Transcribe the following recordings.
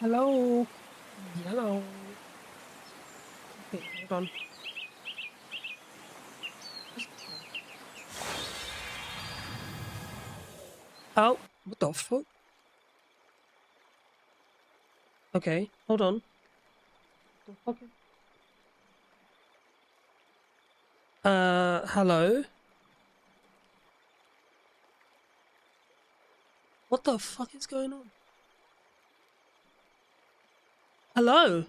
Hello. Hello. Okay, hold on. Oh, what the fuck? Okay, hold on. The fuck? Hello? What the fuck is going on? Hello? What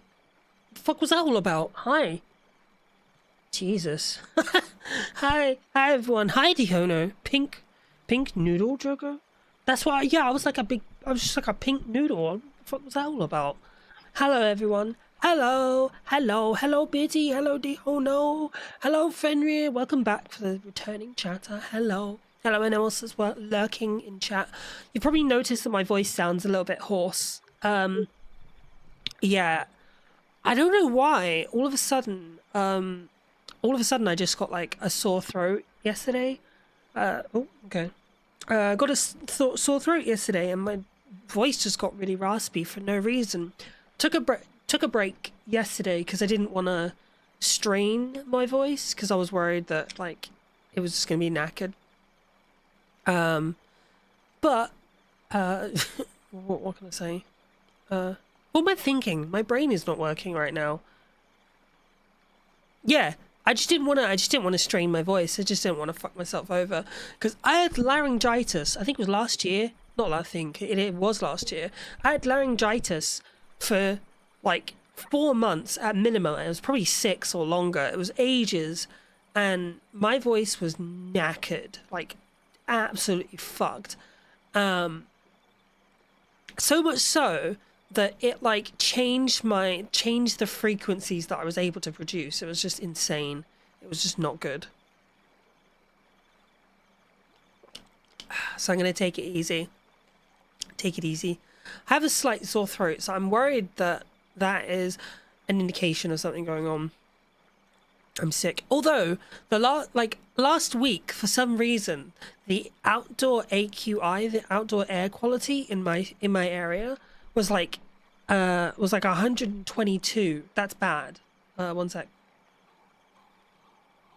the fuck was that all about? Hi. Jesus. Hi everyone. Hi Dihono. Pink noodle joker? That's why, yeah, I was just like a pink noodle. What the fuck was that all about? Hello everyone. Hello Bitty, hello Dihono, hello Fenrir, welcome back for the returning chatter. Hello anyone else as well lurking in chat. You probably noticed that my voice sounds a little bit hoarse. Yeah, I don't know why. All of a sudden I just got like a sore throat yesterday. Oh, okay. I got a sore throat yesterday, and my voice just got really raspy for no reason. Took a break yesterday because I didn't want to strain my voice because I was worried that like it was just gonna be knackered. But what can I say? What am I thinking? My brain is not working right now. Yeah, I just didn't want to strain my voice. I just didn't want to fuck myself over because I had laryngitis. I think it was last year. Not I think it was last year. I had laryngitis for like 4 months at minimum. It was probably 6 or longer. It was ages, and my voice was knackered, like absolutely fucked. So much so that it like changed the frequencies that I was able to produce. It was just insane. It was just not good. So I'm gonna take it easy. Take it easy. I have a slight sore throat, so I'm worried that that is an indication of something going on. I'm sick. Although last week, for some reason, the outdoor AQI, the outdoor air quality in my area was like 122. That's bad. One sec.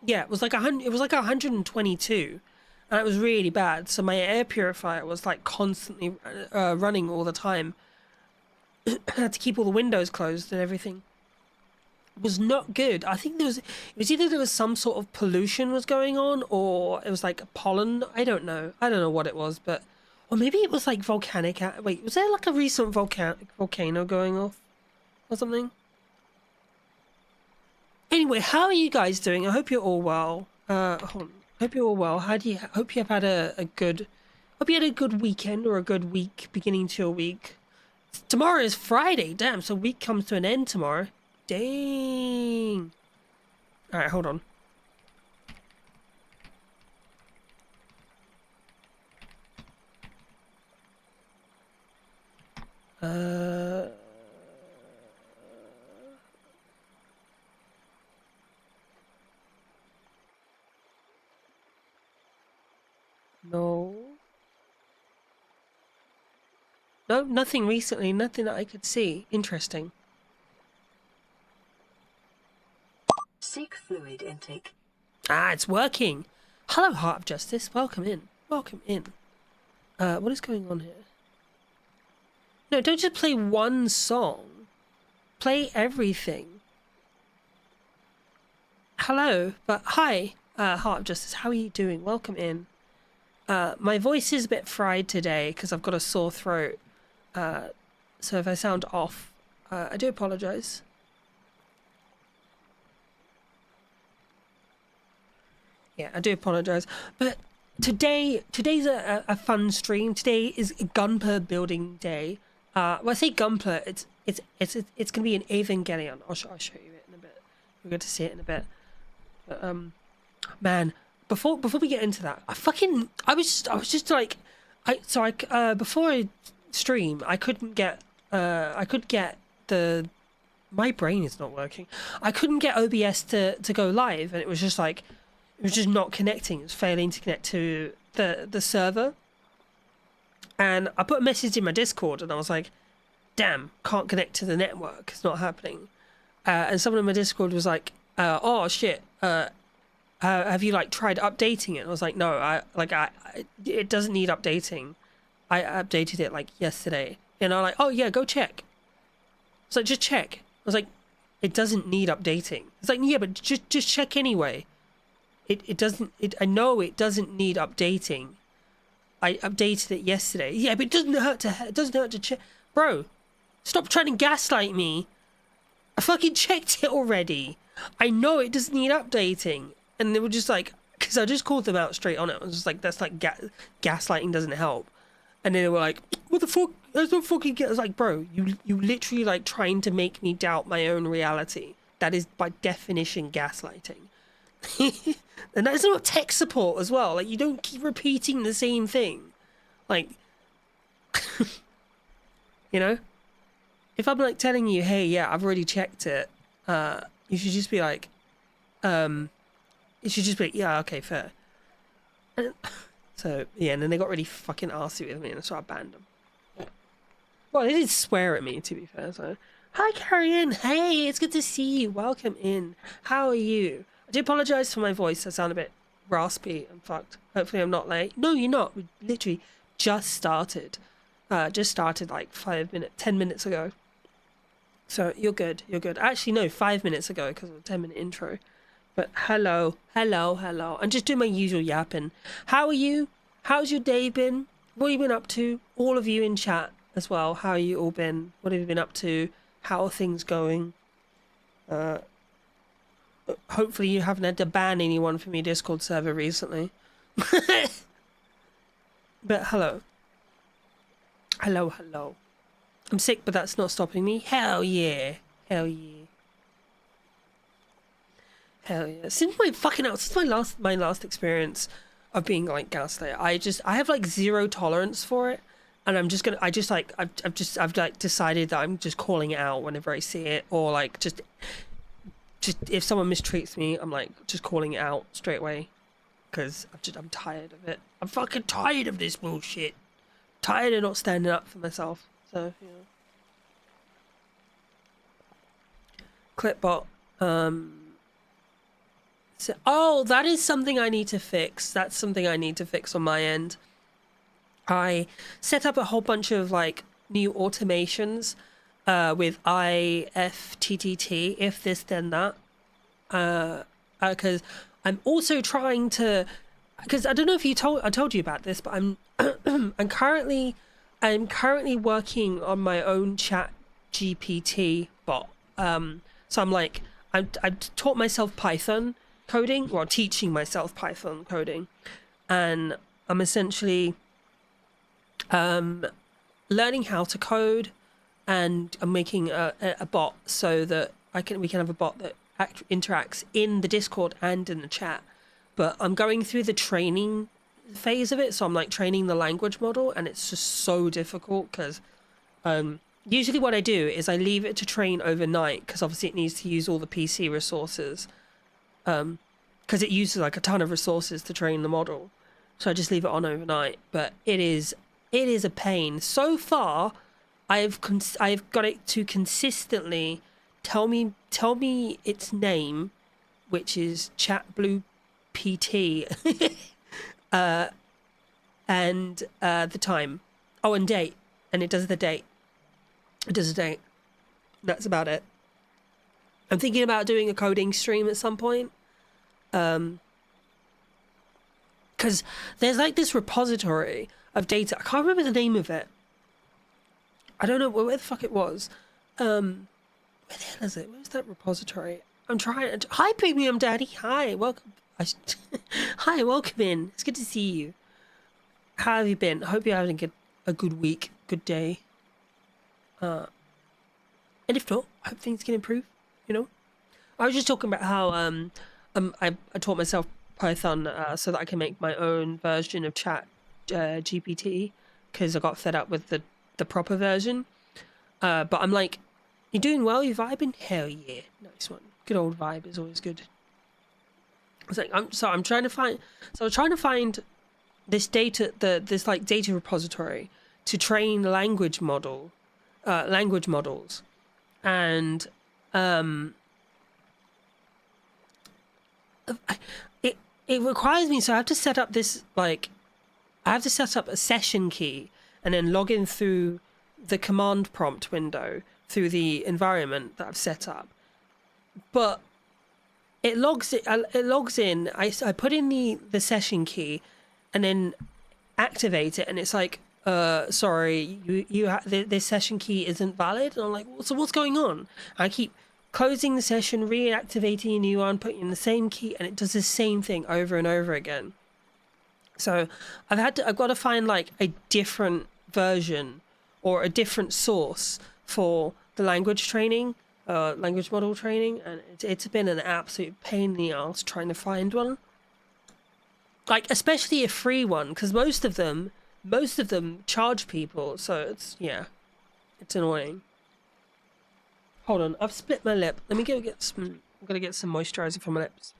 Yeah, it was like 122, and it was really bad. So my air purifier was like constantly running all the time. I had to keep all the windows closed and everything. Was not good. I think it was either there was some sort of pollution was going on, or it was like pollen. I don't know what it was, but or maybe it was like volcanic. Wait, was there like a recent volcano going off or something? Anyway, how are you guys doing? I hope you're all well. Hold on. Hope you're all well. Hope you have had a good hope you had a good weekend or a good week beginning to your week. Tomorrow is Friday. Damn, so week comes to an end tomorrow. Dang. All right, hold on. No. No, nothing recently. Nothing that I could see. Interesting. Seek fluid intake. Ah, it's working. Hello, Heart of Justice. Welcome in. Welcome in. What is going on here? No, don't just play one song. Play everything. Hello, but hi, Heart of Justice. How are you doing? Welcome in. My voice is a bit fried today because I've got a sore throat. So if I sound off, I do apologize. Yeah, I do apologize. But today's a fun stream. Today is Gunpla building day. When I say Gunpla, it's gonna be an Evangelion. I'll show you it in a bit. We're going to see it in a bit. But man, before we get into that, I was just like, before I stream, I couldn't get my brain is not working. I couldn't get OBS to go live, and it was just like, it was just not connecting. It was failing to connect to the server. And I put a message in my Discord, and I was like, damn, can't connect to the network. It's not happening. And someone in my Discord was like, oh shit, have you like tried updating it? I was like, no, it doesn't need updating. I updated it like yesterday. And I'm like, oh yeah, go check. It's like, just check. I was like, it doesn't need updating. It's like, yeah, but just check anyway. It doesn't, I know it doesn't need updating. I updated it yesterday. Yeah, but it doesn't hurt to check. Bro, stop trying to gaslight me. I fucking checked it already. I know it doesn't need updating. And they were just like, because I just called them out straight on it. I was just like, that's like gaslighting doesn't help. And then they were like, what the fuck? There's no fucking... I was like, bro, you literally like trying to make me doubt my own reality. That is by definition gaslighting. And that's not tech support as well. Like, you don't keep repeating the same thing. Like, you know? If I'm like telling you, hey, yeah, I've already checked it, you should just be like, yeah, okay, fair. And, so, yeah, and then they got really fucking arsey with me, and so I banned them. Well, they did swear at me, to be fair, so. Hi, Carrie-Ann. Hey, it's good to see you. Welcome in. How are you? I do apologise for my voice. I sound a bit raspy and fucked. Hopefully I'm not late. No, you're not. We literally just started. Just started like 10 minutes ago. So you're good. You're good. Actually, no, 5 minutes ago because of a 10-minute intro. But hello. I'm just doing my usual yapping. How are you? How's your day been? What have you been up to? All of you in chat as well. How have you all been? What have you been up to? How are things going? Hopefully you haven't had to ban anyone from your Discord server recently. But hello. Hello. I'm sick, but that's not stopping me. Hell yeah. Since my last experience of being like gaslit, I have like zero tolerance for it, and I've decided that I'm just calling it out whenever I see it, or like just if someone mistreats me, I'm like just calling it out straight away, because I'm tired of it. I'm fucking tired of this bullshit. Tired of not standing up for myself. So yeah. Clipbot. Oh, that is something I need to fix. That's something I need to fix on my end. I set up a whole bunch of like new automations with IFTTT, if this then that. Because I'm also trying to, because I don't know if I told you about this, but I'm currently working on my own chat GPT bot. So I've taught myself Python coding, well, teaching myself Python coding, and I'm essentially learning how to code, and I'm making a bot so that we can have a bot that interacts in the Discord and in the chat. But I'm going through the training phase of it, so I'm like training the language model, and it's just so difficult because usually what I do is I leave it to train overnight, because obviously it needs to use all the PC resources, because it uses like a ton of resources to train the model. So I just leave it on overnight, but it is a pain. So far, I've got it to consistently tell me its name, which is ChatBlue PT, and the time. Oh, and date, and it does the date. It does a date. That's about it. I'm thinking about doing a coding stream at some point. Because there's like this repository of data. I can't remember the name of it. I don't know where the fuck it was. Where the hell is it? Where's that repository? I'm trying. Hi, Premium Daddy. Hi, welcome. Hi, welcome in. It's good to see you. How have you been? I hope you're having a good week, good day. And if not, I hope things can improve, you know? I was just talking about how I taught myself Python so that I can make my own version of Chat GPT, because I got fed up with the proper version. But I'm like, you doing well? You vibing? Hell yeah. Nice one. Good old vibe is always good. It's like, I'm trying to find this data, this like data repository to train the language model language models, and it requires me. So I have to set up this like I have to set up a session key and then log in through the command prompt window through the environment that I've set up. But it logs in. I put in the session key and then activate it, and it's like, sorry, this session key isn't valid. And I'm like, so what's going on? I keep closing the session, reactivating a new one, putting in the same key, and it does the same thing over and over again. So I've got to find like a different version or a different source for the language training, language model training, and it's been an absolute pain in the ass trying to find one. Like, especially a free one, because most of them charge people, so it's annoying. Hold on, I've split my lip. Let me go get some. I'm gonna get some moisturizer for my lips.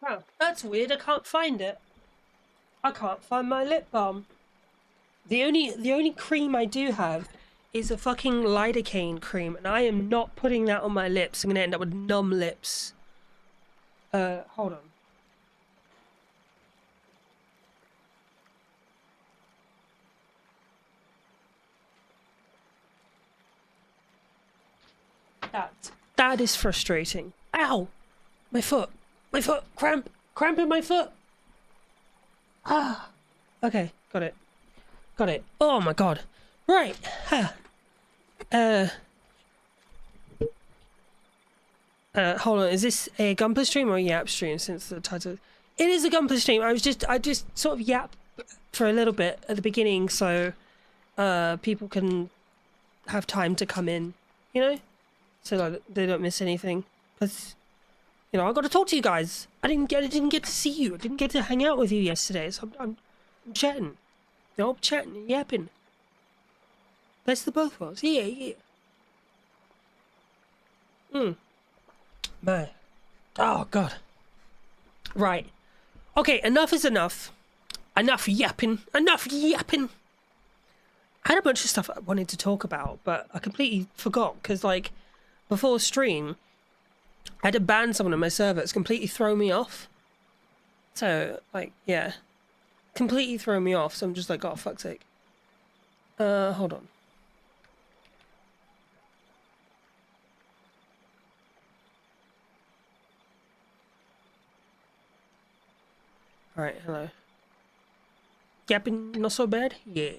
Wow, that's weird. I can't find it. I can't find my lip balm. The only cream I do have is a fucking lidocaine cream, and I am not putting that on my lips. I'm gonna end up with numb lips. Hold on. That is frustrating. Ow! My foot! My foot! Cramp! Cramp in my foot! Ah! Okay, got it. Got it. Oh my god. Right. Huh. Hold on. Is this a Gunpla stream or a Yap stream? Since the title, it is a Gunpla stream. I just sort of yap for a little bit at the beginning, so people can have time to come in, you know, so that they don't miss anything. Because I got to talk to you guys. I didn't get to see you. I didn't get to hang out with you yesterday, so I'm chatting. I'm chatting and yapping. Best of both worlds. Yeah. Man. Oh, God. Right. Okay, enough is enough. Enough yapping. Enough yapping. I had a bunch of stuff I wanted to talk about, but I completely forgot, because, like, before stream, I had to ban someone on my server. It's completely thrown me off. So, like, yeah. Completely thrown me off, so I'm just like, oh, fuck's sake. Hold on. Alright, hello. Yapping not so bad? Yeah.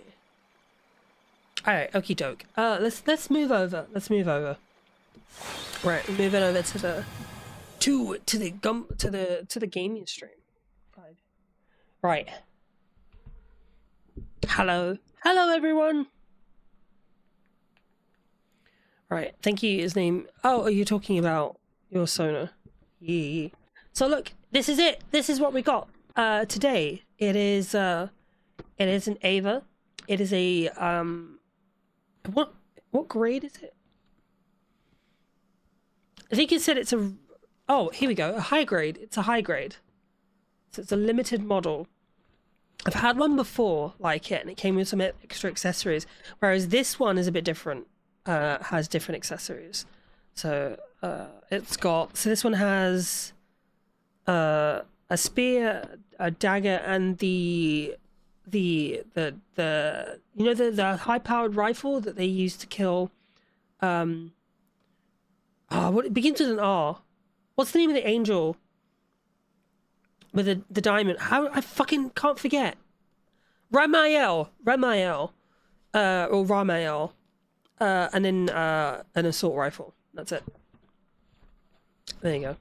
Alright, okie doke. Let's move over. Right, moving over to the gaming stream. Right. Hello everyone. Right, thank you. His name. Oh, are you talking about your Sona? Yeah. So look, this is it. This is what we got today. It is an Ava. It is a what grade is it? I think it said it's a. Oh, here we go. A high grade. It's a high grade. So it's a limited model. I've had one before like it, and it came with some extra accessories. Whereas this one is a bit different. Has different accessories. So it's got. So this one has a spear, a dagger, and the you know the high powered rifle that they use to kill what it begins with an R. What's the name of the angel with the diamond? How I fucking can't forget. Ramael, or Ramael, and then an assault rifle. That's it. There you go.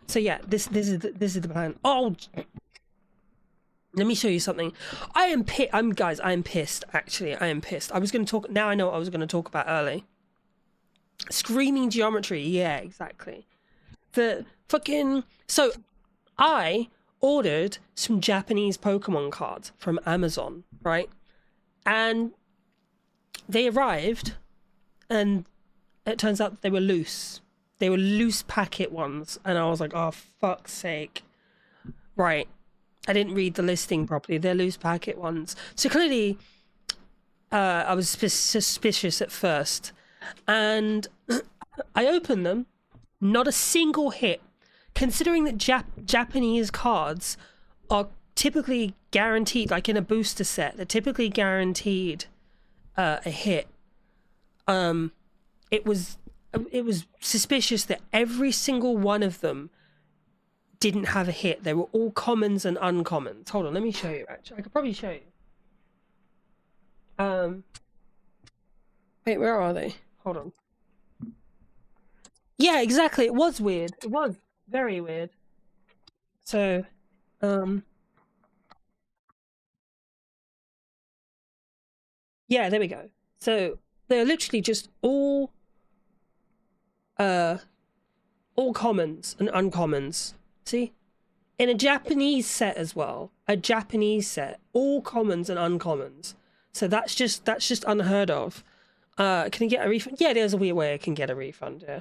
So yeah, this is the plan. Oh, let me show you something. I am pissed. Actually, I am pissed. I was going to talk. Now I know what I was going to talk about early. Screaming geometry. Yeah, exactly. The fucking. So, I ordered some Japanese Pokemon cards from Amazon, right? And they arrived, and it turns out that they were loose. They were loose packet ones, and I was like, "Oh fuck's sake!" Right. I didn't read the listing properly. They're loose packet ones. So clearly, I was suspicious at first. And I opened them. Not a single hit. Considering that Japanese cards are typically guaranteed, like in a booster set, they're typically guaranteed a hit. It was suspicious that every single one of them didn't have a hit. They were all commons and uncommons. Hold on, let me show you. Actually, I could probably show you. Wait, where are they? Hold on. Yeah, exactly. It was weird. It was very weird. So, yeah, there we go. So they're literally just uh, all commons and uncommons. See? In a Japanese set as well, a Japanese set, all commons and uncommons. So that's just unheard of. Can you get a refund? Yeah, there's a weird way I can get a refund. Yeah,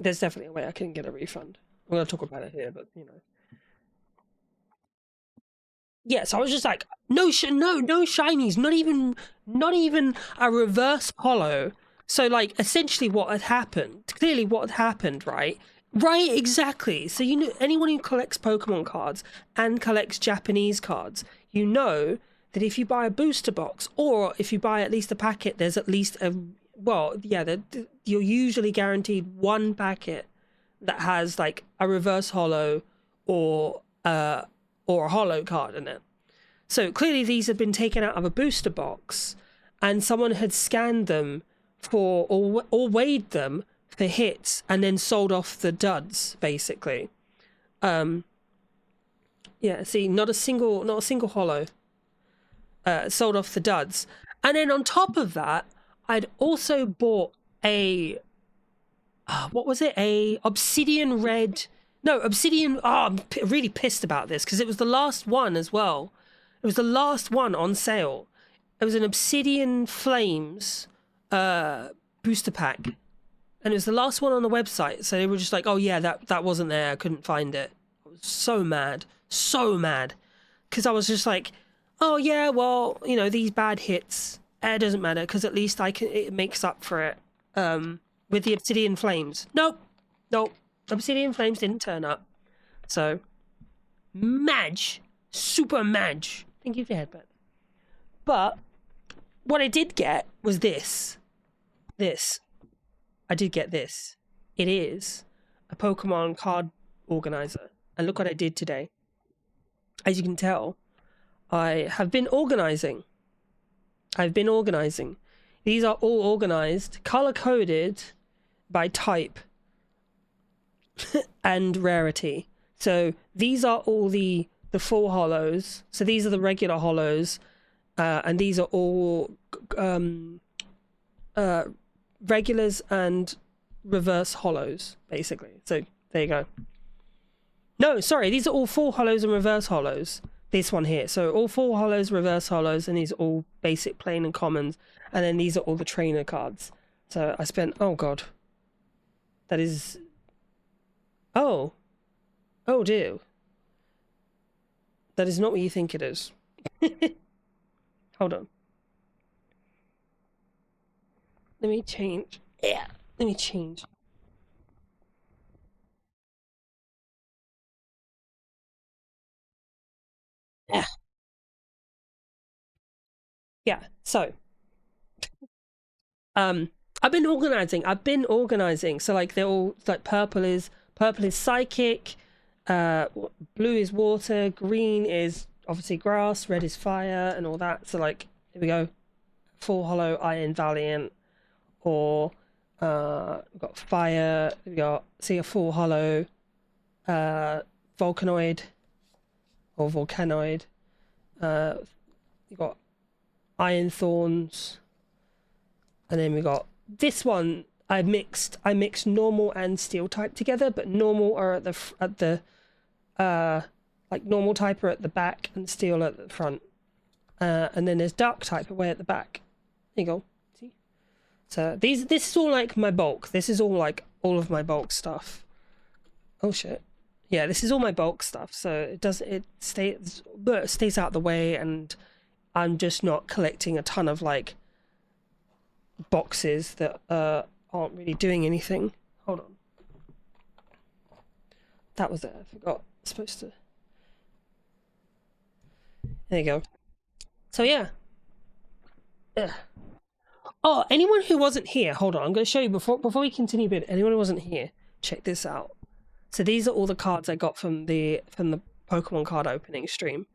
there's definitely a way I can get a refund. I'm gonna talk about it here, but you know. Yeah, so I was just like, no shinies, not even a reverse hollow. So like, essentially, what had happened? Clearly, what had happened, right? Right, exactly. So you know, anyone who collects Pokemon cards and collects Japanese cards, you know that if you buy a booster box or if you buy at least a packet, there's at least a well, yeah, you're usually guaranteed one packet that has like a reverse hollow or uh or a hollow card in it. So clearly these had been taken out of a booster box and someone had scanned them for or weighed them for hits and then sold off the duds basically. Yeah, see, not a single hollow. Sold off the duds. And then on top of that, I'd also bought a what was it? A obsidian red. No, obsidian. Oh, I'm really pissed about this because it was the last one as well. It was the last one on sale. It was an obsidian flames booster pack, and it was the last one on the website. So they were just like, "Oh yeah, that wasn't there. I couldn't find it." I was so mad, because I was just like, "Oh yeah, well, you know, these bad hits. It doesn't matter because at least I can. It makes up for it." With the obsidian flames. Nope. Obsidian flames didn't turn up. So, Madge. Super Madge. Thank you for your headbutt. But, what I did get was this. This. I did get this. It is a Pokemon card organizer. And look what I did today. As you can tell, I have been organizing. I've been organizing. These are all organized, color-coded by type and rarity. So these are all the full hollows. So these are the regular hollows, and these are all regulars and reverse hollows, basically. So there you go. No, sorry, these are all full hollows and reverse hollows. This one here. So all full hollows, reverse hollows, and these are all basic, plain, and commons. And then these are all the trainer cards. So I spent, oh god. That is... Oh. Oh dear. That is not what you think it is. Hold on. Let me change. Yeah. Let me change. Yeah. Yeah. So, um, I've been organizing. So like they're all like purple is psychic, blue is water, green is obviously grass, red is fire, and all that. So like here we go, full hollow, iron, valiant, or we've got fire. We got see a full hollow, volcanoid or volcanoid. We got iron thorns, and then we got this one. I mixed normal and steel type together, but normal are at the like normal type are at the back and steel at the front. And then there's dark type away at the back. There you go. See? So this is all like my bulk. This is all like all of my bulk stuff. Oh shit. Yeah, this is all my bulk stuff. So it stays out of the way, and I'm just not collecting a ton of like boxes that aren't really doing anything. Hold on. That was it. I forgot. I'm supposed to. There you go. So yeah. Ugh. Oh, anyone who wasn't here, hold on. I'm going to show you before we continue. But anyone who wasn't here, check this out. So these are all the cards I got from the Pokemon card opening stream.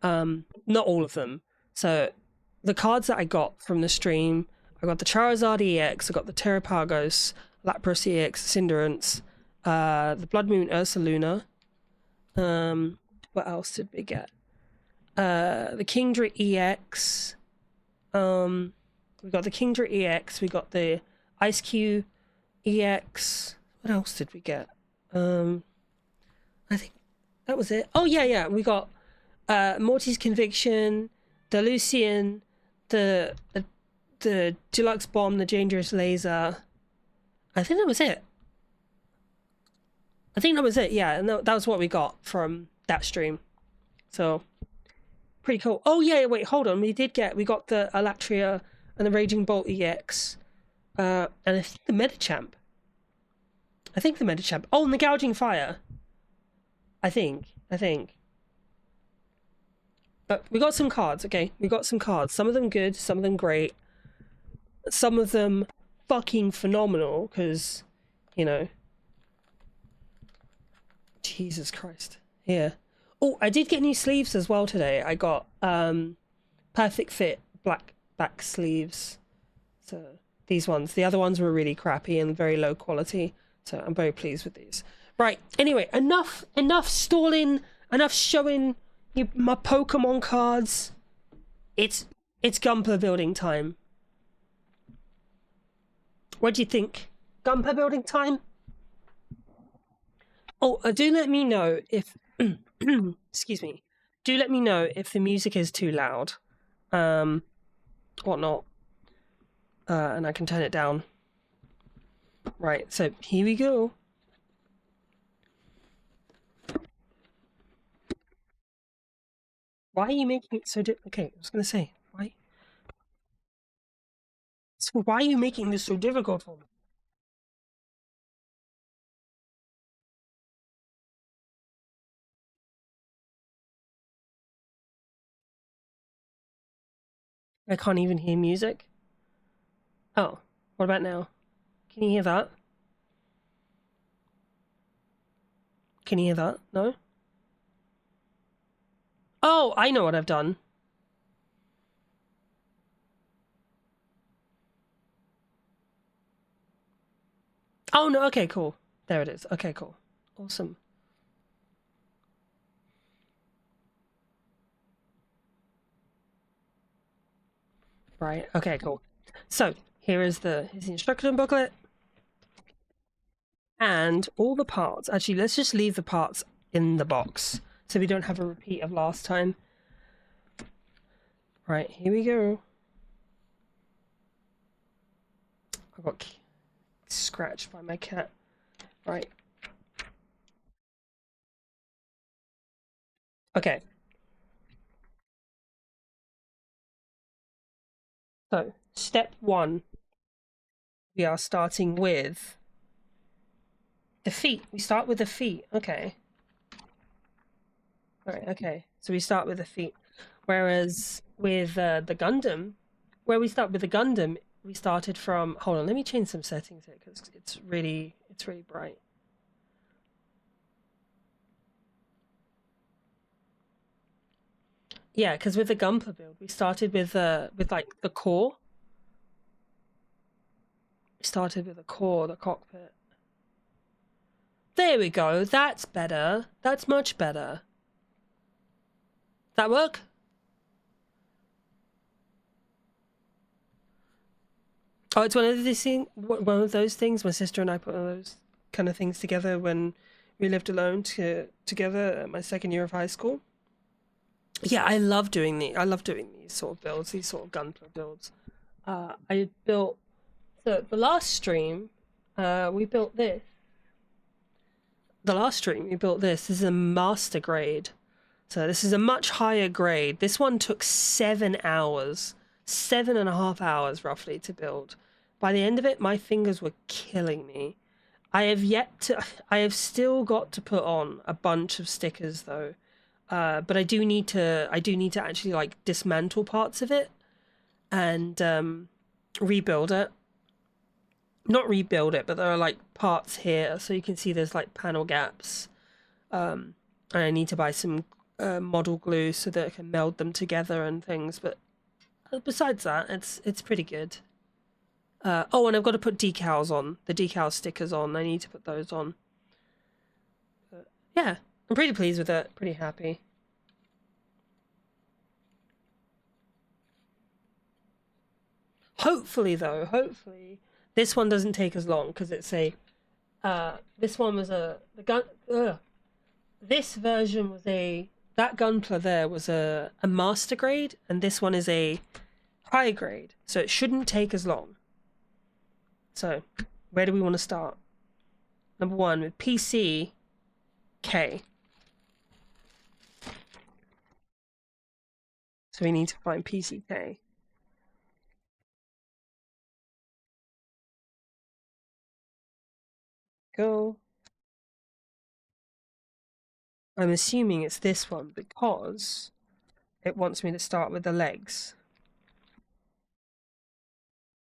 Not all of them. So the cards that I got from the stream, I got the Charizard EX, I got the Terrapagos, Lapras EX, Cinderace, the Blood Moon Ursaluna. What else did we get? The Kingdra EX. We got the Kingdra EX. We got the Ice Cube EX. What else did we get? I think that was it. Oh yeah. We got Morty's Conviction, the Lucian, the Deluxe Bomb, the Dangerous Laser. I think that was it. Yeah, and that was what we got from that stream. So pretty cool. Oh yeah, wait, hold on. We got the Alatria and the Raging Bolt EX. And I think the Medicham. Oh, and the Gouging Fire. I think. But we got some cards, okay? We got some cards. Some of them good, some of them great. Some of them fucking phenomenal, because, you know. Jesus Christ. Yeah. Oh, I did get new sleeves as well today. I got Perfect Fit black back sleeves. So these ones. The other ones were really crappy and very low quality. So I'm very pleased with these. Right. Anyway, enough stalling, enough showing you my Pokemon cards. It's Gunpla building time. What do you think? Gunpla building time? Oh, do let me know if excuse me. Do let me know if the music is too loud. Or not. And I can turn it down. Right, so here we go. Why are you making it so okay, I was gonna say, why? So why are you making this so difficult for me? I can't even hear music. Oh, what about now? Can you hear that? Can you hear that? No? Oh, I know what I've done. Oh no, okay, cool. There it is. Okay, cool. Awesome. Right, okay, cool. So here's the instruction booklet. And all the parts. Actually, let's just leave the parts in the box so we don't have a repeat of last time. Right, here we go. I got scratched by my cat. Right. Okay. So, step 1, we are starting with the feet. We start with the feet. Okay. Alright, okay. So we start with the feet. Whereas with the Gundam, we started from. Hold on, let me change some settings here because it's really bright. Yeah, because with the Gunpla build, we started with like the core. We started with the core, the cockpit. There we go. That's better. That's much better. That work? Oh, it's one of those things. My sister and I put one of those kind of things together when we lived alone together at my second year of high school. Yeah, I love doing these sort of builds, these sort of Gunpla builds. I built the last stream. We built this. The last stream we built this. This is a master grade. So this is a much higher grade. This one took 7 hours, 7.5 hours roughly to build. By the end of it, my fingers were killing me. I have still got to put on a bunch of stickers though. But I do need to actually like dismantle parts of it and rebuild it. Not rebuild it, but there are like parts here, so you can see there's like panel gaps. And I need to buy some model glue so that I can meld them together and things. But besides that, it's pretty good. Oh, and I've got to put decals on, the decal stickers on. I need to put those on. But yeah, I'm pretty pleased with it. Pretty happy. Hopefully, though, this one doesn't take as long because it's a. This one was the gun. This version was that Gunpla there was a master grade, and this one is a high grade, so it shouldn't take as long. So, where do we want to start? Number one with PC K. So we need to find PCK. Go. I'm assuming it's this one because it wants me to start with the legs.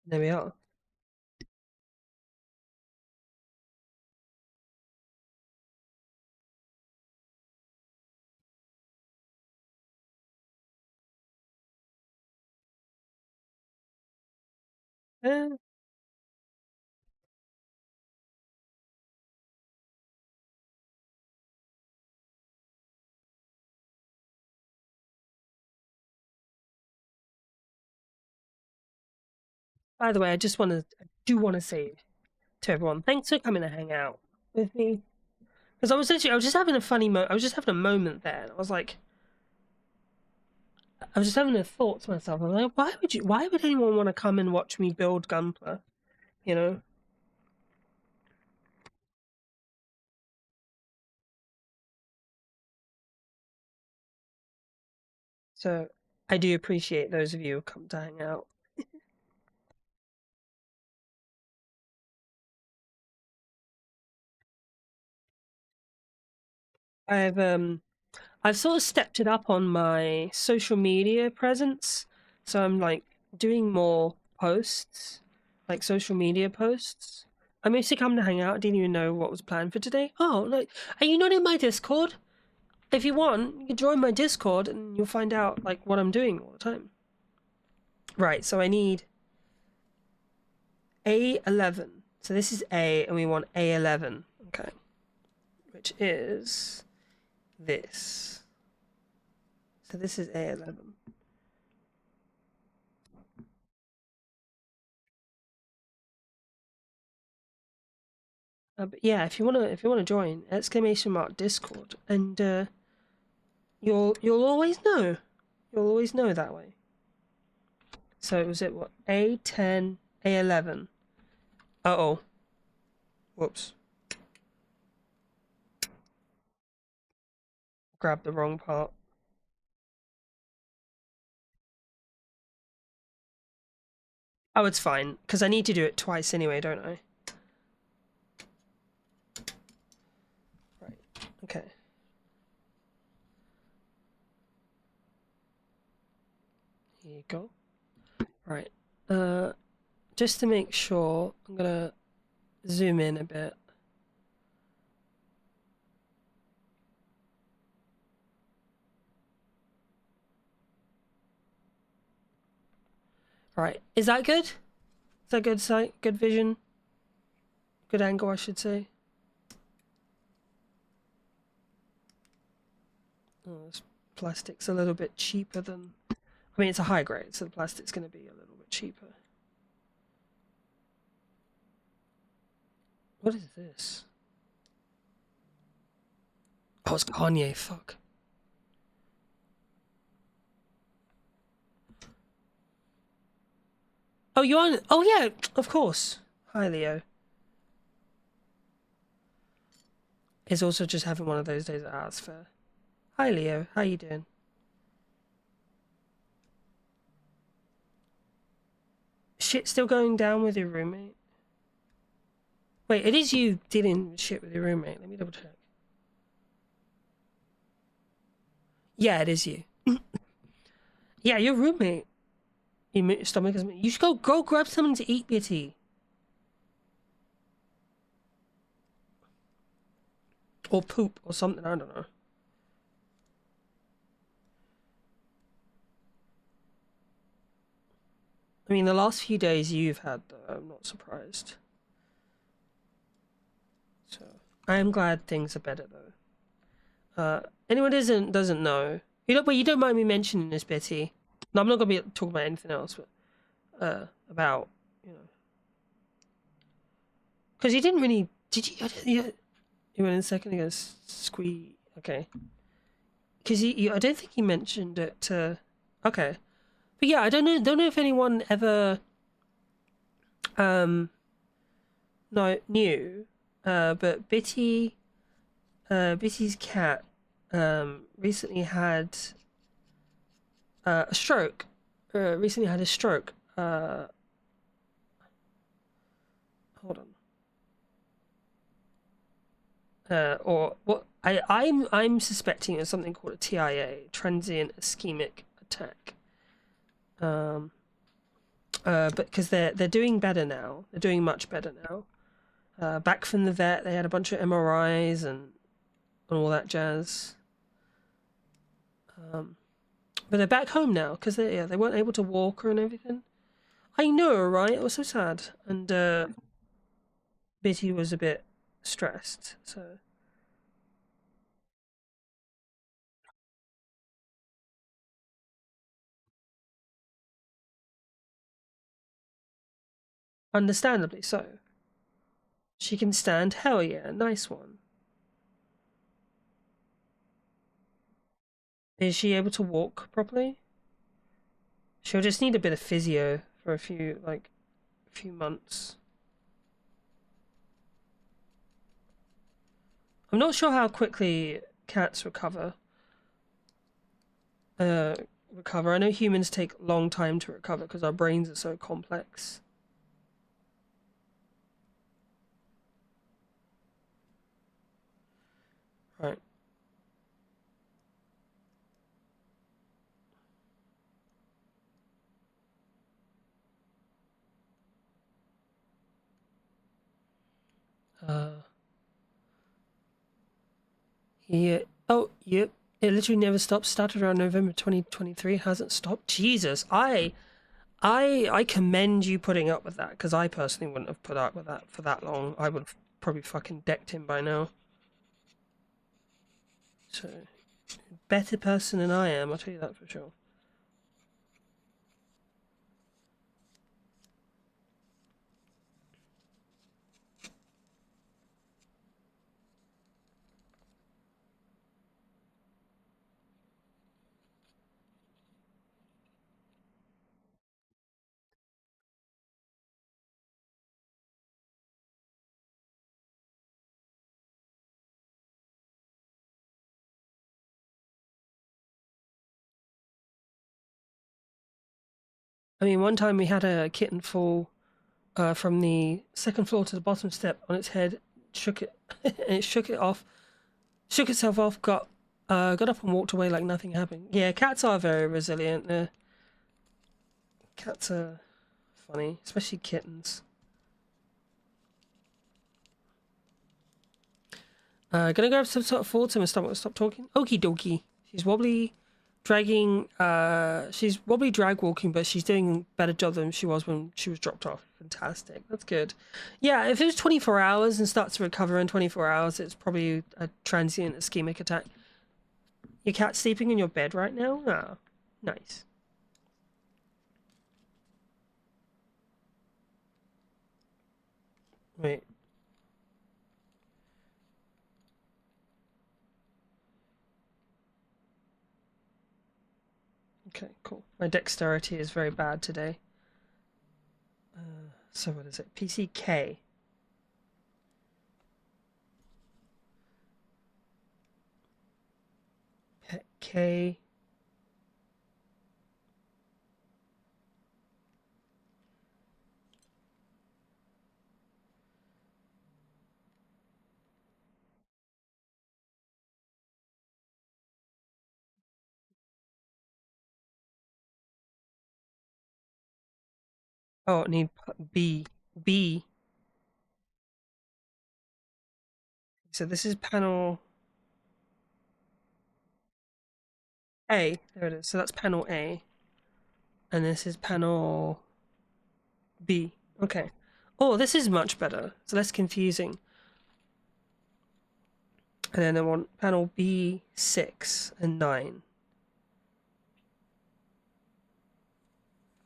There we are. Uh, by the way, I do want to say to everyone, thanks for coming to hang out with me. Because I was just having a I was just having a moment there. And I was like, I was just having a thought to myself. I was like, why would anyone want to come and watch me build Gunpla? You know? So I do appreciate those of you who come to hang out. I've um I've sort of stepped it up on my social media presence. So I'm like doing more posts, like social media posts. I mostly come to hang out. I didn't even know what was planned for today. Oh, like, are you not in my Discord? If you want, you can join my Discord and you'll find out like what I'm doing all the time. Right, so I need A11. So this is A and we want A11. Okay. Which is this. So this is A11. But yeah, if you wanna join, !Discord, and you'll always know. You'll always know that way. So was it what A10, A11? Uh-oh. Whoops. Grabbed the wrong part. Oh, it's fine, because I need to do it twice anyway, don't I? Right. Okay. Here you go. Right. Just to make sure, I'm gonna zoom in a bit. Right. Is that good? Is that good sight? Good vision? Good angle, I should say. Oh, this plastic's a little bit cheaper than... I mean, it's a high grade, so the plastic's going to be a little bit cheaper. What is this? Oh, it's Kanye, fuck. Oh, you're on... Oh, yeah, of course. Hi, Leo. Is also just having one of those days at Arts Fair. Hi, Leo. How you doing? Shit still going down with your roommate? Wait, it is you dealing with shit with your roommate. Let me double check. Yeah, it is you. Yeah, your roommate. Your stomach is... You should go grab something to eat, Bitty. Or poop or something, I don't know. I mean, the last few days you've had, though, I'm not surprised. So, I am glad things are better, though. Anyone doesn't know... You don't mind me mentioning this, Bitty? No, I'm not going to be talking about anything else, but... about, you know... Because you didn't really... Did you... Yeah, you went in a second ago, squee... Okay. Because I don't think you mentioned it, okay. But yeah, I don't know if anyone ever... knew, but Bitty's cat, recently had a stroke. Recently had a stroke. Hold on. Or what? I'm suspecting it's something called a TIA, transient ischemic attack. But because they're doing better now, they're doing much better now. Back from the vet, they had a bunch of MRIs and all that jazz. But they're back home now because they weren't able to walk her and everything. I know, right? It was so sad, and Bitty was a bit stressed. So understandably so. She can stand. Hell yeah, nice one. Is she able to walk properly? She'll just need a bit of physio for a few months. I'm not sure how quickly cats recover. Recover. I know humans take a long time to recover because our brains are so complex. Right. Yeah. Oh, yep. It literally never stopped. Started around November 2023. Hasn't stopped. Jesus, I commend you putting up with that because I personally wouldn't have put up with that for that long. I would have probably fucking decked him by now. So, better person than I am. I'll tell you that for sure. I mean, one time we had a kitten fall from the second floor to the bottom step on its head, shook it, and it shook itself off, got up and walked away like nothing happened. Yeah, cats are very resilient. Cats are funny, especially kittens. Gonna grab some sort of food to stop talking. Okie dokie. She's wobbly, dragging. She's wobbly drag walking, but she's doing a better job than she was when she was dropped off. Fantastic. That's good. Yeah, if it was 24 hours and starts to recover in 24 hours, it's probably a transient ischemic attack. Your cat's sleeping in your bed right now? Oh, nice. Wait. Okay, cool. My dexterity is very bad today. So what is it? PCK. Pet K. Oh, I need B. B. So this is panel A. There it is. So that's panel A. And this is panel B. Okay. Oh, this is much better. It's less confusing. And then I want panel B, 6, and 9.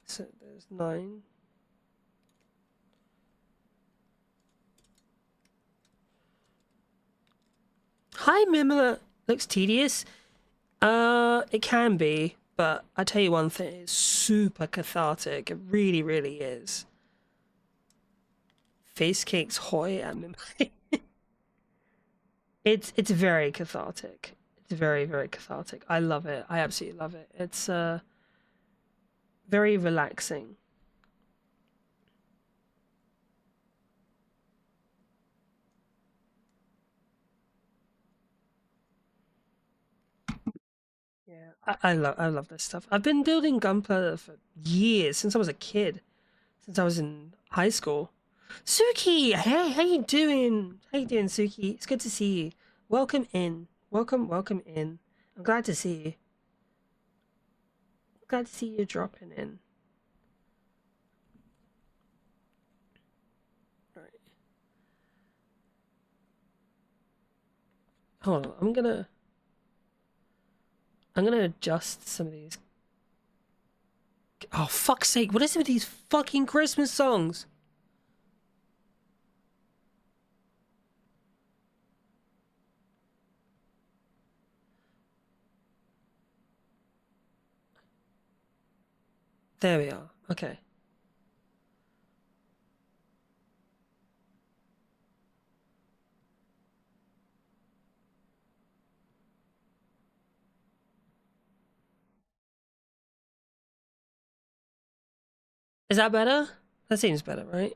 So there's 9. Hi, Mimla. Looks tedious. It can be, but I tell you one thing, it's super cathartic. It really, really is. Face cakes hoy at Mimla. It's very cathartic. It's very, very cathartic. I love it. I absolutely love it. It's very relaxing. Yeah, I love this stuff. I've been building Gunpla for years, since I was a kid, since I was in high school. Suki, hey, how you doing? How you doing, Suki? It's good to see you. Welcome in. Welcome in. I'm glad to see you. Glad to see you dropping in. All right. Hold on. I'm gonna adjust some of these. Oh, fuck's sake. What is it with these fucking Christmas songs? There we are. Okay. Is that better? That seems better, right?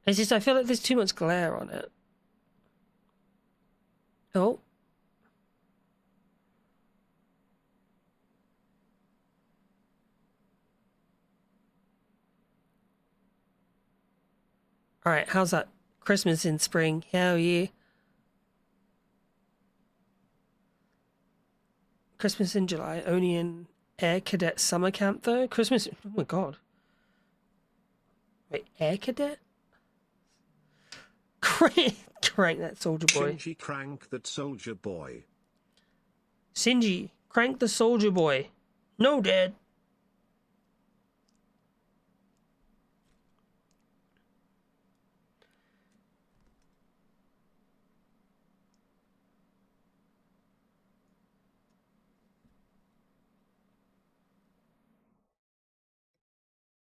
It's just I feel like there's too much glare on it. Oh. Alright, how's that? Christmas in spring. Hell yeah. Christmas in July. Only in Air Cadet summer camp though? Christmas. Oh my god. Wait, Air Cadet? Crank that soldier boy. Shinji crank that soldier boy. Shinji, crank the soldier boy. No, Dad.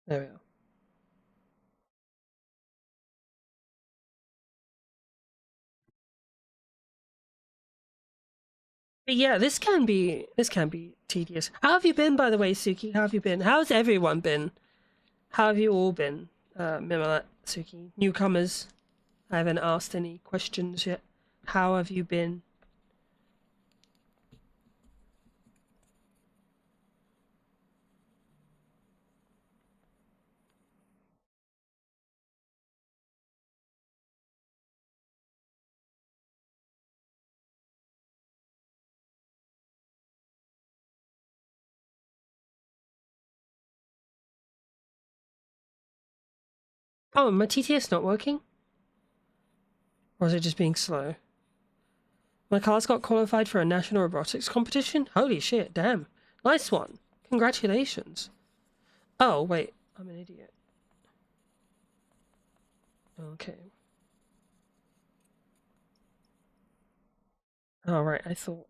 There we are. But yeah, this can be tedious. How have you been, by the way, Suki? How have you been? How's everyone been? How have you all been? Mimilat, Suki, newcomers. I haven't asked any questions yet. How have you been? Oh, my TTS not working? Or is it just being slow? My class got qualified for a national robotics competition? Holy shit, damn. Nice one. Congratulations. Oh, wait. I'm an idiot. Okay. Oh, right, I thought.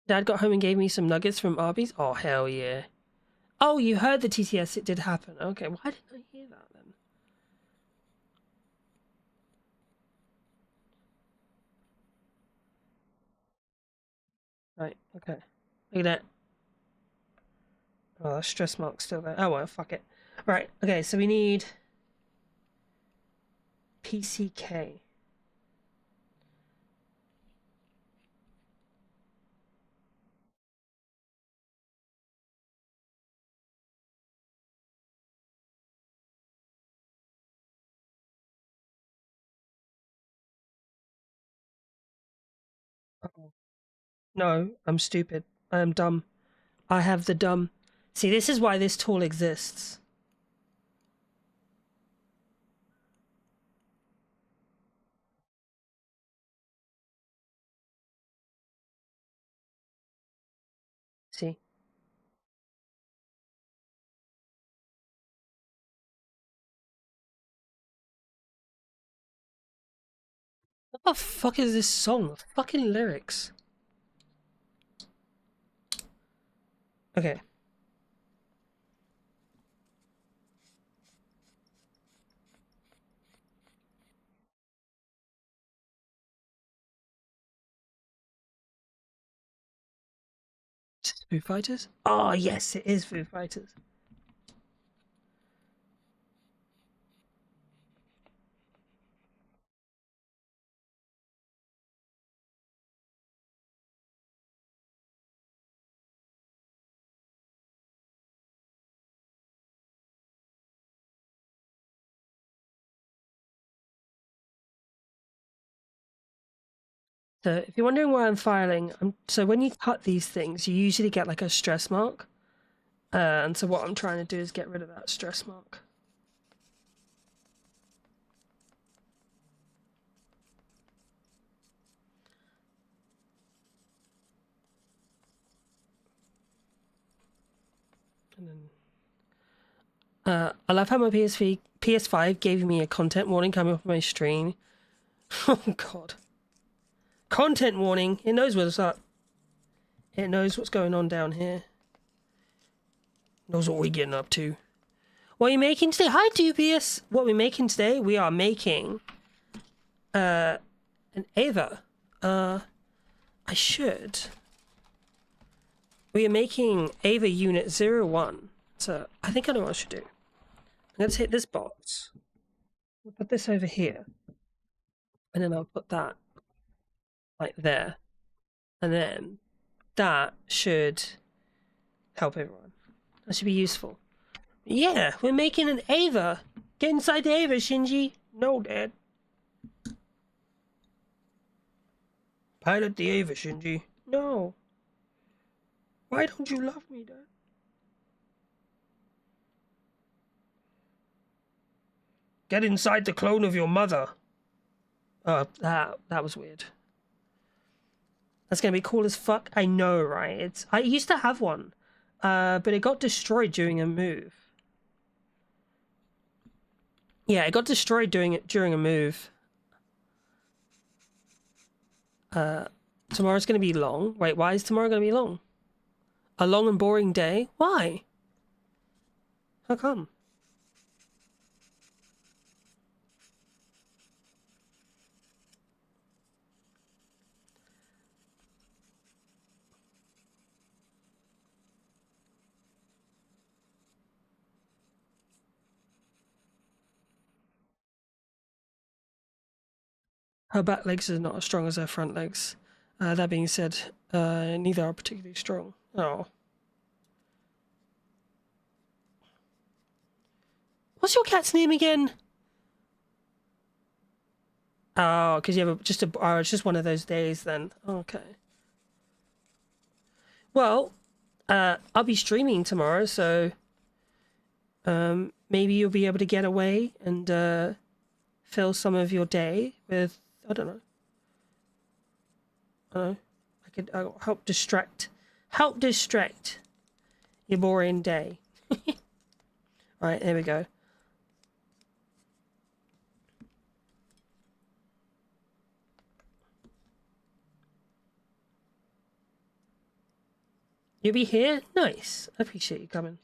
Dad got home and gave me some nuggets from Arby's? Oh, hell yeah. Oh, you heard the TTS, it did happen. Okay, why didn't I hear that then? Right, okay. Look at that. Oh, that stress mark's still there. Oh well, fuck it. Right, okay, so we need PCK. Uh-oh. No, I'm stupid. I am dumb. I have the dumb. See, this is why this tool exists. See? What the fuck is this song? Fucking lyrics. Okay. Is this Foo Fighters? Oh, yes, it is Foo Fighters. So, if you're wondering why I'm filing, so when you cut these things, you usually get like a stress mark. And so what I'm trying to do is get rid of that stress mark. And then I love how my PS5 gave me a content warning coming up on my stream. Oh god. Content warning. It knows what's up. It knows what's going on down here. Knows what we're getting up to. What are you making today? Hi, Dubious. What we're making today? We are making an Ava. I should. We are making Ava Unit 01. So I think I know what I should do. I'm going to take this box. I'll put this over here. And then I'll put that like there. And then that should help everyone. That should be useful. Yeah, we're making an Ava. Get inside the Ava, Shinji. No, Dad. Pilot the Ava, Shinji. No. Why don't you love me, Dad? Get inside the clone of your mother. That was weird. That's gonna be cool as fuck. I know, right? I used to have one, but it got destroyed during a move. Yeah, it got destroyed during a move. Tomorrow's gonna be long. Wait, why is tomorrow gonna be long? A long and boring day? Why? How come? Her back legs are not as strong as her front legs. That being said, neither are particularly strong. Oh. What's your cat's name again? Oh, because you have oh, it's just one of those days then. Okay. Well, I'll be streaming tomorrow, so maybe you'll be able to get away and fill some of your day with, I don't know. I'll help distract your boring day. Right, there we go. You'll be here? Nice. I appreciate you coming.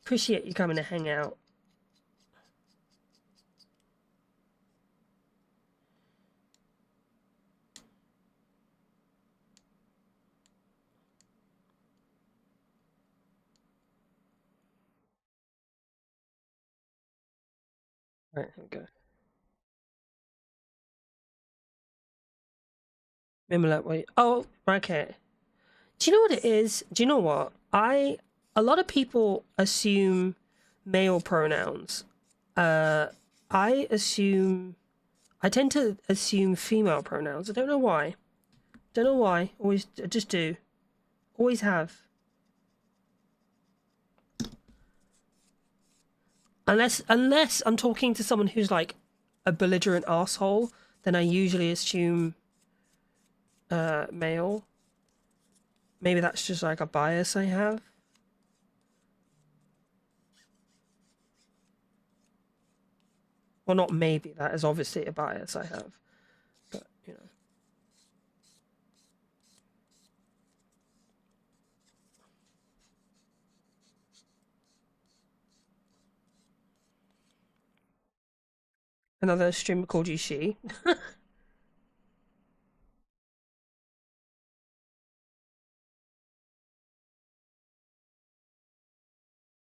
Appreciate you coming to hang out. Right, here we go. Remember that way. Oh, okay. Do you know what it is? Do you know what? A lot of people assume male pronouns. I tend to assume female pronouns. I don't know why. Don't know why. Always, I just do. Always have. Unless I'm talking to someone who's like a belligerent asshole, then I usually assume male. Maybe that's just like a bias I have. Well, not maybe, that is obviously a bias I have. But, you know. Another streamer called you she.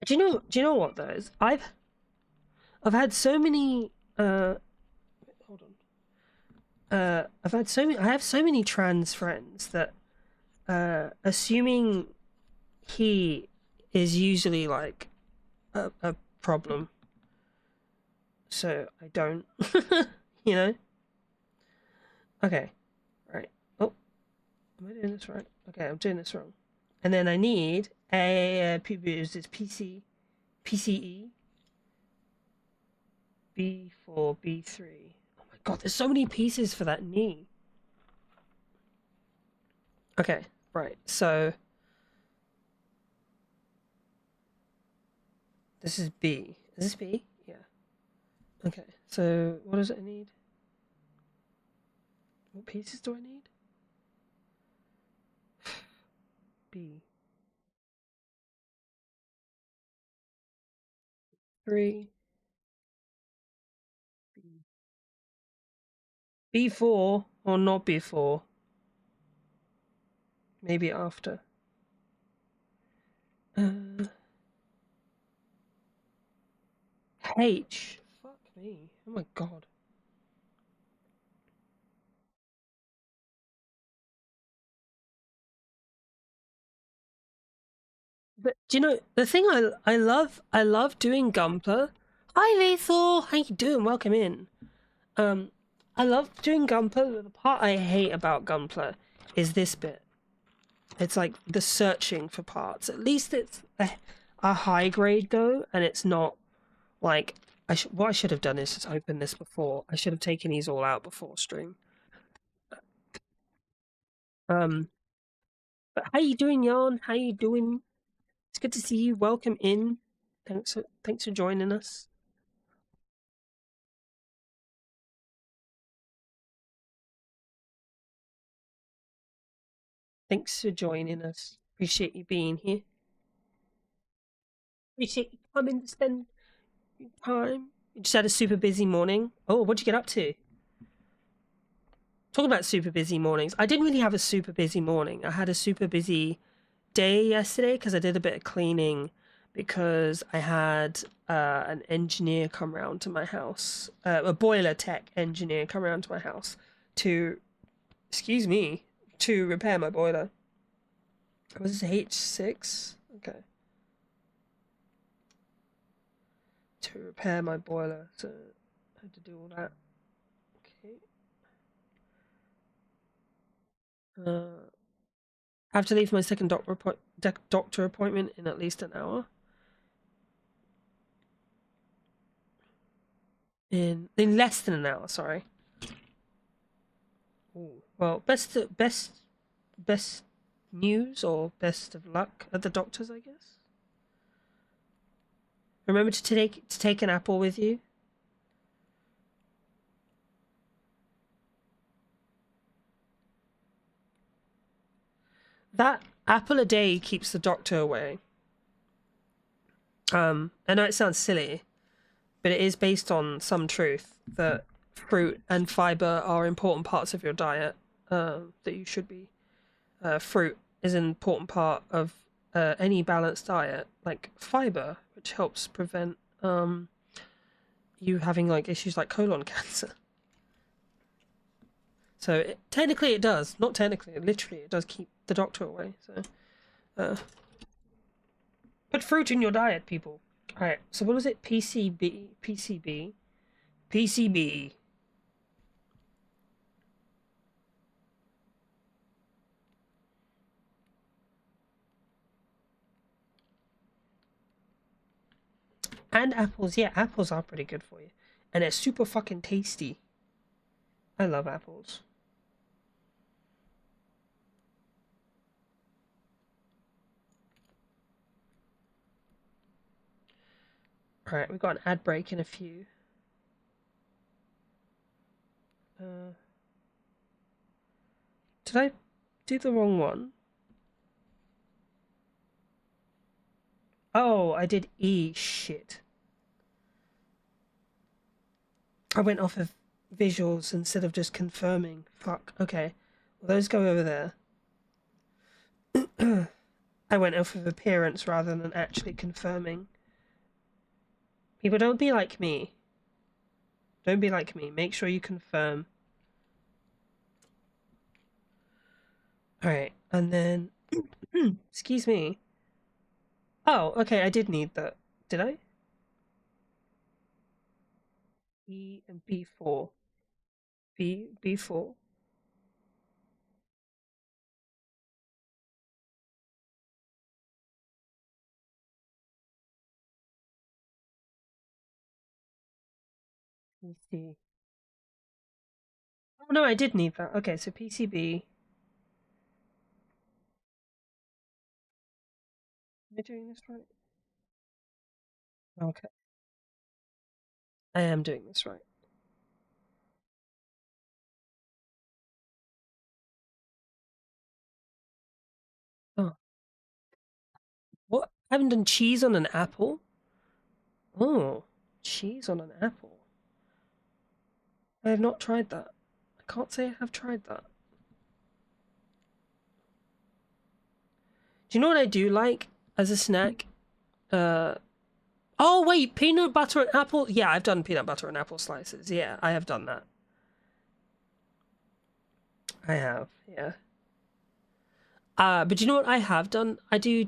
Do you know what though? I've had so many hold on. I have so many trans friends that assuming he is usually like a problem. So I don't you know? Okay. Right. Oh, am I doing this right? Okay, I'm doing this wrong. And then I need a PCE B4 B3. Oh my god, there's so many pieces for that knee. Okay, right. So this is B. Is this B? Yeah. Okay. So what does it need? What pieces do I need? B. 3. B. B4 or not B4? Maybe after. Uh, H. Fuck me. Oh my god. But do you know the thing I love doing Gunpla. Hi Lethal, how you doing? Welcome in. I love doing Gunpla, but the part I hate about Gunpla is this bit. It's like the searching for parts. At least it's a high grade though, and it's not like what I should have done is just open this before. I should have taken these all out before stream. Um, but how you doing, Yarn? How you doing? It's good to see you. Welcome in. Thanks for joining us. Thanks for joining us. Appreciate you being here. Appreciate you coming to spend your time. You just had a super busy morning. Oh, what'd you get up to? Talking about super busy mornings. I didn't really have a super busy morning. I had a super busy day yesterday because I did a bit of cleaning because I had an engineer come round to my house, a boiler tech engineer come round to my house to, excuse me, to repair my boiler. Was this H6? Okay. To repair my boiler, so I had to do all that. Okay. I have to leave my second doctor appointment in at least an hour. In less than an hour, sorry. Ooh. Well, best news or best of luck at the doctor's, I guess. Remember to take an apple with you. That apple a day keeps the doctor away. I know it sounds silly, but it is based on some truth that fruit and fiber are important parts of your diet. That you should be. Fruit is an important part of any balanced diet, like fiber, which helps prevent you having like issues like colon cancer. So technically it does, not technically, literally it does keep the doctor away. So put fruit in your diet, people. All right. So what was it? PCB. And apples, yeah, apples are pretty good for you. And they're super fucking tasty. I love apples. Alright, we've got an ad break in a few. Did I do the wrong one? Oh, I did E. Shit. I went off of visuals instead of just confirming. Fuck. Okay. Well, those go over there. I went off of appearance rather than actually confirming. People, don't be like me. Don't be like me. Make sure you confirm. Alright, and then... excuse me. Oh, okay, I did need that. Did I? B and B4. B4. PC. Oh no, I did need that. Okay, so PCB. Am I doing this right? Okay. I am doing this right. Oh. What? I haven't done cheese on an apple? Oh. Cheese on an apple. I have not tried that. I can't say I have tried that. Do you know what I do like as a snack? Oh wait, peanut butter and apple. Yeah, I've done peanut butter and apple slices. Yeah, I have done that. I have. Yeah. But you know what I have done? I do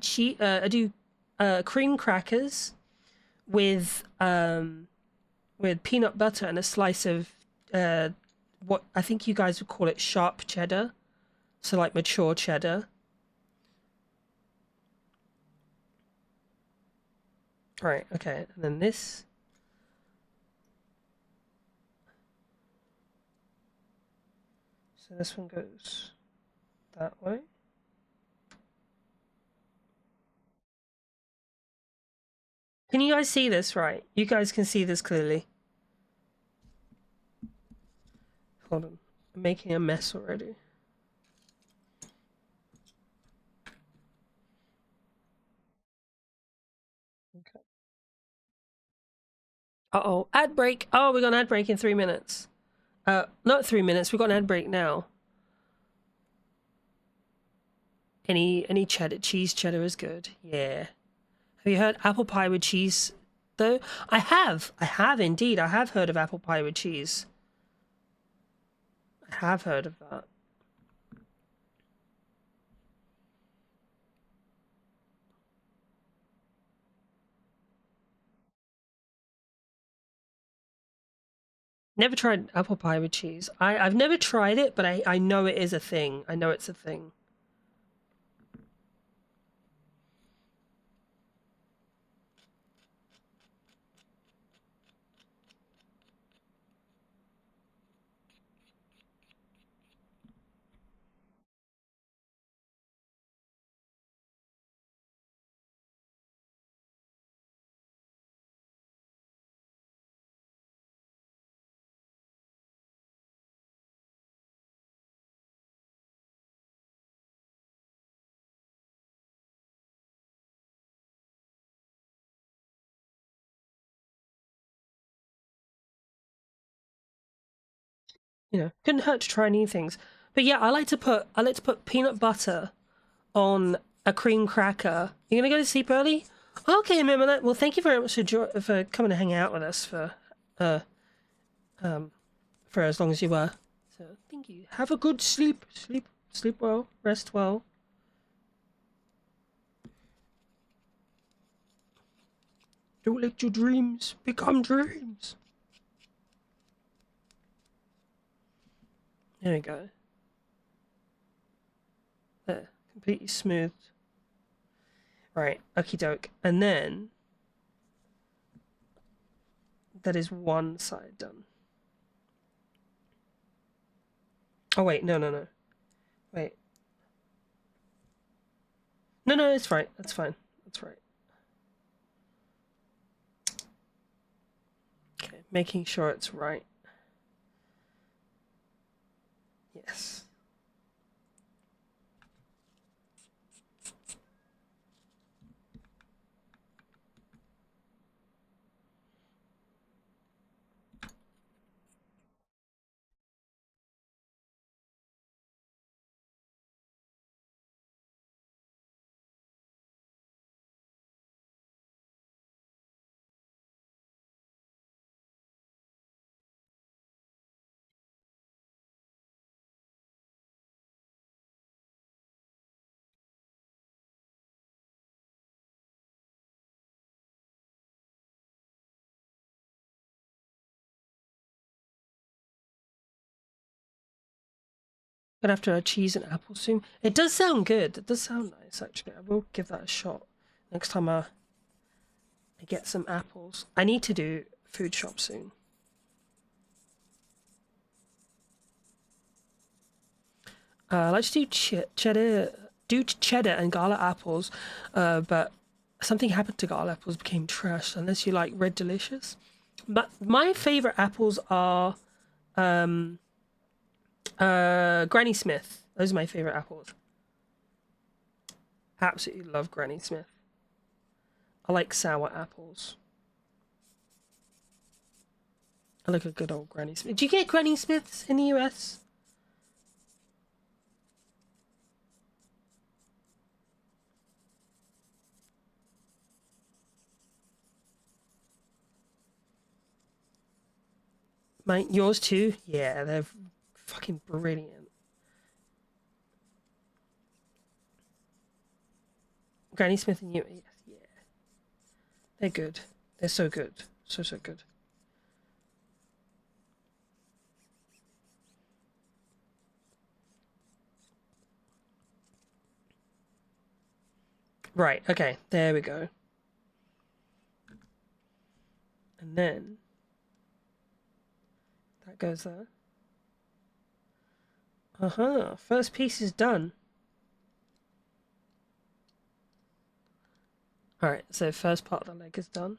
cream crackers with peanut butter and a slice of what I think you guys would call it sharp cheddar. So like mature cheddar. Right, okay. And then this. So this one goes that way. Can you guys see this right? You guys can see this clearly. Hold on. I'm making a mess already. Okay. Uh-oh. Ad break. Oh, we got an ad break in 3 minutes. Not 3 minutes. We got an ad break now. Any cheddar, cheese cheddar is good. Yeah. Have you heard apple pie with cheese, though? I have. I have indeed. I have heard of apple pie with cheese. I have heard of that. Never tried apple pie with cheese. I've never tried it, but I know it is a thing. I know it's a thing. you know, couldn't hurt to try new things. But yeah, I like to put peanut butter on a cream cracker. You're gonna go to sleep early? Okay, remember that. Well, thank you very much for coming to hang out with us uh for as long as you were. So thank you. Have a good sleep. Sleep well. Rest well. Don't let your dreams become dreams. There we go. There. Completely smooth. Right. Okie doke. And then that is one side done. Oh wait, no. Wait. No, it's right. That's fine. That's right. Okay, making sure it's right. Yes. Gonna have to cheese and apple soon. It does sound good. It does sound nice, actually. I will give that a shot next time I get some apples. I need to do food shop soon. I like to do cheddar and garlic apples, but something happened to garlic apples, became trash. Unless you like Red Delicious, but my favorite apples are Granny Smith. Those are my favorite apples. Absolutely love Granny Smith. I like sour apples. I like a good old Granny Smith. Do you get Granny Smiths in the US? Yours too? Yeah, they're fucking brilliant. Granny Smith and you, yes, yeah. They're good. They're so good. So good. Right, okay, there we go. And then that goes there. Uh-huh. First piece is done. Alright, so first part of the leg is done.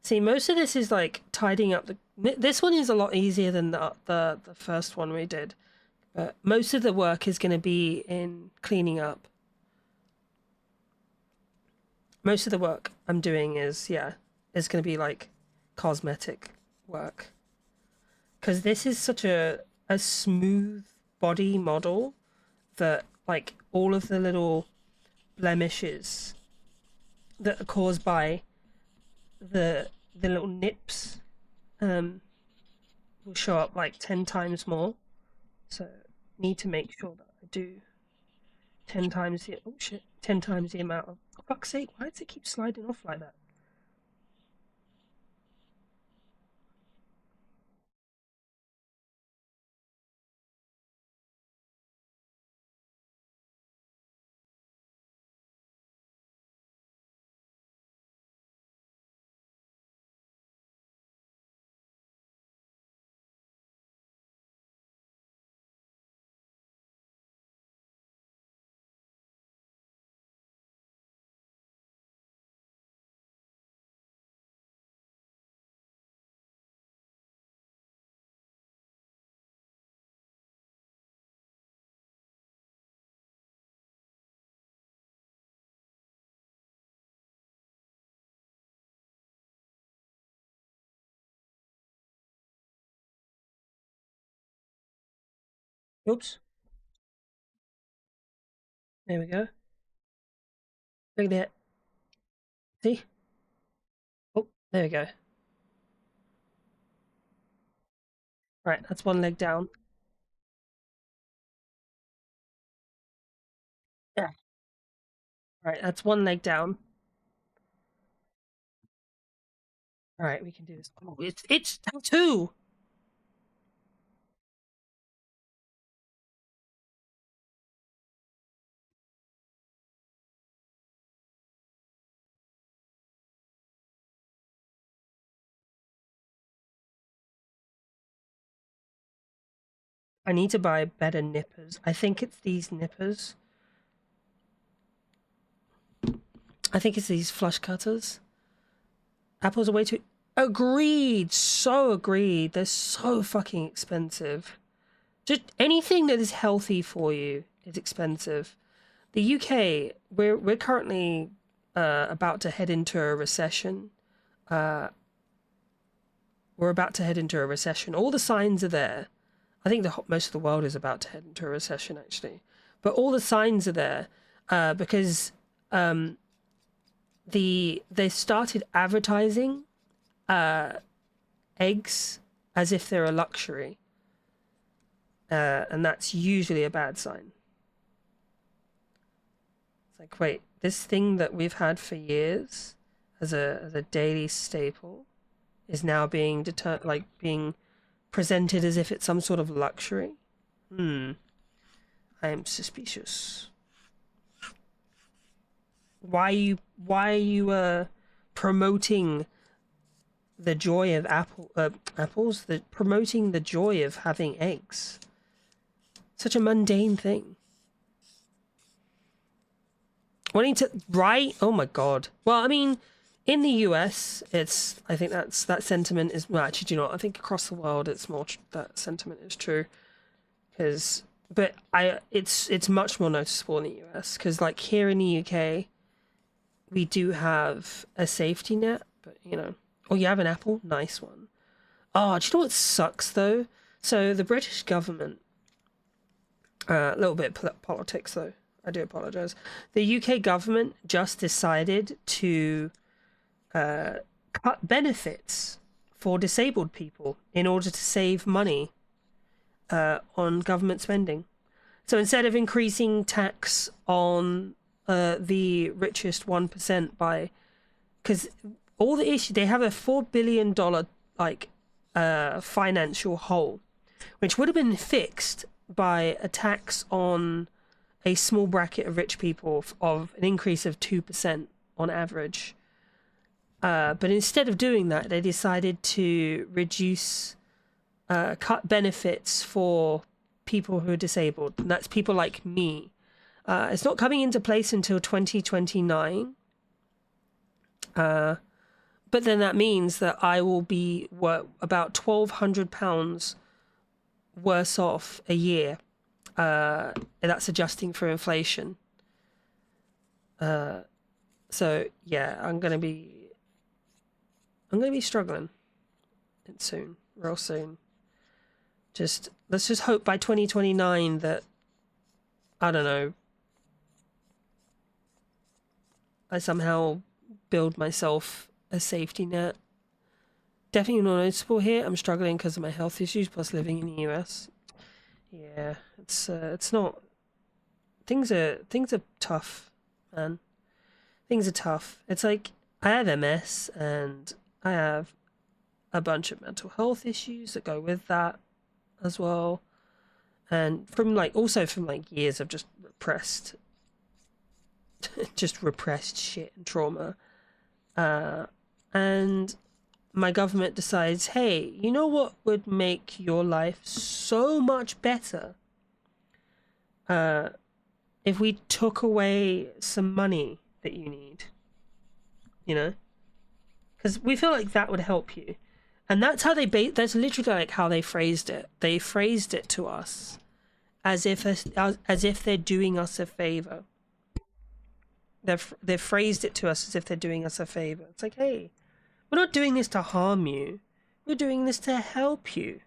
See, most of this is like tidying up the... This one is a lot easier than the first one we did. But most of the work is going to be in cleaning up. Most of the work I'm doing is going to be like cosmetic work. Because this is such a smooth body model that like all of the little blemishes that are caused by the little nips will show up like 10 times more. So need to make sure that I do 10 times the 10 times the amount of, for fuck's sake, why does it keep sliding off like that? Oops. There we go. Look at that. See? Oh, there we go. Right, that's one leg down. Yeah. Right, that's one leg down. Alright, we can do this. Oh, it's tattoo! I need to buy better nippers. I think it's these nippers. I think it's these flush cutters. Apples are way too... Agreed! So agreed. They're so fucking expensive. Just anything that is healthy for you is expensive. The UK, we're currently about to head into a recession. We're about to head into a recession. All the signs are there. I think most of the world is about to head into a recession, actually. But all the signs are there because they started advertising eggs as if they're a luxury, and that's usually a bad sign. It's like, wait, this thing that we've had for years as a daily staple is now being being presented as if it's some sort of luxury. I am suspicious. Why are you promoting the joy of apples? Promoting the joy of having eggs. Such a mundane thing. Wanting to right? Oh my god. Well, I mean, in the US, I think that sentiment is, well, actually, do you know what? I think across the world, it's more that sentiment is true. But it's much more noticeable in the US because, like, here in the UK, we do have a safety net, but you know, oh, you have an apple, nice one. Oh, do you know what sucks though? So the British government, a little bit of politics though. I do apologize. The UK government just decided to cut benefits for disabled people in order to save money on government spending. So instead of increasing tax on the richest 1% by, because all the issue, they have a $4 billion financial hole, which would have been fixed by a tax on a small bracket of rich people of an increase of 2% on average. But instead of doing that, they decided to cut benefits for people who are disabled. And that's people like me. It's not coming into place until 2029. But then that means that I will be about £1,200 worse off a year. That's adjusting for inflation. So yeah, I'm gonna be struggling soon, real soon. Let's just hope by 2029 that, I don't know, I somehow build myself a safety net. Definitely not noticeable here. I'm struggling because of my health issues, plus living in the US. Yeah, it's not. Things are tough, man. Things are tough. It's like I have MS and I have a bunch of mental health issues that go with that as well, and from years of just repressed shit and trauma, and my government decides, hey, you know what would make your life so much better if we took away some money that you need, you know, because we feel like that would help you. And that's how that's literally like how they phrased it. They phrased it to us as if they're doing us a favor. They've phrased it to us as if they're doing us a favor. It's like, hey, we're not doing this to harm you. We're doing this to help you.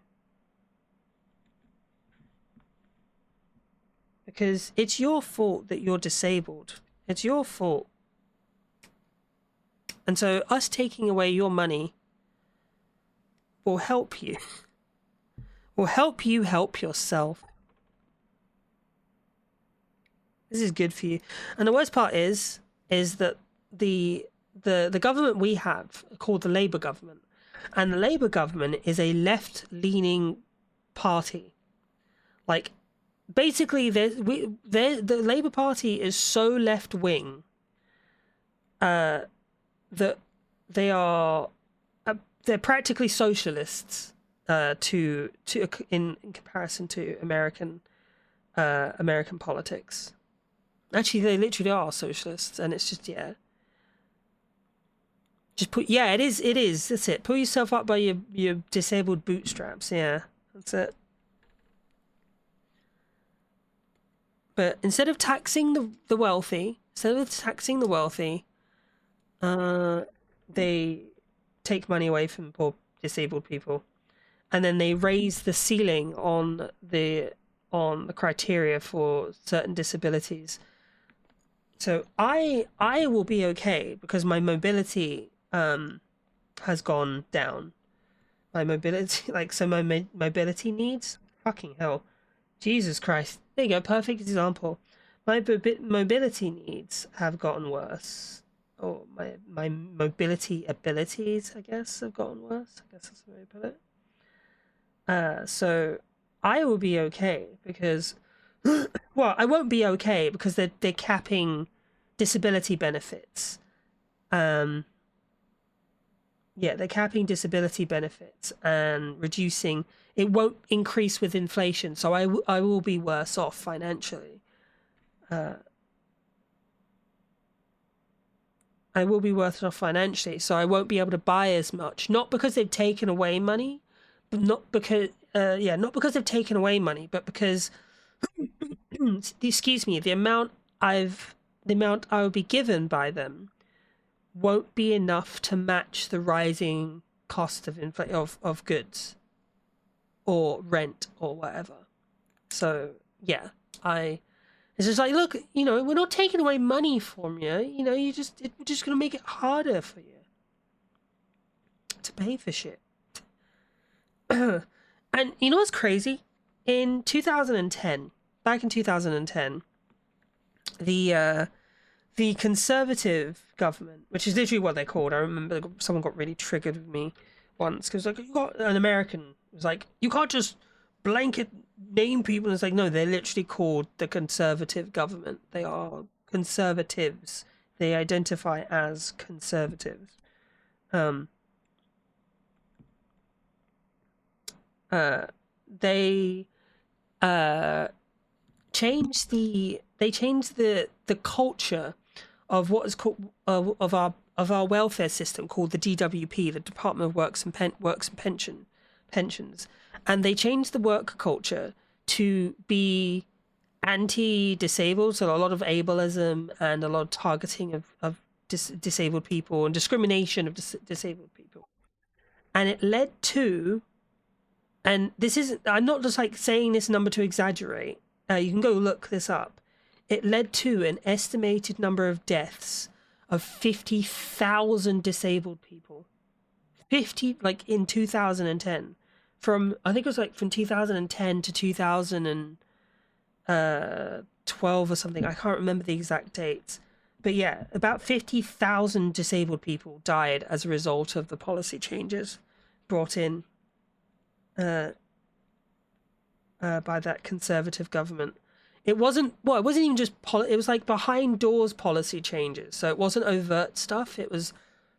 because it's your fault that you're disabled. It's your fault. And so us taking away your money will help you. Will help you help yourself. This is good for you. And the worst part is that the government we have, called the Labour government, and the Labour government is a left-leaning party. Like, basically, the Labour Party is so left-wing that they are they're practically socialists in comparison to American politics. Actually, they literally are socialists, and it's just, yeah. Just put, yeah, it is. That's it. Pull yourself up by your disabled bootstraps. Yeah, that's it. But instead of taxing the wealthy, they take money away from poor disabled people, and then they raise the ceiling on the criteria for certain disabilities. So I will be okay because my mobility has gone down. My mobility, my mobility needs, fucking hell, Jesus Christ. There you go, perfect example. My mobility needs have gotten worse. Or my mobility abilities, I guess, have gotten worse. I guess that's the way to put it. So I will be okay because, well, I won't be okay because they're capping disability benefits. Yeah, they're capping disability benefits and reducing. It won't increase with inflation, so I will be worse off financially. I will be worse off financially, so I won't be able to buy as much. Not because they've taken away money, but not because they've taken away money, but because excuse me, the amount I will be given by them won't be enough to match the rising cost of goods or rent or whatever. So yeah, it's just like, look, we're not taking away we're just gonna make it harder for you to pay for shit. And you know what's crazy? In 2010, back in 2010, the Conservative government, which is literally what they're called. I remember someone got really triggered with me once because you got an American was like, you can't just blanket name people. And it's like, no, they're literally called the Conservative government. They are conservatives. They identify as conservatives. They changed the culture of what is called of our welfare system, called the DWP, the Department of Works and Pensions, and they changed the work culture to be anti-disabled, so a lot of ableism and a lot of targeting of disabled people and discrimination of disabled people, and it led to, and this is, I'm not just like saying this number to exaggerate. You can go look this up. It led to an estimated number of deaths of 50,000 disabled people. 50, like in 2010. I think it was like from 2010 to 2012 or something. I can't remember the exact dates. But yeah, about 50,000 disabled people died as a result of the policy changes brought in by that Conservative government. It wasn't even just it was like behind doors policy changes. So it wasn't overt stuff. It was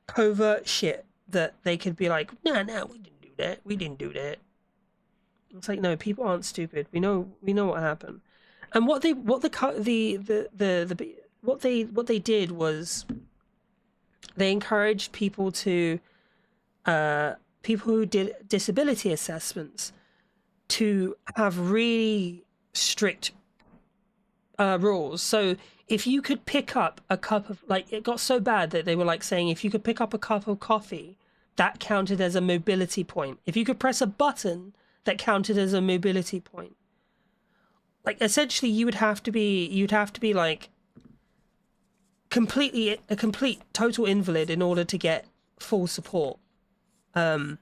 covert shit that they could be like, no, we didn't do that. It's like, no, people aren't stupid. We know what happened. And what they did was they encouraged people who did disability assessments to have really strict rules. So if you could pick up a cup of, like, it got so bad that they were like saying if you could pick up a cup of coffee, that counted as a mobility point. If you could press a button, that counted as a mobility point. like essentially you'd have to be like completely a complete total invalid in order to get full support. And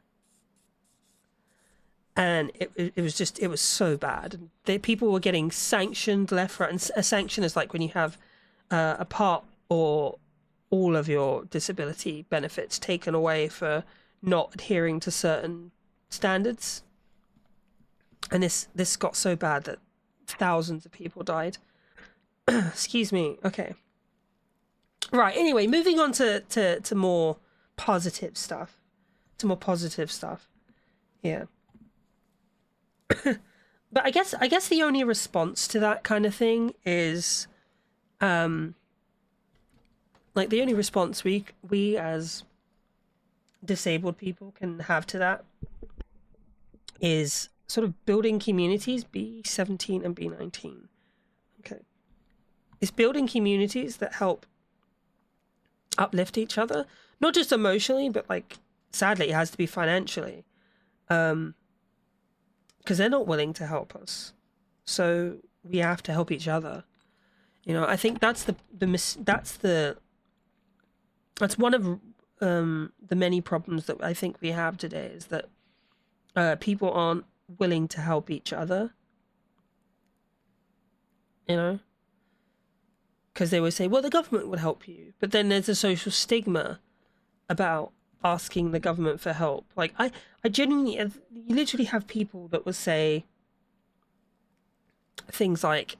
it was so bad. People were getting sanctioned left, right, and a sanction is like when you have a part or all of your disability benefits taken away for not adhering to certain standards. And this got so bad that thousands of people died. Excuse me. Okay. Right. Anyway, moving on to more positive stuff. Yeah. But I guess the only response to that kind of thing is, like the only response we as disabled people can have to that is sort of building communities. B17 and B19. Okay. It's building communities that help uplift each other, not just emotionally, but like sadly it has to be financially. Because they're not willing to help us, so we have to help each other. You know, I think that's one of the many problems that I think we have today, is that people aren't willing to help each other. You know, because they would say, well, the government would help you, but then there's a social stigma about asking the government for help. Like I genuinely, you literally have people that will say things like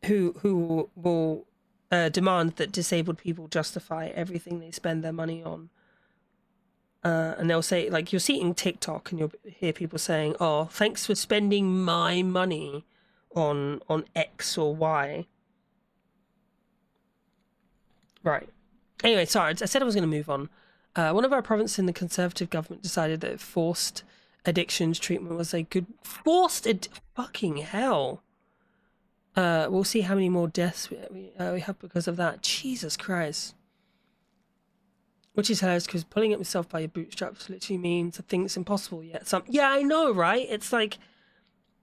who will demand that disabled people justify everything they spend their money on, and they'll say, like, you'll see it in TikTok and you'll hear people saying, oh, thanks for spending my money on X or Y. Right. Anyway, sorry, I said I was going to move on. One of our provinces in the Conservative government decided that forced addictions treatment was a good... fucking hell. We'll see how many more deaths we have because of that. Jesus Christ. Which is hilarious, because pulling up yourself by your bootstraps literally means a thing that's impossible yet. Yeah, I know, right? It's like...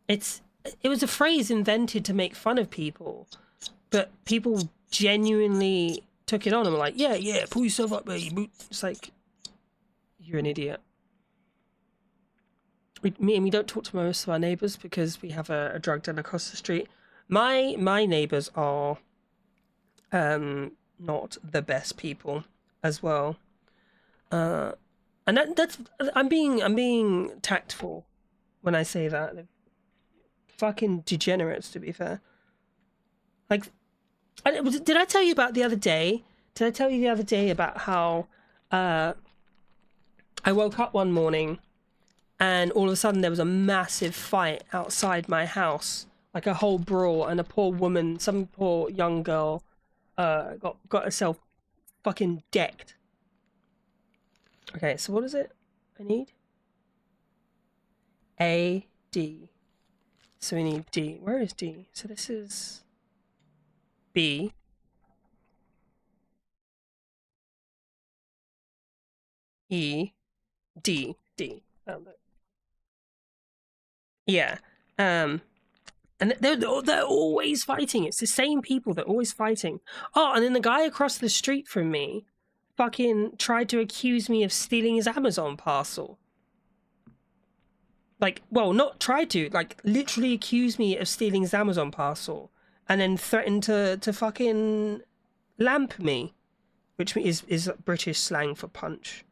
It was a phrase invented to make fun of people. But people genuinely took it on and were like, yeah, pull yourself up by your boot. It's like, you're an idiot. We don't talk to most of our neighbours because we have a drug den across the street. My neighbours are not the best people as well. And that's I'm being tactful when I say that. They're fucking degenerates, to be fair. Like, did I tell you about the other day? Did I tell you the other day about how I woke up one morning and all of a sudden there was a massive fight outside my house, like a whole brawl, and a poor woman, some poor young girl, got herself fucking decked. Okay, so what is it I need? A, D. So we need D. Where is D? So this is B. E. D. Found it. Yeah. And they're always fighting. It's the same people. They're always fighting. Oh, and then the guy across the street from me fucking tried to accuse me of stealing his Amazon parcel. Like, well, not tried to, like, literally accused me of stealing his Amazon parcel, and then threatened to fucking lamp me, which is British slang for punch.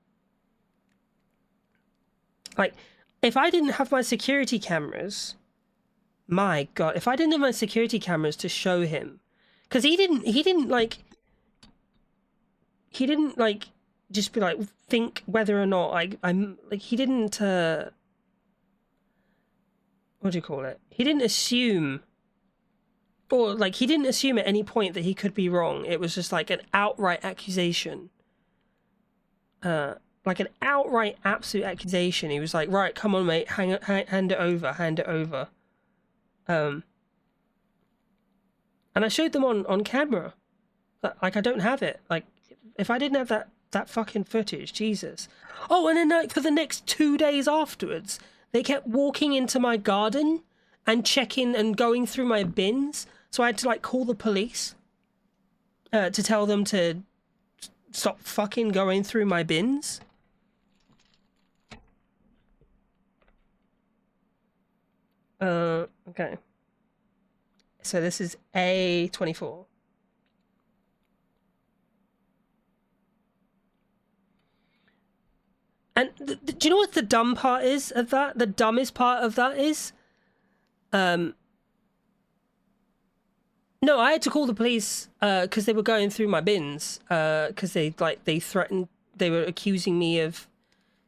Like, if I didn't have my security cameras, my God, if I didn't have my security cameras to show him, because he didn't like just be like, think whether or not I'm like, he didn't what do you call it? He didn't assume, or like, he didn't assume at any point that he could be wrong. It was just like an outright accusation. Like an outright absolute accusation. He was like, right, come on, mate, hand it over. And I showed them on camera. Like, I don't have it. Like, if I didn't have that fucking footage, Jesus. Oh, and then like, for the next 2 days afterwards, they kept walking into my garden and checking and going through my bins. So I had to like call the police to tell them to stop fucking going through my bins. Okay. So this is A24. And do you know what the dumb part is of that? The dumbest part of that is, no, I had to call the police because they were going through my bins because they threatened, they were accusing me of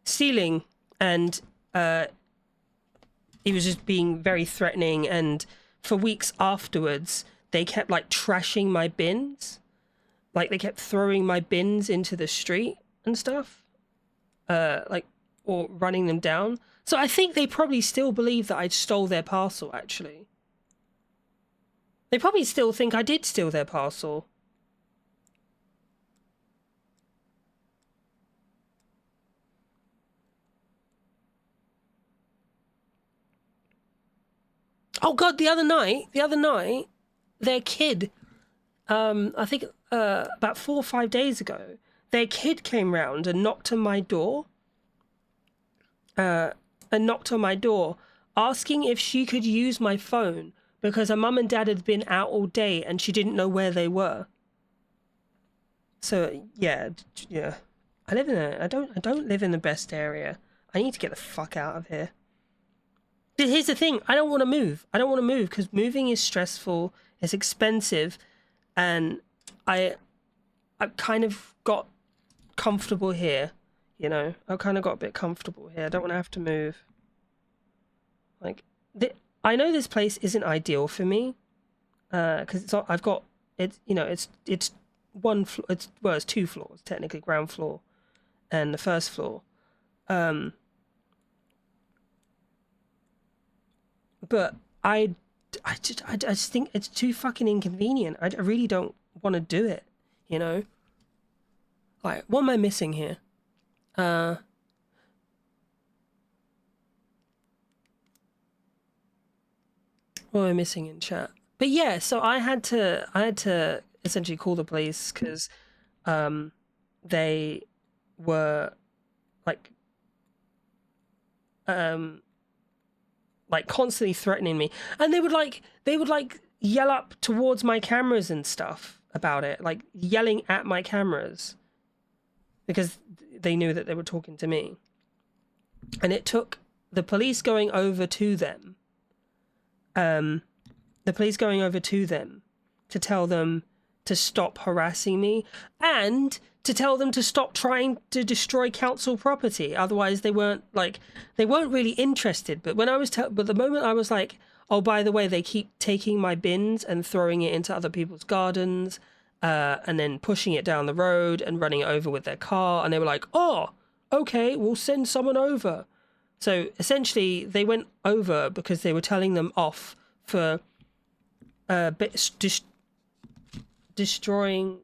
stealing, and he was just being very threatening. And for weeks afterwards, they kept like trashing my bins, like they kept throwing my bins into the street and stuff. Like, or running them down. So I think they probably still believe that I stole their parcel, actually. They probably still think I did steal their parcel. Oh god, the other night, their kid, I think about 4 or 5 days ago, their kid came round and knocked on my door. Asking if she could use my phone because her mum and dad had been out all day and she didn't know where they were. So yeah. I don't live in the best area. I need to get the fuck out of here. Here's the thing, I don't want to move. I don't want to move because moving is stressful, it's expensive, and I've kind of got comfortable here, you know? I've kind of got a bit comfortable here. I don't want to have to move. Like, I know this place isn't ideal for me, because it's 2 floors, technically, ground floor and the first floor. But I just think it's too fucking inconvenient. I really don't want to do it, you know? Like, what am I missing here? What am I missing in chat? But yeah, so I had to essentially call the police because they were like constantly threatening me, and they would yell up towards my cameras and stuff about it, like yelling at my cameras because they knew that they were talking to me. And it took the police going over to them to tell them to stop harassing me and to tell them to stop trying to destroy council property. Otherwise they weren't really interested. But when I was but the moment I was like, oh, by the way, they keep taking my bins and throwing it into other people's gardens, and then pushing it down the road and running it over with their car, and they were like, oh, okay, we'll send someone over. So essentially they went over because they were telling them off for destroying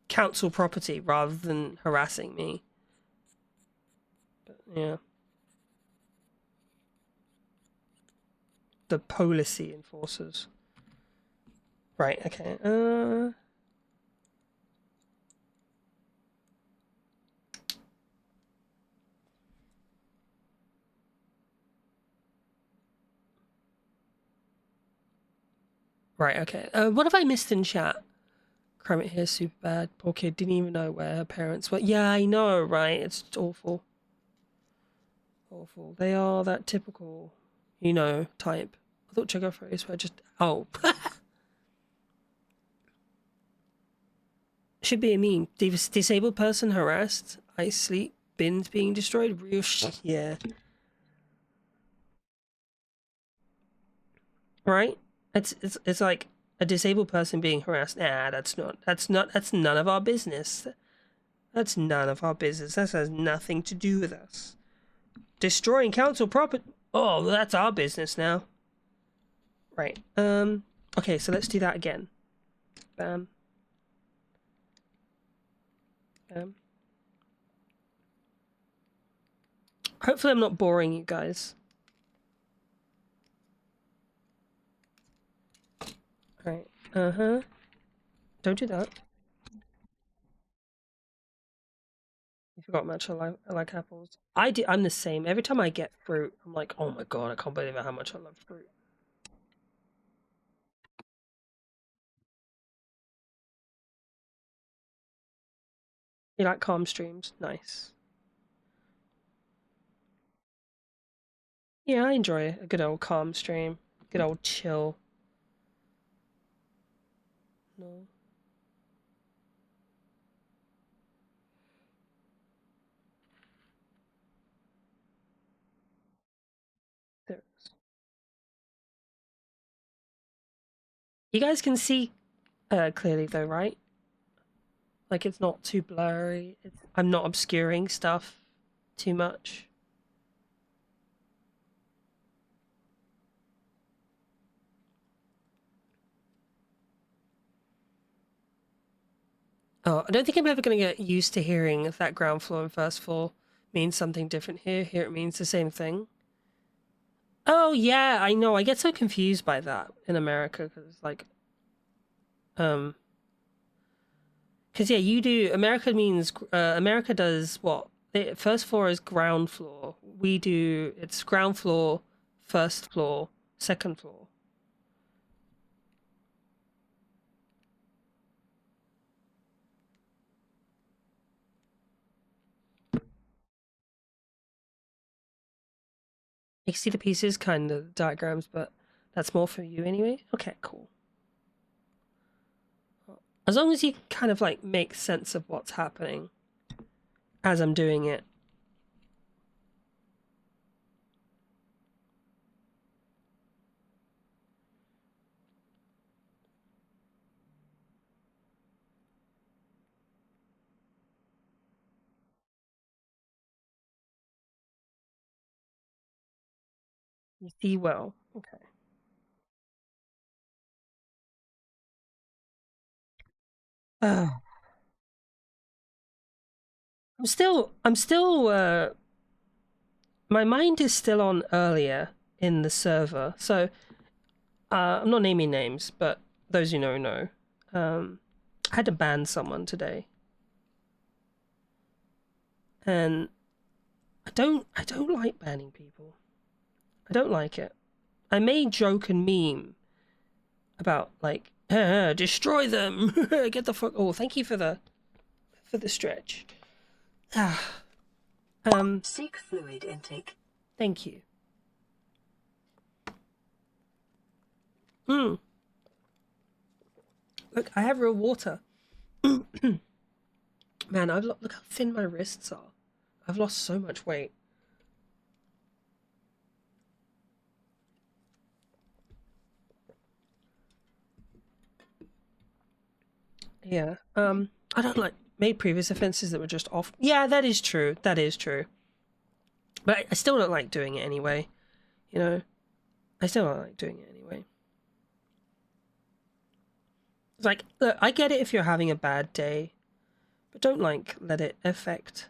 council property rather than harassing me. But, yeah. The policy enforcers. Right, okay. Right, okay. What have I missed in chat? Kermit here, super bad. Poor kid didn't even know where her parents were. Yeah, I know, right? It's awful. Awful. They are that typical, you know, type. I thought trigger phrase were just... Oh. Should be a meme. Disabled person harassed. I sleep. Bins being destroyed. Real shit. Yeah. Right? It's like a disabled person being harassed. Nah, that's none of our business. That's none of our business. That has nothing to do with us. Destroying council property. Oh, that's our business now. Right. Okay, so let's do that again. Bam. Bam. Hopefully I'm not boring you guys. Right. Uh-huh. Don't do that. You forgot much I like apples. I'm the same. Every time I get fruit, I'm like, oh my god, I can't believe how much I love fruit. You like calm streams? Nice. Yeah, I enjoy a good old calm stream. Good old chill. No. There it is. You guys can see clearly though, right? Like it's not too blurry. I'm not obscuring stuff too much. Oh, I don't think I'm ever going to get used to hearing that ground floor and first floor means something different here. Here it means the same thing. Oh yeah, I know. I get so confused by that in America because like, um, because yeah, you do. America means America does what? First floor is ground floor. We do it's ground floor, first floor, second floor. You can see the pieces, kind of diagrams, but that's more for you anyway. Okay, cool. As long as you kind of like make sense of what's happening as I'm doing it. You see well. Okay. Oh. I'm still my mind is still on earlier in the server. So I'm not naming names, but those who know. I had to ban someone today. And I don't like banning people. I don't like it. I may joke and meme about like destroy them. Get the fuck. Oh, thank you for the stretch. Seek fluid intake. Thank you. Hmm. Look, I have real water. Man, look how thin my wrists are. I've lost so much weight. Yeah. I don't like made previous offenses that were just off. Yeah, that is true. That is true. But I still don't like doing it anyway. You know, I still don't like doing it anyway. It's like, look, I get it if you're having a bad day, but don't like let it affect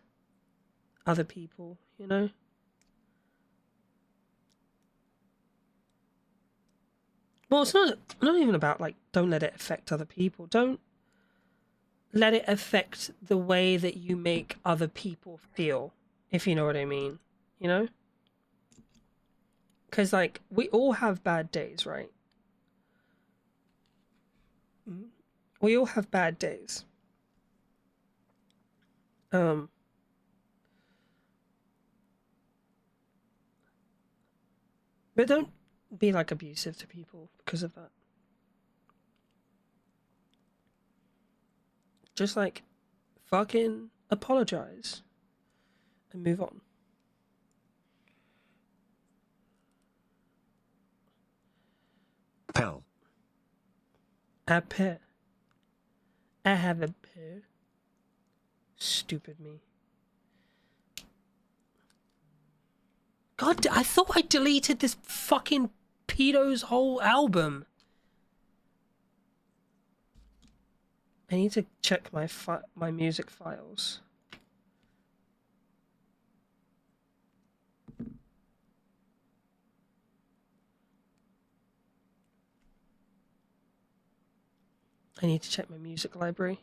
other people. You know. Well, it's not even about like don't let it affect other people. Don't let it affect the way that you make other people feel, if you know what I mean. You know? Because, like, we all have bad days, right? We all have bad days. Um, but don't be, like, abusive to people because of that. Just, like, fucking apologize and move on. Pell. A pair. I have a pair. Stupid me. God, I thought I deleted this fucking pedo's whole album. I need to check my music files. I need to check my music library.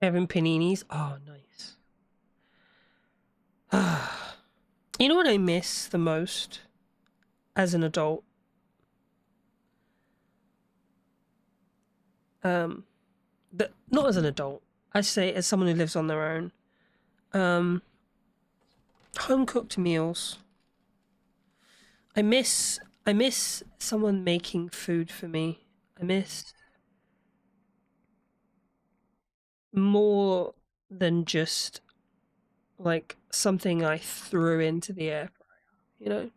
Having paninis. Oh, nice. You know what I miss the most as an adult? Not as an adult. I say as someone who lives on their own. Home cooked meals. I miss someone making food for me. I miss more than just like something I threw into the air fryer, you know?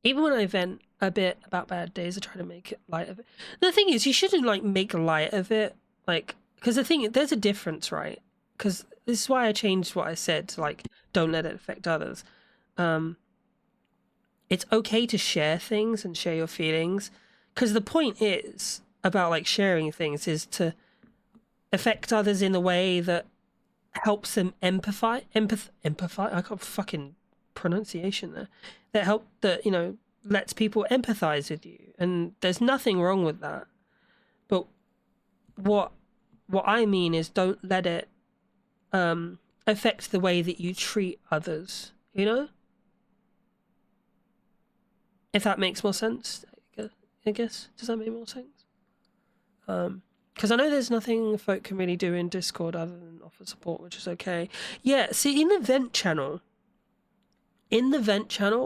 Even when I vent a bit about bad days, I try to make it light of it. The thing is, you shouldn't like make light of it, like, because there's a difference, right? Because this is why I changed what I said to like, don't let it affect others. It's okay to share things and share your feelings, because the point is about like sharing things is to affect others in a way that helps them empathize. I got fucking pronunciation there. That lets people empathize with you, and there's nothing wrong with that. But what I mean is, don't let it affect the way that you treat others. You know, if that makes more sense. I guess does that make more sense? Because I know there's nothing folk can really do in Discord other than offer support, which is okay. Yeah, see, in the vent channel,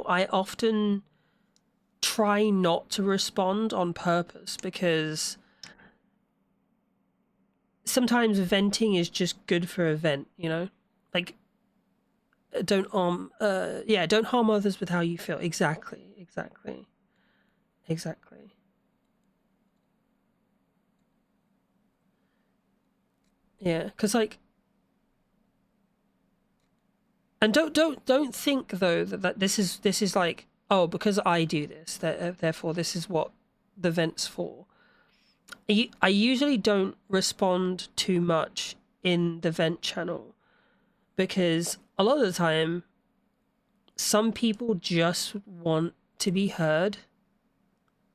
I often try not to respond on purpose, because sometimes venting is just good for a vent, you know? Like, don't harm others with how you feel. Exactly. Yeah, because like, and don't think though that this is like, oh, because I do this, that therefore this is what the vent's for. I usually don't respond too much in the vent channel, because a lot of the time some people just want to be heard.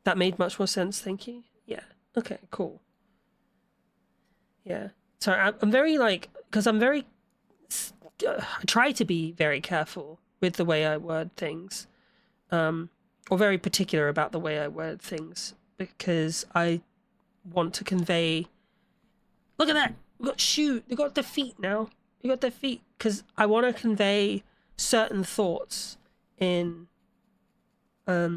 That made much more sense, thank you. Yeah, okay, cool. Yeah, sorry, I'm very like, because I try to be very careful with the way I word things, or very particular about the way I word things, because I want to convey. Look at that! We got shoe. We got their feet now. We got their feet, because I want to convey certain thoughts in a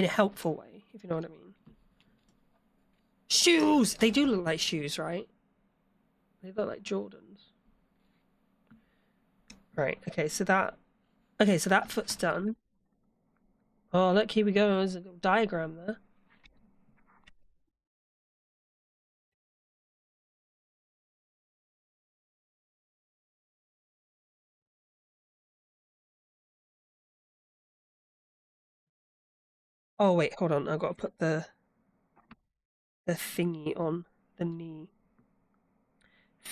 helpful way, if you know what I mean. Shoes. They do look like shoes, right? They look like Jordans. Right. Okay. So that foot's done. Oh, look, here we go. There's a little diagram there. Oh wait, hold on. I've got to put the thingy on the knee.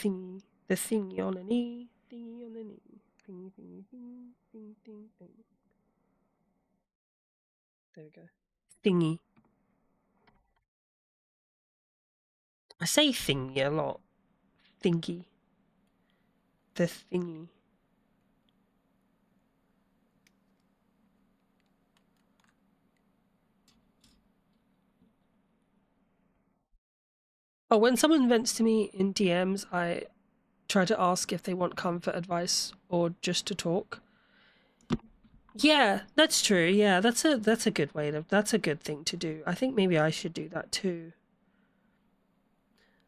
The thingy on the knee. Thingy on the knee. Thingy, thingy, thingy, thingy, thingy, thingy. There we go. Thingy. I say thingy a lot. Thingy. The thingy. Oh, when someone vents to me in DMs, I try to ask if they want comfort advice or just to talk. Yeah, that's true. Yeah, that's a good way to that's a good thing to do. I think maybe I should do that too.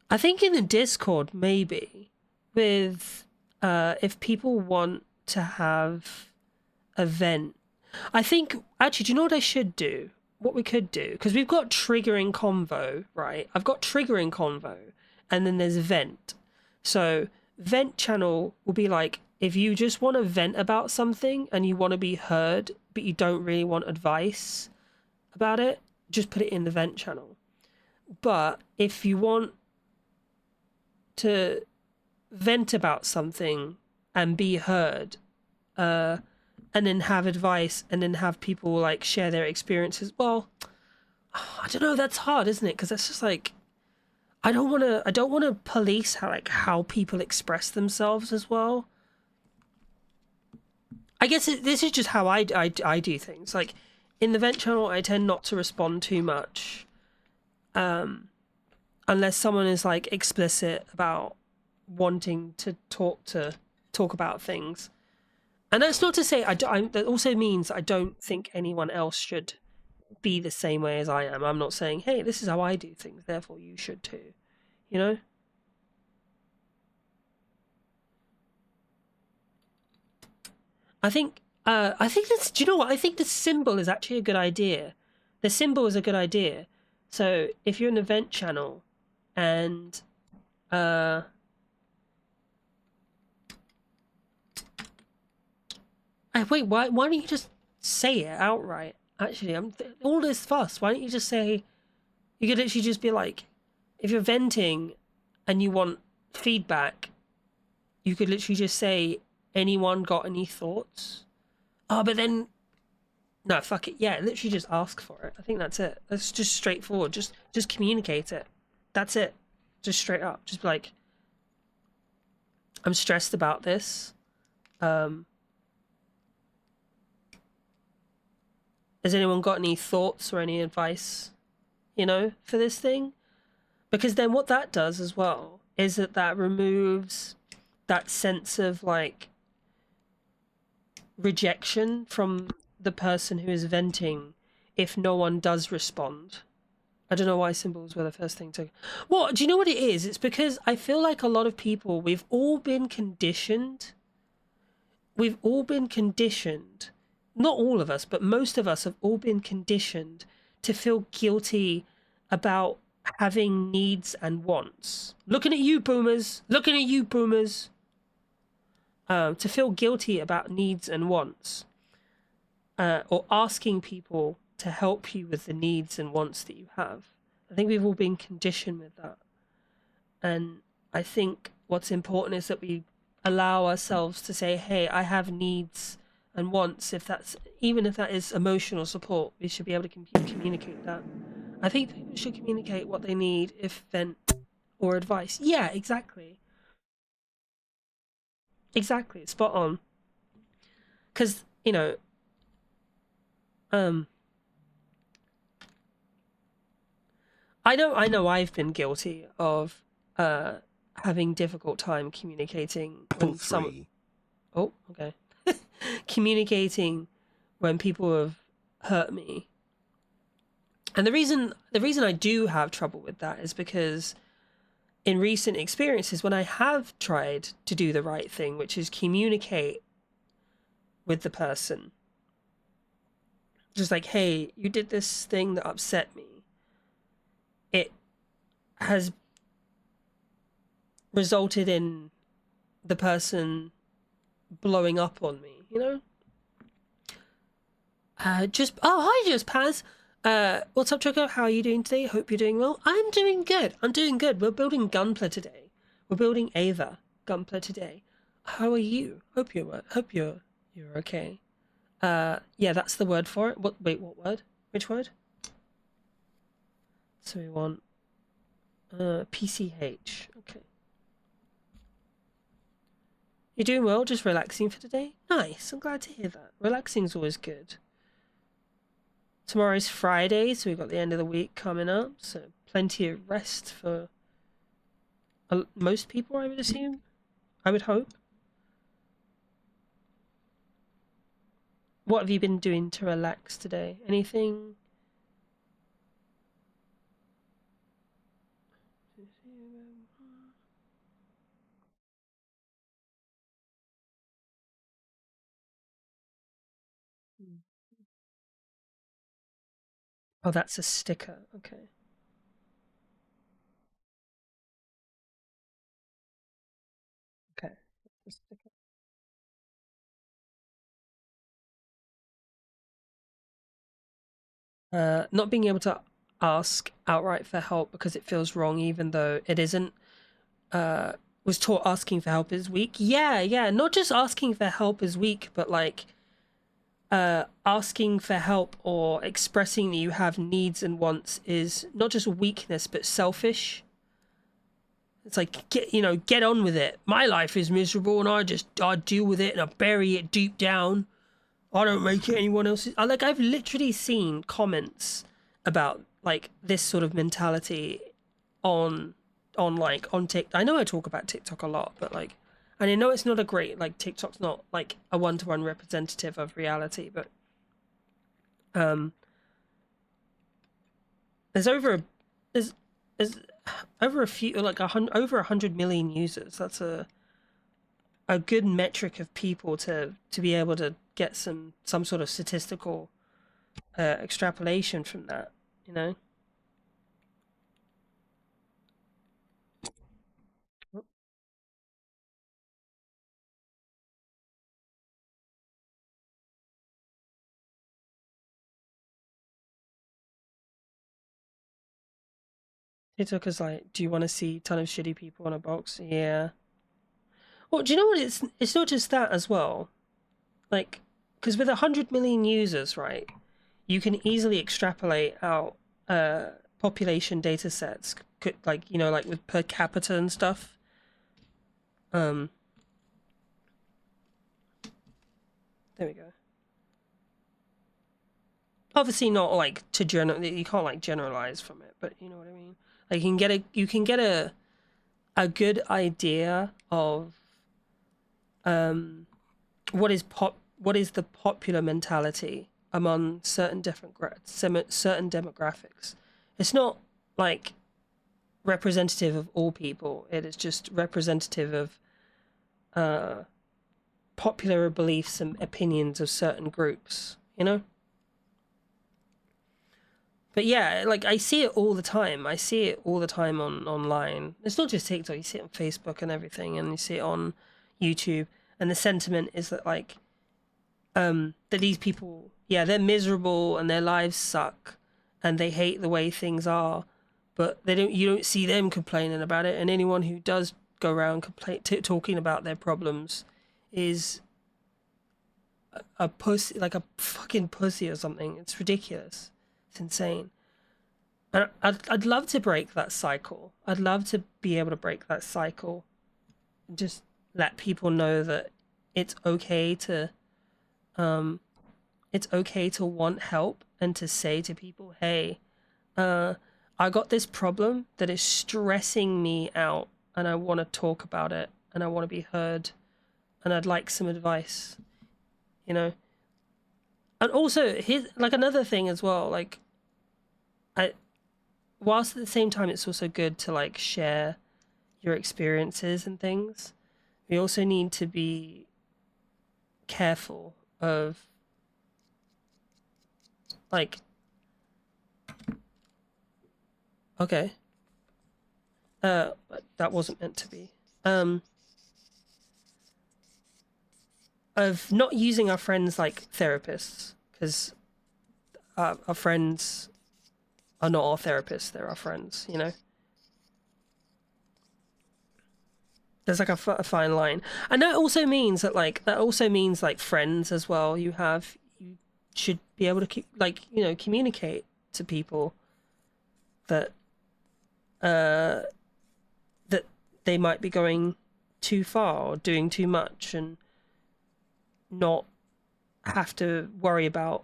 I think in the Discord maybe with if people want to have a vent. I think actually, do you know what I should do? What we could do, because we've got triggering convo, right? I've got triggering convo, and then there's vent. So vent channel will be like if you just want to vent about something and you want to be heard, but you don't really want advice about it, just put it in the vent channel. But if you want to vent about something and be heard, and then have advice and then have people like share their experiences, well, I don't know, that's hard, isn't it? Because that's just like I don't want to police how people express themselves as well. I guess this is just how I do things. Like in the vent channel, I tend not to respond too much, unless someone is like explicit about wanting to talk about things. And that's not to say that also means I don't think anyone else should be the same way as I am. I'm not saying, hey, this is how I do things, therefore you should too. You know? I think that's, do you know what? I think the symbol is actually a good idea. The symbol is a good idea. So if you're an event channel and wait, why don't you just say it outright? Actually, all this fuss. Why don't you just say? You could literally just be like, if you're venting and you want feedback, you could literally just say, anyone got any thoughts? Oh, but then no, fuck it. Yeah, literally just ask for it. I think that's it. That's just straightforward. Just communicate it. That's it. Just straight up. Just be like, I'm stressed about this. Has anyone got any thoughts or any advice, for this thing? Because then what that does as well is that removes that sense of like rejection from the person who is venting if no one does respond. I don't know why symbols were the first thing to... What? Do you know what it is? It's because I feel like a lot of people, we've all been conditioned. Not all of us, but most of us have all been conditioned to feel guilty about having needs and wants. Looking at you, boomers. To feel guilty about needs and wants. Or asking people to help you with the needs and wants that you have. I think we've all been conditioned with that. And I think what's important is that we allow ourselves to say, hey, I have needs and wants. Even if that is emotional support, we should be able to communicate that. I think people should communicate what they need, if vent or advice. Yeah, exactly. Exactly, spot on. Because, I know I've been guilty of having difficult time communicating when someone... Oh, okay. Communicating when people have hurt me. And the reason I do have trouble with that is because in recent experiences, when I have tried to do the right thing, which is communicate with the person, just like, hey, you did this thing that upset me, it has resulted in the person blowing up on me, hi, just Paz. What's up, Choco? How are you doing today? Hope you're doing well. I'm doing good. We're building Gunpla today. We're building Ava Gunpla today. How are you? Hope you're okay. Yeah, that's the word for it. Wait, what word? Which word? So we want PCH. Okay. You're doing well, just relaxing for today? Nice, I'm glad to hear that. Relaxing's always good. Tomorrow's Friday, so we've got the end of the week coming up, so plenty of rest for most people, I would assume. I would hope. What have you been doing to relax today? Anything? Oh, that's a sticker. Okay. Not being able to ask outright for help because it feels wrong, even though it isn't. Was taught asking for help is weak. Yeah. Not just asking for help is weak, but like asking for help or expressing that you have needs and wants is not just weakness but selfish. It's like get on with it. My life is miserable and I deal with it and I bury it deep down. I don't make it anyone else's. I've literally seen comments about like this sort of mentality on on TikTok. I know I talk about TikTok a lot, but like, and I know it's not a great, like, TikTok's not like a one-to-one representative of reality, but there's over there's over a few, like over 100 million users. That's a good metric of people to be able to get some sort of statistical extrapolation from that, you know. TikTok is like, do you want to see a ton of shitty people in a box? Yeah. Well, do you know what? It's not just that as well. Like, because with 100 million users, right, you can easily extrapolate out population data sets, like, like with per capita and stuff. There we go. Obviously not like to you can't like generalize from it, but you know what I mean. Like you can get a good idea of what is the popular mentality among certain certain demographics. It's not like representative of all people. It is just representative of popular beliefs and opinions of certain groups, you know. But yeah, like I see it all the time. I see it all the time online. It's not just TikTok. You see it on Facebook and everything, and you see it on YouTube. And the sentiment is that like that these people, yeah, they're miserable and their lives suck, and they hate the way things are, but you don't see them complaining about it. And anyone who does go around talking about their problems is a pussy, like a fucking pussy or something. It's ridiculous. It's insane. And I'd love to break that cycle. I'd love to be able to break that cycle. Just let people know that it's okay to want help and to say to people, hey, I got this problem that is stressing me out and I want to talk about it and I want to be heard and I'd like some advice, you know. And also here's like another thing as well, like whilst at the same time it's also good to like share your experiences and things, we also need to be careful of like, okay, that wasn't meant to be, of not using our friends like therapists, because our friends are not our therapists, they're our friends, you know. There's like a fine line, and that also means like friends as well. You should be able to keep, like, you know, communicate to people that that they might be going too far or doing too much, and not have to worry about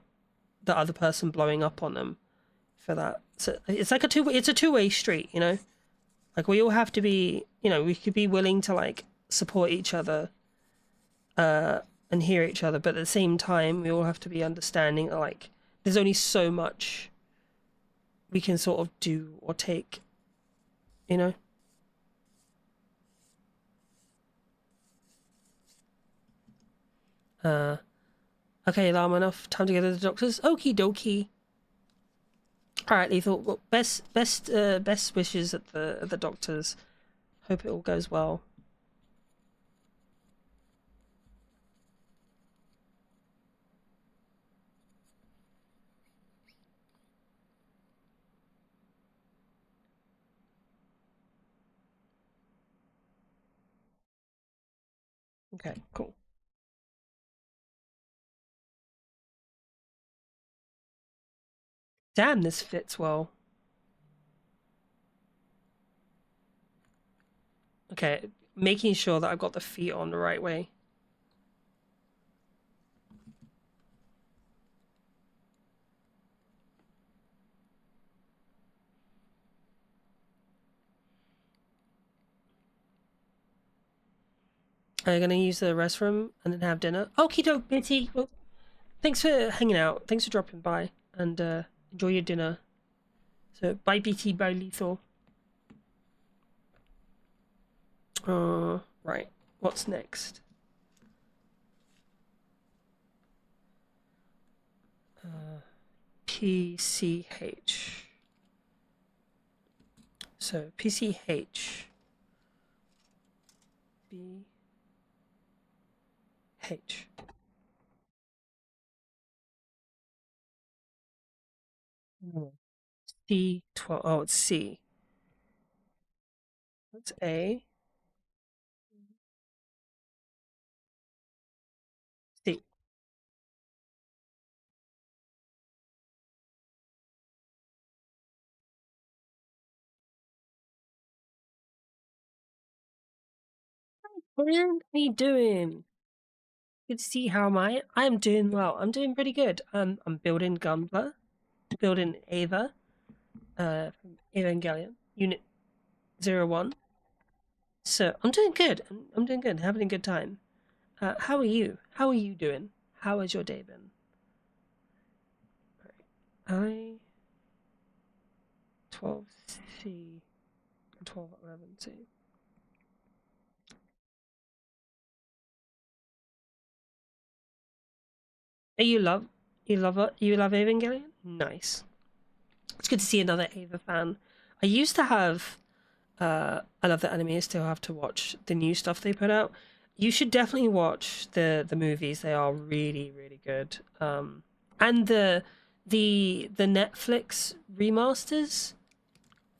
the other person blowing up on them for that. So it's like it's a two-way street, you know. Like we all have to be, you know, we could be willing to like support each other and hear each other, but at the same time we all have to be understanding that like there's only so much we can sort of do or take, you know. Okay, alarm enough. Time to go to the doctors. Okie dokie. All right, Lethal. Well, best wishes at the doctors. Hope it all goes well. Okay, cool. Damn, this fits well. Okay, making sure that I've got the feet on the right way. Are you gonna use the restroom and then have dinner? Okie doke, Bitty. Well, thanks for hanging out. Thanks for dropping by, and enjoy your dinner. So, bye, BT, bye, Lethal. Right. What's next? PCH. So, PCH. BH. C12. Oh, it's C. That's A. C. Friend, how you doing? Good to see how am I? I'm doing well. I'm doing pretty good. I'm building Gunpla, building Ava, from Evangelion, Unit 01. So I'm doing good. I'm doing good. Having a good time. How are you? How are you doing? How has your day been? I 12C 1211C. You love you love Evangelion? Nice. It's good to see another Ava fan. I used to have I love the anime. I still have to watch the new stuff they put out. You should definitely watch the movies. They are really really good. And the Netflix remasters,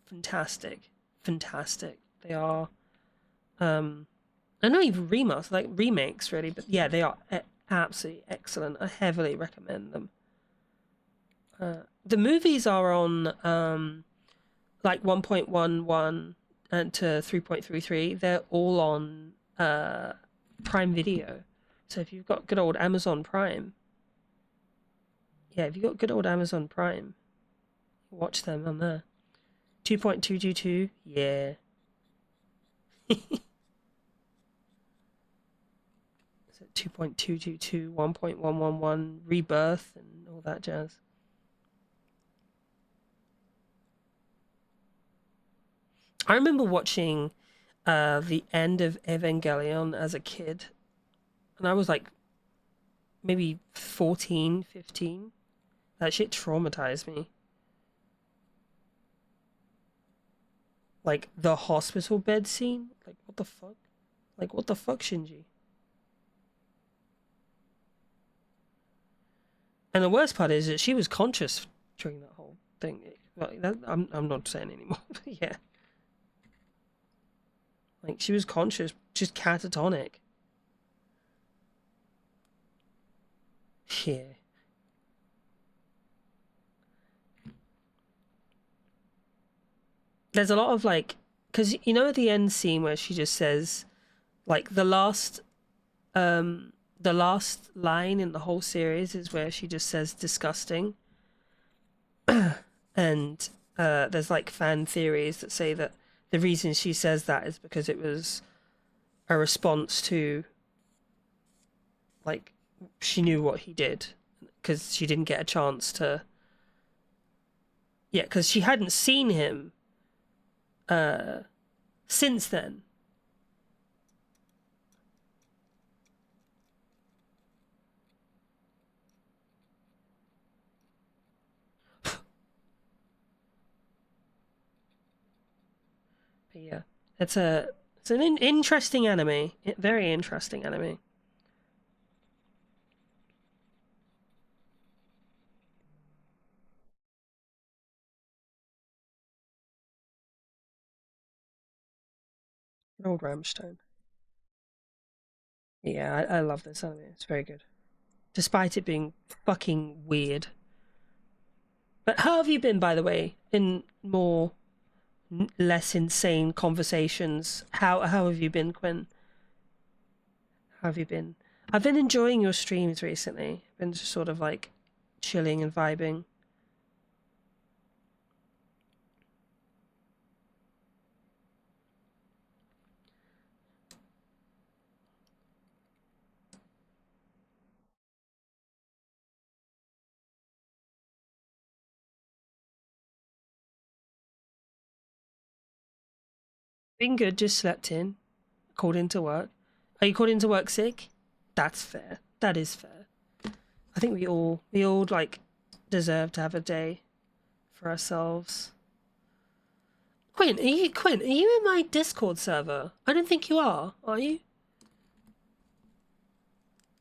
fantastic, fantastic. They are they're not even remasters, like remakes really, but yeah, they are absolutely excellent. I heavily recommend them. The movies are on like 1.11 and to 3.33. They're all on Prime Video. So if you've got good old Amazon Prime, yeah, if you've got good old Amazon Prime, watch them on there. 2.222, yeah. So 2.222, 1.111, Rebirth, and all that jazz. I remember watching the end of Evangelion as a kid, and I was like maybe 14, 15. That shit traumatized me. Like the hospital bed scene. Like what the fuck? Like what the fuck, Shinji? And the worst part is that she was conscious during that whole thing. Like that, I'm not saying anymore. But yeah, like she was conscious, just catatonic. Yeah. There's a lot of like, because you know at the end scene where she just says, like the last line in the whole series is where she just says disgusting. And there's like fan theories that say that the reason she says that is because it was a response to, like, she knew what he did because she didn't get a chance to, yeah, because she hadn't seen him since then. But yeah, it's an interesting anime, very interesting anime. Good old Ramstein. Yeah, I love this anime. It's very good, despite it being fucking weird. But how have you been, by the way, in more less insane conversations? How have you been, Quinn? How have you been? I've been enjoying your streams recently. Been just sort of like chilling and vibing. Been good, just slept in, called into work. Are you called into work sick? That's fair. That is fair. I think we all like deserve to have a day for ourselves. Quinn, are you in my Discord server? I don't think you are you?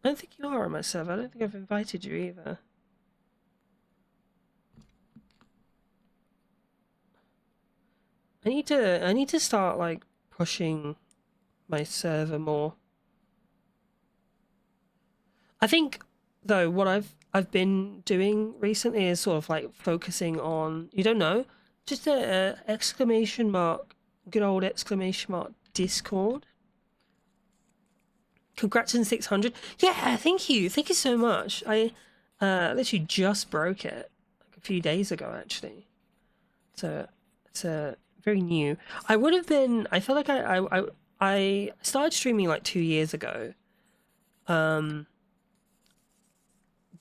I don't think you are on my server. I don't think I've invited you either. I need to start like pushing my server more. I think though what I've been doing recently is sort of like focusing on, you don't know, just a exclamation mark, good old exclamation mark Discord. Congrats on 600. Yeah, thank you so much. I literally just broke it like a few days ago actually. So it's very new. I would have been. I feel like I started streaming like 2 years ago.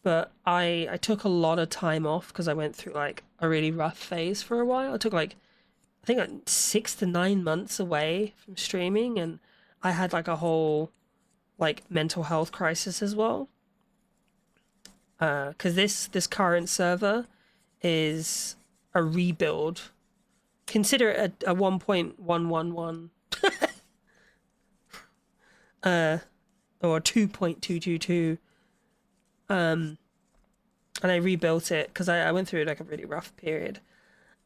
But I took a lot of time off because I went through like a really rough phase for a while. I took like I think like 6 to 9 months away from streaming, and I had like a whole like mental health crisis as well. Because this current server is a rebuild. Consider it a 1.111 or 2.222. And I rebuilt it because I went through like a really rough period.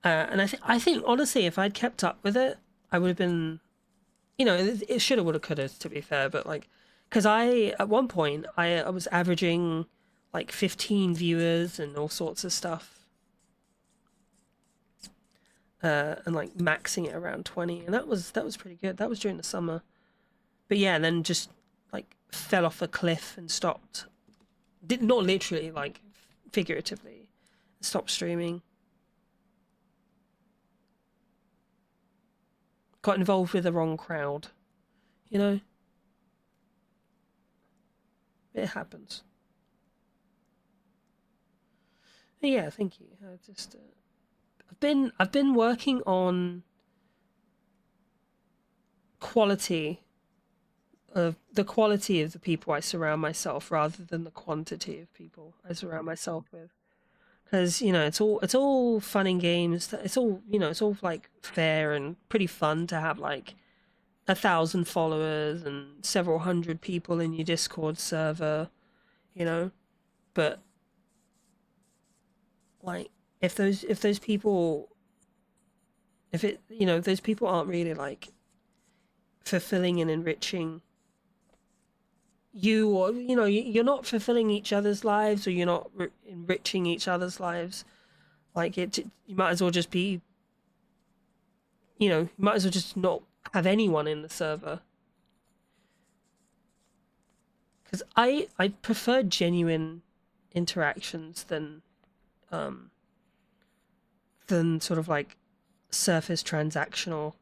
And I think honestly, if I'd kept up with it, I would have been, you know, it shoulda, woulda, coulda, to be fair. But like, because at one point I was averaging like 15 viewers and all sorts of stuff, and like maxing it around 20, and that was pretty good. That was during the summer. But yeah, then just like fell off a cliff and stopped. Did not literally, like figuratively, stopped streaming. Got involved with the wrong crowd, you know. It happens. But yeah, thank you. I just I've been working on quality the quality of the people I surround myself rather than the quantity of people I surround myself with. Because you know it's all fun and games. It's all, you know, it's all like fair and pretty fun to have like 1,000 followers and several hundred people in your Discord server, you know. But like if those people, if it, you know, if those people aren't really like fulfilling and enriching you, or you know, you're not fulfilling each other's lives, or you're not enriching each other's lives, like you might as well just be, you know, you might as well just not have anyone in the server. Because I prefer genuine interactions than sort of like surface transactional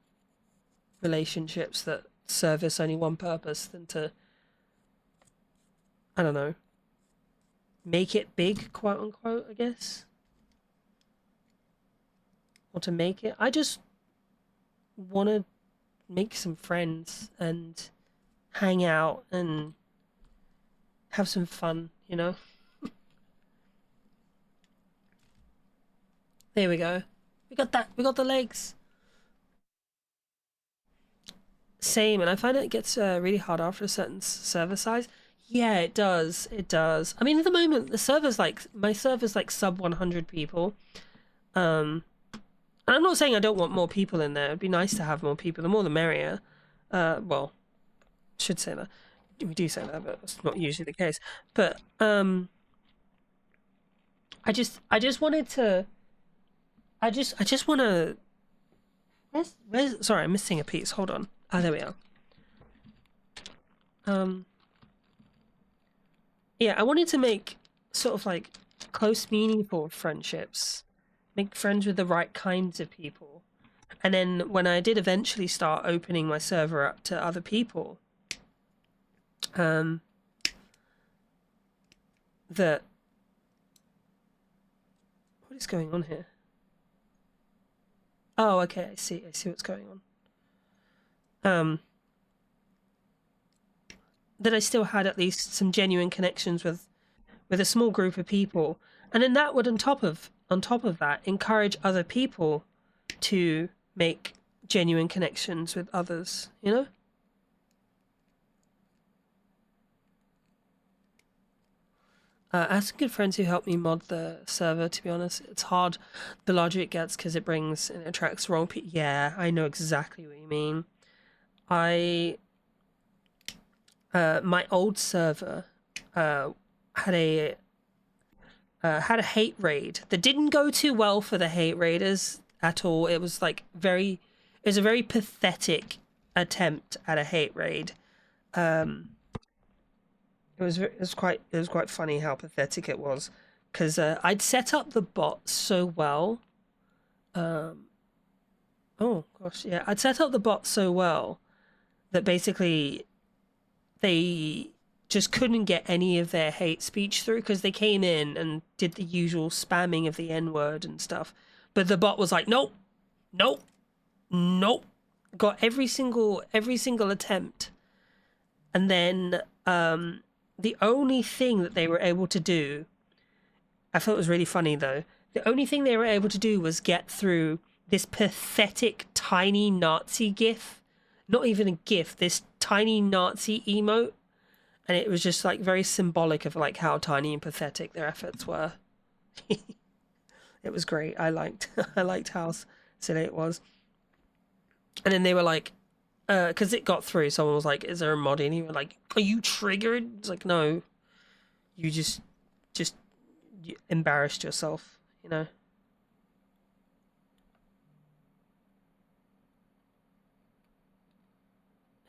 relationships that service only one purpose, than to, I don't know, make it big, quote unquote, I guess. Or to make it. I just want to make some friends and hang out and have some fun, you know? There we go. We got that. We got the legs. Same, and I find it gets really hard after a certain server size. Yeah, it does. It does. I mean, at the moment, my server's like sub 100 people. And I'm not saying I don't want more people in there. It'd be nice to have more people. The more the merrier. Well, should say that. we do say that, but it's not usually the case. But I just wanted to. I just want to. Where's? Sorry, I'm missing a piece. Hold on. Ah, there we are. Yeah, I wanted to make sort of like close, meaningful friendships, make friends with the right kinds of people, and then when I did eventually start opening my server up to other people, that what is going on here? Oh, okay, I see what's going on. That I still had at least some genuine connections with a small group of people, and then that would on top of that encourage other people to make genuine connections with others, you know. I have some good friends who helped me mod the server. To be honest, it's hard the larger it gets because it brings and attracts wrong people. Yeah, I know exactly what you mean. My old server had a hate raid that didn't go too well for the hate raiders at all. It was like it was a very pathetic attempt at a hate raid. It was quite funny how pathetic it was, because I'd set up the bot so well. Oh gosh, yeah, I'd set up the bot so well that basically they just couldn't get any of their hate speech through because they came in and did the usual spamming of the N word and stuff. But the bot was like, nope, nope, nope. Got every single attempt. And then the only thing that they were able to do, I thought it was really funny though. The only thing they were able to do was get through this pathetic tiny Nazi gif. Not even a gif, this tiny Nazi emote. And it was just like very symbolic of like how tiny and pathetic their efforts were. It was great. I liked how silly it was. And then they were like, because it got through, someone was like, is there a mod? And you were like, are you triggered? It's like, no, you just you embarrassed yourself, you know.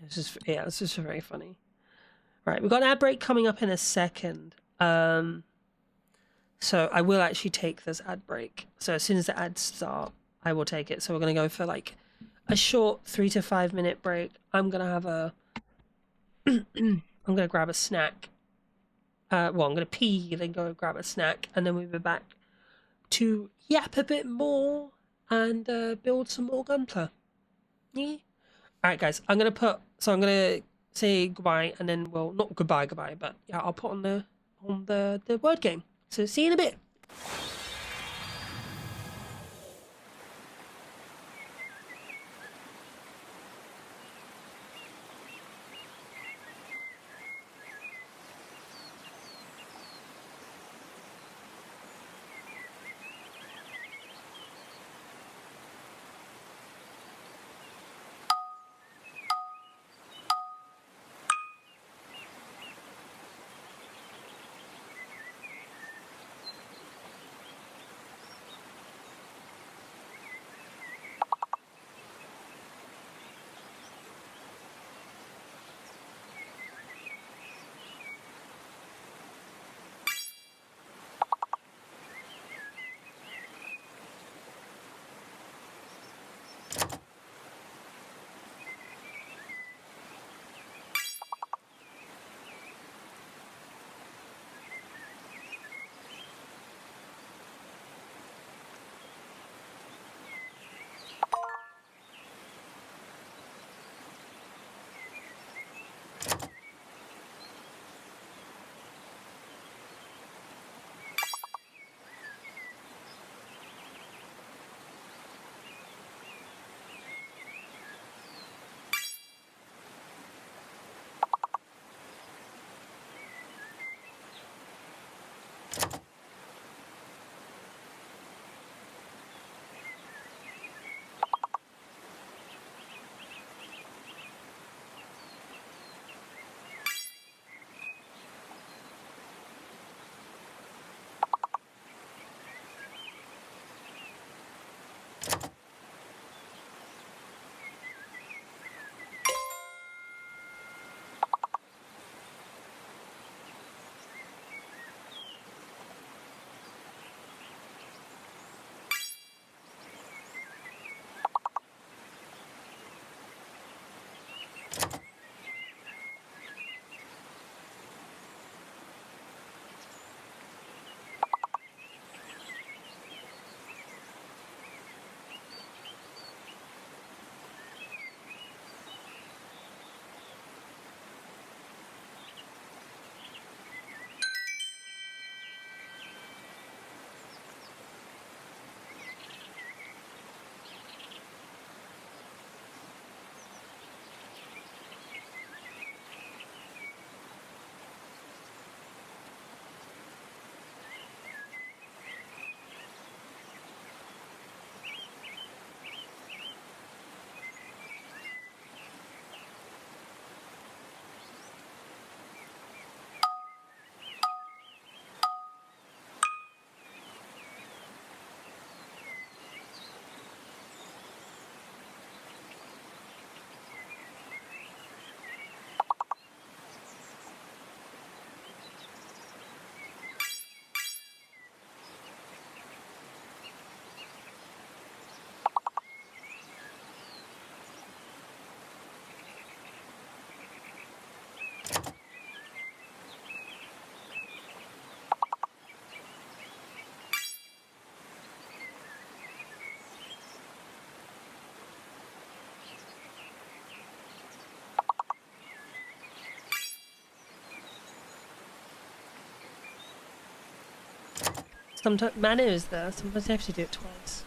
It's just very funny. Right, we've got an ad break coming up in a second. So I will actually take this ad break. So as soon as the ads start, I will take it. So we're gonna go for like a short 3 to 5 minute break. I'm gonna have a I'm gonna grab a snack. Well, I'm gonna pee, then go grab a snack, and then we'll be back to yap a bit more and build some more Gunpla. Yeah. All right, guys. I'm gonna say goodbye, and then not goodbye, but yeah, I'll put on the word game. So see you in a bit. Sometimes mana is there. Sometimes you have to do it twice.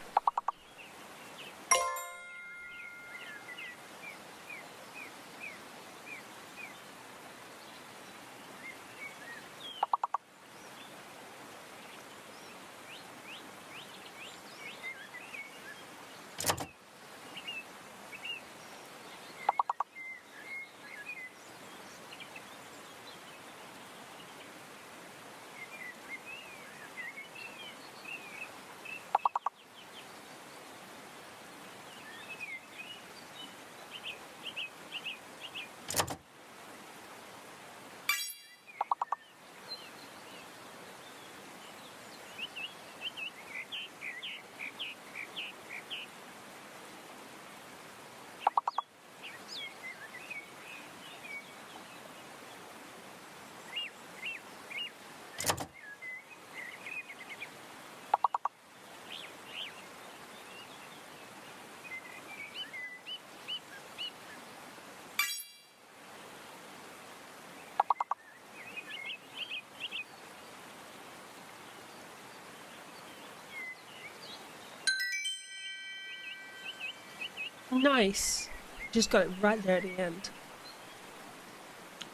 Nice. Just got it right there at the end.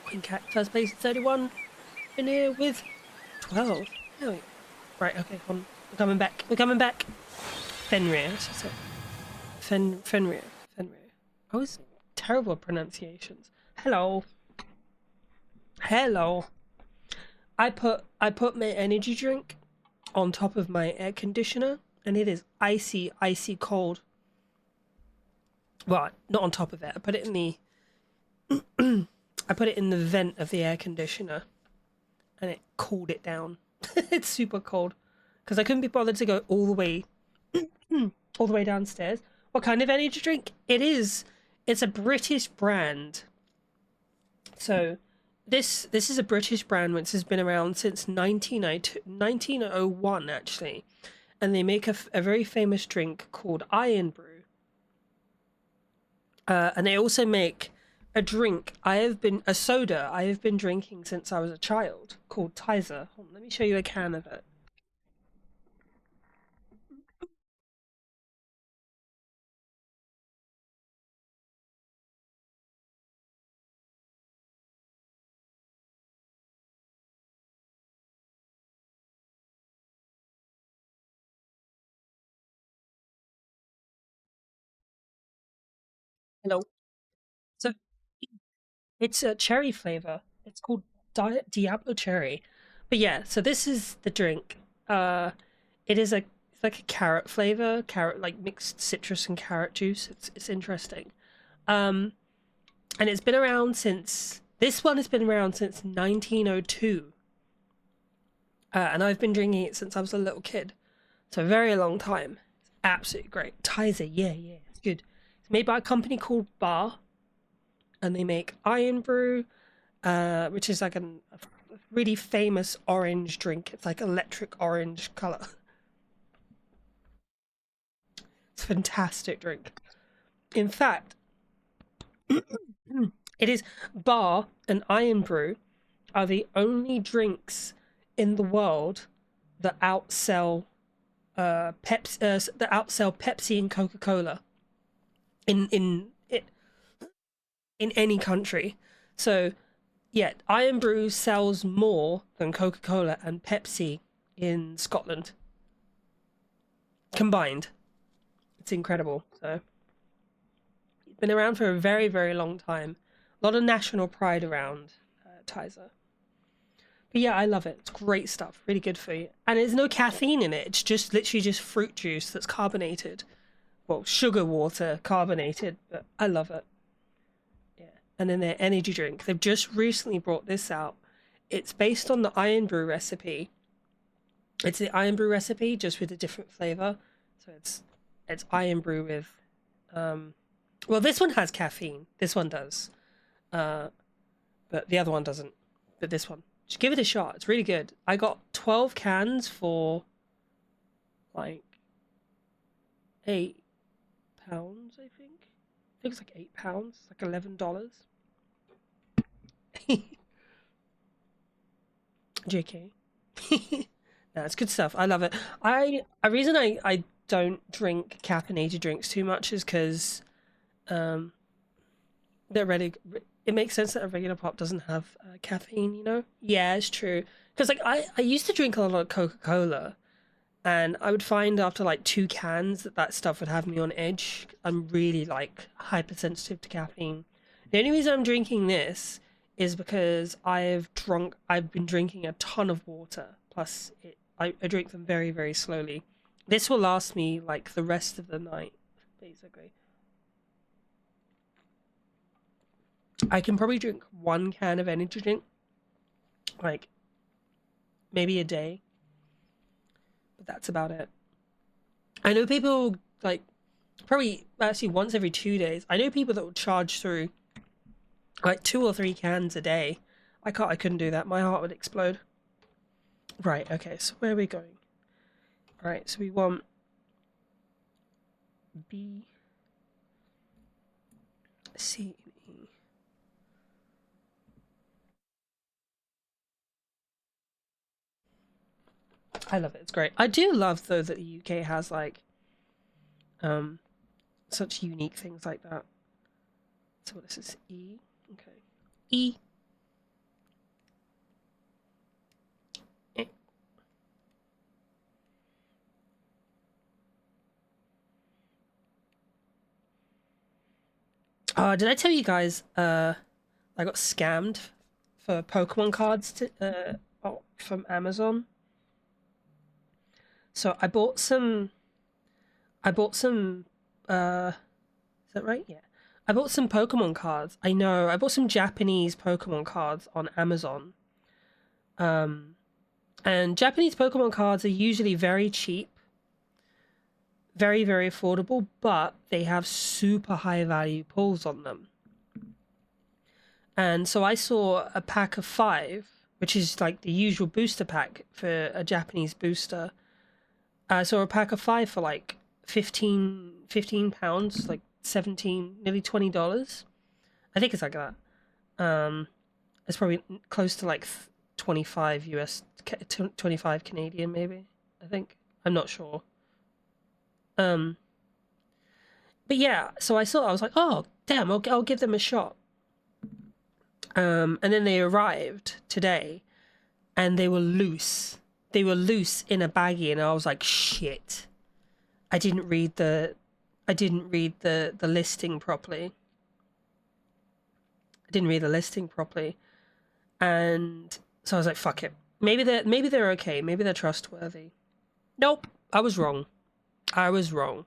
Queen Cat, first place at 31. In here with 12. Oh, yeah. Right, okay, hold on. We're coming back. We're coming back. Fenrir, I should say. Fenrir. I was terrible at pronunciations. Hello. Hello. I put my energy drink on top of my air conditioner, and it is icy cold. Well, not on top of it. I put it in the I put it in the vent of the air conditioner, and it cooled it down. It's super cold because I couldn't be bothered to go all the way downstairs. What kind of energy drink? It is. It's a British brand. So this is a British brand which has been around since 1901 actually, and they make a very famous drink called Iron Brew. And they also make a drink a soda I have been drinking since I was a child called Tizer. Hold on, let me show you a can of it. Hello. So it's a cherry flavor. It's called Diablo Cherry. But yeah, so this is the drink. It is it's like a carrot flavor, carrot like mixed citrus and carrot juice. It's interesting. Um, and it's been around since this one has been around since 1902. And I've been drinking it since I was a little kid, so a very long time. It's absolutely great. Tizer, yeah, it's good. It's made by a company called Bar, and they make Iron Brew, which is like a really famous orange drink. It's like electric orange color. It's a fantastic drink. In fact, it is Bar and Iron Brew are the only drinks in the world that outsell Pepsi and Coca-Cola in any country. So yeah, Iron Brew sells more than Coca-Cola and Pepsi in Scotland combined. It's incredible. So it's been around for a very, very long time. A lot of national pride around Tizer. But yeah, I love it. It's great stuff. Really good for you. And there's no caffeine in it. It's just literally just fruit juice that's carbonated. Well, sugar water carbonated, but I love it. Yeah. And then their energy drink. They've just recently brought this out. It's based on the Iron Brew recipe. It's the Iron Brew recipe just with a different flavor. So it's Iron Brew with well, this one has caffeine. This one does. But the other one doesn't. But this one. Just give it a shot. It's really good. I got 12 cans for like £8, I think. I think it's like £8. It's like $11. JK. Yeah, it's good stuff. I love it. A reason I don't drink caffeinated drinks too much is because um they're really. It makes sense that a regular pop doesn't have caffeine. You know? Yeah, it's true. Because like I used to drink a lot of Coca-Cola, and I would find after like 2 cans that that stuff would have me on edge. I'm really like hypersensitive to caffeine. The only reason I'm drinking this is because I've been drinking a ton of water. Plus, I drink them very, very slowly. This will last me like the rest of the night, basically. I can probably drink 1 can of energy drink, like maybe a day, but that's about it. I know people like probably actually once every 2 days. I know people that will charge through like 2 or 3 cans a day. I couldn't do that. My heart would explode. Right, okay, so where are we going? Alright, so we want B, C, and E. I love it, it's great. I do love though that the UK has like um such unique things like that. So this is E. Okay. E. Eh. Did I tell you guys I got scammed for Pokemon cards from Amazon? So I bought some is that right? Yeah. I bought some Pokemon cards. I know. I bought some Japanese Pokemon cards on Amazon. Um and Japanese Pokemon cards are usually very cheap, very, very affordable, but they have super high value pulls on them. And so I saw a pack of 5, which is like the usual booster pack for a Japanese booster. I saw a pack of 5 for like 15 pounds, like 17, nearly $20. I think it's like that. It's probably close to like 25 US, 25 Canadian, maybe. I think. I'm not sure. Um, but yeah, so I was like, oh, damn, I'll give them a shot. And then they arrived today, and they were loose. They were loose in a baggie, and I was like, shit. I didn't read the listing properly. I didn't read the listing properly, and so I was like, fuck it. Maybe they're okay. Maybe they're trustworthy. Nope, I was wrong. I was wrong.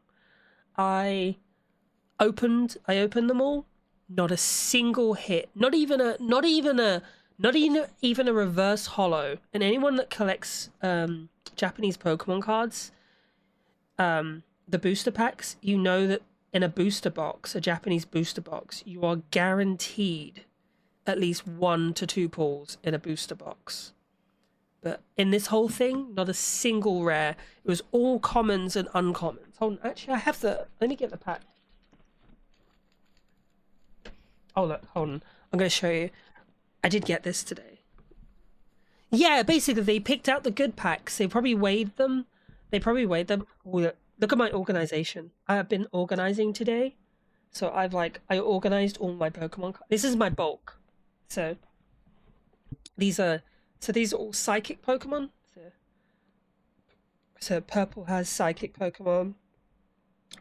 I I opened them all. Not a single hit. Not even a reverse hollow. And anyone that collects Japanese Pokemon cards, the booster packs, you know that in a booster box, a Japanese booster box, you are guaranteed at least 1 to 2 pulls in a booster box. But in this whole thing, not a single rare. It was all commons and uncommons. Hold on, actually, I have the. Let me get the pack. Oh look, hold on. I'm going to show you. I did get this today. Yeah, basically they picked out the good packs. They probably weighed them. Oh, look at my organization. I have been organizing today. So I organized all my Pokemon. This is my bulk. So these are these are all psychic Pokemon. So purple has psychic Pokemon,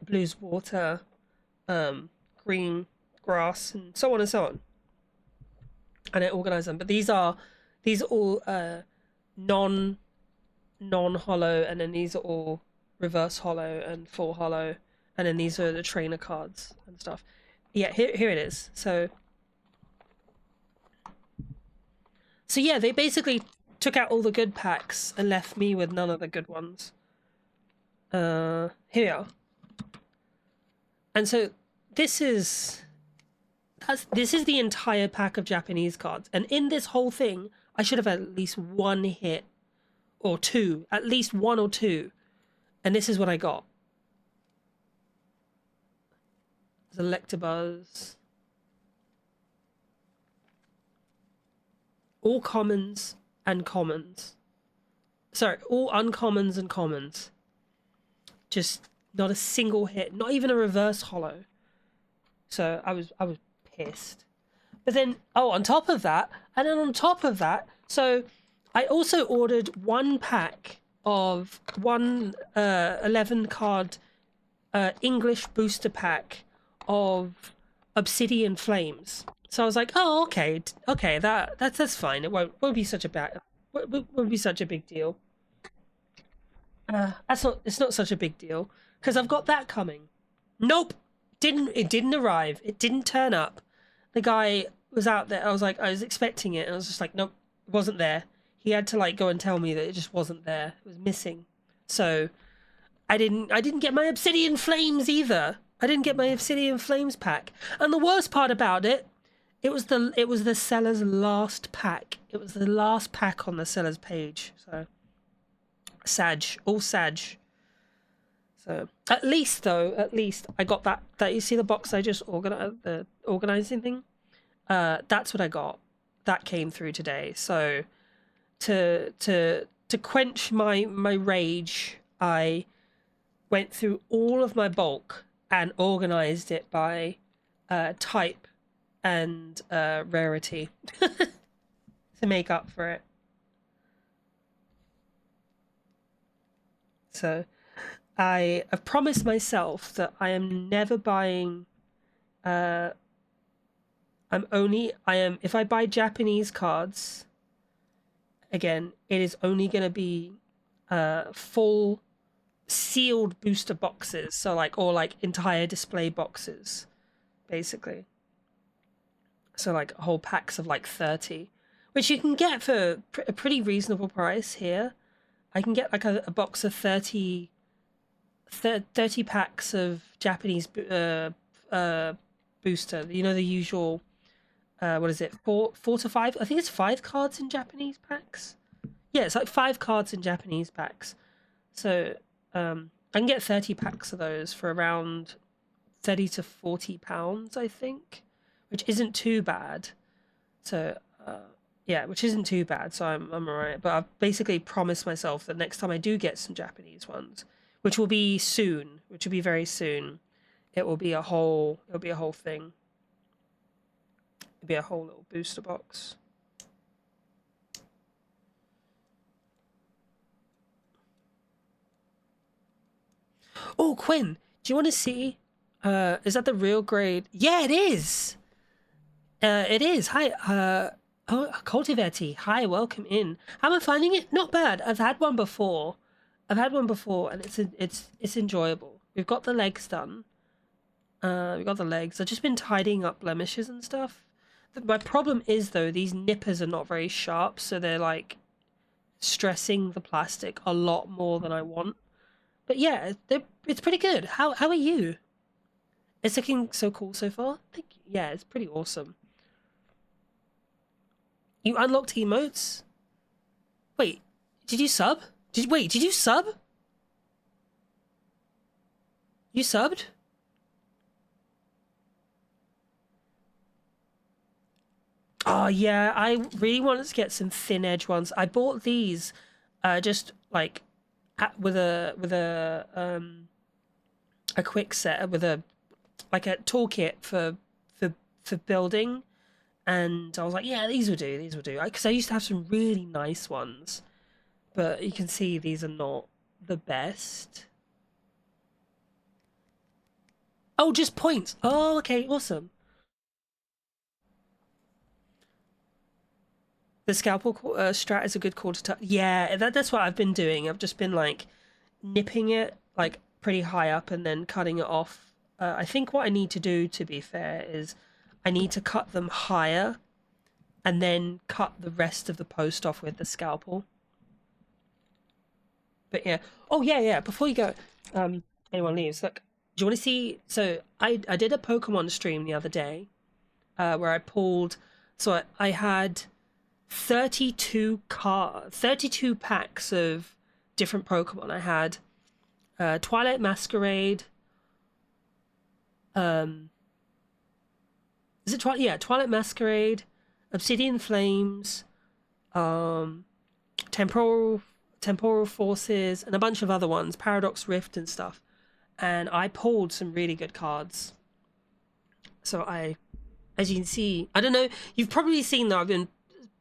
blue's water, green grass, and so on and so on. And I organize them. But these are all non hollow, and then these are all reverse hollow and full hollow, and then these are the trainer cards and stuff. Yeah, here it is. So yeah, they basically took out all the good packs and left me with none of the good ones. Here we are. And so this is the entire pack of Japanese cards, and in this whole thing, I should have had at least 1 hit or 2, at least 1 or 2, and this is what I got. There's Electabuzz, all commons and commons. sorry, all uncommons and commons. Just not a single hit, not even a reverse holo. So I was pissed. But then, on top of that, so I also ordered one pack of 11 card English booster pack of Obsidian Flames. So I was like, oh, okay, that's fine. It won't be such a won't be such a big deal. It's not such a big deal because I've got that coming. Nope, it didn't arrive. It didn't turn up. The guy was out there. I was expecting it, and I was just like, nope, it wasn't there. He had to like go and tell me that it just wasn't there. It was missing. So I didn't get my Obsidian Flames either. I didn't get my Obsidian Flames pack. And the worst part about it, it was the seller's last pack. It was the last pack on the seller's page. So all Sag. So at least I got that you see the box I just organized, the organizing thing. That's what I got. That came through today. So to quench my rage, I went through all of my bulk and organized it by type and rarity to make up for it. So I have promised myself that I am never buying if I buy Japanese cards, again, it is only going to be full sealed booster boxes, so like entire display boxes, basically. So like whole packs of like 30, which you can get for a pretty reasonable price here. I can get like a box of 30 packs of Japanese booster. You know, the usual, what is it, four to five? I think it's 5 cards in Japanese packs. Yeah, it's like 5 cards in Japanese packs. So I can get 30 packs of those for around £30 to £40, I think, which isn't too bad. So yeah, which isn't too bad. So I'm alright. But I've basically promised myself that next time I do get some Japanese ones, which will be soon, which will be very soon, it'll be a whole thing. It'll be a whole little booster box. Oh, Quinn, do you want to see? Is that the real grade? Yeah, it is. It is. Hi, Cultivetti. Hi, welcome in. How am I finding it? Not bad. I've had one before, and it's enjoyable. We've got the legs done. We've got the legs. I've just been tidying up blemishes and stuff. My problem is though, these nippers are not very sharp, so they're like stressing the plastic a lot more than I want. But yeah, it's pretty good. How are you? It's looking so cool so far. Yeah, it's pretty awesome. You unlocked emotes? Wait, did you sub? Did you sub? You subbed? Oh yeah, I really wanted to get some thin edge ones. I bought these just like with a quick set with a toolkit for building, and I was like, yeah, these will do, because I used to have some really nice ones, but you can see these are not the best. Oh, just points. Oh, okay, awesome. The scalpel strat is a good call to touch. Yeah, that's what I've been doing. I've just been like nipping it like pretty high up and then cutting it off. I think what I need to do, to be fair, is I need to cut them higher and then cut the rest of the post off with the scalpel. But yeah. Oh yeah. Before you go, anyone leaves, look, do you want to see? So I did a Pokemon stream the other day, where I pulled. So I had 32 packs of different Pokemon. I had Twilight Masquerade. Is it Twilight Masquerade, Obsidian Flames, Temporal Temporal Forces, and a bunch of other ones, Paradox Rift and stuff. And I pulled some really good cards. So as you can see, I don't know, you've probably seen that I've been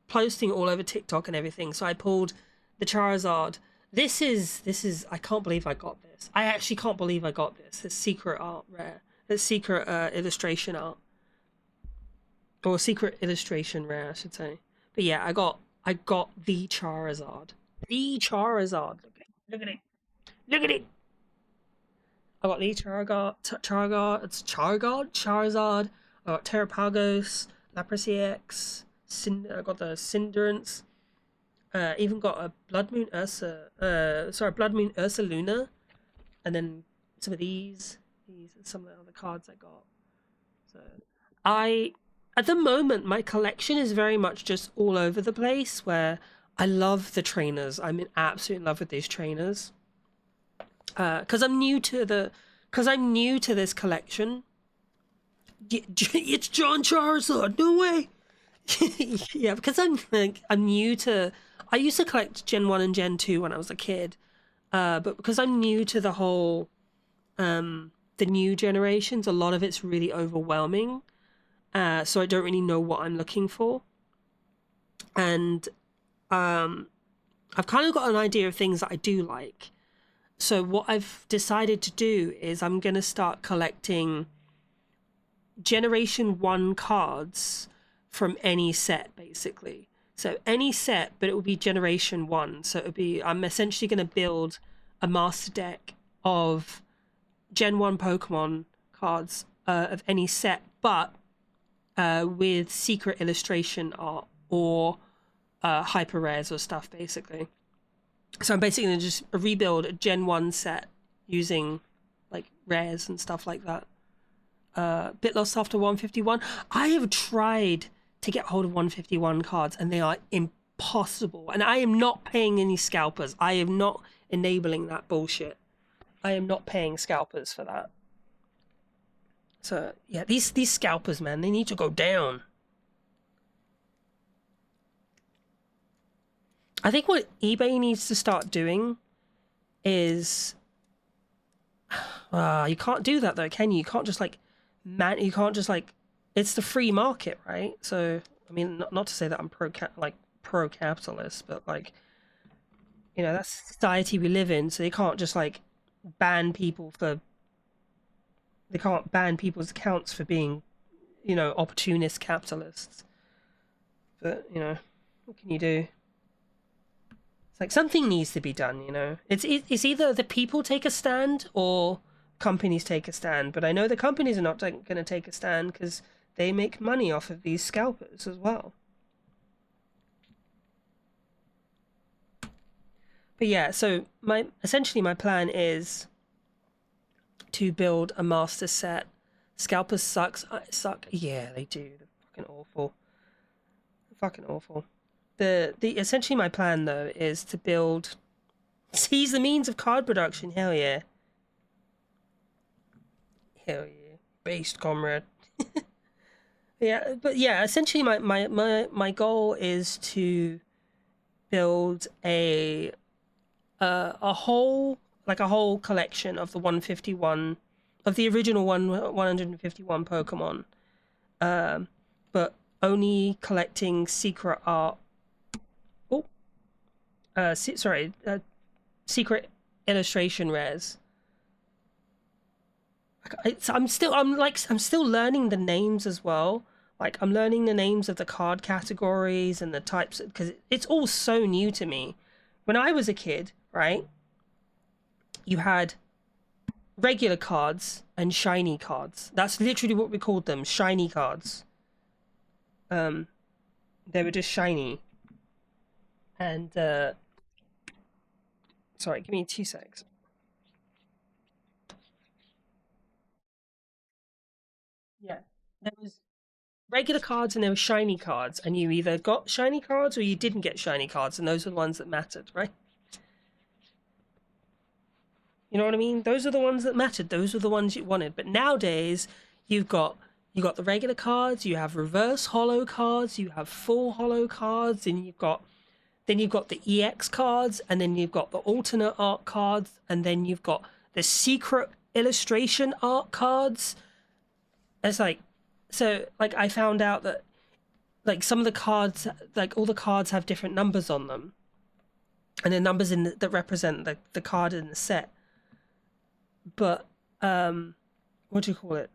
posting all over TikTok and everything. So I pulled the Charizard. This is I can't believe I got this. I actually can't believe I got this. It's secret art rare. It's secret illustration art. Or secret illustration rare, I should say. But yeah, I got the Charizard. The Charizard. Look at it. Look at it. I got the Charizard. I got Terrapagos, Lapras EX, I got the Cinderace. Even got a Blood Moon Ursa Luna, and then some of these are some of the other cards I got. So at the moment, my collection is very much just all over the place. Where I love the trainers. I'm in absolute love with these trainers. Because I'm new to this collection. It's John Charizard. No way. Yeah, because I'm new to. I used to collect Gen 1 and Gen 2 when I was a kid, but because I'm new to the whole, the new generations, a lot of it's really overwhelming, so I don't really know what I'm looking for, and I've kind of got an idea of things that I do like. So what I've decided to do is I'm going to start collecting Generation 1 cards from any set, basically. So any set, but it will be Generation 1. So it would be, I'm essentially going to build a master deck of Gen 1 Pokemon cards of any set, but with secret illustration art or hyper rares or stuff, basically. So I'm basically going to just rebuild a Gen 1 set using like rares and stuff like that. Bit lost after 151. I have tried to get hold of 151 cards and they are impossible. And I am not paying any scalpers. I am not enabling that bullshit. I am not paying scalpers for that. So yeah, these scalpers, man, they need to go down. I think what eBay needs to start doing is you can't do that though, can you? You can't just like you can't just like, it's the free market, right? So I mean, not to say that I'm pro capitalist, but like, you know, that's the society we live in, so they can't just like ban people for, they can't ban people's accounts for being, you know, opportunist capitalists. But, you know, what can you do? It's like something needs to be done, you know. It's either the people take a stand or companies take a stand. But I know the companies are not going to take a stand because they make money off of these scalpers as well. But yeah, so essentially my plan is to build a master set. Scalpers suck. Yeah, they do. They're fucking awful. Fucking awful. The essentially my plan though is to build, seize the means of card production. Hell yeah. Hell yeah. Based, comrade. Yeah, but yeah, essentially my goal is to build a whole collection of the 151 of the original 151 Pokemon, but only collecting secret art. Secret illustration rares. I'm still learning the names as well. Like I'm learning the names of the card categories and the types, because it's all so new to me. When I was a kid, right, you had regular cards and shiny cards. That's literally what we called them, shiny cards. They were just shiny. And sorry, give me 2 secs. Yeah, there was regular cards and there were shiny cards, and you either got shiny cards or you didn't get shiny cards, and those are the ones that mattered, right? You know what I mean? Those are the ones that mattered. Those are the ones you wanted. But nowadays, you got the regular cards, you have reverse holo cards, you have full holo cards, and you've got then you've got the EX cards, and then you've got the alternate art cards, and then you've got the secret illustration art cards. It's like, so like I found out that like some of the cards, like all the cards have different numbers on them, and the numbers that represent the card in the set. But what do you call it?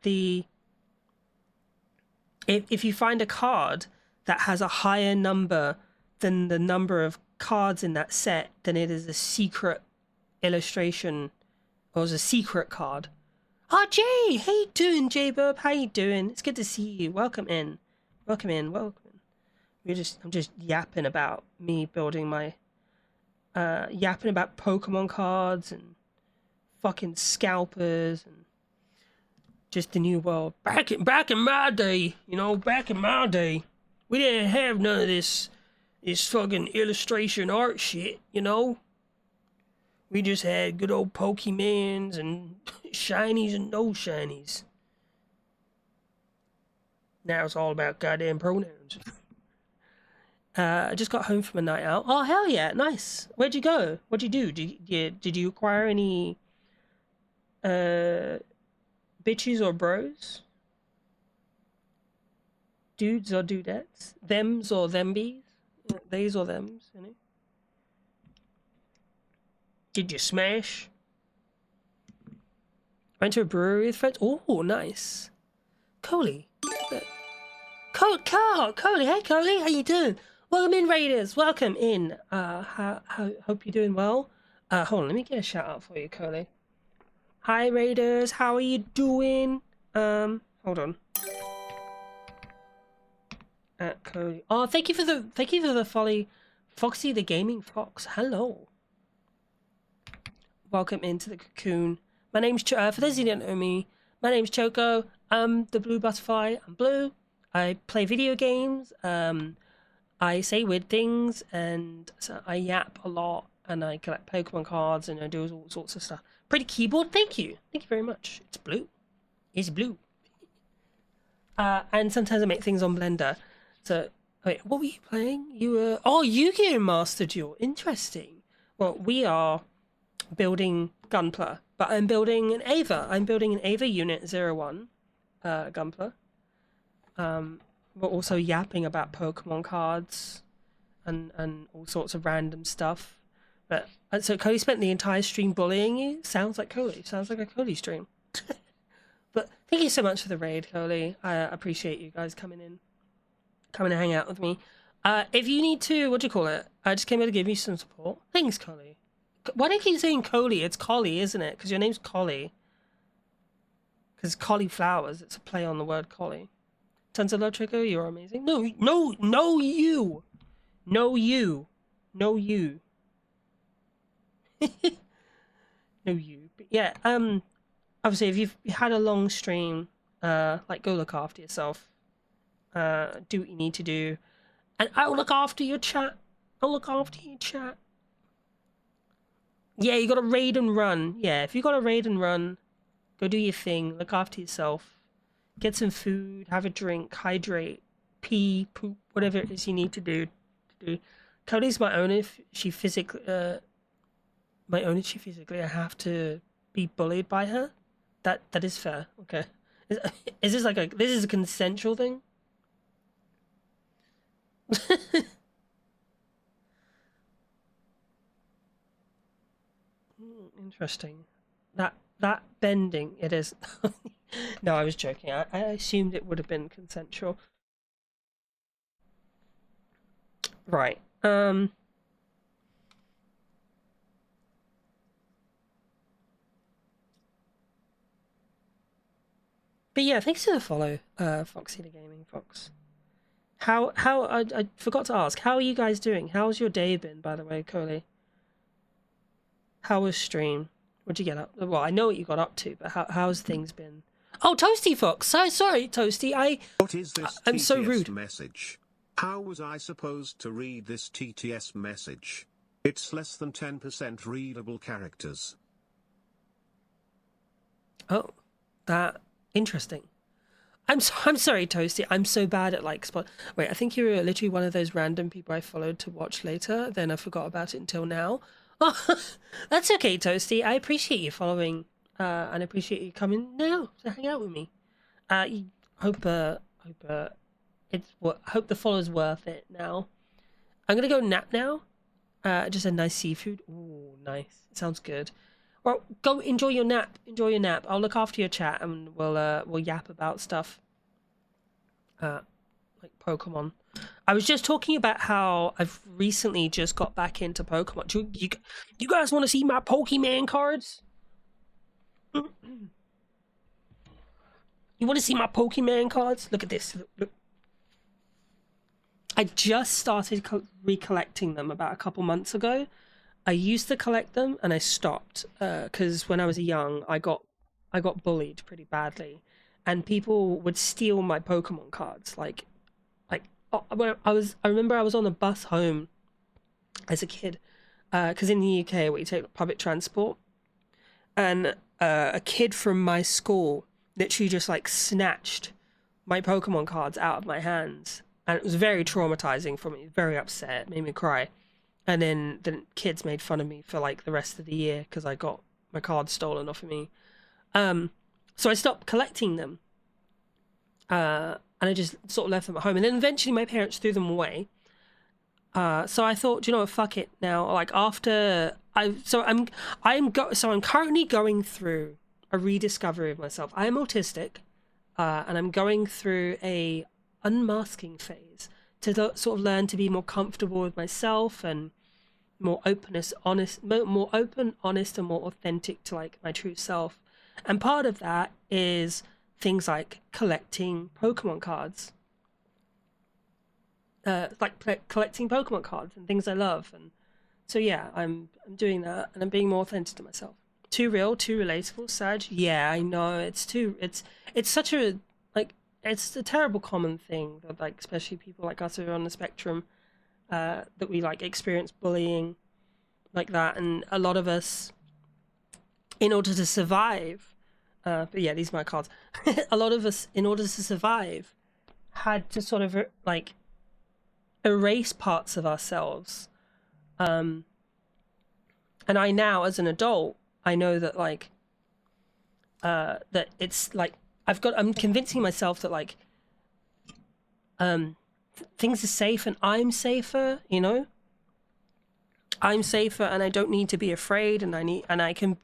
If you find a card that has a higher number than the number of cards in that set, then it is a secret illustration, or is a secret card. Oh, Jay, how you doing, Jay Burb? How you doing? It's good to see you. Welcome in. Welcome in. Welcome. I'm just yapping about me building my, yapping about Pokemon cards and fucking scalpers and just the new world. Back in my day, back in my day, we didn't have none of this fucking illustration art shit, We just had good old Pokemans and shinies and no shinies. Now it's all about goddamn pronouns. I just got home from a night out. Oh, hell yeah, nice. Where'd you go? What'd you do? Did you acquire any bitches or bros? Dudes or dudettes? Thems or thembies? Theys or thems, Did you smash? Went to a brewery with friends? Oh, nice. Coley. Coley, hey Coley, how you doing? Welcome in, Raiders. Welcome in. Hope you're doing well. Hold on, let me get a shout out for you, Coley. Hi, Raiders. How are you doing? Hold on. Coley. Oh, thank you for the folly, Foxy the Gaming Fox. Hello. Welcome into the cocoon. My name's for those who don't know me, my name's Choco. I'm the blue butterfly. I'm blue. I play video games. I say weird things, and so I yap a lot, and I collect Pokemon cards, and I do all sorts of stuff. Pretty keyboard. Thank you very much. It's blue. It's blue. And sometimes I make things on Blender. So wait, what were you playing? You were Yu-Gi-Oh! Master Duel. Interesting. Well, we are building Gunpla, but I'm building an Ava. I'm building an Ava Unit 01 Gunpla. We're also yapping about Pokemon cards and all sorts of random stuff. But so Cody spent the entire stream bullying you? Sounds like Cody. Sounds like a Cody stream. But thank you so much for the raid, Cody. I appreciate you guys coming to hang out with me. If you need to, what do you call it? I just came here to give you some support. Thanks, Cody. Why do you keep saying Coley? It's Collie, isn't it? Because your name's Collie. Because cauliflowers, it's a play on the word collie. Tons of love, Trico, you're amazing. No, you. No, you. No, you. No, you. But yeah, obviously, if you've had a long stream, like, go look after yourself. Do what you need to do. And I'll look after your chat. Yeah, you gotta raid and run. Yeah, if you gotta raid and run, go do your thing. Look after yourself. Get some food, have a drink, hydrate, pee, poop, whatever it is you need to do. Cody's my owner. If she physically, I have to be bullied by her. That is fair. Okay. Is this like this is a consensual thing? Interesting. That bending, it is. No, I was joking. I assumed it would have been consensual. Right. But yeah, thanks for the follow, Foxy the Gaming Fox. How I forgot to ask, how are you guys doing? How's your day been, by the way, Coley? How was stream? What'd you get up? Well, I know what you got up to, but how's things been? Oh, Toasty Fox. Sorry, Toasty. What is this I'm so rude. message? How was I supposed to read this TTS message? It's less than 10% readable characters. Oh, that interesting. I'm sorry, Toasty. I'm so bad at like spot. Wait, I think you're literally one of those random people I followed to watch later. Then I forgot about it until now. Oh, that's okay, Toasty. I appreciate you following, and I appreciate you coming now to hang out with me. Hope hope the follow's worth it now. I'm gonna go nap now. Just a nice seafood. Ooh, nice. Sounds good. Well, go enjoy your nap. Enjoy your nap. I'll look after your chat and we'll yap about stuff. Like Pokemon. I was just talking about how I've recently just got back into Pokemon. Do you guys want to see my Pokemon cards? You want to see my Pokemon cards? Look at this. Look. I just started recollecting them about a couple months ago. I used to collect them and I stopped because when I was young, I got bullied pretty badly, and people would steal my Pokemon cards. When I remember I was on a bus home as a kid, because in the UK we take public transport, and a kid from my school literally just like snatched my Pokemon cards out of my hands, and it was very traumatizing for me. Very upset, made me cry. And then the kids made fun of me for like the rest of the year because I got my cards stolen off of me. So I stopped collecting them. And I just sort of left them at home. And then eventually my parents threw them away. So I thought, you know what, fuck it now. Like after I'm currently going through a rediscovery of myself. I am autistic, and I'm going through a unmasking phase to sort of learn to be more comfortable with myself and more open, honest, and more authentic to like my true self. And part of that is things like collecting Pokemon cards, collecting Pokemon cards and things I love. And so yeah, I'm doing that, and I'm being more authentic to myself. Too real, too relatable, Sag. Yeah, I know it's such a like. It's a terrible common thing that, like, especially people like us who are on the spectrum, that we like experience bullying like that, and a lot of us, in order to survive, but yeah, these are my cards. A lot of us, in order to survive, had to sort of like erase parts of ourselves. And I now, as an adult, I know that like that it's like I'm convincing myself that like things are safe and I'm safer, you know? I'm safer and I don't need to be afraid, and I can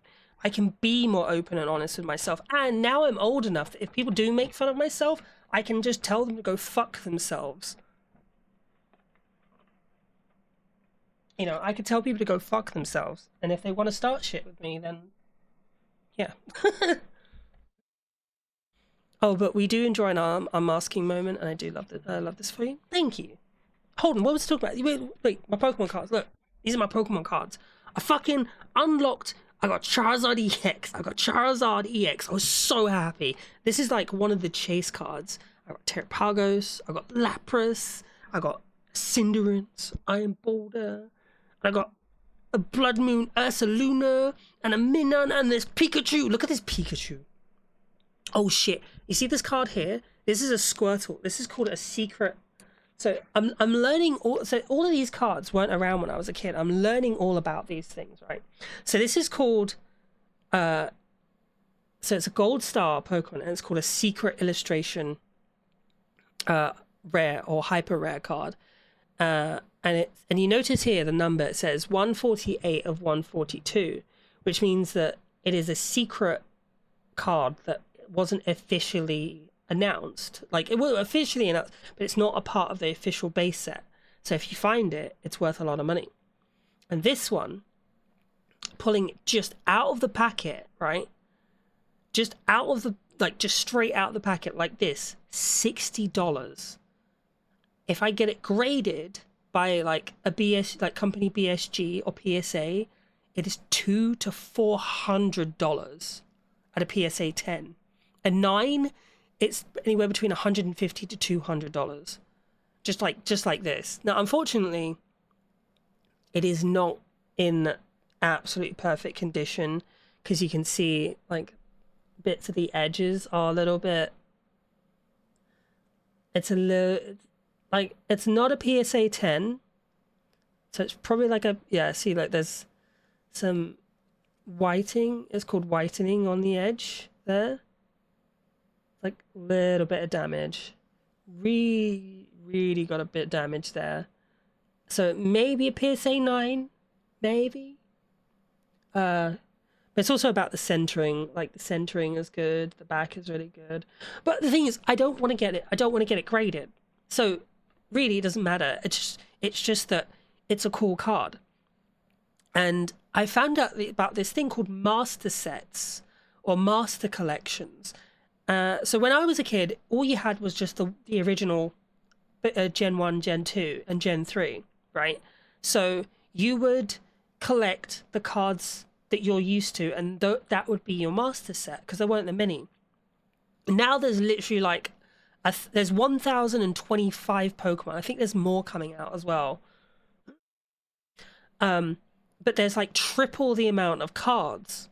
be more open and honest with myself. And now I'm old enough that if people do make fun of myself, I can just tell them to go fuck themselves. You know, I could tell people to go fuck themselves, and if they want to start shit with me, then yeah. Oh, but we do enjoy an unmasking moment, and I do love this for you. Thank you. Hold on, what was I talking about? Wait, my Pokemon cards. Look, these are my Pokemon cards. I fucking unlocked. I got Charizard EX. I was so happy. This is like one of the chase cards. I got Terrapagos. I got Lapras. I got Cinderace. Iron Boulder. I got a Blood Moon Ursaluna and a Minun and this Pikachu. Look at this Pikachu. Oh shit. You see this card here? This is a Squirtle. This is called a secret. So I'm learning all of these cards weren't around when I was a kid. I'm learning all about these things, right? So this is called so it's a gold star Pokemon, and it's called a secret illustration rare or hyper rare card. And you notice here the number, it says 148 of 142, which means that it is a secret card that wasn't officially announced. Like, it was officially announced, but it's not a part of the official base set. So if you find it, it's worth a lot of money. And this one, pulling it just out of the packet, right? Just out of the, like, just straight out of the packet like this, $60. If I get it graded by like a like company BSG or PSA, it is $200 to $400 at a PSA 10. A 9, it's anywhere between $150 to $200. Just like this. Now, unfortunately, it is not in absolute perfect condition, because you can see like bits of the edges are a little bit It's a little, like, it's not a PSA 10. So it's probably like a, yeah, see, like there's some whiting. It's called whitening on the edge there. Like a little bit of damage. Really got a bit of damage there. So maybe a PSA 9, maybe. But it's also about the centering. Like the centering is good, the back is really good. But the thing is, I don't want to get it graded. So really, it doesn't matter. It's just that it's a cool card. And I found out about this thing called master sets or master collections. So when I was a kid, all you had was just the original Gen 1, Gen 2, and Gen 3, right? So you would collect the cards that you're used to, and that would be your master set, because there weren't that many. Now there's literally like, there's 1,025 Pokemon. I think there's more coming out as well. But there's like triple the amount of cards.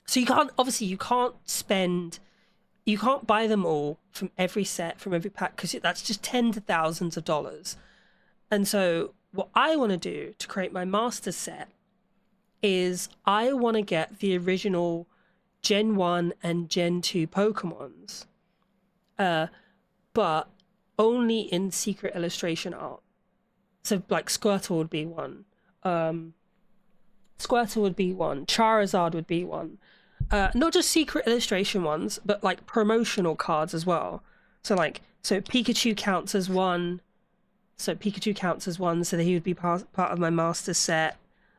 So you can't buy them all from every set, from every pack, because that's just tens of thousands of dollars. And so what I want to do to create my master set is I want to get the original Gen 1 and Gen 2 Pokemons, but only in secret illustration art. So like Squirtle would be one. Charizard would be one. Not just secret illustration ones, but like promotional cards as well. So Pikachu counts as one. So that he would be part of my master set.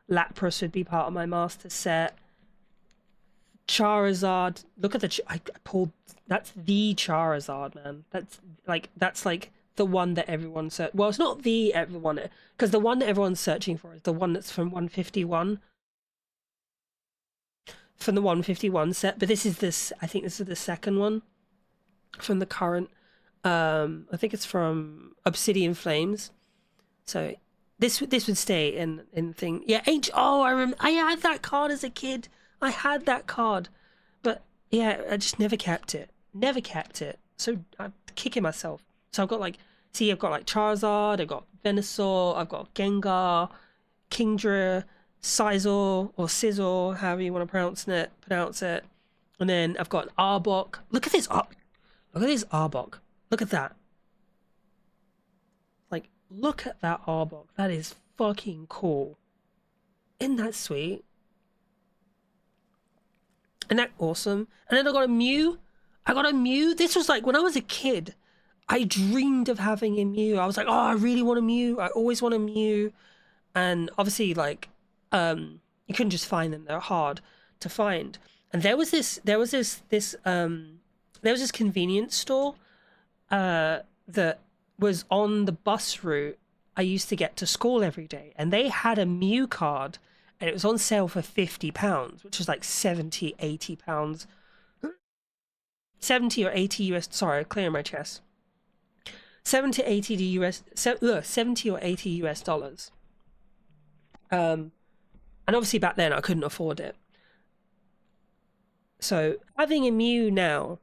Lapras would be part of my master set. Charizard, look at I pulled, that's the Charizard, man. That's like the one that everyone's well, it's not the everyone, because the one that everyone's searching for is the one that's from 151. From the 151 set, but I think this is the second one from the current, I think it's from Obsidian Flames. So this would stay in thing. Yeah, I had that card as a kid. I had that card, but yeah, I just never kept it. So I'm kicking myself. So I've got like Charizard, I've got Venusaur, I've got Gengar, Kingdra, Sizor or Scizor, however you want to pronounce it. And then I've got Arbok. Look at this Arbok. Look at that. Like, look at that Arbok. That is fucking cool. Isn't that sweet? Isn't that awesome? And then I got a Mew. This was like when I was a kid, I dreamed of having a Mew. I was like, oh, I really want a Mew. I always want a Mew. And obviously, like, you couldn't just find them. They're hard to find. And there was this convenience store that was on the bus route I used to get to school every day, and they had a Mew card, and it was on sale for £50, which was like 70, 80 pounds. 70 or 80 US, sorry, clearing my chest. 70 or 80 US dollars. And obviously back then I couldn't afford it. So having a Mew now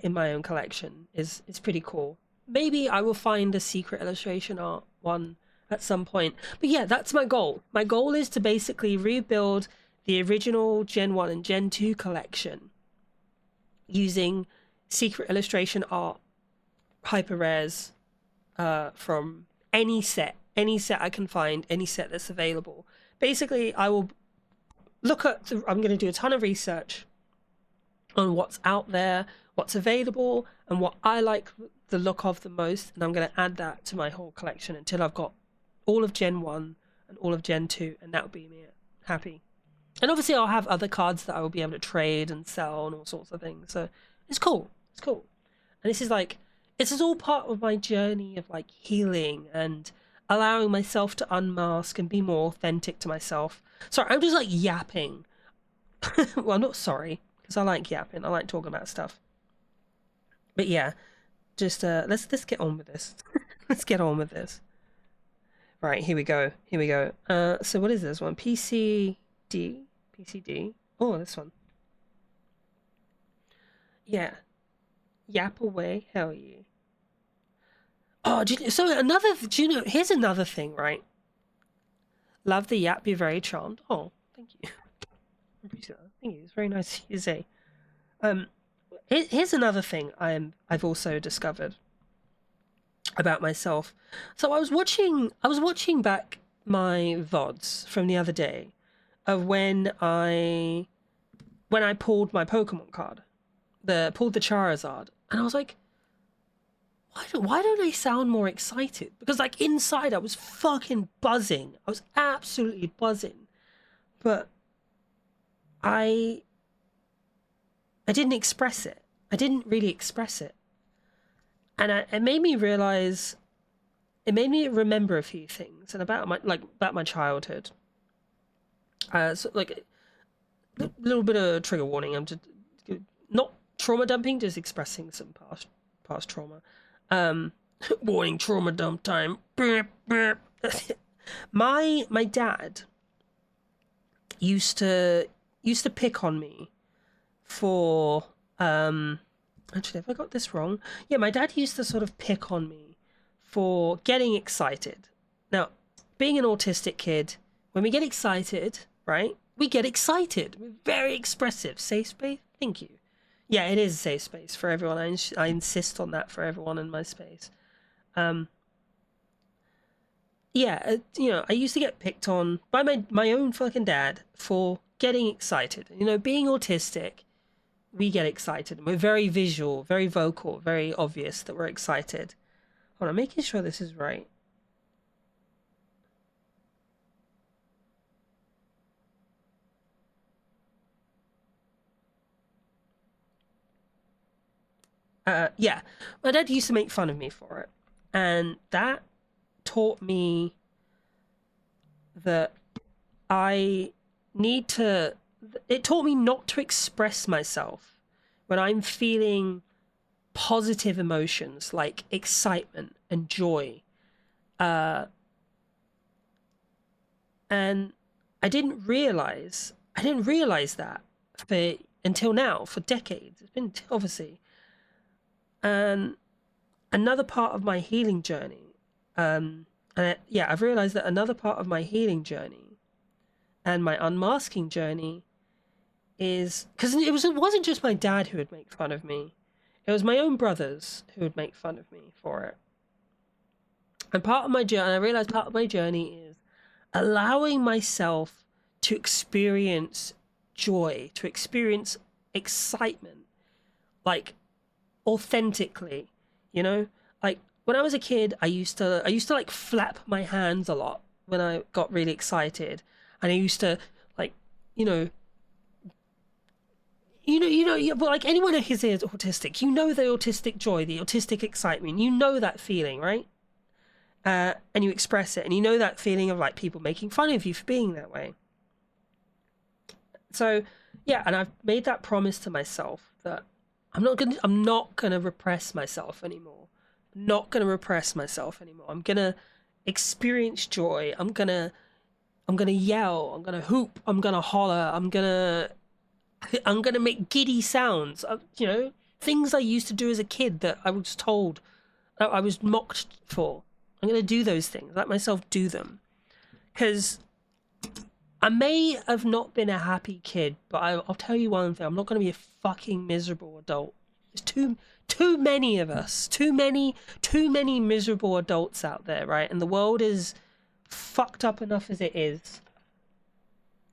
in my own collection is pretty cool. Maybe I will find a secret illustration art one at some point. But yeah, that's my goal. My goal is to basically rebuild the original Gen 1 and Gen 2 collection using secret illustration art, hyper rares, from any set I can find, any set that's available. Basically, I will look at I'm going to do a ton of research on what's out there, what's available, and what I like the look of the most, and I'm going to add that to my whole collection until I've got all of Gen 1 and all of Gen 2, and that will be me happy. And obviously I'll have other cards that I will be able to trade and sell and all sorts of things. So it's cool. And this is all part of my journey of like healing and allowing myself to unmask and be more authentic to myself. Sorry, I'm just like yapping. Well, I'm not sorry, because I like yapping. I like talking about stuff. But yeah, just let's get on with this. Let's get on with this. Right, here we go. So what is this one? PCD. Oh, this one. Yeah. Yap away. Hell yeah. Oh, do you know, here's another thing, right? Love the yap, be very charmed. Oh, thank you. I appreciate that. Thank you. It's very nice of you to say. Um, here's another thing I've also discovered about myself. So I was watching back my VODs from the other day of when I pulled my Pokemon card, pulled the Charizard, and I was like, why don't I sound more excited? Because like inside I was fucking buzzing. I was absolutely buzzing. But I I didn't express it. I didn't really express it. And it made me realize, it made me remember a few things and about my childhood. So like a little bit of trigger warning. I'm just not trauma dumping, just expressing some past trauma. Um, warning, trauma dump time. My dad used to pick on me for actually, if I got this wrong, yeah, my dad used to sort of pick on me for getting excited. Now, being an autistic kid, when we get excited, right? We get excited. We're very expressive. Safe space. Thank you. Yeah, it is a safe space for everyone. I insist on that for everyone in my space. Yeah, I used to get picked on by my own fucking dad for getting excited. Being autistic, we get excited. And we're very visual, very vocal, very obvious that we're excited. Hold on, I'm making sure this is right. Yeah, my dad used to make fun of me for it, and that taught me that I need to. It taught me not to express myself when I'm feeling positive emotions like excitement and joy. And I didn't realize that for until now, for decades. It's been obviously. And another part of my healing journey, I've realized that another part of my healing journey and my unmasking journey is because it wasn't just my dad who would make fun of me. It was my own brothers who would make fun of me for it. And part of my journey, I realized part of my journey is allowing myself to experience joy, to experience excitement, like authentically, you know? Like when I was a kid, I used to like flap my hands a lot when I got really excited. And I used to like, you know, but like anyone who is autistic, the autistic joy, the autistic excitement, that feeling, right? And you express it, and that feeling of like people making fun of you for being that way. So, yeah, and I've made that promise to myself that I'm not gonna repress myself anymore. I'm gonna experience joy. I'm gonna yell. I'm gonna hoop. I'm gonna holler. I'm gonna make giddy sounds. Things I used to do as a kid that I was told I was mocked for. I'm going to do those things, let myself do them. Because I may have not been a happy kid, but I'll tell you one thing: I'm not going to be a fucking miserable adult. There's too many of us, too many miserable adults out there, right? And the world is fucked up enough as it is.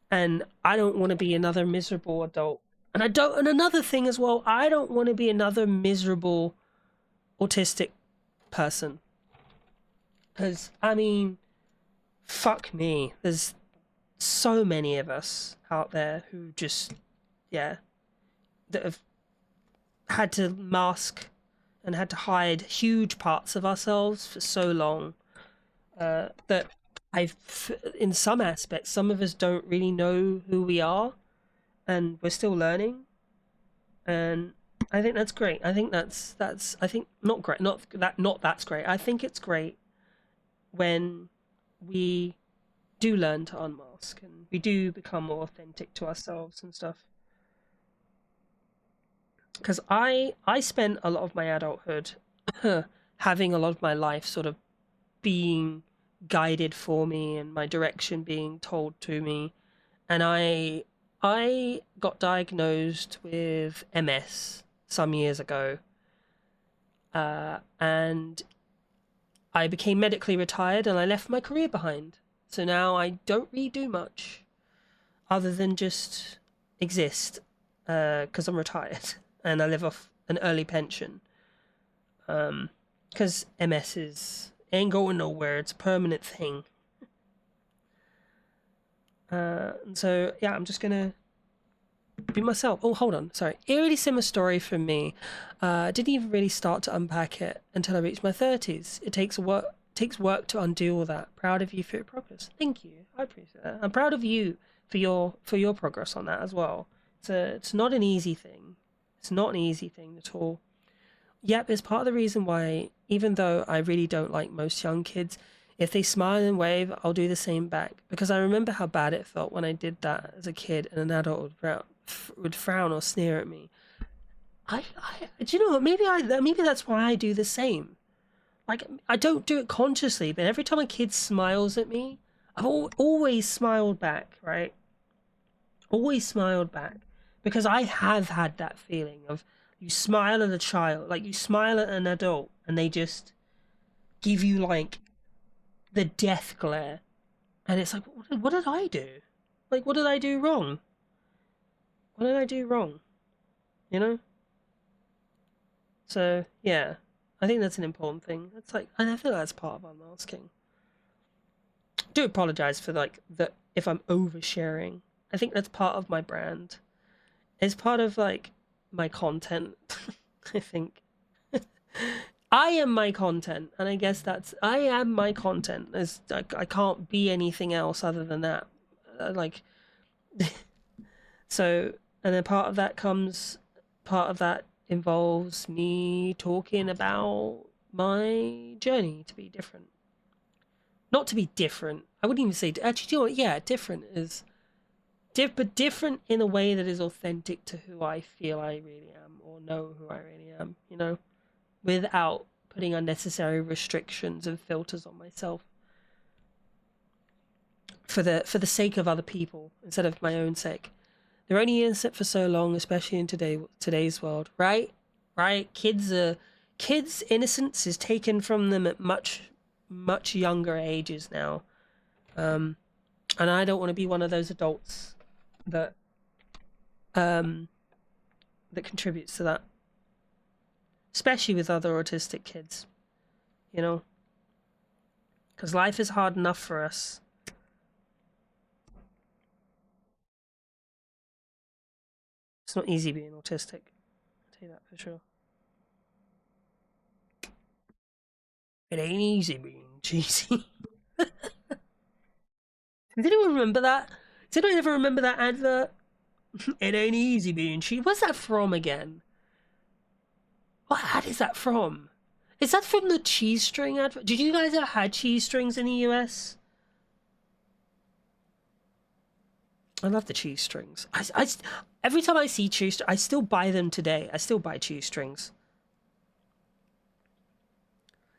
And I don't want to be another miserable adult. And another thing as well, I don't want to be another miserable autistic person. Because, I mean, fuck me. There's so many of us out there who just, yeah, that have had to mask and had to hide huge parts of ourselves for so long that in some aspects, some of us don't really know who we are, and we're still learning. And I think that's great. I think I think not great. Not that's great. I think it's great when we do learn to unmask and we do become more authentic to ourselves and stuff. because I spent a lot of my adulthood having a lot of my life sort of being guided for me and my direction being told to me, and I got diagnosed with MS some years ago, and I became medically retired and I left my career behind. So now I don't really do much other than just exist, because I'm retired and I live off an early pension. Because MS is ain't going nowhere. It's a permanent thing. And so yeah, I'm just gonna be myself. Oh, hold on, sorry. Eerily similar story from me. Didn't even really start to unpack it until I reached my 30s. It takes work to undo all that. Proud of you for your progress. Thank you. I appreciate that. I'm proud of you for your progress on that as well. It's not an easy thing. It's not an easy thing at all. Yep, it's part of the reason why, even though I really don't like most young kids, if they smile and wave, I'll do the same back. Because I remember how bad it felt when I did that as a kid and an adult would frown or sneer at me. Do you know what? Maybe that's why I do the same. Like, I don't do it consciously, but every time a kid smiles at me, I've always smiled back, right? Always smiled back. Because I have had that feeling of you smile at a child, like you smile at an adult, and they just give you like the death glare. And it's like, what did I do? Like, what did I do wrong? What did I do wrong? You know? So, yeah. I think that's an important thing. It's like, and I feel that's part of unmasking. Do apologize for like if I'm oversharing. I think that's part of my brand. It's part of like my content. I think I am my content, and I guess I am my content. I can't be anything else other than that. Like, so, and then part of that involves me talking about my journey to be different. Not to be different. I wouldn't even say actually. Do you know what? Yeah, different is but different in a way that is authentic to who I feel I really am, or know who I really am. You know, without putting unnecessary restrictions and filters on myself for the sake of other people instead of my own sake. They're only innocent for so long, especially in today's world, right? Right? Kids' innocence is taken from them at much younger ages now, and I don't want to be one of those adults that that contributes to that, especially with other autistic kids, you know, because life is hard enough for us. It's not easy being autistic, I'll tell you that for sure. It ain't easy being cheesy. Did anyone remember that? Did anyone ever remember that advert? It ain't easy being cheesy. Where's that from again? What ad is that from? Is that from the cheese string advert? Did you guys ever had cheese strings in the US? I love the cheese strings. Every time I see cheese, I still buy them today. I still buy cheese strings.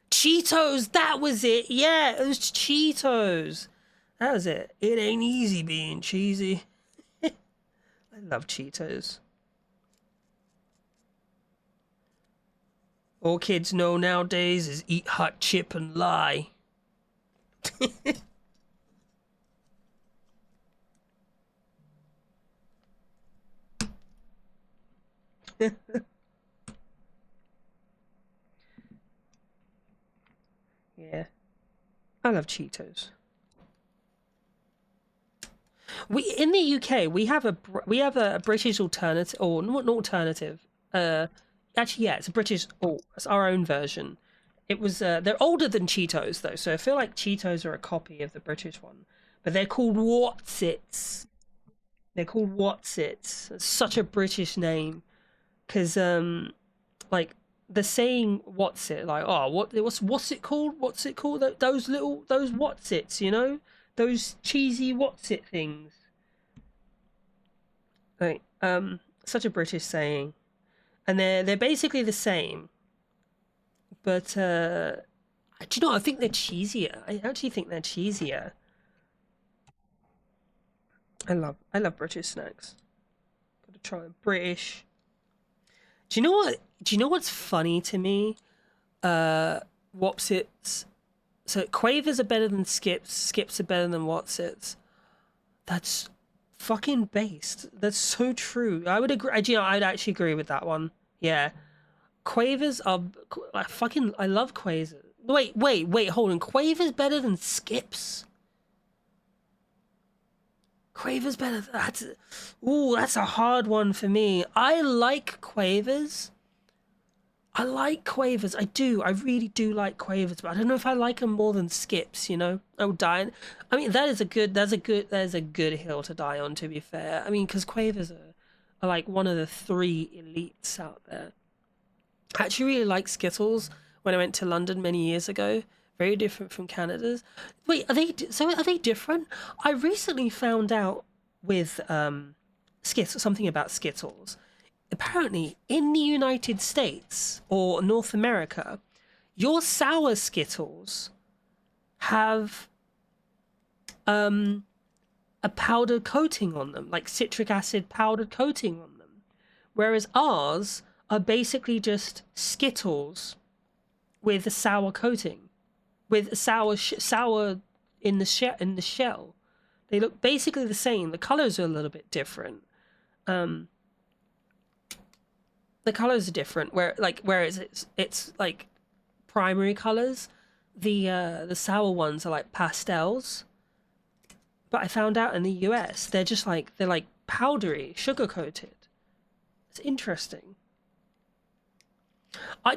Cheetos, that was it. Yeah, it was Cheetos. That was it. It ain't easy being cheesy. I love Cheetos. All kids know nowadays is eat hot chip and lie. Yeah, I love Cheetos. We in the UK we have a British alternative, or not an alternative. Actually, yeah, it's a British. Oh, it's our own version. It was. They're older than Cheetos though, so I feel like Cheetos are a copy of the British one. But they're called Wotsits. They're called Wotsits. It's such a British name, because like the saying "What's it?" like, oh, what's it called? What's it called? Those Wotsits, you know, those cheesy What's it things. Like, such a British saying. and they're basically the same, but do you know? I think they're cheesier. I actually think they're cheesier. I love British snacks. Gotta try 'em. British. Do you know what? Do you know what's funny to me? Wopsits. So Quavers are better than Skips. Skips are better than Wotsits. That's fucking based. That's so true. I would agree. You know, I'd actually agree with that one. Yeah. Quavers are I love Quavers. Wait, hold on. Quavers better than Skips? Quavers better. That's a hard one for me. I like Quavers. I do. I really do like Quavers, but I don't know if I like them more than Skips, you know? I would die. I mean, that is a good hill to die on, to be fair. I mean, because Quavers are like one of the 3 elites out there. I actually really like Skittles when I went to London many years ago. Very different from Canada's. Wait, are they different? I recently found out with Skittles, something about Skittles. Apparently, in the United States or North America, your sour Skittles have a powdered coating on them, like citric acid powdered coating on them, whereas ours are basically just Skittles with a sour coating, with a sour in the shell. They look basically the same. The colors are a little bit different. The colors are different. Whereas it's like primary colors. The sour ones are like pastels. But I found out in the US they're like powdery, sugar coated. It's interesting.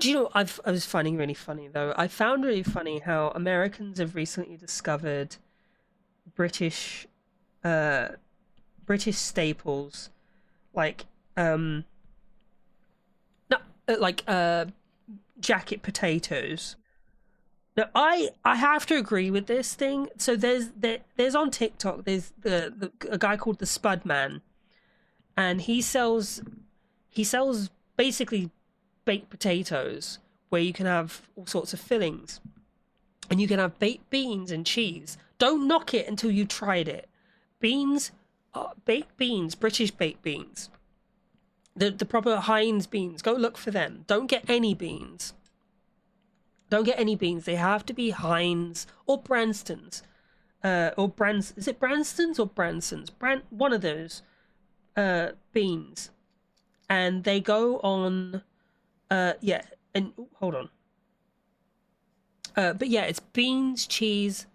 Do you know, I was finding really funny though. I found really funny how Americans have recently discovered British staples like jacket potatoes. Now I have to agree with this thing. So there's on TikTok there's a guy called the Spud Man, and he sells basically baked potatoes where you can have all sorts of fillings, and you can have baked beans and cheese. Don't knock it until you tried it. Baked beans, British baked beans. The proper Heinz beans. Go look for them. Don't get any beans. They have to be Heinz or Branston's. Is it Branston's or Branson's? One of those beans. And they go on hold on. But yeah, it's beans, cheese,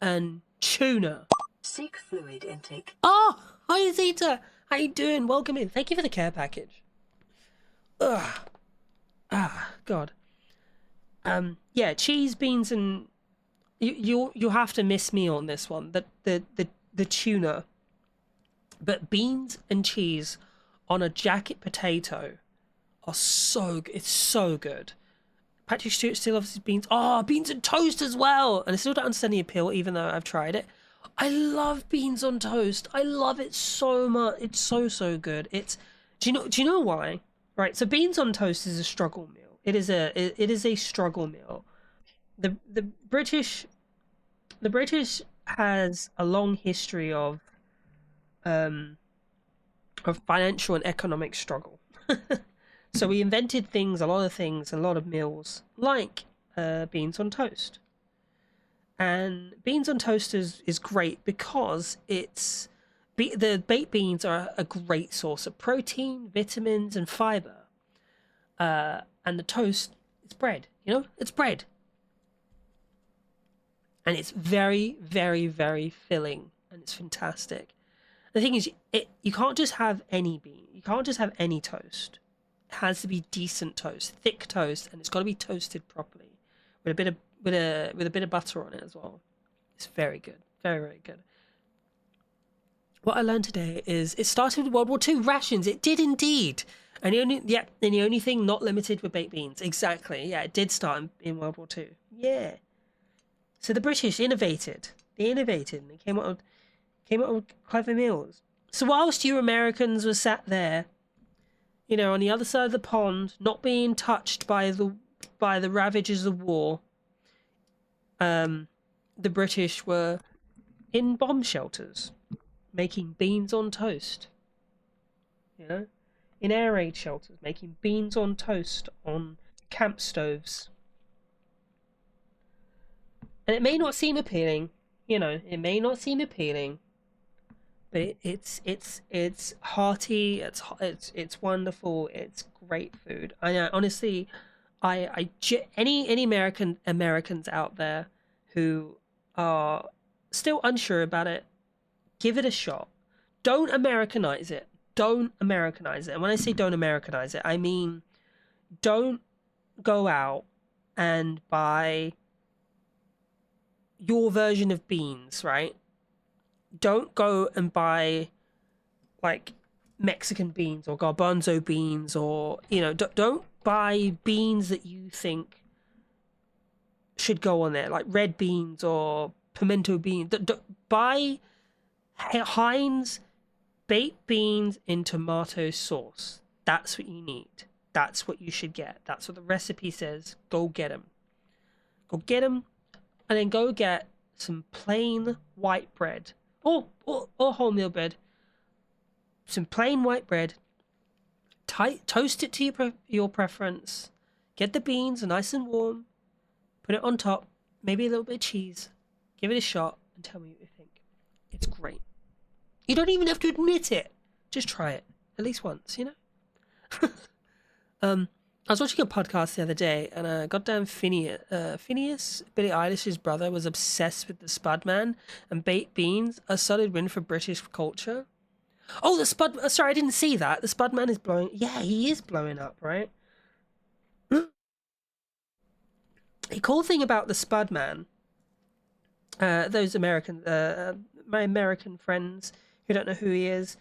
and tuna. Seek fluid intake. Oh, hi Zeta. How you doing? Welcome in. Thank you for the care package. Ugh. God. Yeah, cheese, beans, and you'll have to miss me on this one. The tuna, but beans and cheese on a jacket potato are it's so good. Patrick Stewart still loves his beans. Oh, beans and toast as well. And I still don't understand the appeal, even though I've tried it. I love beans on toast. I love it so much. It's so good. Do you know why? Right. So beans on toast is a struggle meal. It is a struggle meal. The British has a long history of financial and economic struggle. So we invented a lot of meals like beans on toast. And beans on toast is great because the baked beans are a great source of protein, vitamins, and fiber. And the toast, it's bread. You know, it's bread, and it's very, very, very filling, and it's fantastic. The thing is, you can't just have any bean. You can't just have any toast. It has to be decent toast, thick toast, and it's got to be toasted properly with a bit of butter on it as well. It's very good, very, very good. What I learned today is it started with World War II rations. It did indeed. And the only thing not limited were baked beans. Exactly. Yeah, it did start in World War II. Yeah. So the British innovated. They innovated and they came up with clever meals. So whilst you Americans were sat there you know, on the other side of the pond, not being touched by the ravages of war, the British were in bomb shelters, making beans on toast. You know, in air raid shelters, making beans on toast on camp stoves. And it may not seem appealing, you know, it may not seem appealing, but it's hearty, it's wonderful, it's great food. I honestly, any Americans out there who are still unsure about it, give it a shot. Don't Americanize it. Don't Americanize it. And when I say don't Americanize it, I mean don't go out and buy your version of beans, right? Don't go and buy like Mexican beans or garbanzo beans, or, you know, don't buy beans that you think should go on there, like red beans or pimento beans. Buy Heinz baked beans in tomato sauce. That's what you need. That's what you should get. That's what the recipe says. Go get them. Go get them, and then go get some plain white bread or wholemeal bread. Some plain white bread. Toast it to your preference. Get the beans nice and warm. Put it on top. Maybe a little bit of cheese. Give it a shot and tell me what you think. It's great. You don't even have to admit it. Just try it at least once, you know. I was watching a podcast the other day, and goddamn Phineas, Billie Eilish's brother, was obsessed with the Spudman, and baked beans a solid win for British culture. Oh, the Spud. Sorry, I didn't see that. The Spudman is blowing. Yeah, he is blowing up, right? The cool thing about the Spudman, those American, my American friends who don't know who he is,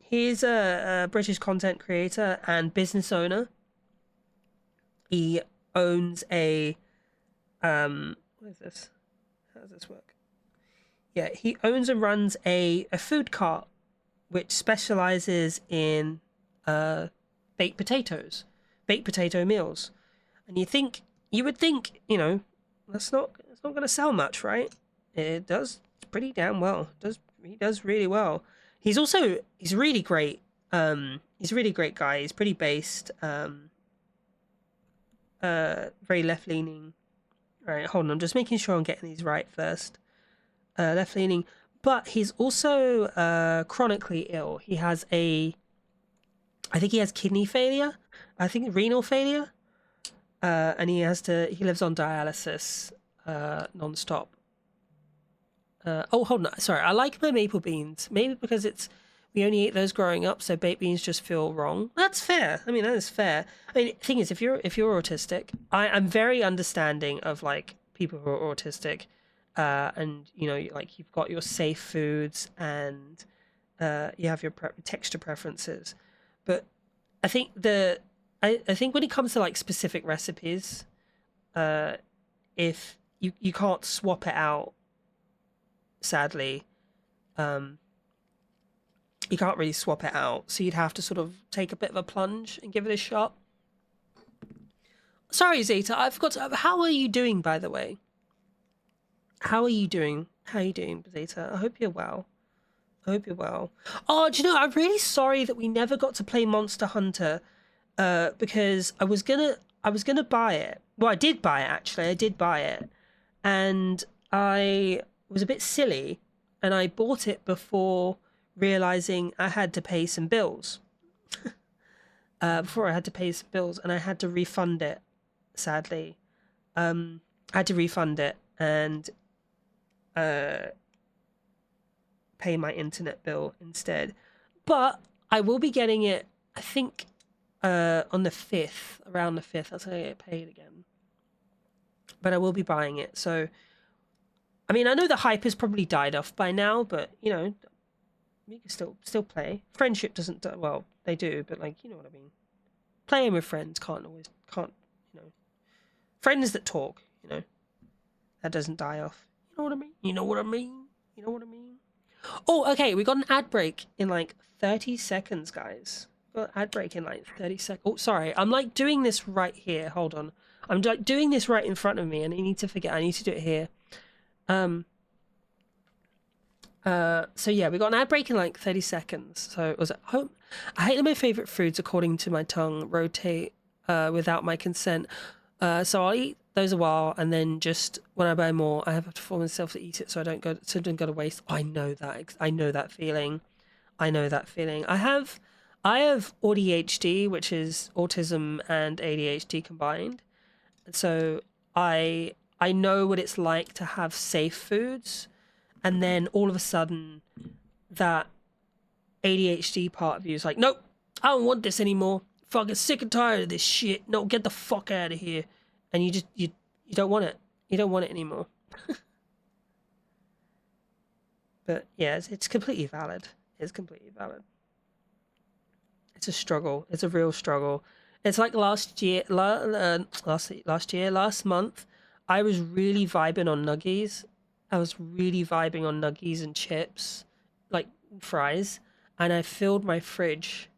he's a British content creator and business owner. He owns a what is this? How does this work? Yeah, he owns and runs a food cart which specializes in baked potato meals. And you would think, you know, it's not going to sell much, right? It does pretty damn well. He does really well. He's really great. He's a really great guy. He's pretty based. Very left leaning. Right, hold on. I'm just making sure I'm getting these right first. Left leaning, but he's also chronically ill. I think he has kidney failure. I think renal failure. And he lives on dialysis non-stop. Hold on. Sorry, I like my maple beans. Maybe because we only ate those growing up, so baked beans just feel wrong. That's fair. I mean, that is fair. I mean, the thing is, if you're autistic, I'm very understanding of like people who are autistic, and you know, like you've got your safe foods and you have your texture preferences, but I think I think when it comes to like specific recipes, if you can't swap it out, sadly, you can't really swap it out, so you'd have to sort of take a bit of a plunge and give it a shot. Sorry, Zeta, I forgot to... How are you doing, by the way? How are you doing? How are you doing, Zeta? I hope you're well. Oh, do you know, I'm really sorry that we never got to play Monster Hunter, because I was gonna buy it. Well, I did buy it, actually. I did buy it. And I was a bit silly, and I bought it before realizing I had to pay some bills. And I had to refund it, sadly. I had to refund it and pay my internet bill instead. But I will be getting it, I think, on the 5th, around the 5th. That's when I get paid again. But I will be buying it. So, I mean, I know the hype has probably died off by now, but, you know, you can still play. Friendship doesn't die. Well, they do, but like, you know what I mean. Playing with friends can't, you know. Friends that talk, you know. That doesn't die off. You know what I mean? Oh, okay, we got an ad break in like 30 seconds, guys. got ad break in like 30 seconds. Oh, sorry. I'm like doing this right here. Hold on. I'm like doing this right in front of me, and I need to forget. I need to do it here. So yeah, we got an ad break in like 30 seconds. So it was at home. I hate that my favorite foods, according to my tongue, rotate without my consent. So I'll eat those a while, and then just when I buy more, I have to force myself to eat it so I don't go to waste. I know that. I know that feeling. I know that feeling. I have ADHD, which is autism and ADHD combined. So I know what it's like to have safe foods, and then all of a sudden that ADHD part of you is like, nope, I don't want this anymore. Fucking sick and tired of this shit. No, get the fuck out of here. And you don't want it. You don't want it anymore. But yeah, it's completely valid. It's completely valid. It's a struggle. It's a real struggle. It's like last month, I was really vibing on nuggies. I was really vibing on nuggies and chips, like fries, and I filled my fridge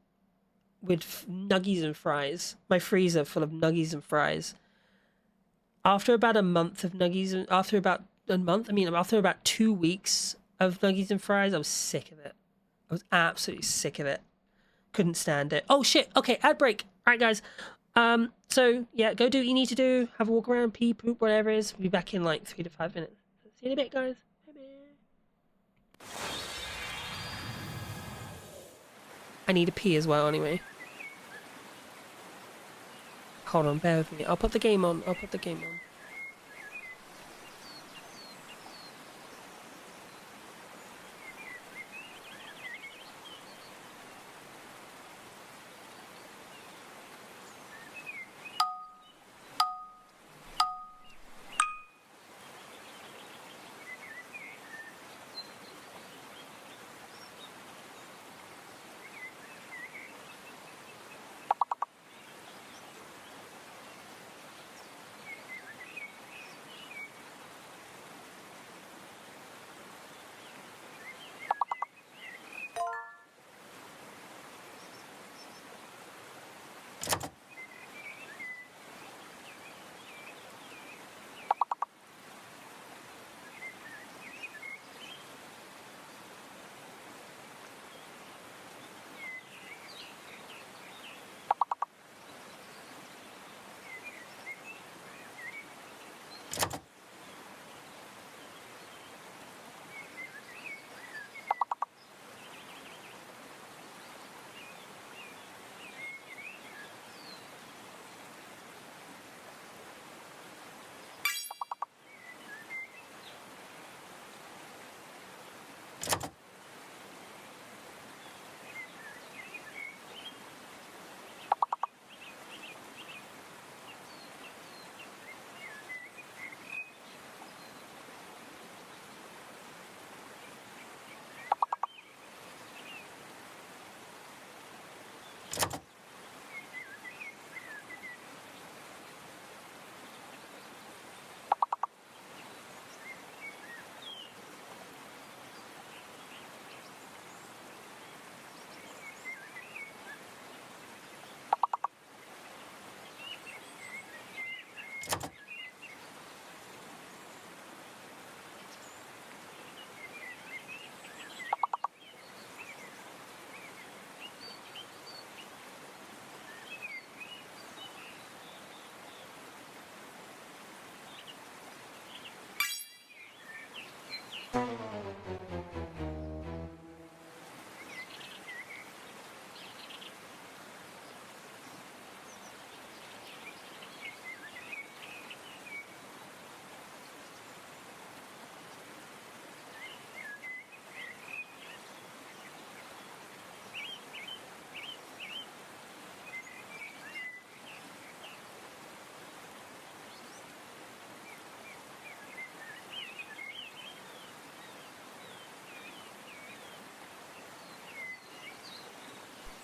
with nuggies and fries. My freezer full of nuggies and fries. After about a month of nuggies, and after about 2 weeks of nuggies and fries, I was sick of it. I was absolutely sick of it. Couldn't stand it. Oh shit. Okay, ad break. All right, guys. So yeah, go do what you need to do. Have a walk around, pee, poop, whatever it is. We'll be back in like 3 to 5 minutes. See you in a bit, guys. Bye-bye. I need to pee as well, anyway. Hold on, bear with me. I'll put the game on. I'll put the game on.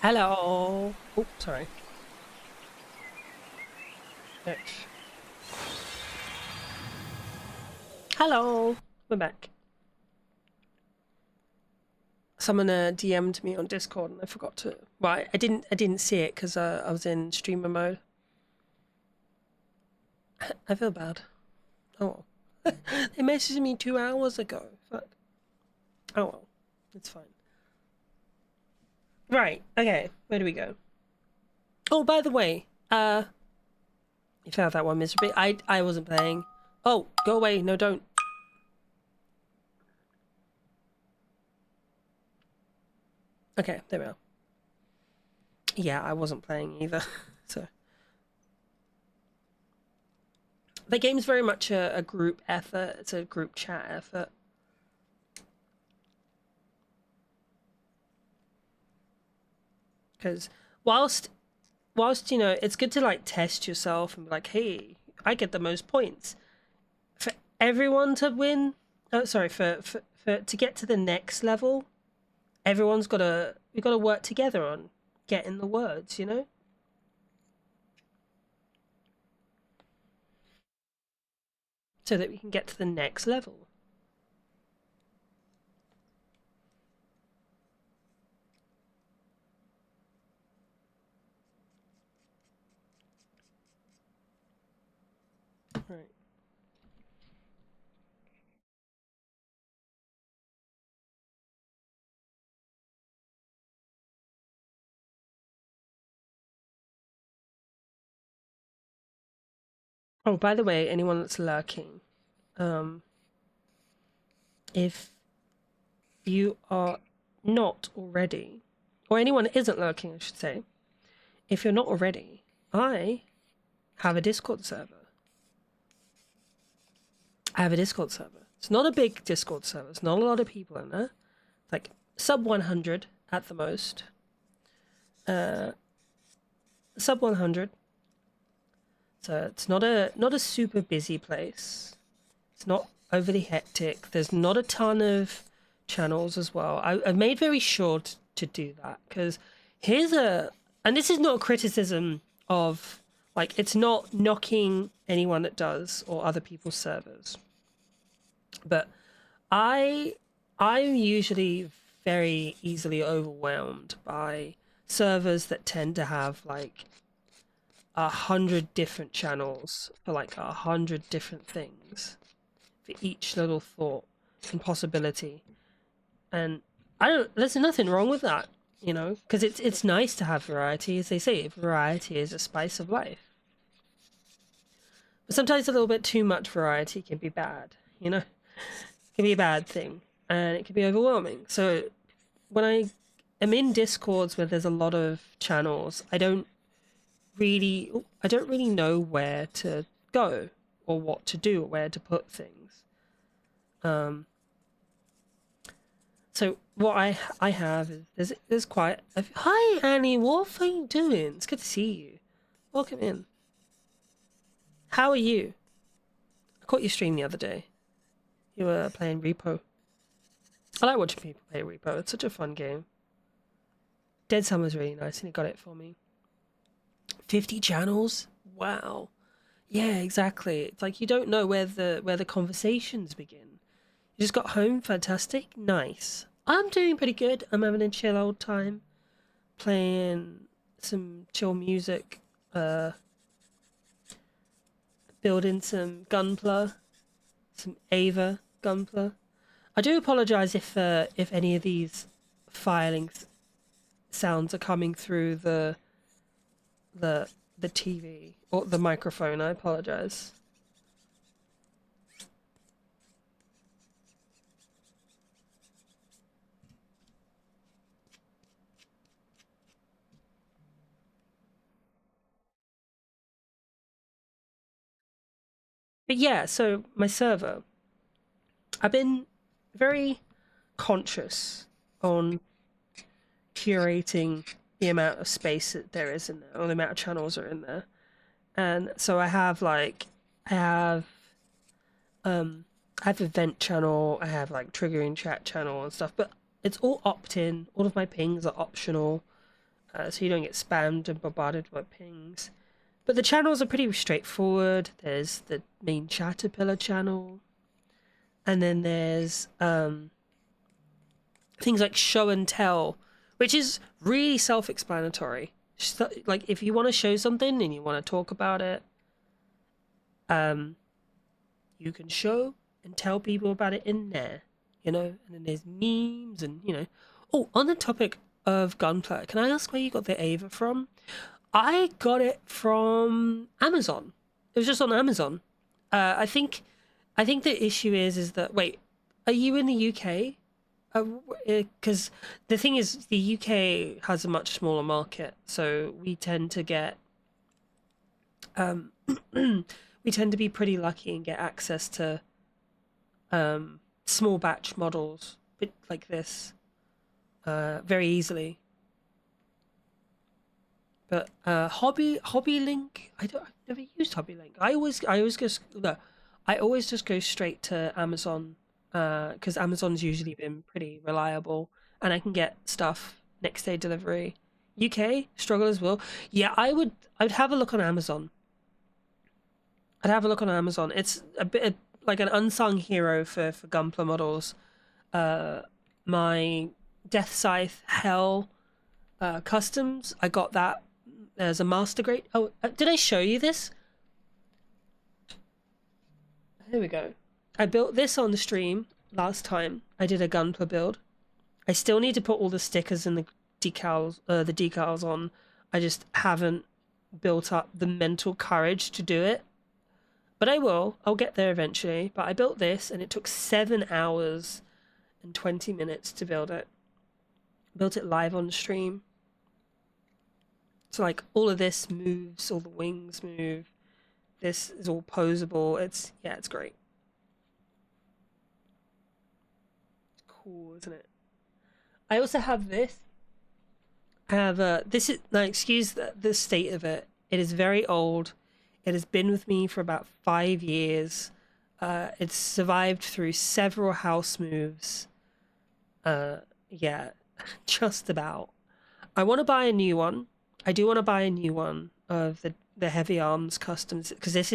Hello. Oh, sorry. Bitch. Hello. We're back. Someone DM'd me on Discord and I forgot to. Well, I didn't see it because I was in streamer mode. I feel bad. Oh well. They messaged me 2 hours ago. Fuck. Oh well. It's fine. Right, okay. Where do we go? Oh, by the way, you failed that one miserably. I wasn't playing. Oh, go away. No, don't. Okay, there we are. Yeah, I wasn't playing either. So the game's very much a group effort. It's a group chat effort. Because whilst you know, it's good to like test yourself and be like, hey, I get the most points. For everyone to win, oh sorry, for to get to the next level, we've got to work together on getting the words, you know? So that we can get to the next level. Right. Oh, by the way, anyone that's lurking, if you are not already, or anyone that isn't lurking, I should say, if you're not already, I have a Discord server. I have a Discord server. It's not a big Discord server. It's not a lot of people in there. Like sub 100 at the most. Sub 100. So it's not a super busy place. It's not overly hectic. There's not a ton of channels as well. I've made very sure to do that because and this is not a criticism of, like, it's not knocking anyone that does or other people's servers, but I'm usually very easily overwhelmed by servers that tend to have like 100 different channels for like 100 different things for each little thought and possibility. And there's nothing wrong with that, you know, because it's nice to have variety. As they say, variety is a spice of life. But sometimes a little bit too much variety can be bad, you know? It can be a bad thing, and it can be overwhelming. So when I am in Discords where there's a lot of channels, I don't really know where to go or what to do or where to put things. So what I have is there's quite a... Hi Annie, what are you doing? It's good to see you. Welcome in. How are you? I caught you stream the other day. You were playing Repo. I like watching people play Repo. It's such a fun game. Dead Summer's really nice and he got it for me. 50 channels? Wow. Yeah, exactly. It's like you don't know where the conversations begin. You just got home, fantastic, nice. I'm doing pretty good. I'm having a chill old time, playing some chill music, building some Gunpla, some Ava Gunpla. I do apologise if any of these filing sounds are coming through the TV or the microphone. I apologise. But yeah, so my server, I've been very conscious on curating the amount of space that there is in there, or the amount of channels are in there. And so I have event channel, I have like triggering chat channel and stuff, but it's all opt-in. All of my pings are optional, so you don't get spammed and bombarded by pings. But the channels are pretty straightforward. There's the main Caterpillar channel, and then there's things like show and tell, which is really self-explanatory. Like if you want to show something and you want to talk about it, you can show and tell people about it in there, and then there's memes and Oh, on the topic of Gunpla, can I ask where you got the Ava from? I got it from Amazon. It was just on Amazon. I think the issue is that, wait, are you in the UK? Because the thing is, the UK has a much smaller market, so we tend to get we tend to be pretty lucky and get access to small batch models like this very easily. But Hobby Link, I've never used Hobby Link. I always just go straight to Amazon, because Amazon's usually been pretty reliable, and I can get stuff next day delivery. UK struggle as well. Yeah, I'd have a look on Amazon. It's a bit like an unsung hero for Gunpla models. My Death Scythe Hell customs, I got that as a master grade. Oh, did I show you this? Here we go. I built this on the stream last time. I did a Gunpla build. I still need to put all the stickers and the decals on. I just haven't built up the mental courage to do it. But I will. I'll get there eventually. But I built this, and it took 7 hours and 20 minutes to build it. Built it live on stream. So like all of this moves, all the wings move. This is all posable. It's great. It's cool, isn't it? I also have this. I have this is now, excuse the state of it. It is very old. It has been with me for about 5 years. It's survived through several house moves. Yeah, just about. I want to buy a new one. I do want to buy a new one of the Heavy Arms Customs, because this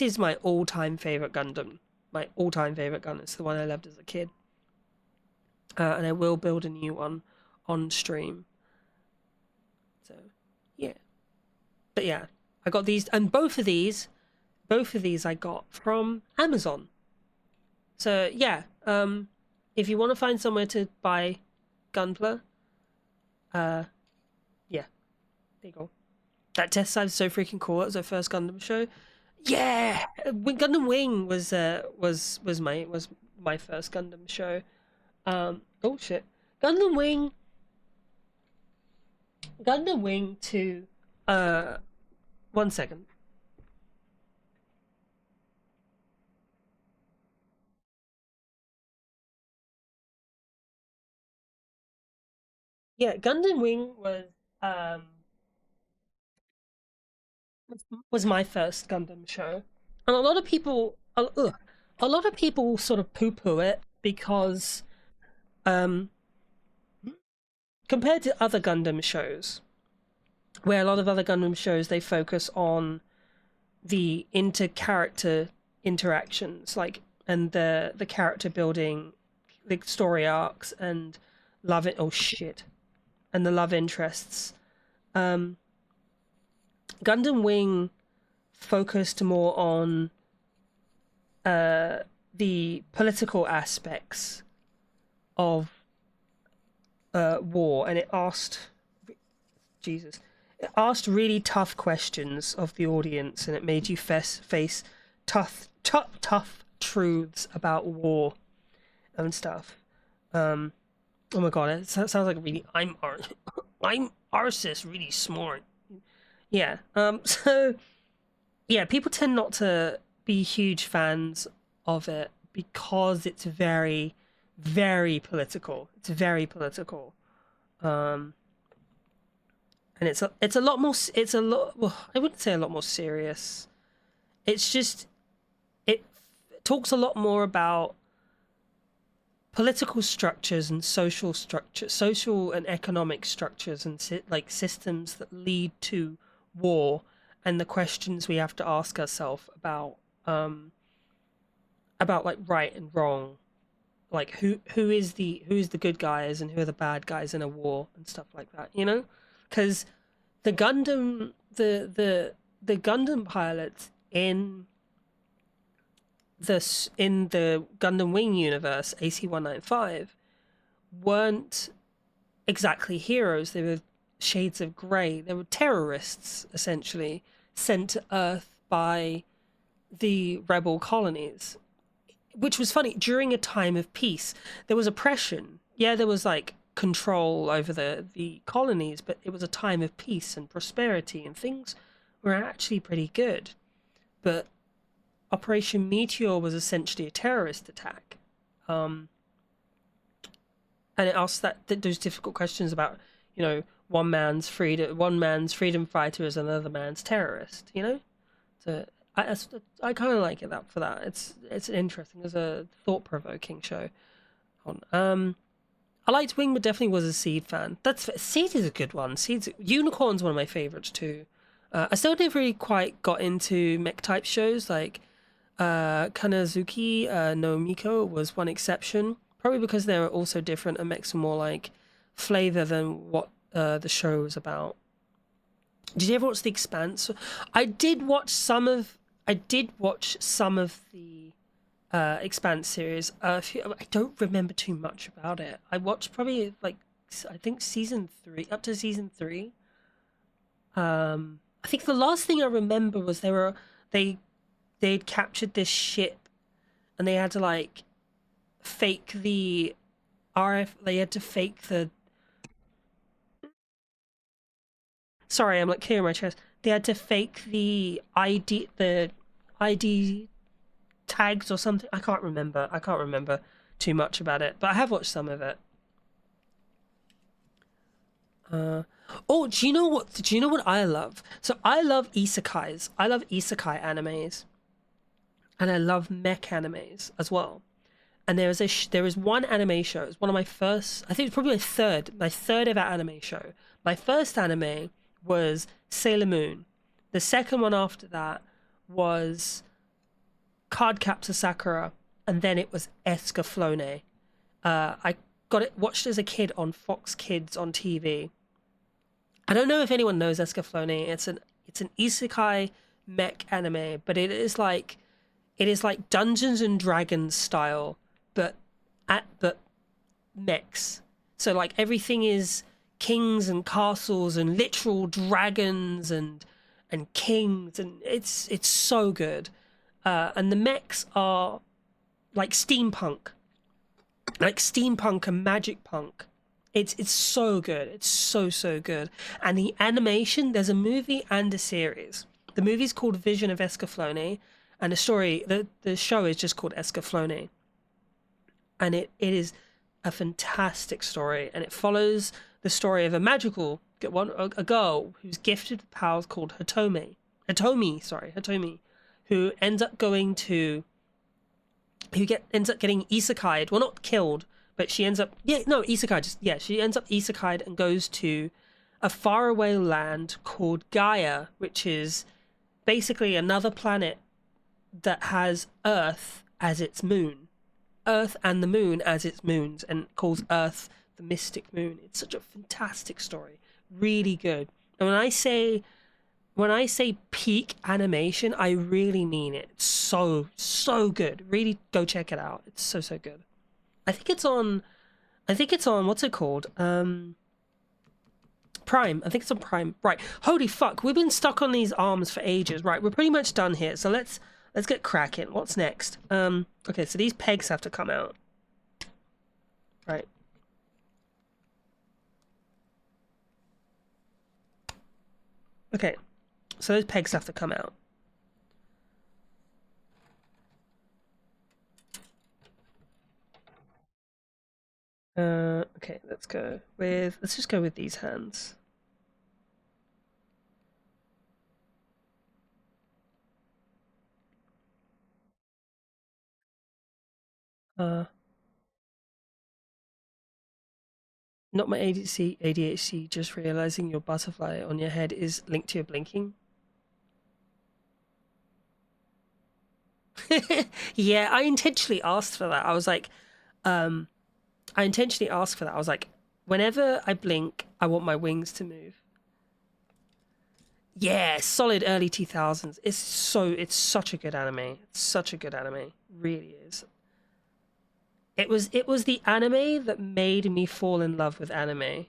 is my all-time favorite Gundam. My all-time favorite Gundam. It's the one I loved as a kid. And I will build a new one on stream. So, yeah. But yeah, I got these, and both of these I got from Amazon. So yeah, if you want to find somewhere to buy Gunpla, yeah, there you go. That test side is so freaking cool. It was our first Gundam show. Yeah, Gundam Wing was my first Gundam show. Oh shit, Gundam Wing to 1 second. Yeah, Gundam Wing was my first Gundam show, and a lot of people, sort of poo-poo it because, compared to other Gundam shows, where a lot of other Gundam shows they focus on the inter-character interactions, like, and the character building, the story arcs, and and the love interests. Gundam Wing focused more on the political aspects of war, and it asked really tough questions of the audience, and it made you face tough truths about war and stuff. Oh my god, it sounds like really I'm Arsis, really smart. Yeah. So yeah, people tend not to be huge fans of it because it's very, very political. It's very political. And it's a lot more. It's a lot. Well, I wouldn't say a lot more serious. It's just it talks a lot more about political structures and social and economic structures, and like systems that lead to war, and the questions we have to ask ourselves about like right and wrong, like who is the good guys and who are the bad guys in a war and stuff like that, you know? Because the Gundam the Gundam pilots in the Gundam Wing universe, AC-195, weren't exactly heroes. They were shades of grey. They were terrorists, essentially, sent to Earth by the rebel colonies. Which was funny. During a time of peace, there was oppression. Yeah, there was like control over the colonies, but it was a time of peace and prosperity, and things were actually pretty good. But Operation Meteor was essentially a terrorist attack. And it asks those difficult questions about, you know, one man's freedom fighter is another man's terrorist, you know? So I kind of like it for that. It's interesting. It's a thought-provoking show. I liked Wing, but definitely was a Seed fan. Seed is a good one. Unicorn's one of my favorites too. I still never really quite got into mech type shows like Kanazuki no Miko was one exception. Probably because they were also different and mechs were more like flavor than what the show was about. Did you ever watch The Expanse? I did watch some of the Expanse series. I don't remember too much about it. I watched probably like I think season 3 up to season 3. I think the last thing I remember was they'd captured this ship and they had to like fake the they had to fake the sorry, I'm like clearing my chest. They had to fake the ID tags or something. I can't remember too much about it, but I have watched some of it. Oh, do you know what I love? So I love isekais. I love isekai animes. And I love mech animes as well. And there is one anime show. It's one of my first. I think it's probably my third ever anime show. My first anime was Sailor Moon. The second one after that was Cardcaptor Sakura, and then it was Escaflowne. I watched as a kid on Fox Kids on TV. I don't know if anyone knows Escaflowne. It's an isekai mech anime, but it is like Dungeons and Dragons style, but mechs. So like everything is kings and castles and literal dragons and kings, and it's so good. And the mechs are like steampunk and magic punk. It's so good. It's so good. And the animation, there's a movie and a series. The movie's called Vision of Escaflowne, and the show is just called Escaflowne. And it is a fantastic story, and it follows the story of a girl who's gifted with powers called Hitomi, who ends up getting isekai'd. Well, not killed, but she ends up she ends up isekai'd and goes to a faraway land called Gaia, which is basically another planet that has Earth as its moon. Earth and the moon as its moons, and calls Earth the Mystic Moon. It's such a fantastic story. Really good. And when I say peak animation, I really mean it. It's so good. Really go check it out. It's so good. I think it's on what's it called? Prime. I think it's on Prime. Right. Holy fuck. We've been stuck on these arms for ages. Right. We're pretty much done here. So let's get cracking. What's next? Okay, so these pegs have to come out. Right. Okay. So those pegs have to come out. Okay, let's just go with these hands. Not my ADHD, just realizing your butterfly on your head is linked to your blinking. Yeah, I intentionally asked for that. I was like, I intentionally asked for that. I was like, whenever I blink, I want my wings to move. Yeah, solid early 2000s. It's such a good anime. It's such a good anime. It really is. It was the anime that made me fall in love with anime.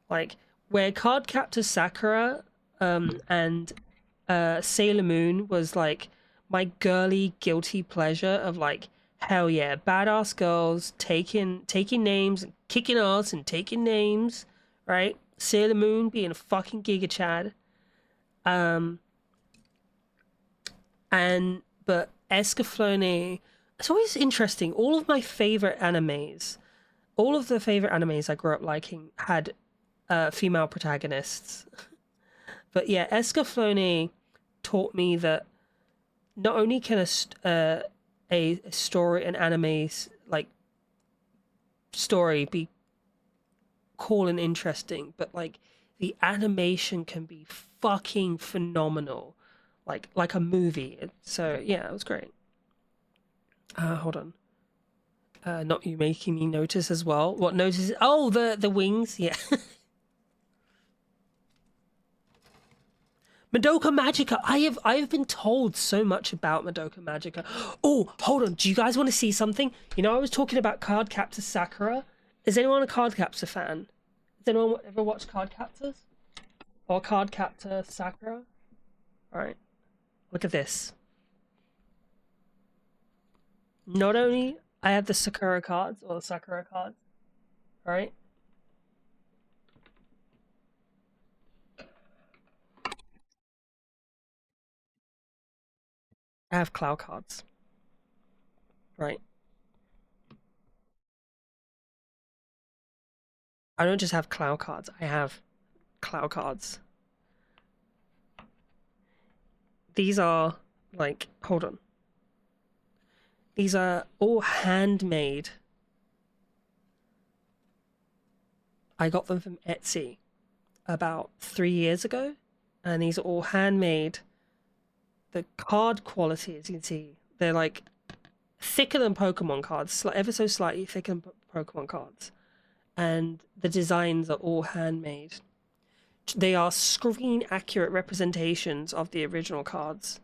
Like where Cardcaptor Sakura and Sailor Moon was like my girly guilty pleasure of like hell yeah, badass girls taking names and kicking ass and taking names, right? Sailor Moon being a fucking Giga Chad. And but Escaflowne, it's always interesting. All of my favorite animes, all of the favorite animes I grew up liking had female protagonists. But yeah, Escaflowne taught me that not only can a story, an anime like story be cool and interesting, but like the animation can be fucking phenomenal, like a movie. So yeah, it was great. Hold on. Not you making me notice as well. What notice? Oh, the wings. Yeah. Madoka Magica. I have been told so much about Madoka Magica. Oh, hold on. Do you guys want to see something? You know, I was talking about Cardcaptor Sakura. Is anyone a Cardcaptor fan? Has anyone ever watched Cardcaptors? Or Cardcaptor Sakura? Alright. Look at this. Not only I have the Sakura cards, or the Sakura cards, right? I have Cloud cards, right? I don't just have Cloud cards, I have Cloud cards. These are, like, hold on. These are all handmade. I got them from Etsy about 3 years ago, and these are all handmade. The card quality, as you can see, they're like thicker than Pokemon cards, ever so slightly thicker than Pokemon cards, and the designs are all handmade. They are screen accurate representations of the original cards.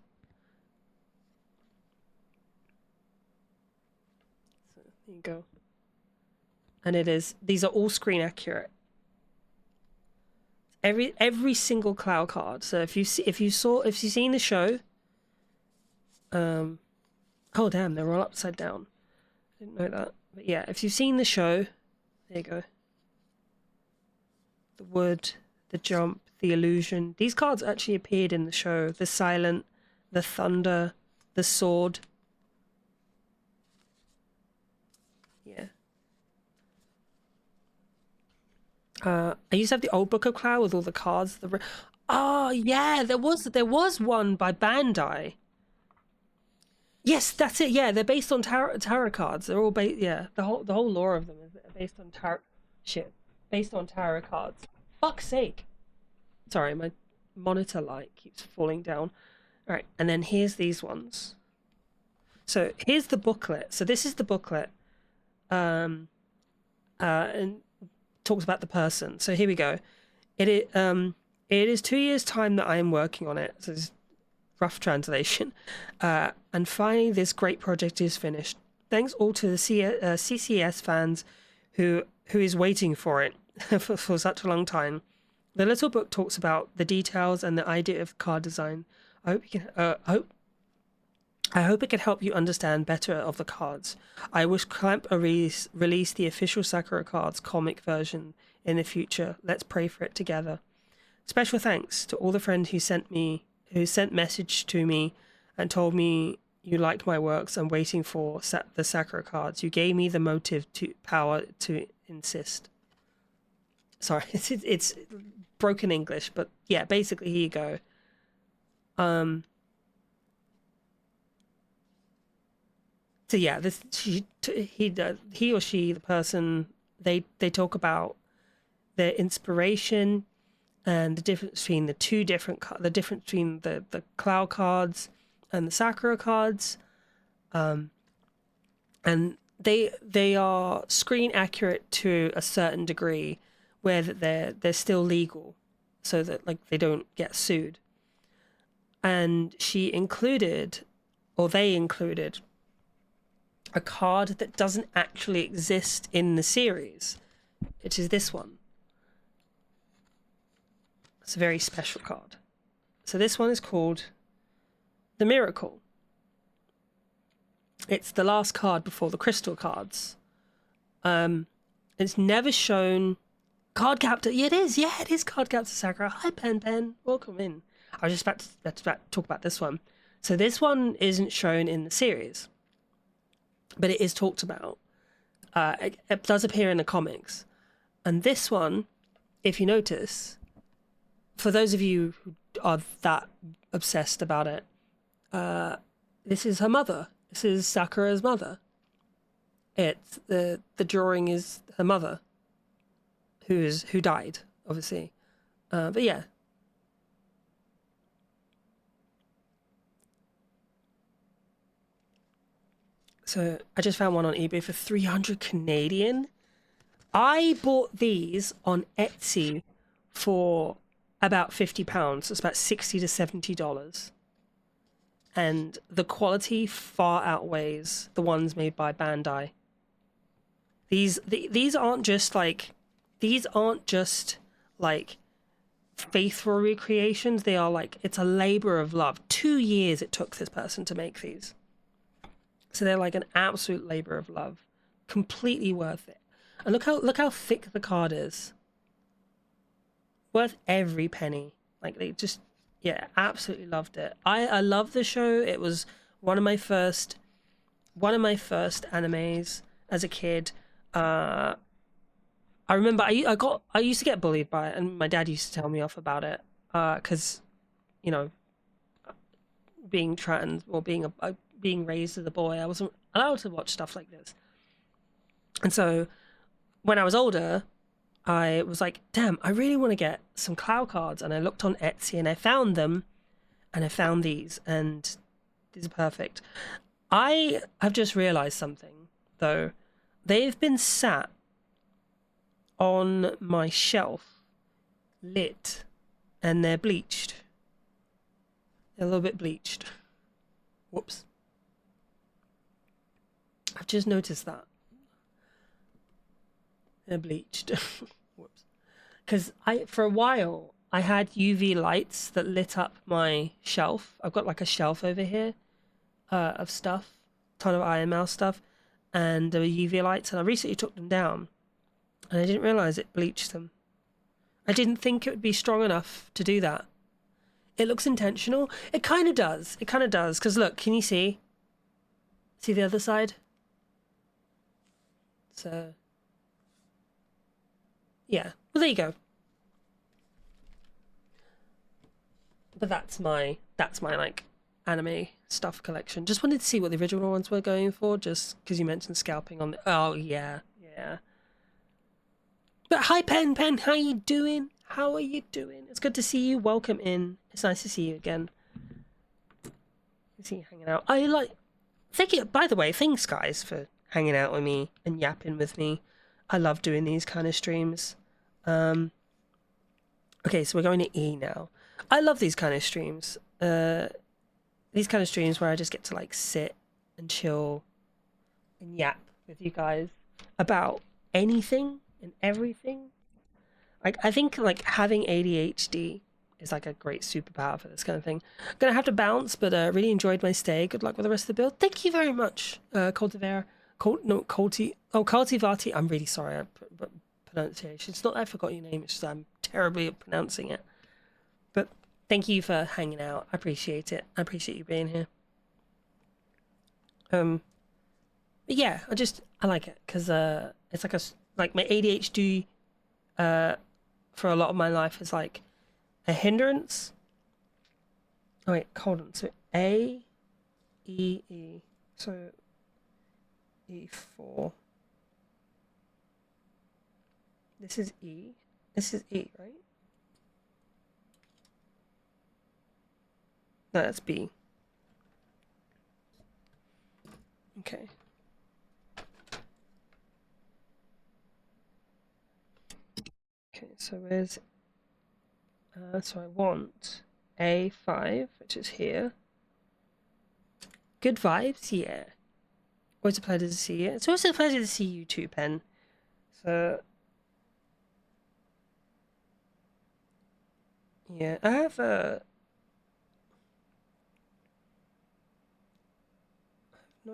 So there you go. And these are all screen accurate. Every single Cloud card. So if you've seen the show, oh damn, they're all upside down. I didn't know that. But yeah, if you've seen the show, there you go. The wood, the jump, the illusion. These cards actually appeared in the show. The silent, the thunder, the sword. Yeah. I used to have the old Book of Cloud with all the cards. Oh yeah, there was one by Bandai. Yes, that's it. Yeah, they're based on tarot cards. They're all based. Yeah, the whole lore of them is based on tarot. Shit, based on tarot cards. Fuck's sake. Sorry, my monitor light keeps falling down. All right, and then here's these ones. So here's the booklet. So this is the booklet. And talks about the person. So here we go. It is 2 years time that I am working on it. So it's rough translation. And finally, this great project is finished. Thanks all to the CCS fans who is waiting for it for such a long time. The little book talks about the details and the idea of card design. I hope you can. I hope it can help you understand better of the cards. I wish Clamp release the official Sakura Cards comic version in the future. Let's pray for it together. Special thanks to all the friends who sent message to me and told me you liked my works and waiting for the Sakura Cards. You gave me the motive to power to insist. Sorry, it's broken English, but yeah, basically here you go. So yeah, he or she, the person, they talk about their inspiration and the difference between the difference between the Cloud cards and the Sakura cards, and they are screen accurate to a certain degree, where that they're still legal, so that like they don't get sued. And she included, or they included, a card that doesn't actually exist in the series, which is this one. It's a very special card. So this one is called the Miracle. It's the last card before the crystal cards. It's never shown. Card Captor. Yeah, it is. Yeah, it is Card Captor Sakura. Hi, Pen. Welcome in. I was just about to talk about this one. So this one isn't shown in the series, but it is talked about. It does appear in the comics. And this one, if you notice, for those of you who are that obsessed about it, this is her mother. This is Sakura's mother. It's the drawing is her mother, who died, obviously. But yeah. So I just found one on eBay for 300 Canadian. I bought these on Etsy for about £50. It's about $60 to $70. And the quality far outweighs the ones made by Bandai. These aren't just like faithful recreations. They are like, it's a labor of love. 2 years it took this person to make these. So they're like an absolute labor of love. Completely worth it. And look how thick the card is. Worth every penny. Like they just, yeah, absolutely loved it. I love the show. It was one of my first animes as a kid. I remember I used to get bullied by it, and my dad used to tell me off about it, because, you know, being trans or being raised as a boy, I wasn't allowed to watch stuff like this. And so when I was older, I was like, damn, I really want to get some Clow cards. And I looked on Etsy and I found them, and I found these, and these are perfect. I have just realized something, though. They've been sat on my shelf, lit, and they're bleached. They're a little bit bleached. Whoops. I've just noticed that. They're bleached. Whoops. Because for a while, I had UV lights that lit up my shelf. I've got like a shelf over here of stuff, ton of Iron Mouse stuff, and there were UV lights, and I recently took them down, and I didn't realize it bleached them. I didn't think it would be strong enough to do that. It looks intentional. It kind of does. It kind of does. Because look, can you see? See the other side? So, yeah. Well, there you go. But that's my like anime stuff collection. Just wanted to see what the original ones were going for, just because you mentioned scalping on the... Oh, yeah. But hi, Pen, how you doing? How are you doing? It's good to see you. Welcome in. It's nice to see you again. See you hanging out. Thank you, by the way, thanks guys for hanging out with me and yapping with me. I love doing these kind of streams. Okay, so we're going to E now. I love these kind of streams. These kind of streams where I just get to like sit and chill and yap with you guys about anything and everything. Like, I think like having ADHD is like a great superpower for this kind of thing. I'm gonna have to bounce, but really enjoyed my stay. Good luck with the rest of the build. Thank you very much, Cultivati. I'm really sorry. Pronunciation. It's not that I forgot your name. It's just I'm terribly at pronouncing it. But thank you for hanging out. I appreciate it. I appreciate you being here. But yeah, I like it because it's like my ADHD for a lot of my life is like a hindrance. Oh wait, hold on. So A, E, E. So E4. This is E. This is E, right? No, that's B. Okay, so where's... so I want A5, which is here. Good vibes, yeah. Always a pleasure to see you. It's always a pleasure to see you too, Pen. So... yeah, I have no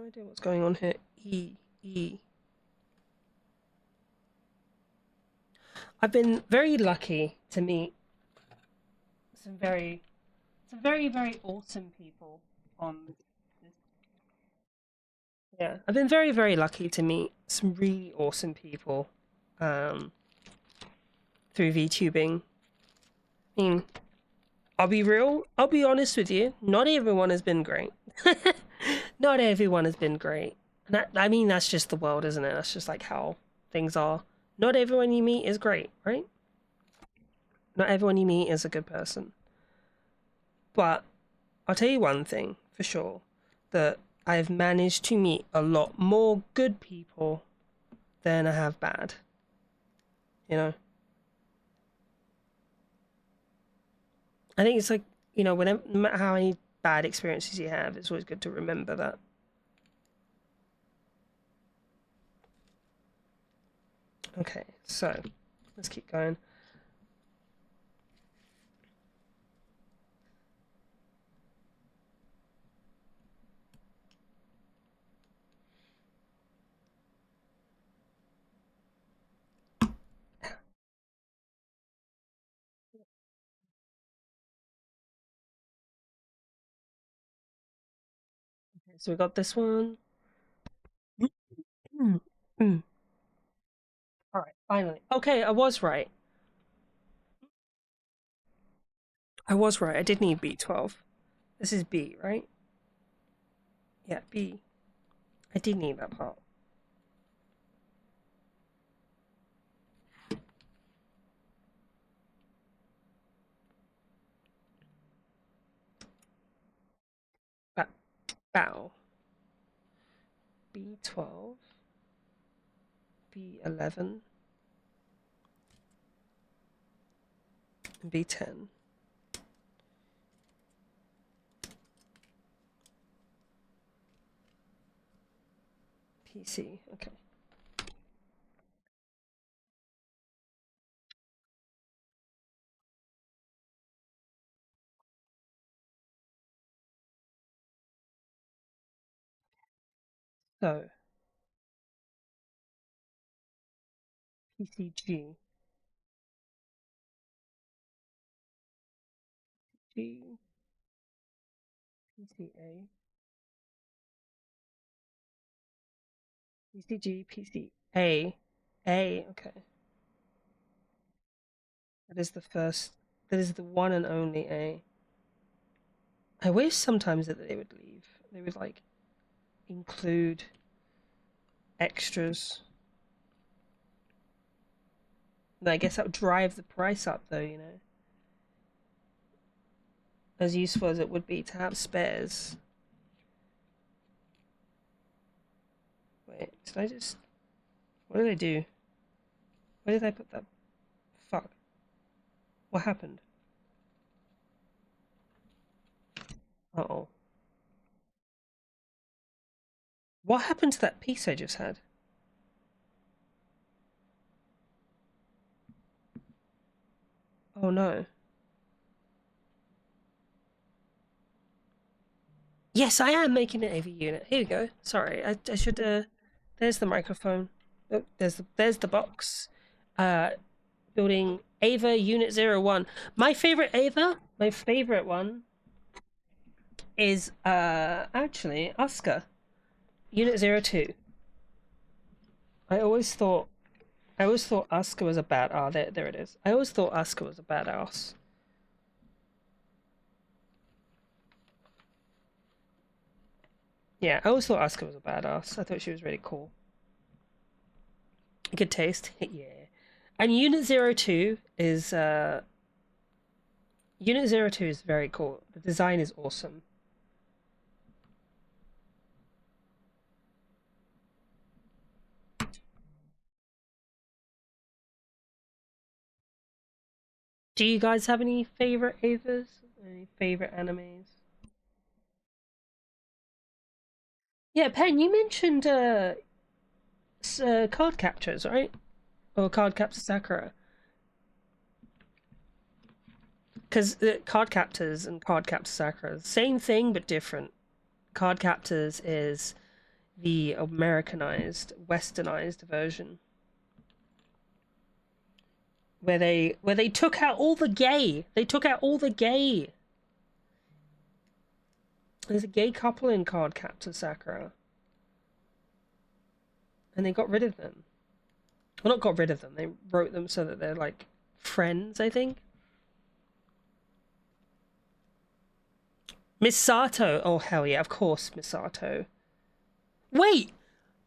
idea what's going on here. E. I've been very lucky to meet some very, very awesome people on this. Yeah, I've been very, very lucky to meet some really awesome people through VTubing. I mean, I'll be real, I'll be honest with you, not everyone has been great. Not everyone has been great. And that, I mean, that's just the world, isn't it? That's just like how things are. Not everyone you meet is great, right? Not everyone you meet is a good person. But I'll tell you one thing for sure, that I've managed to meet a lot more good people than I have bad. You know? I think it's like, you know, whenever, no matter how many bad experiences you have, it's always good to remember that. Okay, so let's keep going. Okay, so we got this one. Mm. Mm. All right, finally. Okay, I was right. I was right. I did need B12. This is B, right? Yeah, B. I did need that part. Bow. B12. B11. And B10. PC. Okay. So, PCG. G. PCA. PCG. PCA. A. Okay. That is the first. That is the one and only A. I wish sometimes that they would leave. They would like include extras. And I guess that would drive the price up, though. You know, as useful as it would be to have spares. Wait, did I just? What did I do? Where did I put that? Fuck. What happened? Uh oh. What happened to that piece I just had? Oh no. Yes, I am making an AV unit. Here we go. Sorry, I should. There's the microphone. Oh, there's the box. Uh, Building Ava Unit 01. My favorite Ava, my favorite one is actually Asuka Unit 02. I always thought Asuka was a bad there it is. I always thought Asuka was a badass. Yeah, I always thought Asuka was a badass. I thought she was really cool. Good taste. Yeah. And Unit 02 is Unit 02 is very cool. The design is awesome. Do you guys have any favorite AVAs? Any favorite animes? Yeah, Pen, you mentioned card captures, right? Or card capture Sakura. Because card captors and card capture Sakura, same thing but different. Card captors is the Americanized, westernized version. Where they took out all the gay. They took out all the gay. There's a gay couple in Card Captor Sakura. And they got rid of them. Well, not got rid of them. They wrote them so that they're like friends, I think. Misato. Oh, hell yeah, of course, Misato. Wait!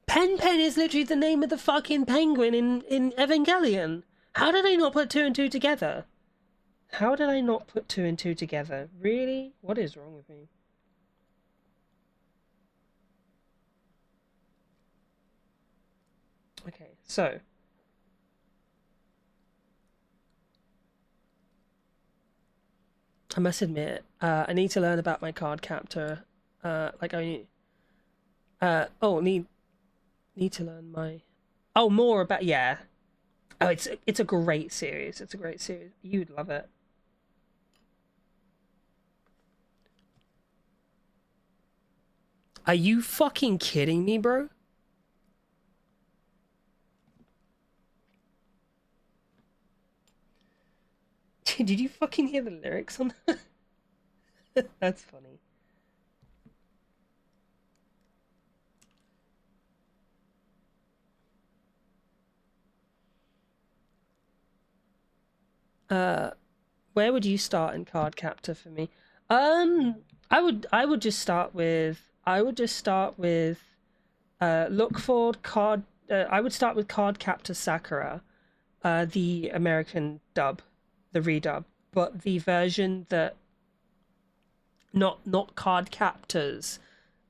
Pen Pen is literally the name of the fucking penguin in Evangelion. How did I not put two and two together? How did I not put two and two together? Really? What is wrong with me? Okay, so I must admit, I need to learn about my card captor. Like I need, need to learn my, more about, yeah. Oh, it's a great series. It's a great series. You'd love it. Are you fucking kidding me, bro? Did you fucking hear the lyrics on that? That's funny. Where would you start in card captor for me? I would just start with look for card. I would start with card captor Sakura, the American dub, the redub, but the version that not card captors.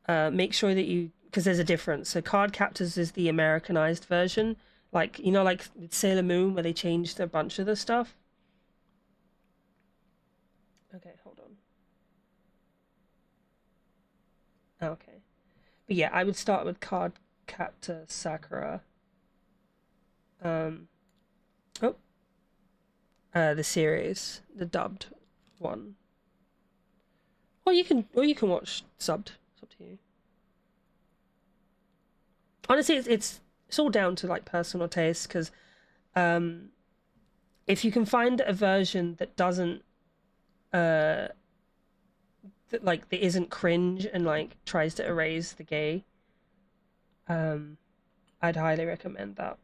Make sure that you, because there's a difference. So card captors is the Americanized version, like like with Sailor Moon where they changed a bunch of the stuff. Okay, hold on. Okay, but yeah, I would start with card captor Sakura. Um, oh, the series, the dubbed one. Or you can watch subbed. It's up to you. Honestly, it's all down to like personal taste because um, if you can find a version that doesn't uh that isn't cringe and like tries to erase the gay, um, I'd highly recommend that.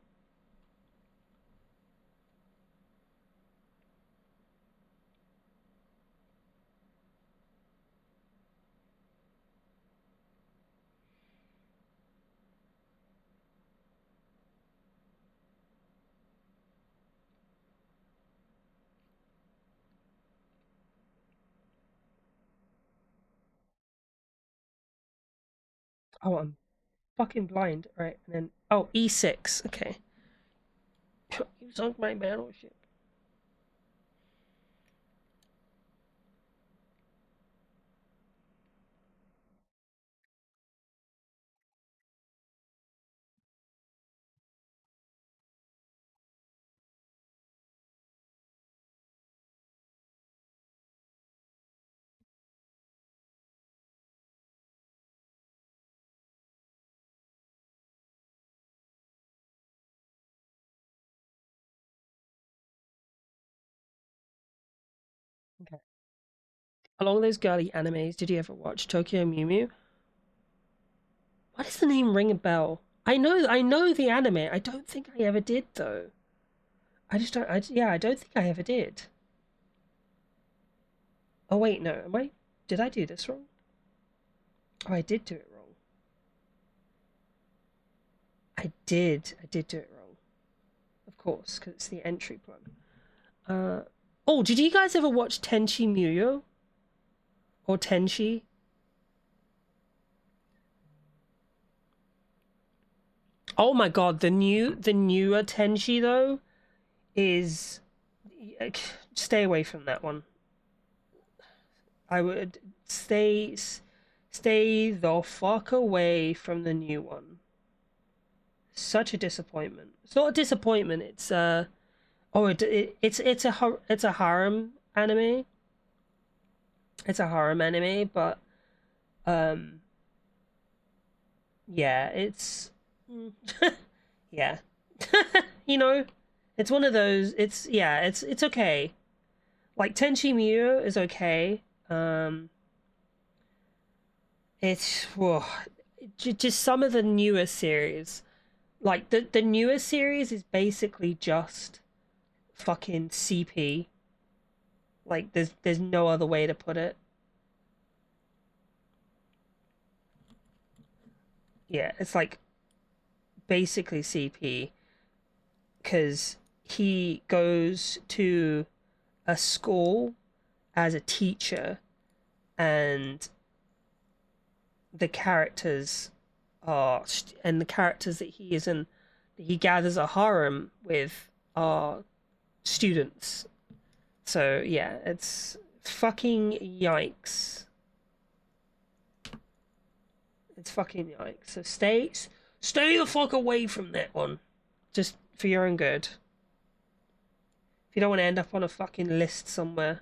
Oh, I'm fucking blind. Right, and then E6. Okay, you sunk my battleship. Okay. Along those girly animes, did you ever watch Tokyo Mew Mew? Why does the name ring a bell? I know the anime. I don't think I ever did though. I just don't. Yeah, I don't think I ever did. Oh wait, no. Am I? Did I do this wrong? Oh, I did do it wrong. I did. I did do it wrong. Of course, because it's the entry plug. Uh. Oh, did you guys ever watch Tenchi Muyo or Tenchi? Oh my god, the newer Tenchi though is stay away from that one. I would stay the fuck away from the new one. Such a disappointment. It's not a disappointment. It's it's a harem anime. It's a harem anime, but um yeah, it's yeah. You know, it's one of those. It's yeah, it's okay. Like Tenchi Muyo is okay. It's whoa, just some of the newer series. Like the newer series is basically just fucking CP. Like there's no other way to put it. Yeah, it's like basically CP because he goes to a school as a teacher and the characters and the characters that he is in that he gathers a harem with are students. So yeah, it's fucking yikes. It's fucking yikes. So stay the fuck away from that one. Just for your own good. If you don't want to end up on a fucking list somewhere.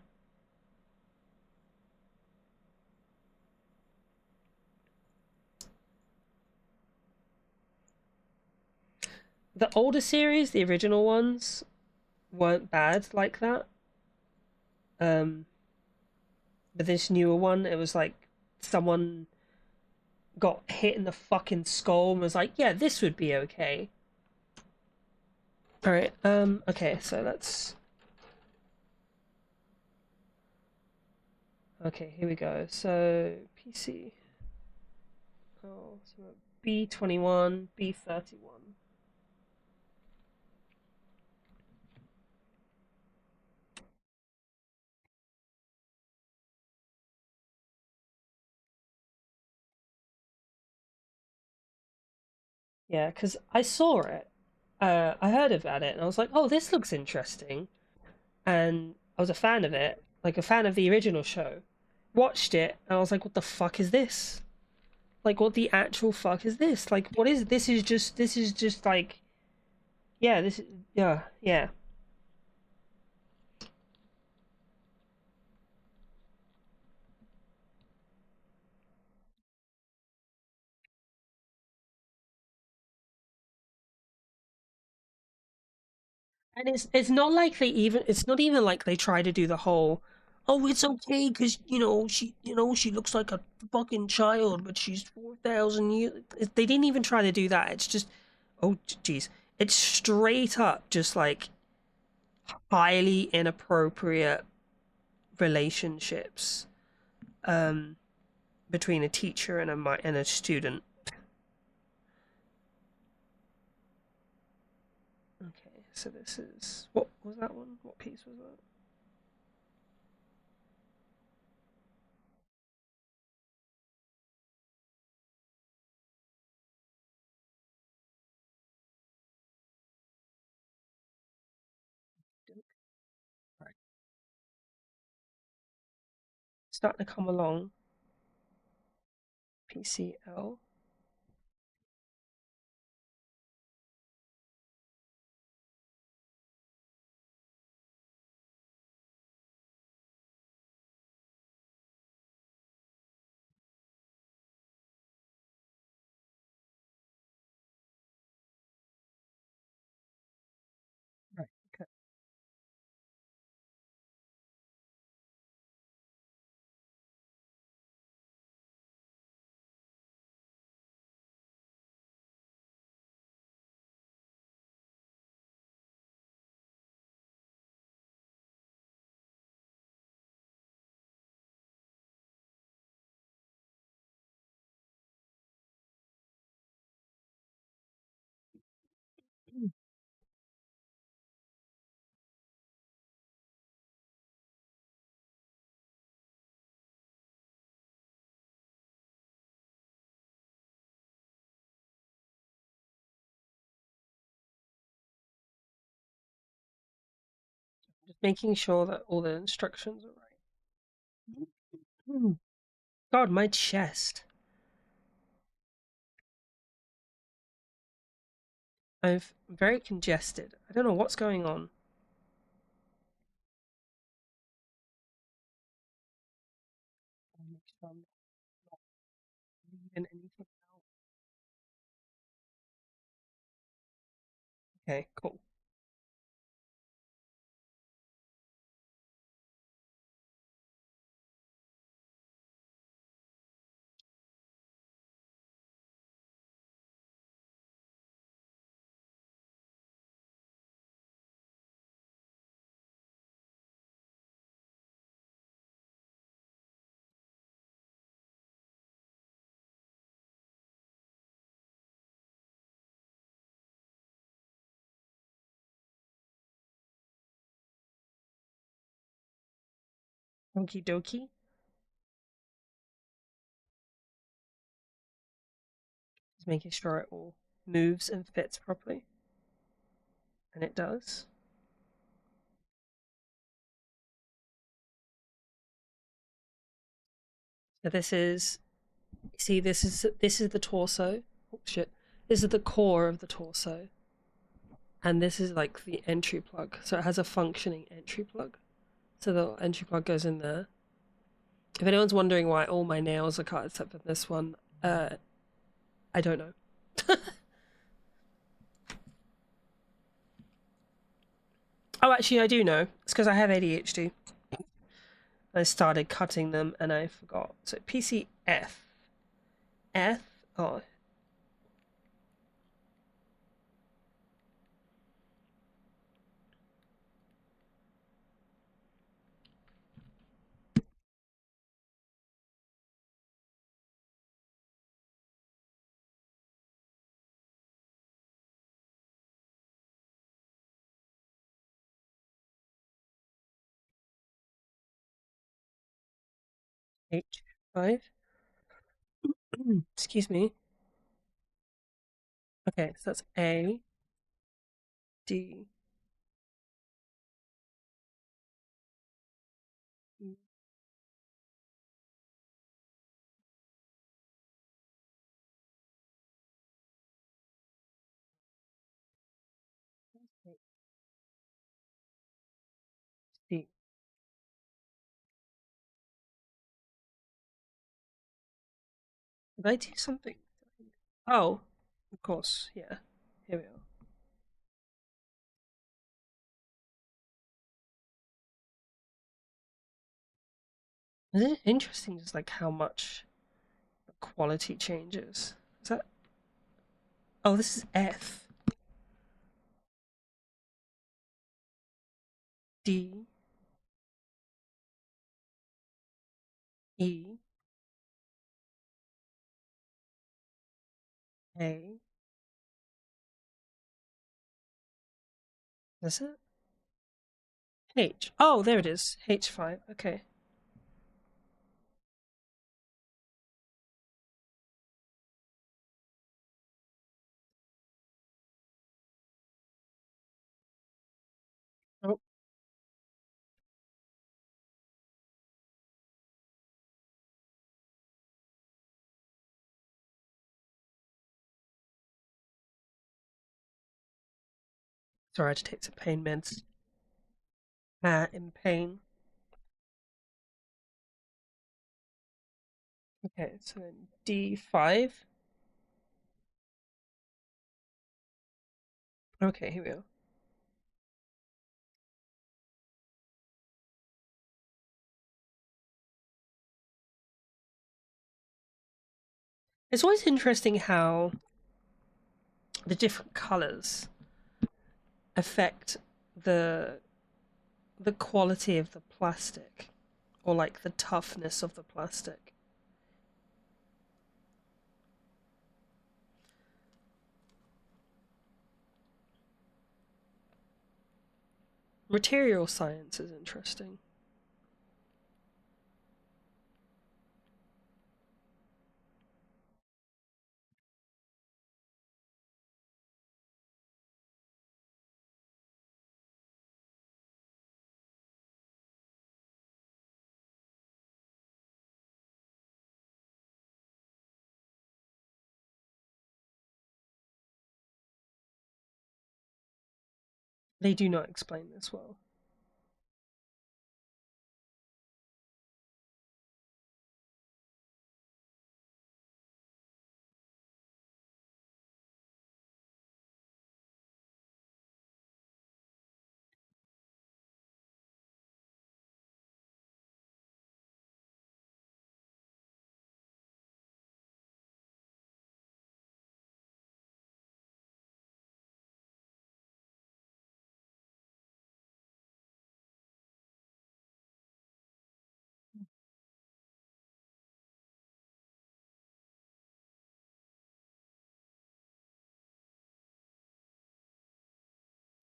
The older series, the original ones, weren't bad like that. Um, but this newer one, it was like someone got hit in the fucking skull and was like, yeah, this would be okay. Alright, okay, so let's. Okay, here we go. So, PC. Oh, so B21, B31. Yeah, because I saw it. I heard about it and I was like, oh, this looks interesting. And I was a fan of it, like a fan of the original show. Watched it and I was like, what the fuck is this? Like, what the actual fuck is this? Like, what is this? This is just like, yeah, this is, yeah, yeah. And it's not like it's not even like they try to do the whole, oh, it's okay because she looks like a fucking child, but she's 4,000 years. They didn't even try to do that. It's just, oh, jeez, it's straight up just like highly inappropriate relationships um between a teacher and a student. Okay, so this is what was that one? What piece was that? Right. Starting to come along. PCL. Right. Okay. making sure that all the instructions are right. God, my chest. I'm very congested. I don't know what's going on. Make sure I'm not leaving anything out. Okay, cool. Okie dokie. Just making sure it all moves and fits properly. And it does. So this is, see, this is the torso. Oh shit. This is the core of the torso. And this is like the entry plug. So it has a functioning entry plug. So the entry plug goes in there. If anyone's wondering why all my nails are cut except for this one, I don't know. Oh, actually, I do know. It's because I have ADHD. I started cutting them and I forgot. So PCF. F. Oh. H5. Excuse me. Okay, so that's A, D, E. D. Did I do something? Oh, of course, yeah. Here we are. Isn't it interesting just like how much the quality changes? Is that, oh, this is F, D, E, A. Is it? H. Oh, there it is. H5. Okay. Oh, sorry, I had to take some pain meds. In pain. Okay, so then D5. Okay, here we go. It's always interesting how the different colors affect the the quality of the plastic or like the toughness of the plastic. Material science is interesting. They do not explain this well.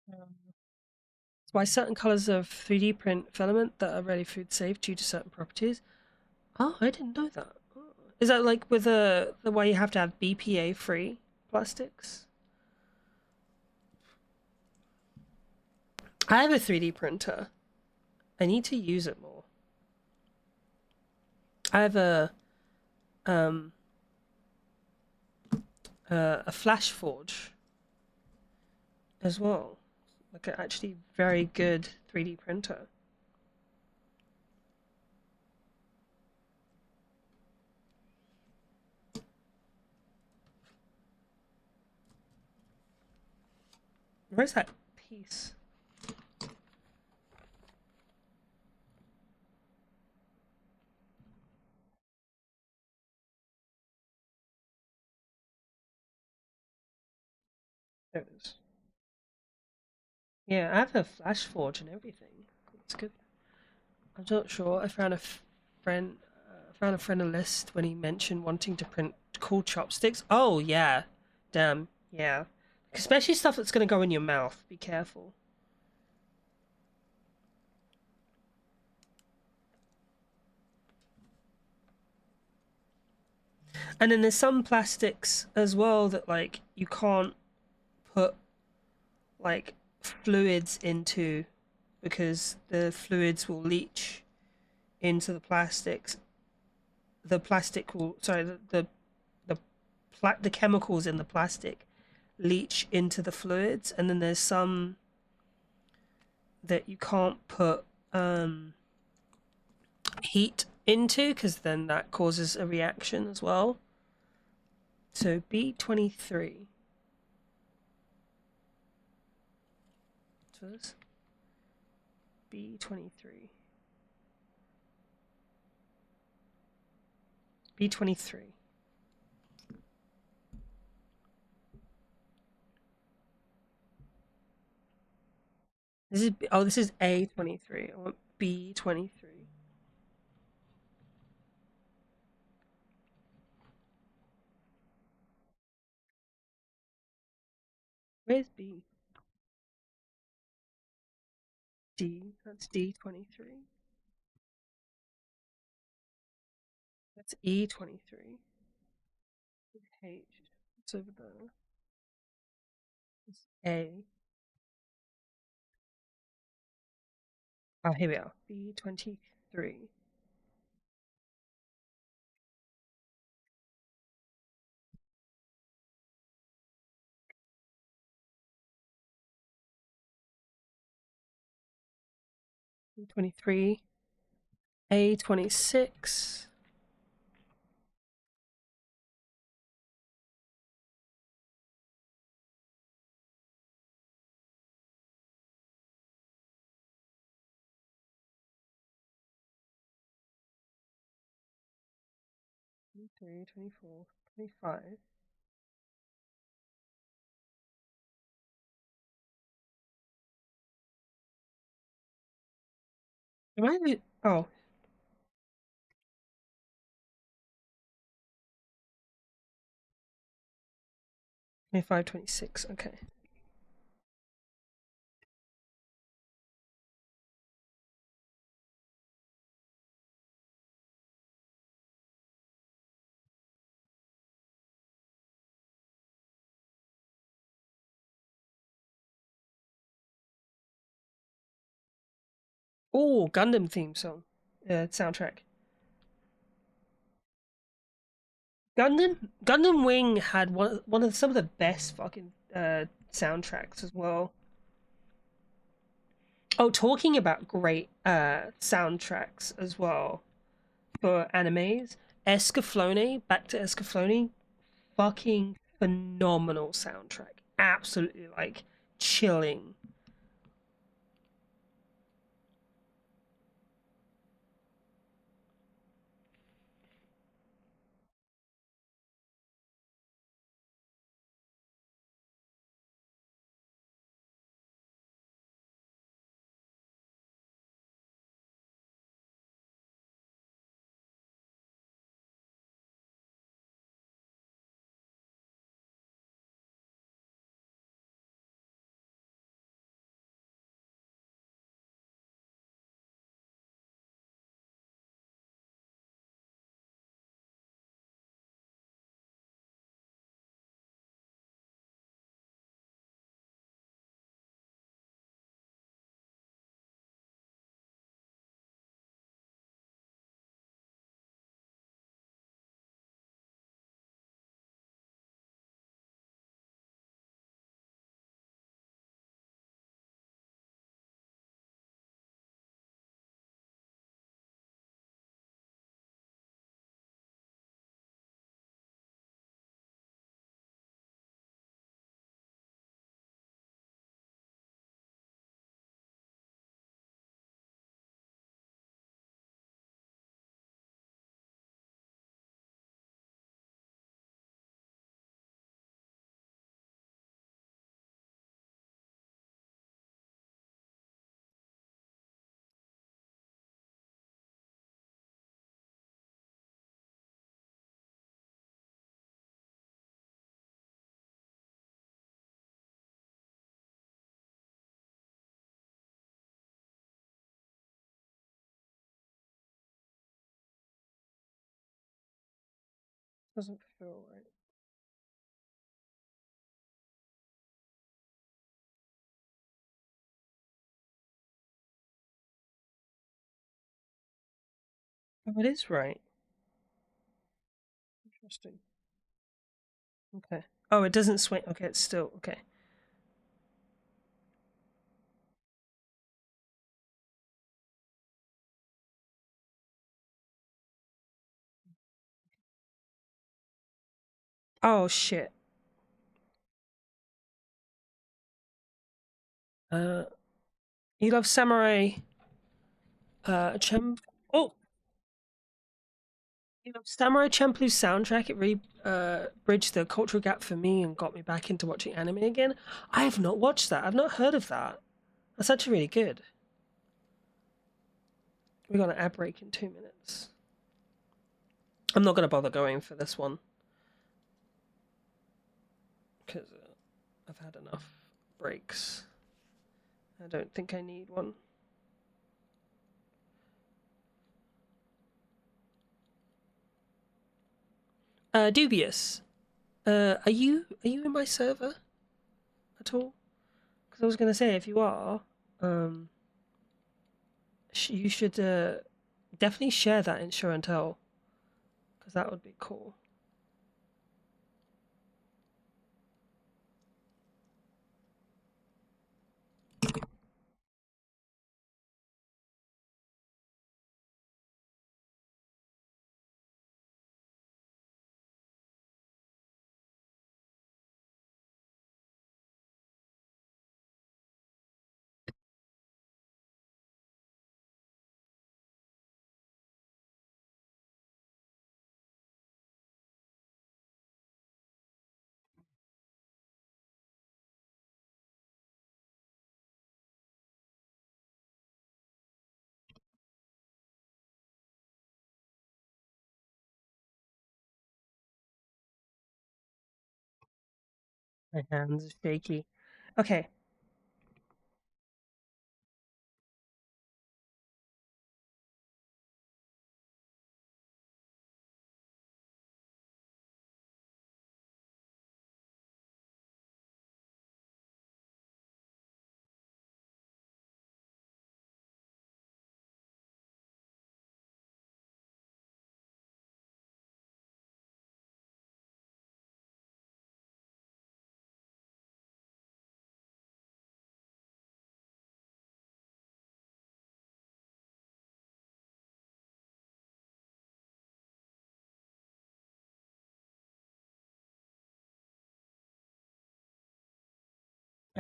That's why certain colors of 3D print filament that are ready food safe due to certain properties. Oh, I didn't know that. Oh. Is that like with the way you have to have BPA free plastics? I have a 3D printer. I need to use it more. I have um a flash forge as well. Like an actually very good 3D printer. Where's that piece? There it is. Yeah, I have a flash forge and everything. It's good. I'm not sure. I found a friend, a list when he mentioned wanting to print cool chopsticks. Oh yeah, damn yeah. Especially stuff that's gonna go in your mouth. Be careful. And then there's some plastics as well that like you can't put like fluids into because the fluids will leach into the plastics. The plastic will sorry the the chemicals in the plastic leach into the fluids, and then there's some that you can't put heat into because then that causes a reaction as well. So B23. So this B23. B23. This is A23. I want B23. Where's B? D. That's D23. That's E23. H. It's over there. It's A. Oh, here we are. B23. 23. A26. Three, 24, 25. Am I? Oh, 25, 26. Okay. Oh, Gundam theme song. Soundtrack. Gundam Wing had one of some of the best fucking soundtracks as well. Oh, talking about great soundtracks as well for animes. Escaflowne, back to Escaflowne, fucking phenomenal soundtrack. Absolutely like chilling. Doesn't feel right. Oh, it is right. Interesting. Okay. Oh, it doesn't swing. Okay, it's still okay. Oh shit. Uh, you love Samurai Chem. Oh, you know, Samurai Champloo's soundtrack, it really bridged the cultural gap for me and got me back into watching anime again. I have not watched that. I've not heard of that. That's actually really good. We got an ad break in 2 minutes. I'm not going to bother going for this one because I've had enough breaks. I don't think I need one. Dubious. Are you in my server at all? Because I was going to say if you are, um, you should definitely share that in show and tell because that would be cool. My hands are shaky. Okay.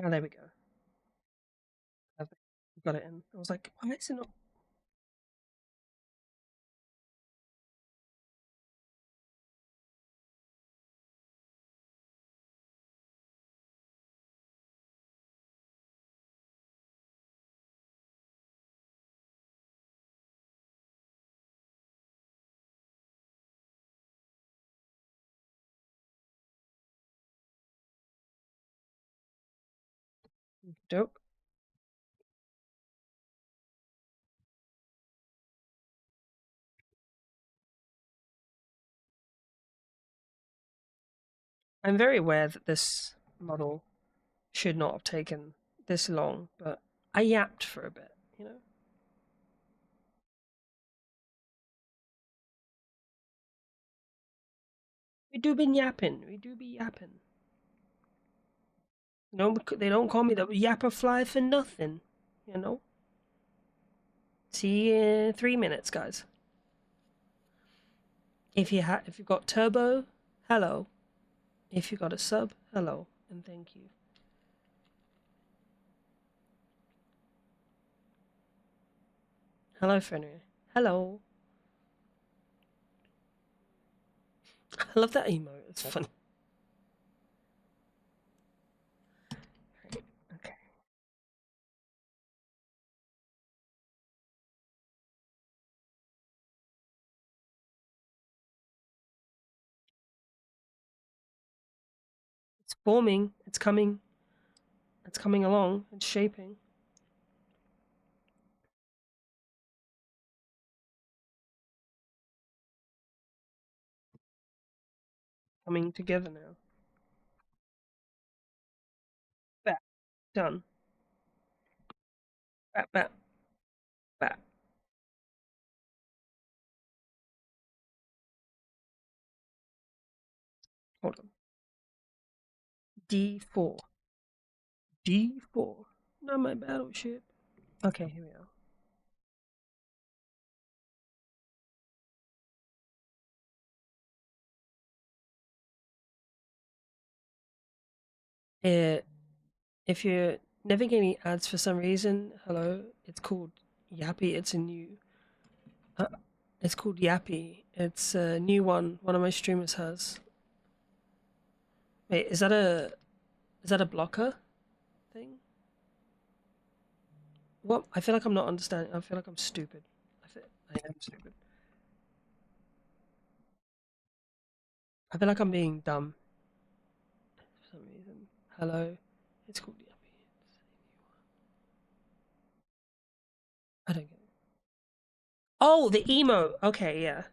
Oh, there we go. Perfect. Got it in. I was like, why is it not? Dope. I'm very aware that this model should not have taken this long, but I yapped for a bit, you know? We do been yapping. We do be yapping. No, they don't call me the yapper fly for nothing, you know? See you in 3 minutes, guys. If you've got turbo, hello. If you got a sub, hello, and thank you. Hello, Fenrir. Hello. I love that emote. It's funny. Okay. It's forming. It's coming. It's coming along. It's shaping. Coming together now. Bat. Done. Bat, bat, bat. Hold on. D4. D4. Not my battleship. Okay, here we are. If you're never getting ads for some reason, hello, it's called Yappy. It's a new. Uh, it's called Yappy. It's a new one. One of my streamers has. Wait, is that a blocker thing? What? I feel like I'm not understanding. I feel like I'm stupid. I am stupid. I feel like I'm being dumb for some reason. Hello, it's called Yappy. I don't get it. Oh, the emo. Okay, yeah.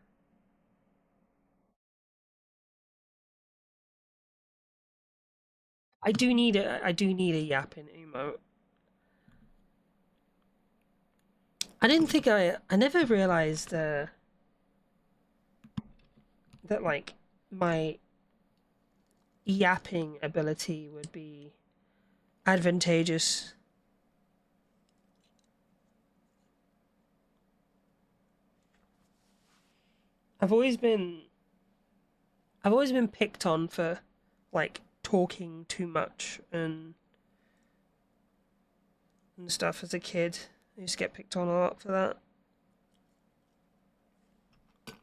I do need a yapping emo. I didn't think I never realized that like my yapping ability would be advantageous. I've always been I've always been picked on for like talking too much and stuff as a kid. I used to get picked on a lot for that.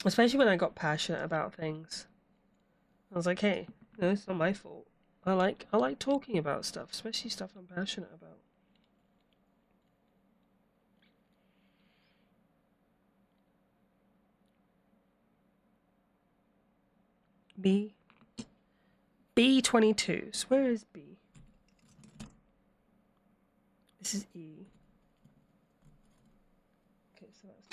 Especially when I got passionate about things. I was like, hey, no, it's not my fault. I like talking about stuff, especially stuff I'm passionate about. B B22. So where is B? This is E. Okay, so that's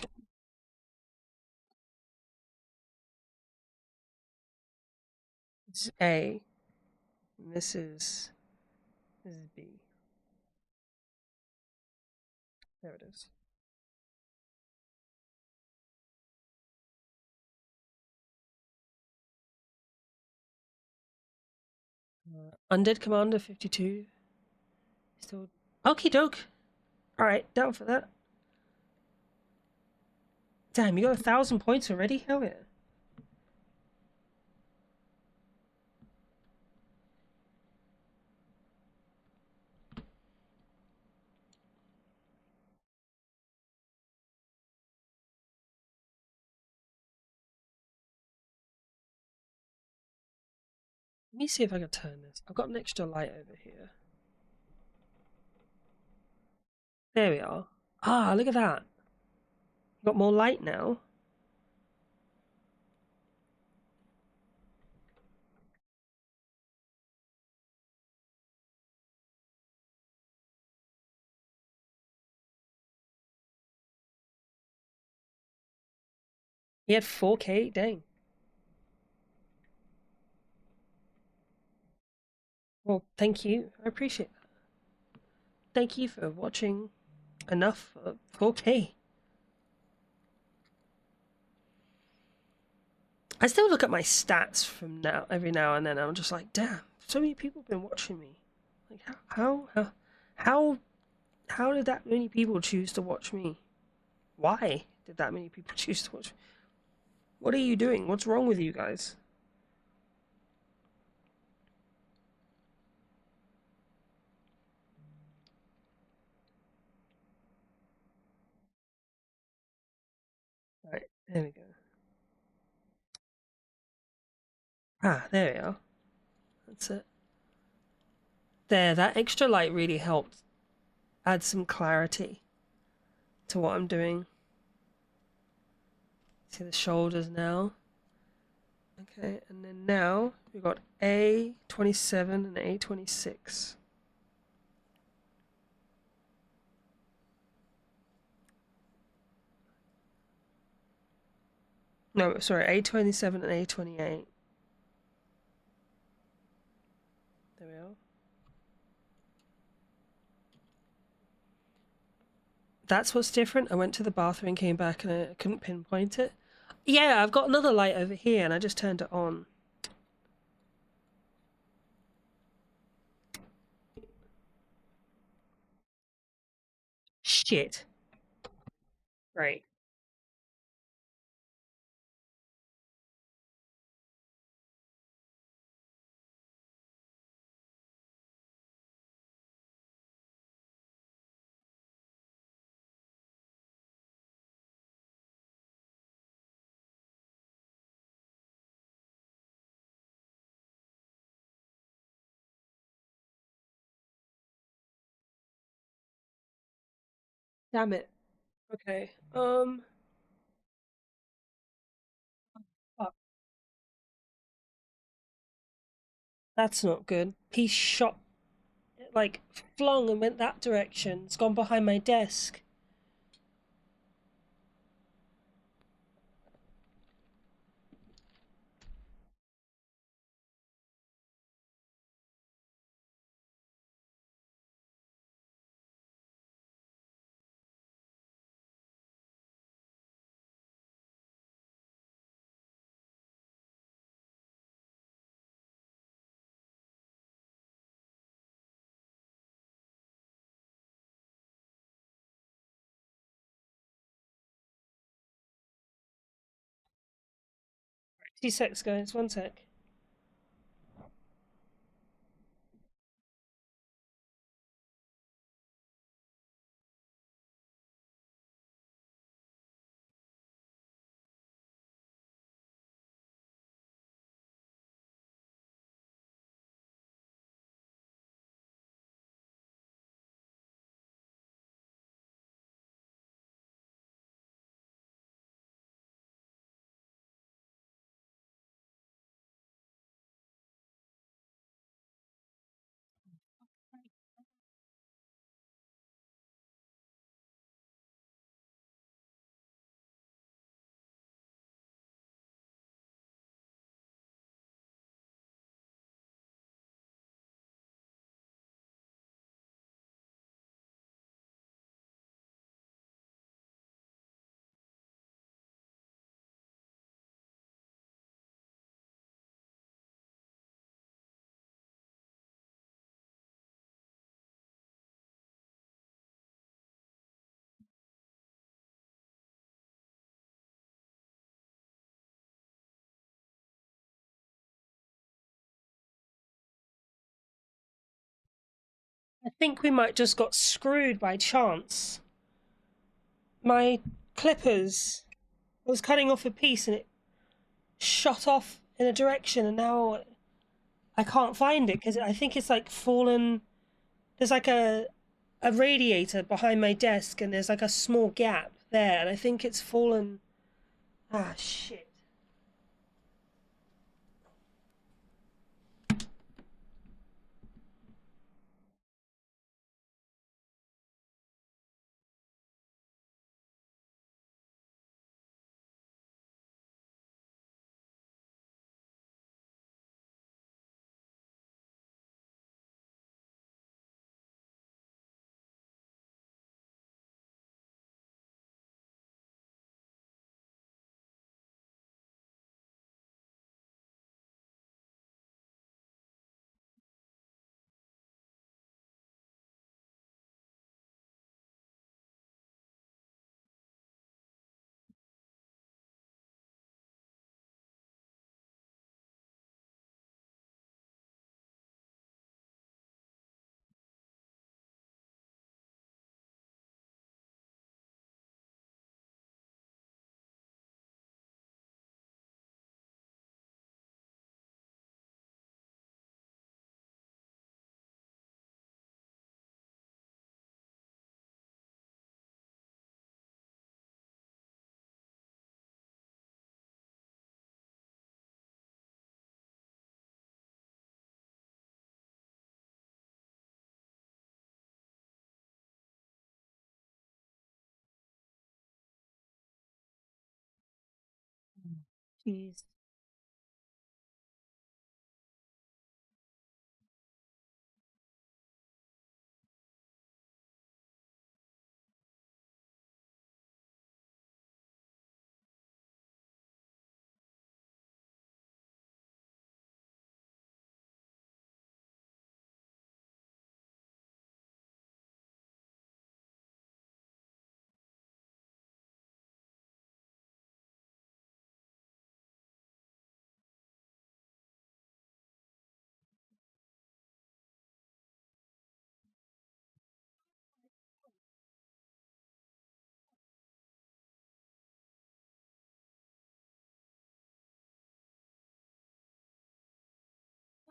this is A. And this is B. There it is. Undead Commander 52. Still. Okie doke. Alright, down for that. Damn, you got 1,000 points already? Hell yeah. Let me see if I can turn this. I've got an extra light over here. There we are. Ah, look at that. Got more light now. He had 4K? Dang. Well, thank you. I appreciate that. Thank you for watching enough for 4K. I still look at my stats from now every now and then. I'm just like, damn, so many people have been watching me. Like, how, how did that many people choose to watch me? Why did that many people choose to watch me? What are you doing? What's wrong with you guys? Right, there we go. Ah, there we are. That's it. There, that extra light really helped add some clarity to what I'm doing. See the shoulders now. Okay, and then now we've got A27 and A26. No, sorry, A27 and A28. There we are. That's what's different. I went to the bathroom and came back and I couldn't pinpoint it. Yeah, I've got another light over here and I just turned it on. Shit. Right. Damn it. Okay. Fuck. That's not good. He shot, like, flung and went that direction. It's gone behind my desk. T6, guys. 1 sec. I think we might just got screwed by chance. My clippers was cutting off a piece and it shot off in a direction, and now I can't find it because I think it's like fallen. There's like a radiator behind my desk, and there's like a small gap there, and I think it's fallen. Ah, shit. Jeez.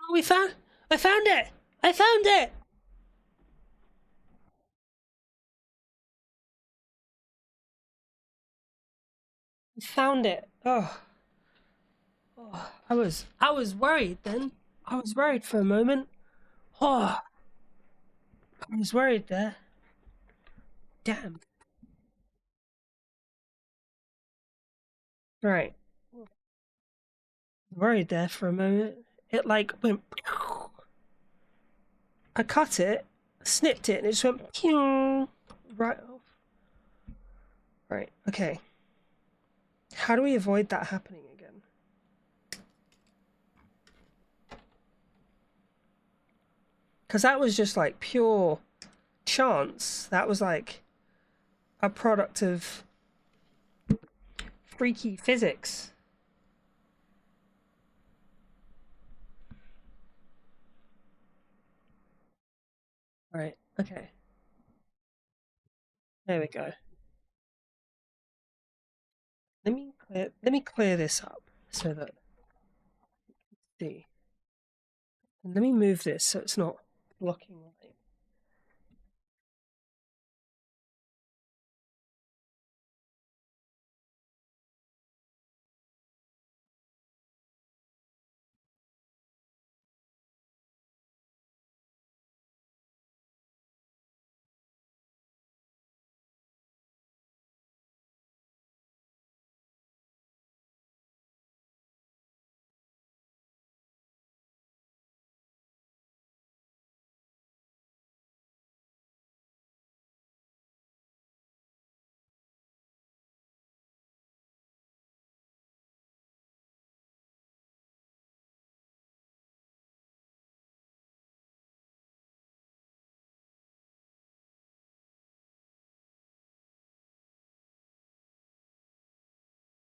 Oh, we found. I found it. I found it. I found it. Oh, oh, I was worried then. I was worried for a moment. Oh, I was worried there. Damn. Right. Worried there for a moment. It like went. I cut it, snipped it, and it just went pew right off. Right. Okay. How do we avoid that happening again? Because that was just like pure chance. That was like a product of freaky physics. Right. Okay. There we go. Let me clear this up so that see. And let me move this so it's not blocking light.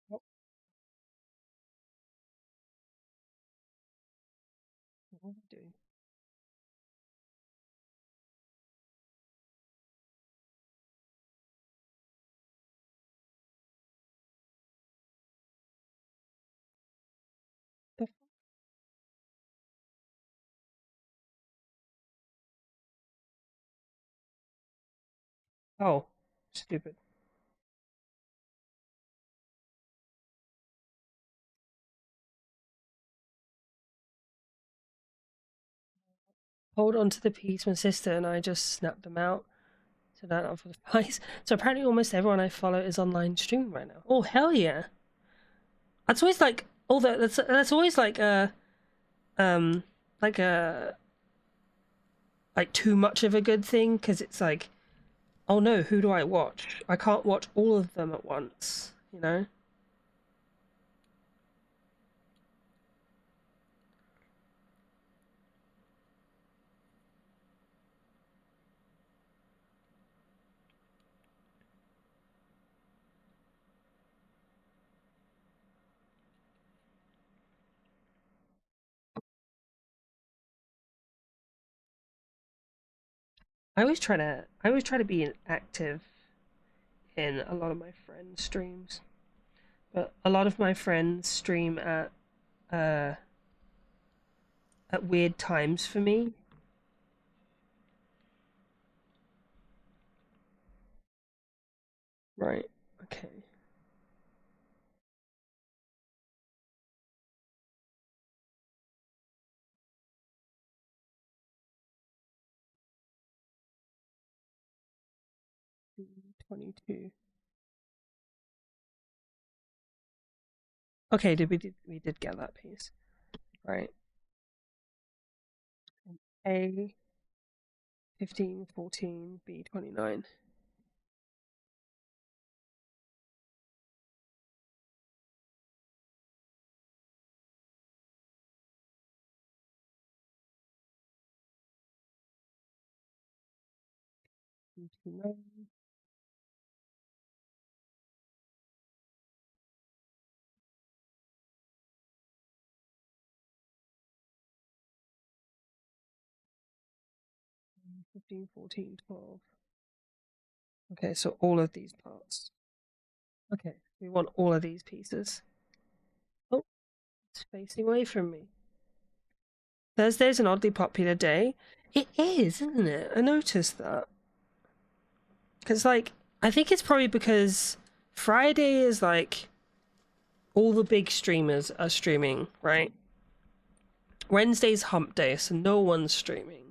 What, what are we doing? Oh, stupid. Hold on to the piece. My sister and I just snapped them out. So that out for the price. So apparently almost everyone I follow is online streaming right now. Oh hell yeah! That's always like all the that's always um like a like too much of a good thing because it's like, oh no, who do I watch? I can't watch all of them at once, you know? I always try to be active in a lot of my friends' streams. But a lot of my friends stream uh at weird times for me. Right. Okay. 22. Okay, we did get that piece. Right. A 15, 14, B 29. B 29. 15, 14, 12. Okay, so all of these parts. Okay, we want all of these pieces. Oh, it's facing away from me. Thursday's an oddly popular day. It is, isn't it? I noticed that. Because, like, I think it's probably because Friday is like all the big streamers are streaming, right? Wednesday's hump day, so no one's streaming.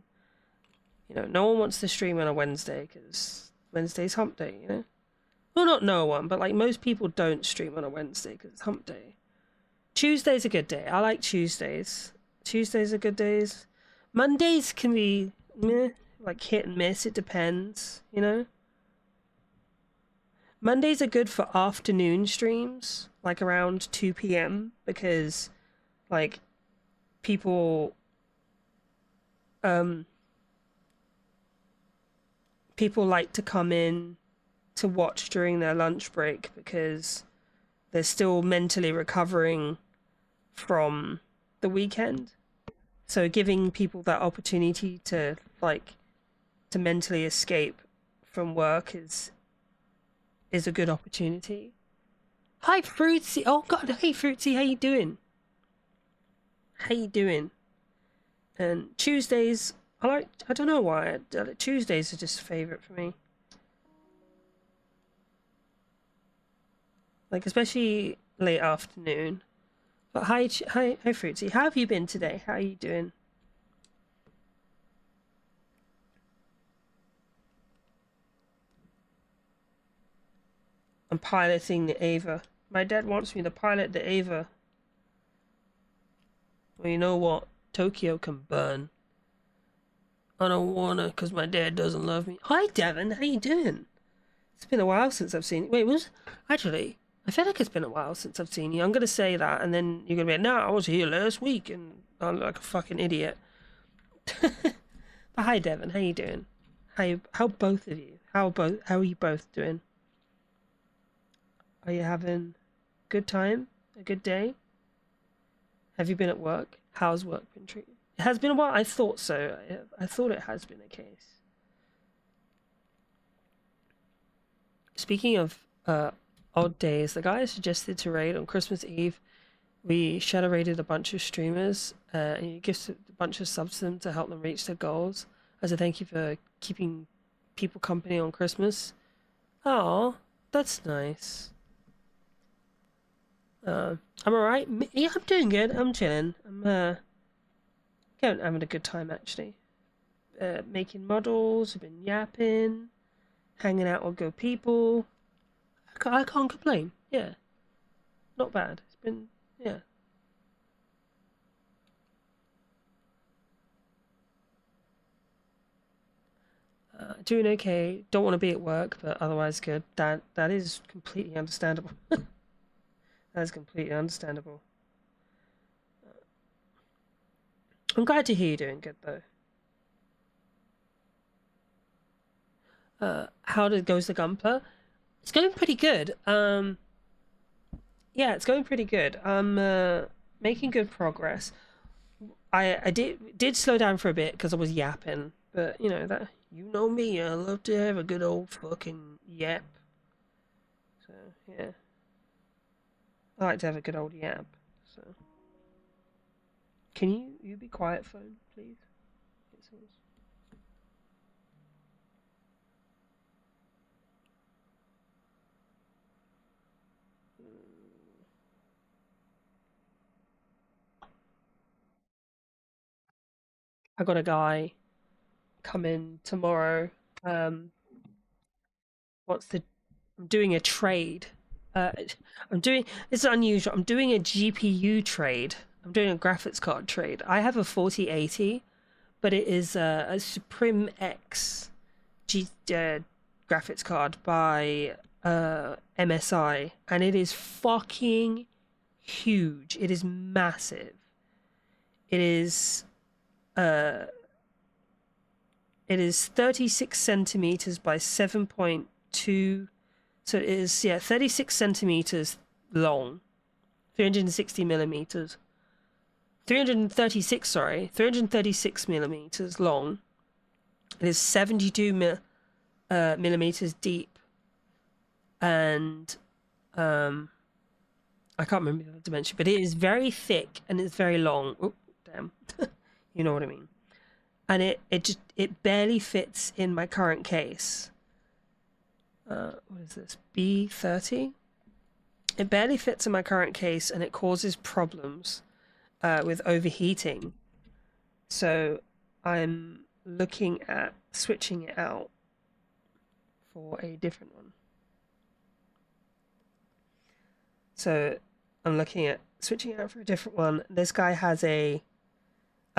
You know, no one wants to stream on a Wednesday because Wednesday's hump day, you know? Well, not no one, but like most people don't stream on a Wednesday because it's hump day. Tuesday's a good day. I like Tuesdays. Tuesdays are good days. Mondays can be meh, like hit and miss. It depends, you know? Mondays are good for afternoon streams, like around 2 p.m. because like people um people like to come in to watch during their lunch break because they're still mentally recovering from the weekend. So giving people that opportunity to to mentally escape from work is a good opportunity. Hi Fruitsy. Oh god, hey Fruitsy, how you doing? How you doing? And Tuesdays, I don't know why, Tuesdays are just a favorite for me. Like especially late afternoon. But hi Fruitsy. How have you been today? How are you doing? I'm piloting the Ava. My dad wants me to pilot the Ava. Well, you know what? Tokyo can burn. I don't wanna, cause my dad doesn't love me. Hi, Devon. How you doing? It's been a while since I've seen you. Wait, was actually? I feel like it's been a while since I've seen you. I'm gonna say that, and then you're gonna be like, "No, I was here last week," and I'm like a fucking idiot. But hi, Devon. How you doing? How both of you? How are you both doing? Are you having a good time? A good day? Have you been at work? How's work been treating? It has been a while. I thought so. I thought it has been the case. Speaking of odd days, the guy suggested to raid on Christmas Eve. We shadow raided a bunch of streamers and he gives a bunch of subs to them to help them reach their goals as a thank you for keeping people company on Christmas. Oh, that's nice. I'm alright. Yeah, I'm doing good. I'm chilling. Having a good time actually. Making models. I've been yapping, hanging out with good people. I can't complain. Yeah, not bad. It's been yeah. Doing okay. Don't want to be at work, but otherwise good. That is completely understandable. That is completely understandable. I'm glad to hear you're doing good though. How did goes the Gunpla? It's going pretty good. Yeah, it's going pretty good. I'm making good progress. I did slow down for a bit because I was yapping, but you know that you know me. I love to have a good old fucking yap. So yeah, I like to have a good old yap. So can you be quiet, phone, please? I got a guy coming tomorrow. Um, what's the? I'm doing a trade. Uh, I'm doing. It's unusual. I'm doing a GPU trade. I'm doing a graphics card trade. I have a 4080, but it is a Supreme X graphics card by MSI, and it is fucking huge. It is massive. It is uh, it is 36 centimeters by 7.2. So it is 36 centimeters long, 360 millimeters. 336 millimeters long. It is 72 millimeters deep, and I can't remember the dimension, but it is very thick and it's very long. Oh, damn. You know what I mean. And it barely fits in my current case. What is this? B30? It barely fits in my current case and it causes problems with overheating. So I'm looking at switching it out for a different one. So I'm looking at switching it out for a different one. This guy has a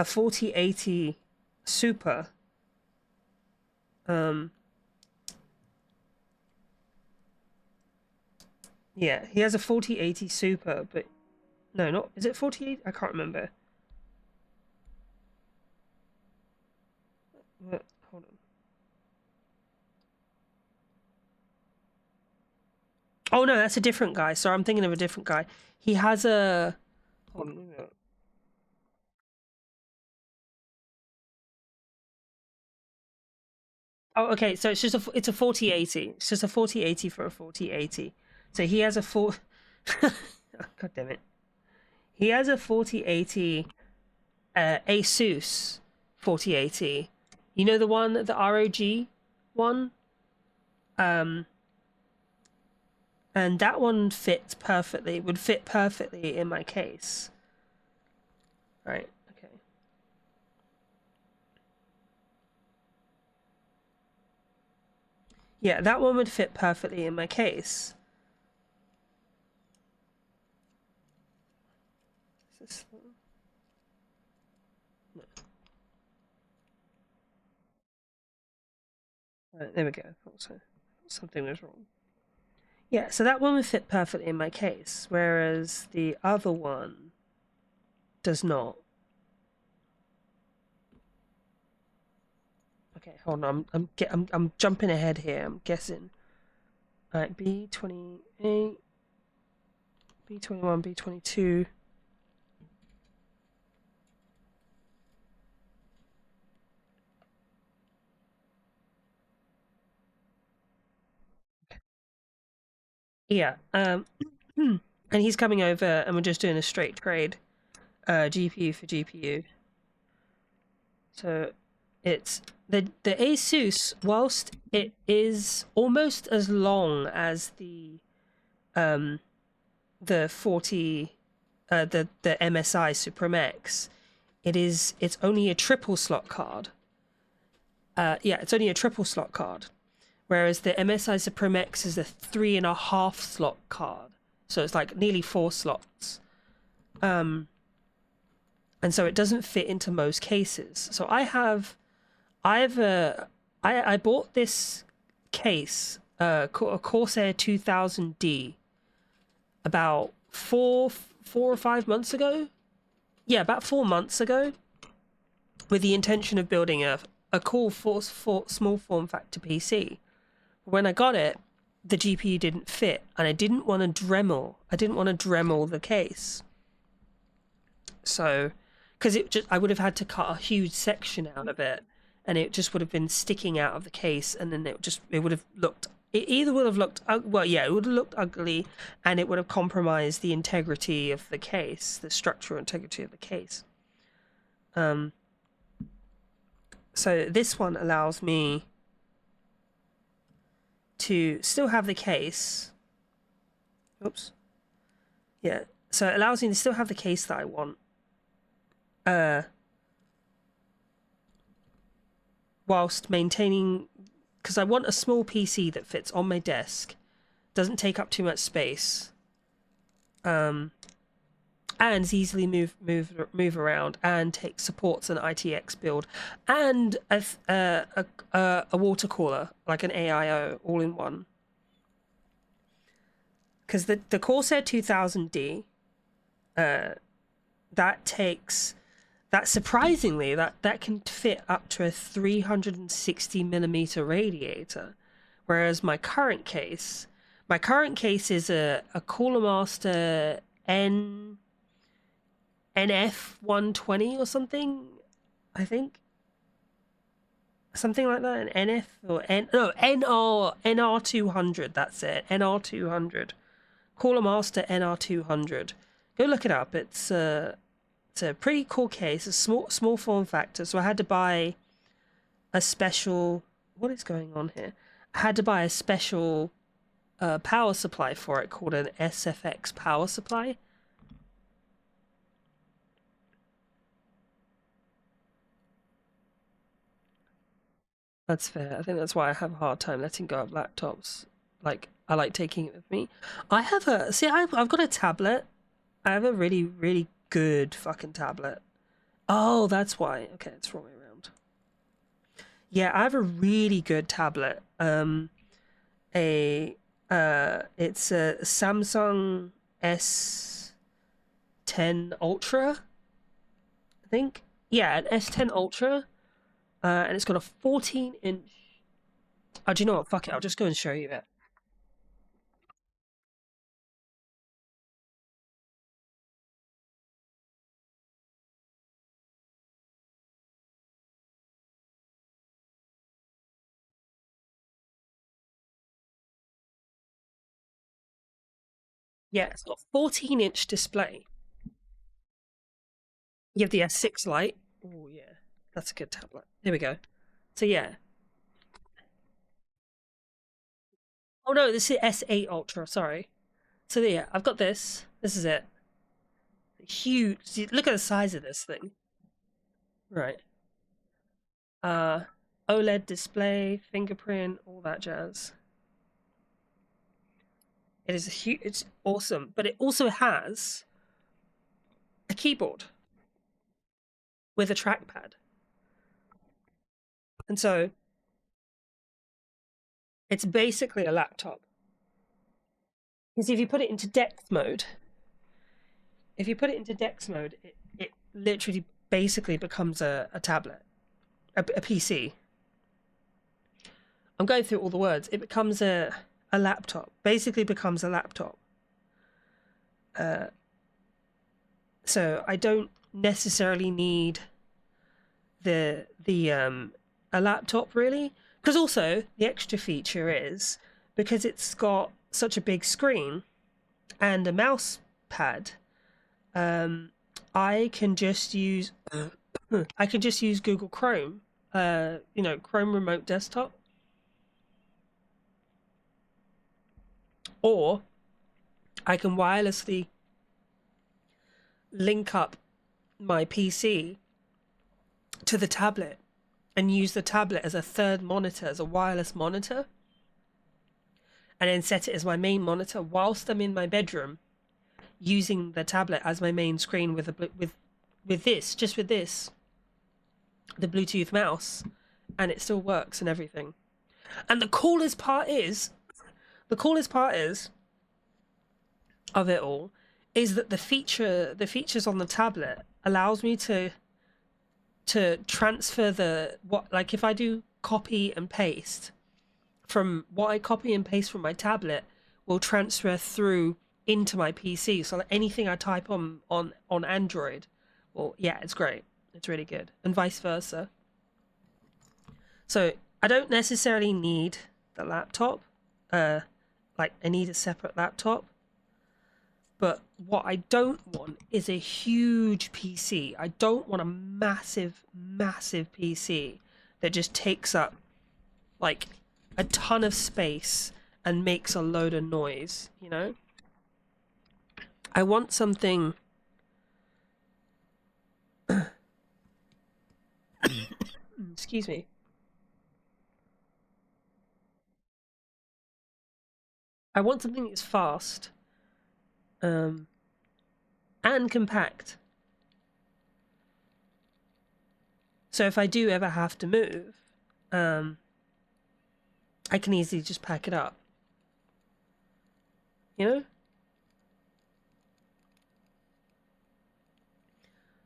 4080 Super. Yeah, he has a 4080 Super, but no, not is it 48? I can't remember. Hold on. Oh no, that's a different guy. Sorry, I'm thinking of a different guy. He has a. Hold on. Oh, okay. So it's a 4080. It's just a 4080 for a 4080. So he has a four. God damn it. He has a 4080 Asus 4080. You know the one, the ROG one? Um, and that one fits perfectly, would fit perfectly in my case. Right, okay. Yeah, that one would fit perfectly in my case. Is this one? No. Right, there we go. I thought so. Something was wrong. Yeah, so that one would fit perfectly in my case, whereas the other one does not. Okay, hold on. I'm jumping ahead here. I'm guessing. All right, B28, B21, B22. Yeah. And he's coming over, and we're just doing a straight trade, GPU for GPU. So it's the Asus, whilst it is almost as long as the 40 the MSI Supremax, it's only a triple slot card. Yeah, it's only a triple slot card, whereas the MSI Supremax is a 3.5 slot card, so it's like nearly 4 slots. And so it doesn't fit into most cases. So I bought this case, a Corsair 2000D, about 4 or 5 months ago. Yeah, about 4 months ago, with the intention of building a cool small form factor PC. When I got it, the GPU didn't fit, and I didn't want to Dremel. I didn't want to Dremel the case. So, because I would have had to cut a huge section out of it, and it just would have been sticking out of the case, and then it would have looked. It either would have looked it would have looked ugly, and it would have compromised the integrity of the case, the structural integrity of the case. So this one allows me to still have the case. Oops. Yeah. So it allows me to still have the case that I want. Whilst maintaining, because I want a small PC that fits on my desk, doesn't take up too much space, and is easily move around, and supports an ITX build, and a water cooler, like an AIO, all in one. Because the Corsair 2000D, surprisingly that can fit up to a 360mm radiator, whereas my current case is a Cooler Master NF 120 or something, I think, something like that. An NF or NR 200. That's it, NR 200. Cooler Master NR 200. Go look it up. It's a pretty cool case. A small form factor. So I had to buy a special. What is going on here? I had to buy a special power supply for it, called an SFX power supply. That's fair. I think that's why I have a hard time letting go of laptops. Like, I like taking it with me. I've got a tablet. I have a really, really good fucking tablet. Oh, that's why. Okay, it's the wrong way around. Yeah, I have a really good tablet. It's a Samsung S10 Ultra, I think. Yeah, an S10 Ultra. And it's got a 14-inch. Oh, do you know what? Fuck it. I'll just go and show you it. Yeah, it's got 14-inch display. You have the S6 Lite. Oh, yeah. That's a good tablet. Here we go. So, yeah. Oh, no, this is S8 Ultra. Sorry. So, yeah, I've got this. This is it. Huge. See, look at the size of this thing. Right. Uh, OLED display, fingerprint, all that jazz. It is huge. It's awesome. But it also has a keyboard with a trackpad. And so it's basically a laptop. Because if you put it into DeX mode, it literally basically becomes a tablet, a PC. I'm going through all the words. It becomes a laptop, basically becomes a laptop. So I don't necessarily need a laptop, really, because also the extra feature is, because it's got such a big screen and a mouse pad, I can just use Google Chrome Chrome remote desktop, or I can wirelessly link up my PC to the tablet and use the tablet as a third monitor, as a wireless monitor, and then set it as my main monitor whilst I'm in my bedroom, using the tablet as my main screen with this, the Bluetooth mouse, and it still works and everything. And the coolest part is of it all is that the features on the tablet allows me to transfer like if I do copy and paste from what I copy and paste from my tablet will transfer through into my PC. So like anything I type on Android, well, yeah, it's great. It's really good, and vice versa. So I don't necessarily need the laptop. Like I need a separate laptop. But what I don't want is a huge PC. I don't want a massive, massive PC that just takes up like a ton of space and makes a load of noise, you know? I want something excuse me. I want something that's fast and compact. So if I do ever have to move, I can easily just pack it up. You know?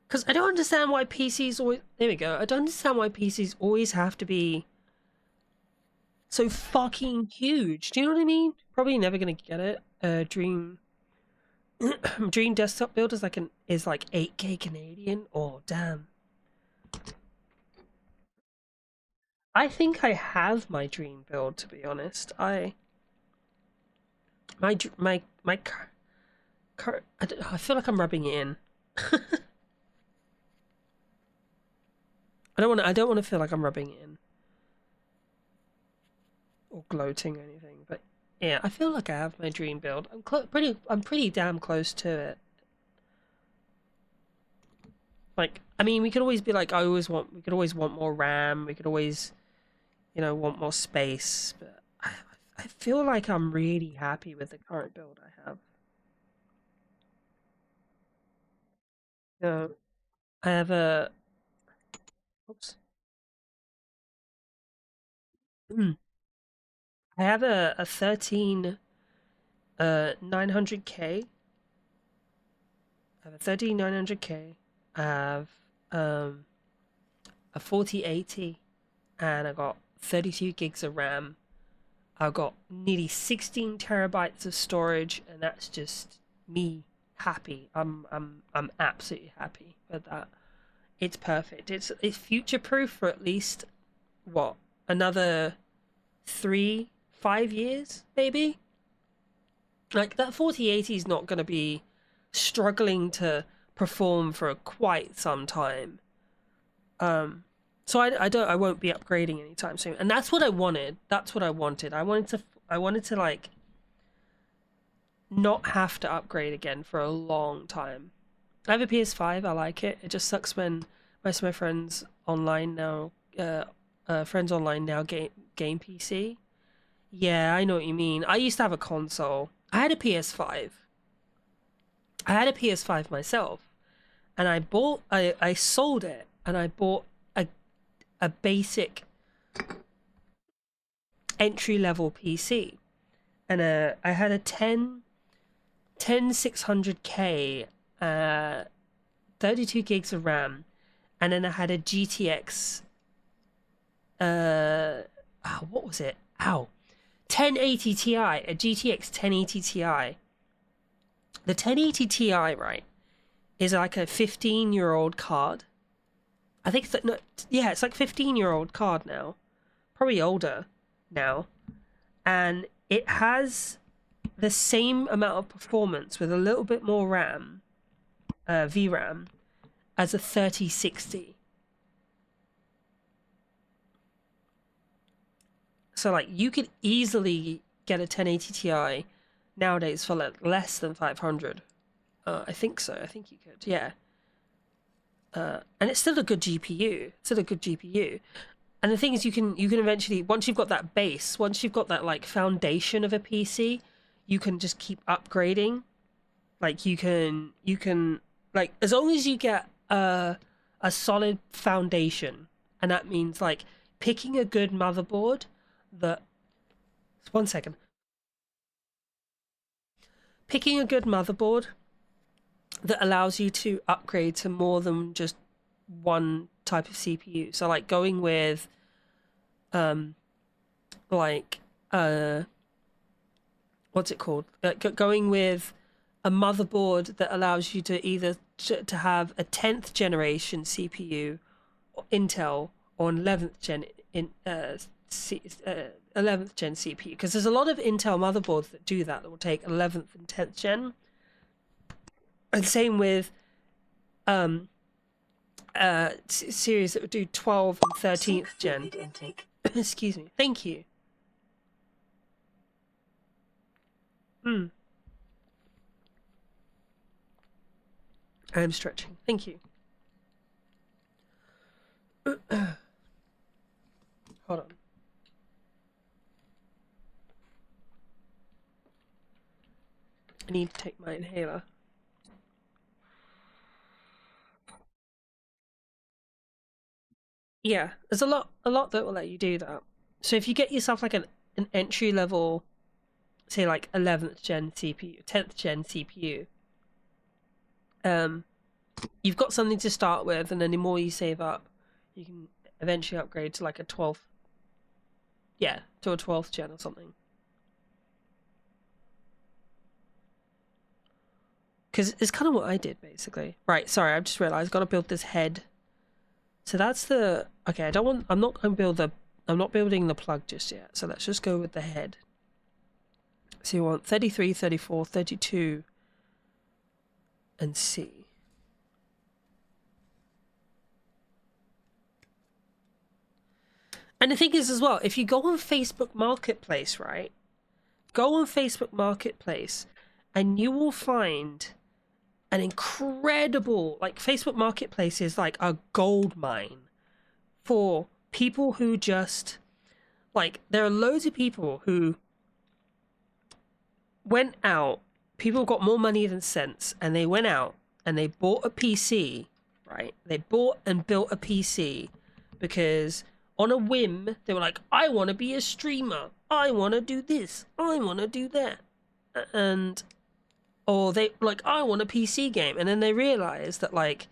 Because I don't understand why PCs always... There we go. I don't understand why PCs always have to be so fucking huge. Do you know what I mean? Probably never gonna get it. Dream desktop build is like 8K Canadian. Oh damn. I think I have my dream build, to be honest. I feel like I'm rubbing it in. I don't want to feel like I'm rubbing it in or gloating or anything, but yeah, I feel like I have my dream build. I'm pretty damn close to it. Like, I mean, we could always be like, we could always want more RAM. We could always, want more space. But I feel like I'm really happy with the current build I have. I have a. Oops. I have a 13 900K. I have a 13 900K. I have a 4080, and I got 32 gigs of RAM. I've got nearly 16 terabytes of storage, and that's just me happy. I'm absolutely happy with that. It's perfect. It's future proof for at least what, another 3-5 years maybe. Like that 4080 is not going to be struggling to perform for quite some time. So I won't be upgrading anytime soon, and that's what I wanted. I wanted to like not have to upgrade again for a long time. I have a PS5. I like it. It just sucks when most of my friends online now, game PC. Yeah, I know what you mean. I used to have a console. I had a PS5. I had a PS5 myself, and I sold it, and I bought a basic entry level PC, and I had a 600K, 32 gigs of RAM, and then I had a GTX. What was it? 1080 Ti, a GTX 1080 Ti. The 1080 Ti, right, is like a 15-year-old card. I think it's like 15-year-old card now, probably older now, and it has the same amount of performance with a little bit more RAM, VRAM, as a 3060. So like you could easily get a 1080 Ti nowadays for like less than 500. I think so. I think you could. Yeah. And it's still a good GPU. It's still a good GPU. And the thing is, you can eventually, once you've got that base, once you've got that like foundation of a PC, you can just keep upgrading. Like you can like, as long as you get a solid foundation, and that means like picking a good motherboard that, 1 second, picking a good motherboard that allows you to upgrade to more than just one type of CPU. So like going with like what's it called? Going with a motherboard that allows you to either to have a 10th generation CPU, Intel, or an 11th gen 11th gen CPU, because there's a lot of Intel motherboards that do that will take 11th and 10th gen, and same with series that would do 12th and 13th gen. Excuse me. Thank you. I am stretching. Thank you. Hold on. I need to take my inhaler. Yeah, there's a lot that will let you do that. So if you get yourself like an entry level, say like 11th gen CPU, 10th gen CPU, you've got something to start with, and then the more you save up, you can eventually upgrade to like a 12th, yeah, to a 12th gen or something. Because it's kind of what I did basically. Right, sorry, I've just realized I've got to build this head. So that's the, okay, I'm not building the plug just yet. So let's just go with the head. So you want 33, 34, 32, and C. And the thing is as well, if you go on Facebook Marketplace, right? Go on Facebook Marketplace and you will find an incredible, like, Facebook Marketplace is like a gold mine for people who just, like, there are loads of people who went out, people got more money than sense, and they went out and they bought a PC, right? They bought and built a PC because on a whim, they were like, I want to be a streamer. I want to do this. I want to do that. And, or they like, I want a PC game. And then they realized that like,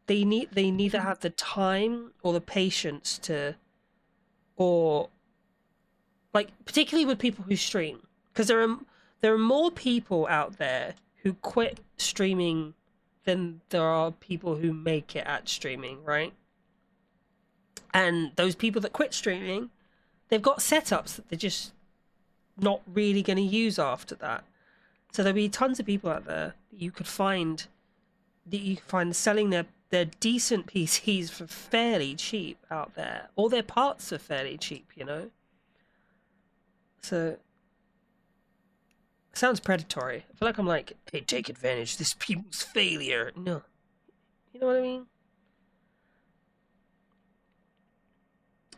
they neither have the time or the patience to, or like, particularly with people who stream, because there are more people out there who quit streaming than there are people who make it at streaming, right? And those people that quit streaming, they've got setups that they're just not really going to use after that. So there'll be tons of people out there that you could find selling their decent PCs for fairly cheap out there. All their parts are fairly cheap, you know? So sounds predatory. I feel like I'm like, hey, take advantage of this people's failure. No. You know what I mean?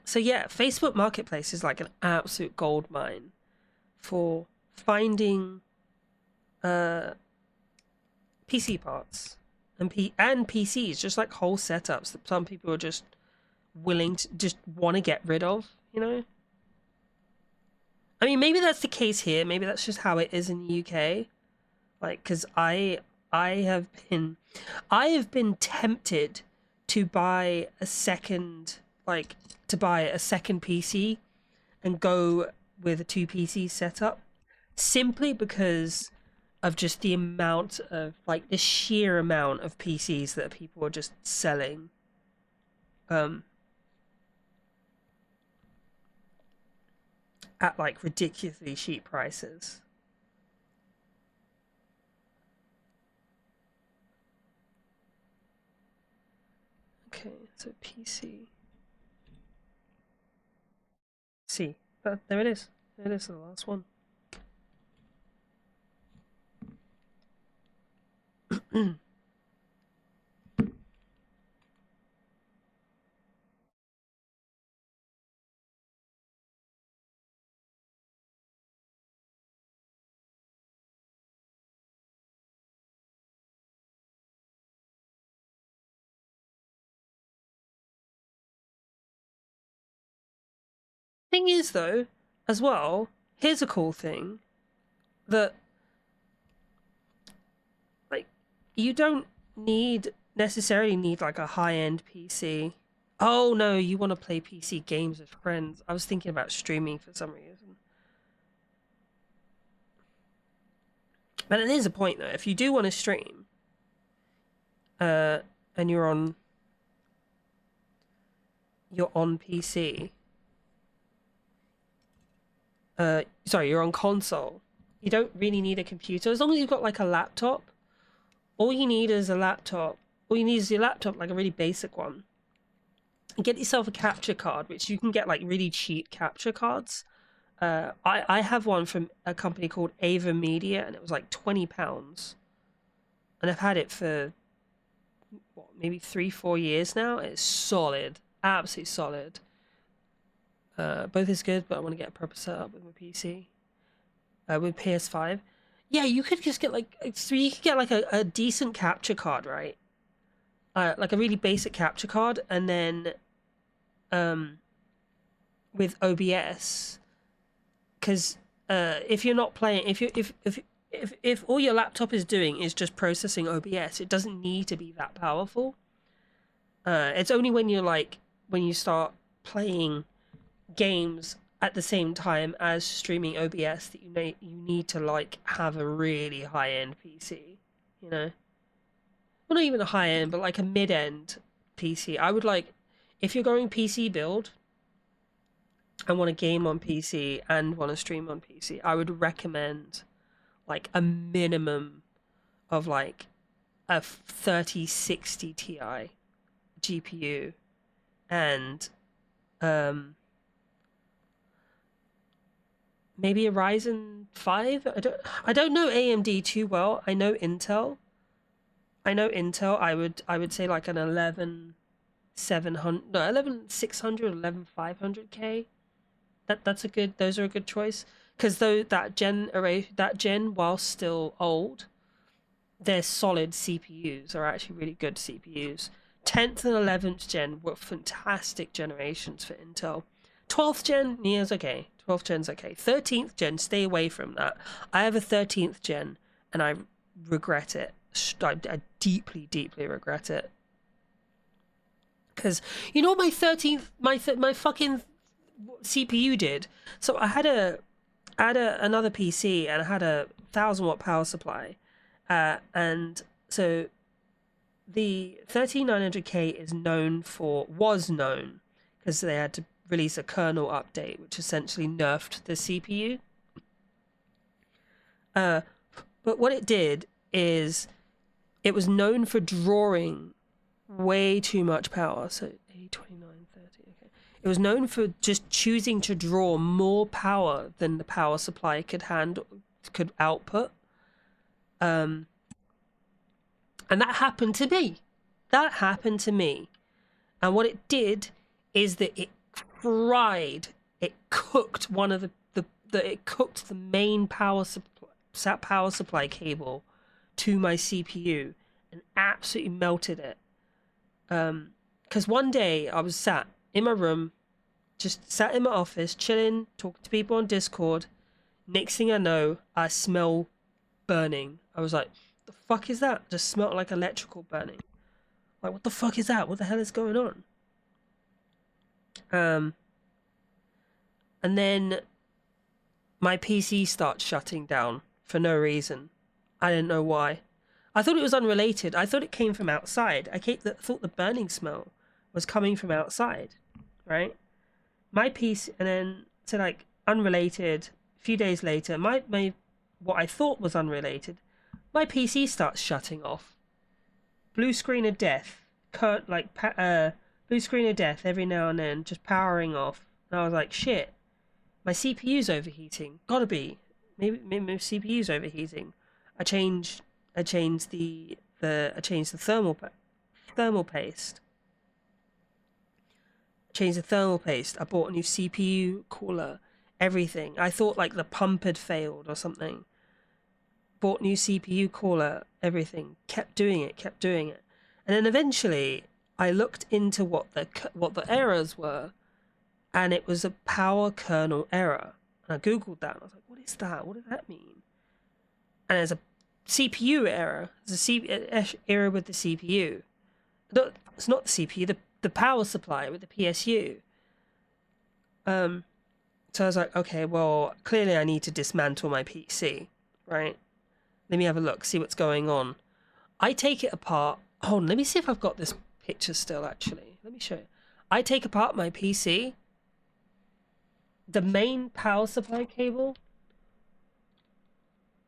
So yeah, Facebook Marketplace is like an absolute gold mine for finding PC parts and PCs, just like whole setups that some people are just willing to just want to get rid of, you know? I mean, maybe that's the case here. Maybe that's just how it is in the UK. Like, because I have been tempted to buy a second PC and go with a 2 PC setup, simply because of just the amount of, like, the sheer amount of PCs that people are just selling. At like ridiculously cheap prices. Okay, so PC. C. There it is. There it is, the last one. Thing is, though, as well, here's a cool thing that, like, you don't necessarily need like a high-end PC. Oh no, you want to play PC games with friends. I was thinking about streaming for some reason. But it is a point though. If you do want to stream, and you're on PC. Sorry, you're on console. You don't really need a computer as long as you've got like a laptop. All you need is a laptop. All you need is your laptop, like a really basic one. And get yourself a capture card, which you can get like really cheap capture cards. I have one from a company called Ava Media, and it was like £20, and I've had it for what, maybe 3-4 years now. It's solid, absolutely solid. Both is good, but I want to get a proper setup with my PC, with PS5. Yeah, you could just get like you could get like a decent capture card, right? Like a really basic capture card, and then with OBS, because if you're not playing, if all your laptop is doing is just processing OBS, it doesn't need to be that powerful. It's only when you start playing games at the same time as streaming OBS that you need to like have a really high end PC, you know. Well, not even a high end, but like a mid end PC. I would like, if you're going PC build and want to game on PC and want to stream on PC, I would recommend like a minimum of like a 3060 Ti GPU and maybe a Ryzen 5. I don't know AMD too well. I know Intel. I would say like an 11700, no, 11600, 11500K. Those are a good choice, because though that gen, while still old, their solid CPUs are actually really good CPUs. 10th and 11th gen were fantastic generations for Intel. 12th gen, yeah, is okay. 12th gen's okay. 13th gen, stay away from that. I have a 13th gen, and I regret it. I deeply, deeply regret it. Because you know what my 13th, my fucking CPU did? So I had another PC, and I had a 1000-watt power supply, and so the 13900K was known because they had to release a kernel update which essentially nerfed the CPU. But what it did is it was known for drawing way too much power. So 2930, okay. It was known for just choosing to draw more power than the power supply could output. And that happened to me. And what it did is that it cooked the main power supply cable to my CPU and absolutely melted it. Because one day I was sat in my room, just sat in my office, chilling, talking to people on Discord. Next thing I know, I smell burning. I was like, the fuck is that? Just smelled like electrical burning. Like, what the fuck is that? What the hell is going on? And then my PC starts shutting down for no reason. I didn't know why. I thought it was unrelated. I thought it came from outside. I thought the burning smell was coming from outside, right? My PC, and then so like unrelated. A few days later, my what I thought was unrelated, my PC starts shutting off. Blue screen of death. Blue screen of death every now and then, just powering off. And I was like, shit. my CPU's overheating. Gotta be. Maybe my CPU's overheating. I changed the thermal paste. Changed the thermal paste. I bought a new CPU cooler. Everything. I thought like the pump had failed or something. Bought new CPU cooler. Everything. Kept doing it. And then eventually I looked into what the errors were, and it was a power kernel error. And I googled that and I was like, what is that? What does that mean? And there's a CPU error. There's a error with the CPU. No, it's not the CPU, the power supply with the PSU. So I was like, okay, well, clearly I need to dismantle my PC, right? Let me have a look, see what's going on. I take it apart. Hold on, let me see if I've got this picture still, actually. Let me show you. I take apart my PC. The main power supply cable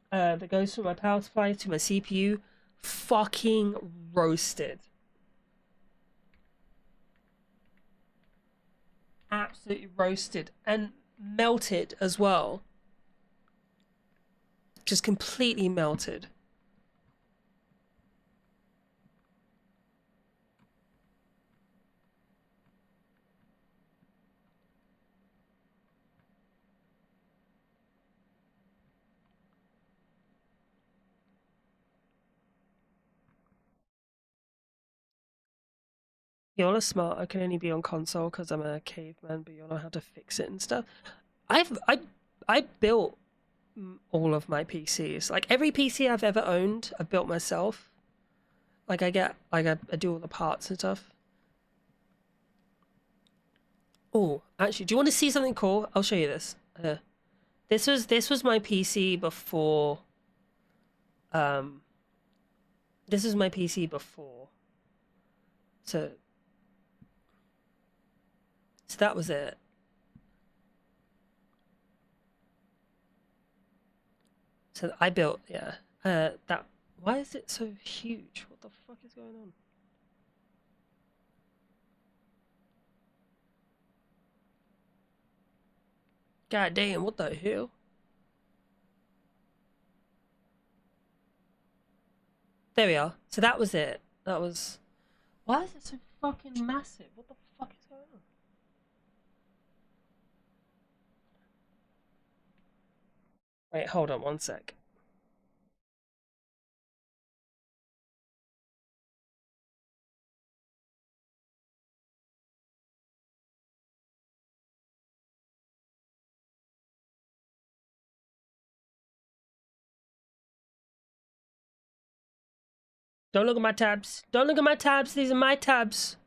that goes from my power supply to my CPU fucking roasted. Absolutely roasted and melted as well. Just completely melted. Y'all are smart. I can only be on console because I'm a caveman, but y'all know how to fix it and stuff. I built all of my PCs. Like every PC I've ever owned, I've built myself. Like I do all the parts and stuff. Oh, actually, do you want to see something cool? I'll show you this. This was my PC before. This is my PC before. So that was it. So I built, yeah. That. Why is it so huge? What the fuck is going on? God damn! What the hell? There we are. So that was it. That was. Why is it so fucking massive? What the fuck is going on? Wait, hold on one sec. Don't look at my tabs. Don't look at my tabs. These are my tabs.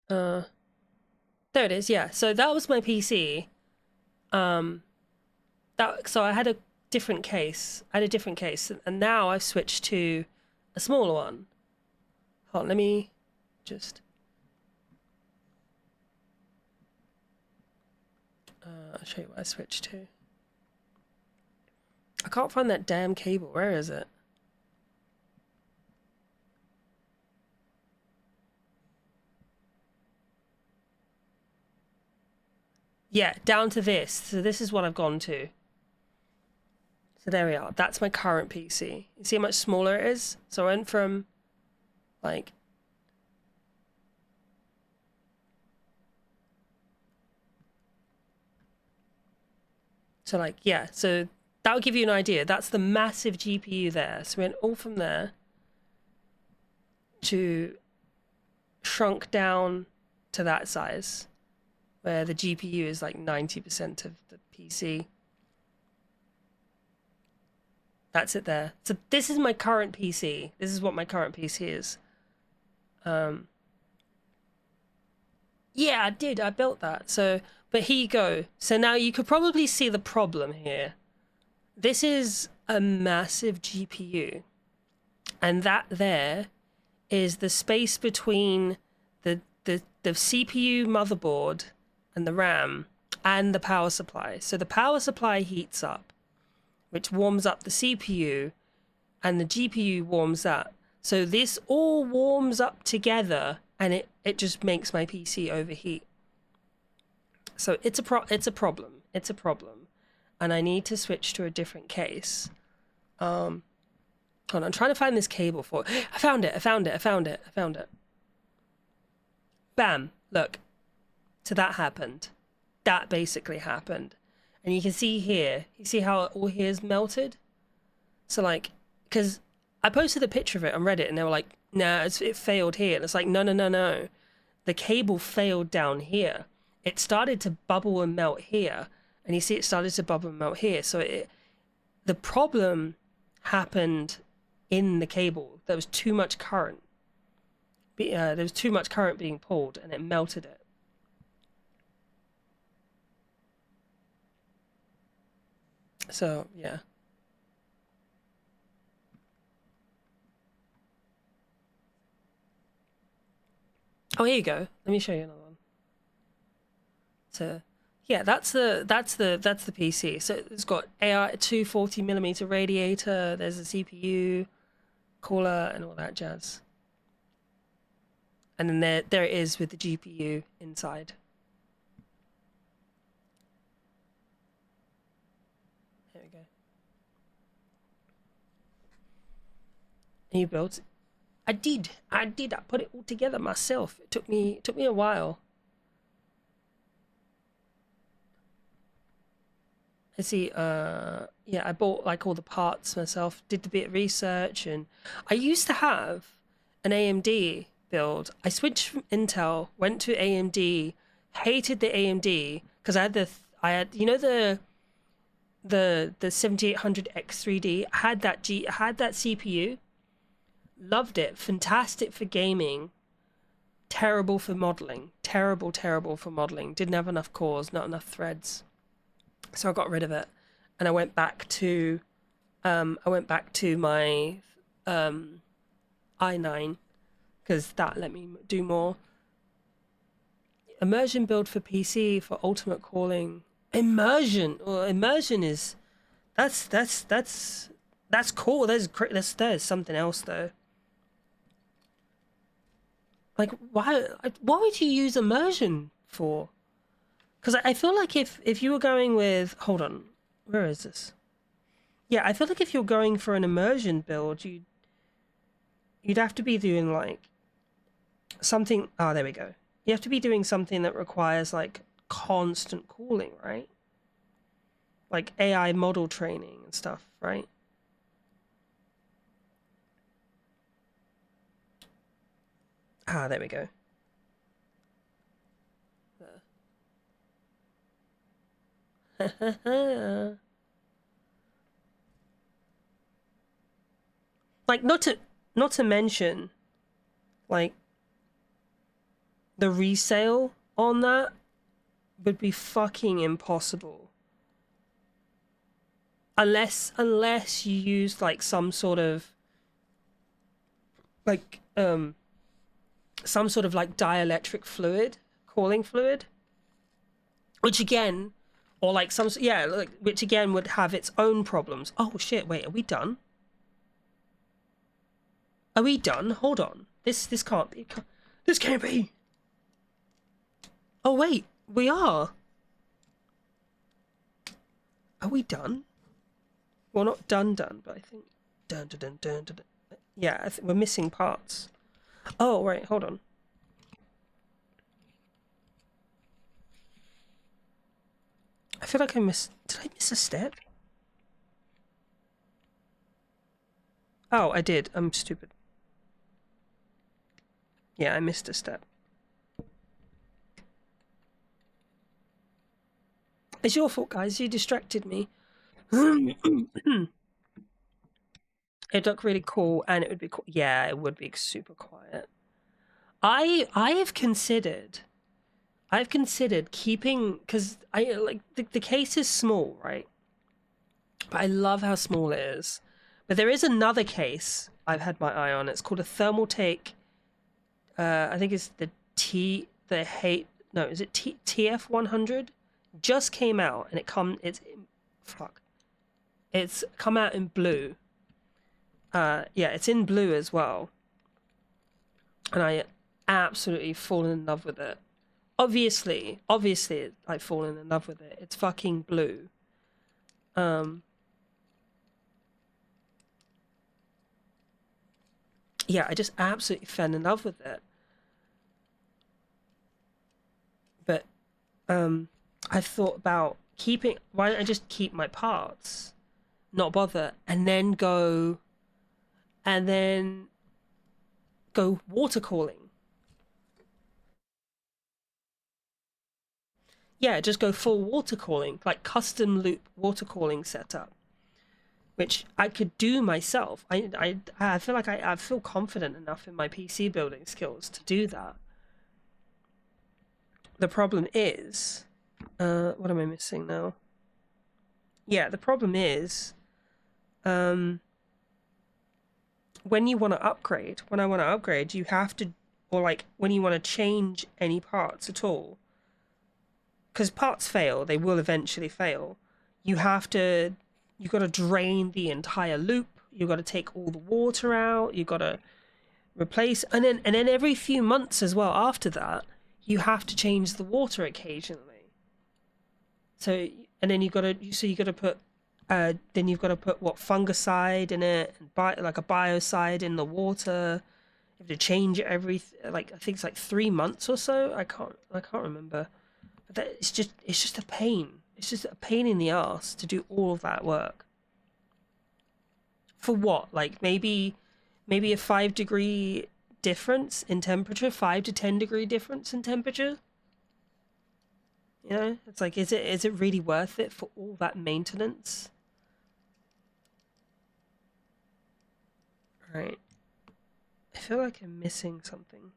There it is. Yeah. So that was my PC. So I had a different case. And now I've switched to a smaller one. Hold on, let me just. I'll show you what I switched to. I can't find that damn cable. Where is it? Yeah, down to this. So this is what I've gone to. So there we are. That's my current PC. You see how much smaller it is? So I went from like yeah, so that'll give you an idea. That's the massive GPU there. So we went all from there to shrunk down to that size, where the GPU is like 90% of the PC. That's it there. So this is my current PC. This is what my current PC is. Yeah, I did. I built that. So, but here you go. So now you could probably see the problem here. This is a massive GPU. And that there is the space between the CPU motherboard and the RAM and the power supply. So the power supply heats up, which warms up the CPU, and the GPU warms up. So this all warms up together and it just makes my PC overheat. So it's a problem. It's a problem, and I need to switch to a different case. Hold on, I'm trying to find this cable for it. I found it. Bam! Look, so that happened. That basically happened, and you can see here. You see how all here is melted. So like, because I posted a picture of it on Reddit, and they were like, "Nah, it failed here." And it's like, no. The cable failed down here. It started to bubble and melt here, and you see it started to bubble and melt here. So the problem happened in the cable. There was too much current. There was too much current being pulled, and it melted it. So yeah. Oh, here you go. Let me show you another one. So yeah, that's the PC. So it's got AI 240mm radiator. There's a CPU, cooler, and all that jazz. And then there it is with the GPU inside. There we go. And you built. I did. I put it all together myself. It took me a while. I see, yeah, I bought like all the parts myself, did a bit of research, and I used to have an AMD build. I switched from Intel, went to AMD, hated the AMD because I had you know the 7800X3D. I had that CPU, loved it, fantastic for gaming, terrible for modeling, terrible for modeling. Didn't have enough cores, not enough threads. So I got rid of it, and I went back to my i9 because that let me do more. Immersion build for PC for ultimate calling. Immersion, well, immersion is that's cool. There's something else though. Like why? What would you use immersion for? Because I feel like if you were going with... Hold on. Where is this? Yeah, I feel like if you're going for an immersion build, you'd have to be doing, like, something... Oh, there we go. You have to be doing something that requires, like, constant cooling, right? Like AI model training and stuff, right? Ah, there we go. Like not to mention like the resale on that would be fucking impossible unless you use like some sort of like dielectric fluid, cooling fluid, which again, or like some, yeah, like, which again would have its own problems. Oh shit, wait, are we done? Are we done? Hold on. This can't be. This can't be. Oh wait, we are. Are we done? Well, not done, but I think dun. Yeah, I think we're missing parts. Oh right, hold on. I feel like I missed. Did I miss a step? Oh, I did. I'm stupid. Yeah, I missed a step. It's your fault, guys. You distracted me. It'd look really cool, and it would be cool. Yeah, it would be super quiet. I've considered keeping, because I like the case is small, right? But I love how small it is. But there is another case I've had my eye on. It's called a Thermaltake. I think it's TF100. Just came out, and it's come out in blue. Yeah, it's in blue as well. And absolutely fallen in love with it. Obviously, I've fallen in love with it. It's fucking blue. Yeah, I just absolutely fell in love with it. But I've thought about keeping. Why don't I just keep my parts, not bother, and then go water calling. Yeah, just go full water calling, like custom loop water calling setup, which I could do myself. I feel like I feel confident enough in my PC building skills to do that. The problem is, what am I missing now? Yeah, the problem is, um, when I want to upgrade, you have to, or like when you want to change any parts at all, because parts fail, they will eventually fail. You have to, you got to drain the entire loop. You got to take all the water out. You got to replace, and then every few months as well. After that, you have to change the water occasionally. So and then you got to put then you've got to put what fungicide in it, and like a biocide in the water. You have to change it every like I think it's like 3 months or so. I can't remember. But it's just a pain. It's just a pain in the ass to do all of that work. For what? Like maybe a 5 degree difference in temperature, 5 to 10 degree difference in temperature. You know, it's like is it really worth it for all that maintenance? Right. I feel like I'm missing something.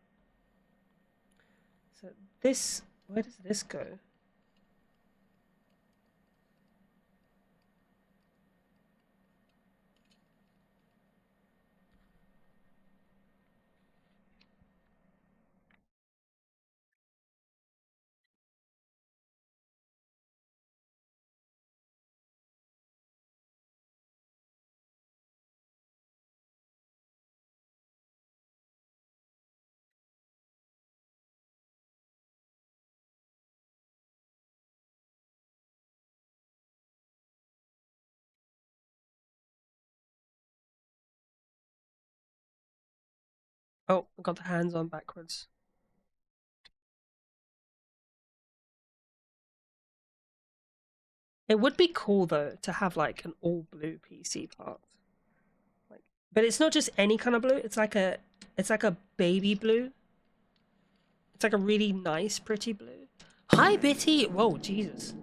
So this, where does this go? Oh, I got the hands on backwards. It would be cool though to have like an all blue PC part. Like, but it's not just any kind of blue. It's like a baby blue. It's like a really nice, pretty blue. Hi, Bitty. Whoa, Jesus.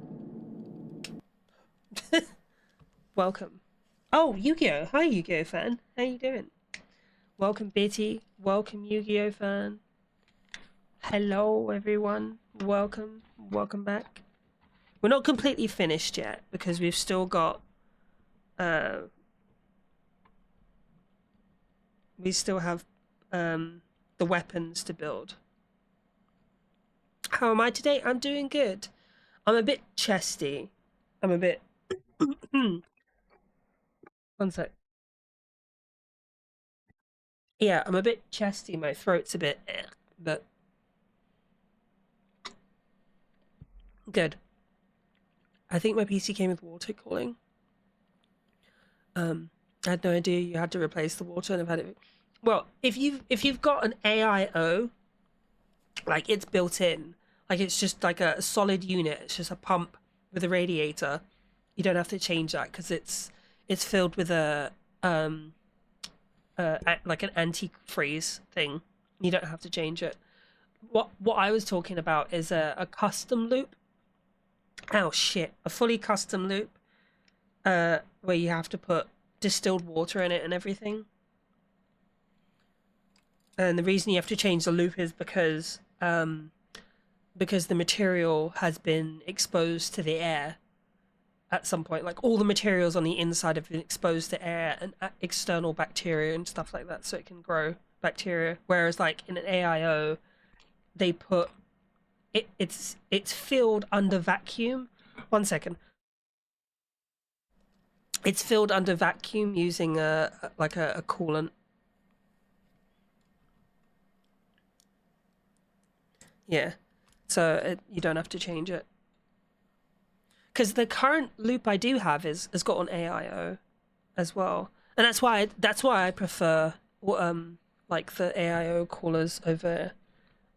Welcome. Oh, Yu-Gi-Oh! Hi, Yu-Gi-Oh! Fan. How you doing? Welcome, Bitty. Welcome, Yu-Gi-Oh! Fan. Hello, everyone. Welcome back. We're not completely finished yet because we've still got uh we still have the weapons to build. How am I today? I'm doing good. I'm a bit chesty. I'm a bit one sec. Yeah, I'm a bit chesty. My throat's a bit but good. I think my PC came with water cooling. I had no idea you had to replace the water, and I've had it. Well, if you've got an AIO, like it's built in, like it's just like a solid unit. It's just a pump with a radiator. You don't have to change that because it's filled with um like an anti-freeze thing. You don't have to change it. What I was talking about is a custom loop. Oh shit, a fully custom loop where you have to put distilled water in it and everything. And the reason you have to change the loop is because the material has been exposed to the air at some point. Like all the materials on the inside have been exposed to air and external bacteria and stuff like that, so it can grow bacteria. Whereas like in an AIO, they put it's filled under vacuum. One second. It's filled under vacuum using a coolant. Yeah, so you don't have to change it. Because the current loop I do have has got an AIO as well, and that's why I prefer like the AIO callers over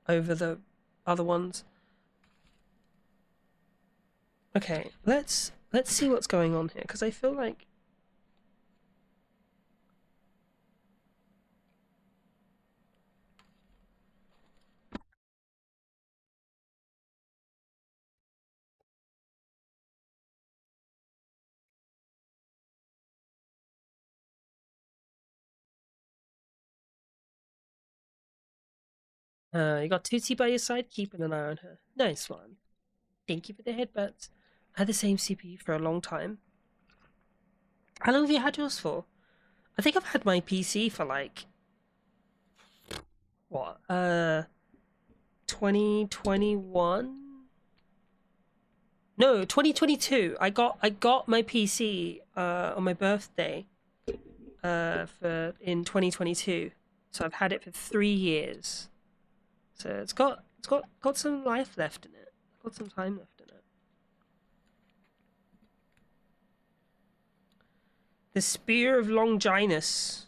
the other ones. Okay, let's see what's going on here because I feel like you got Tootsie by your side, keeping an eye on her. Nice one. Thank you for the headbutts. I had the same CPU for a long time. How long have you had yours for? I think I've had my PC for like what 2021. No, 2022. I got my PC on my birthday for in 2022. So I've had it for 3 years. So it's got some life left in it. Got some time left in it. The Spear of Longinus.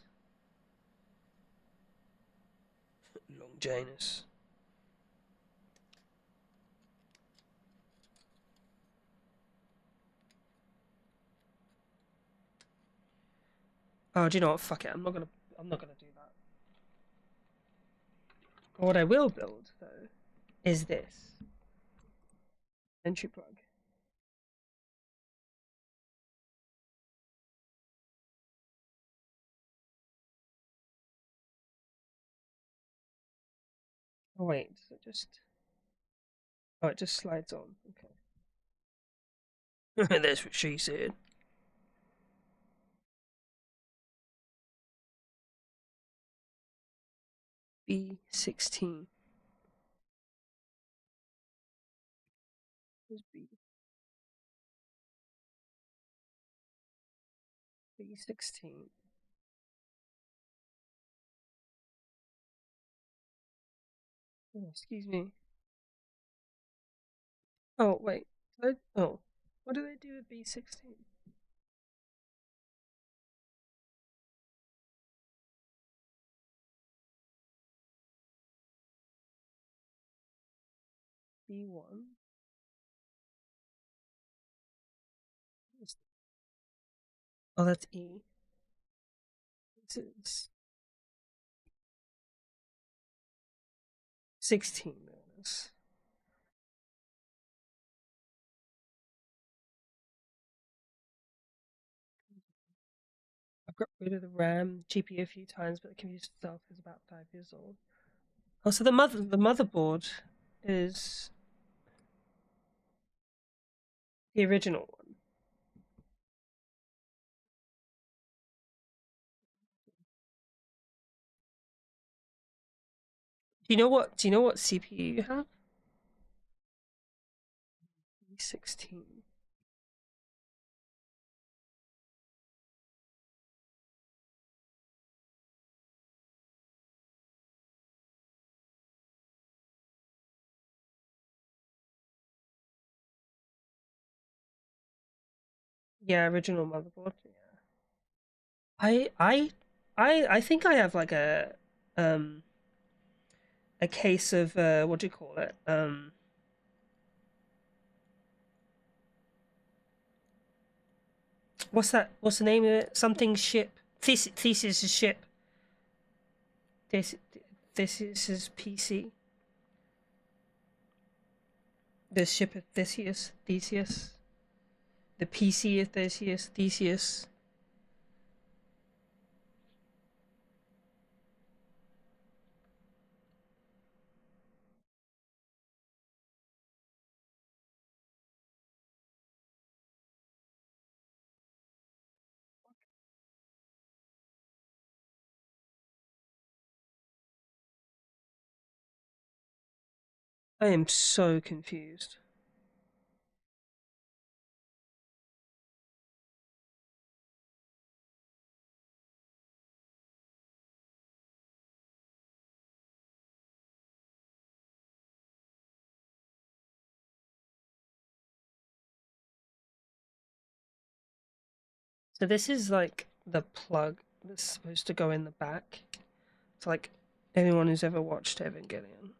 Longinus. Oh, do you know what? Fuck it. I'm not gonna do that. What I will build though is this entry plug. Oh wait, so it just slides on. Okay. That's what she said. B16. Where's B16? Oh, excuse me. Oh wait. Oh, what do they do with B16? B1. Oh, that's E. This is 16 minutes. I've got rid of the RAM, GPU a few times, but the computer itself is about 5 years old. Oh, so the motherboard is the original one. Do you know what CPU you have? E16. Yeah, original motherboard. Yeah. I I I think I have like um a case of what do you call it? What's that? What's the name of it? Something ship. Thesis is ship. This this is PC. The ship of Theseus. Theseus. The PC of Theseus. Theseus. I am so confused. So this is like the plug that's supposed to go in the back. It's like anyone who's ever watched Evangelion.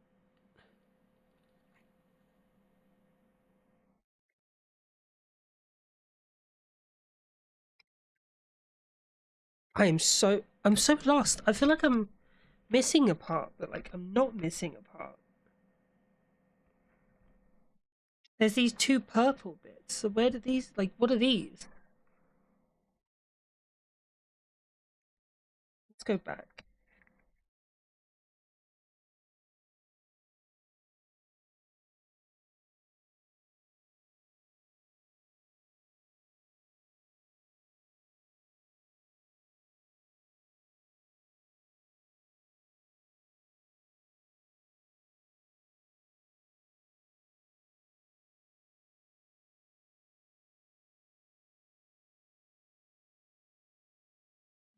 I'm so lost. I feel like I'm missing a part, but like I'm not missing a part. There's these two purple bits. So where do these like what are these? Let's go back.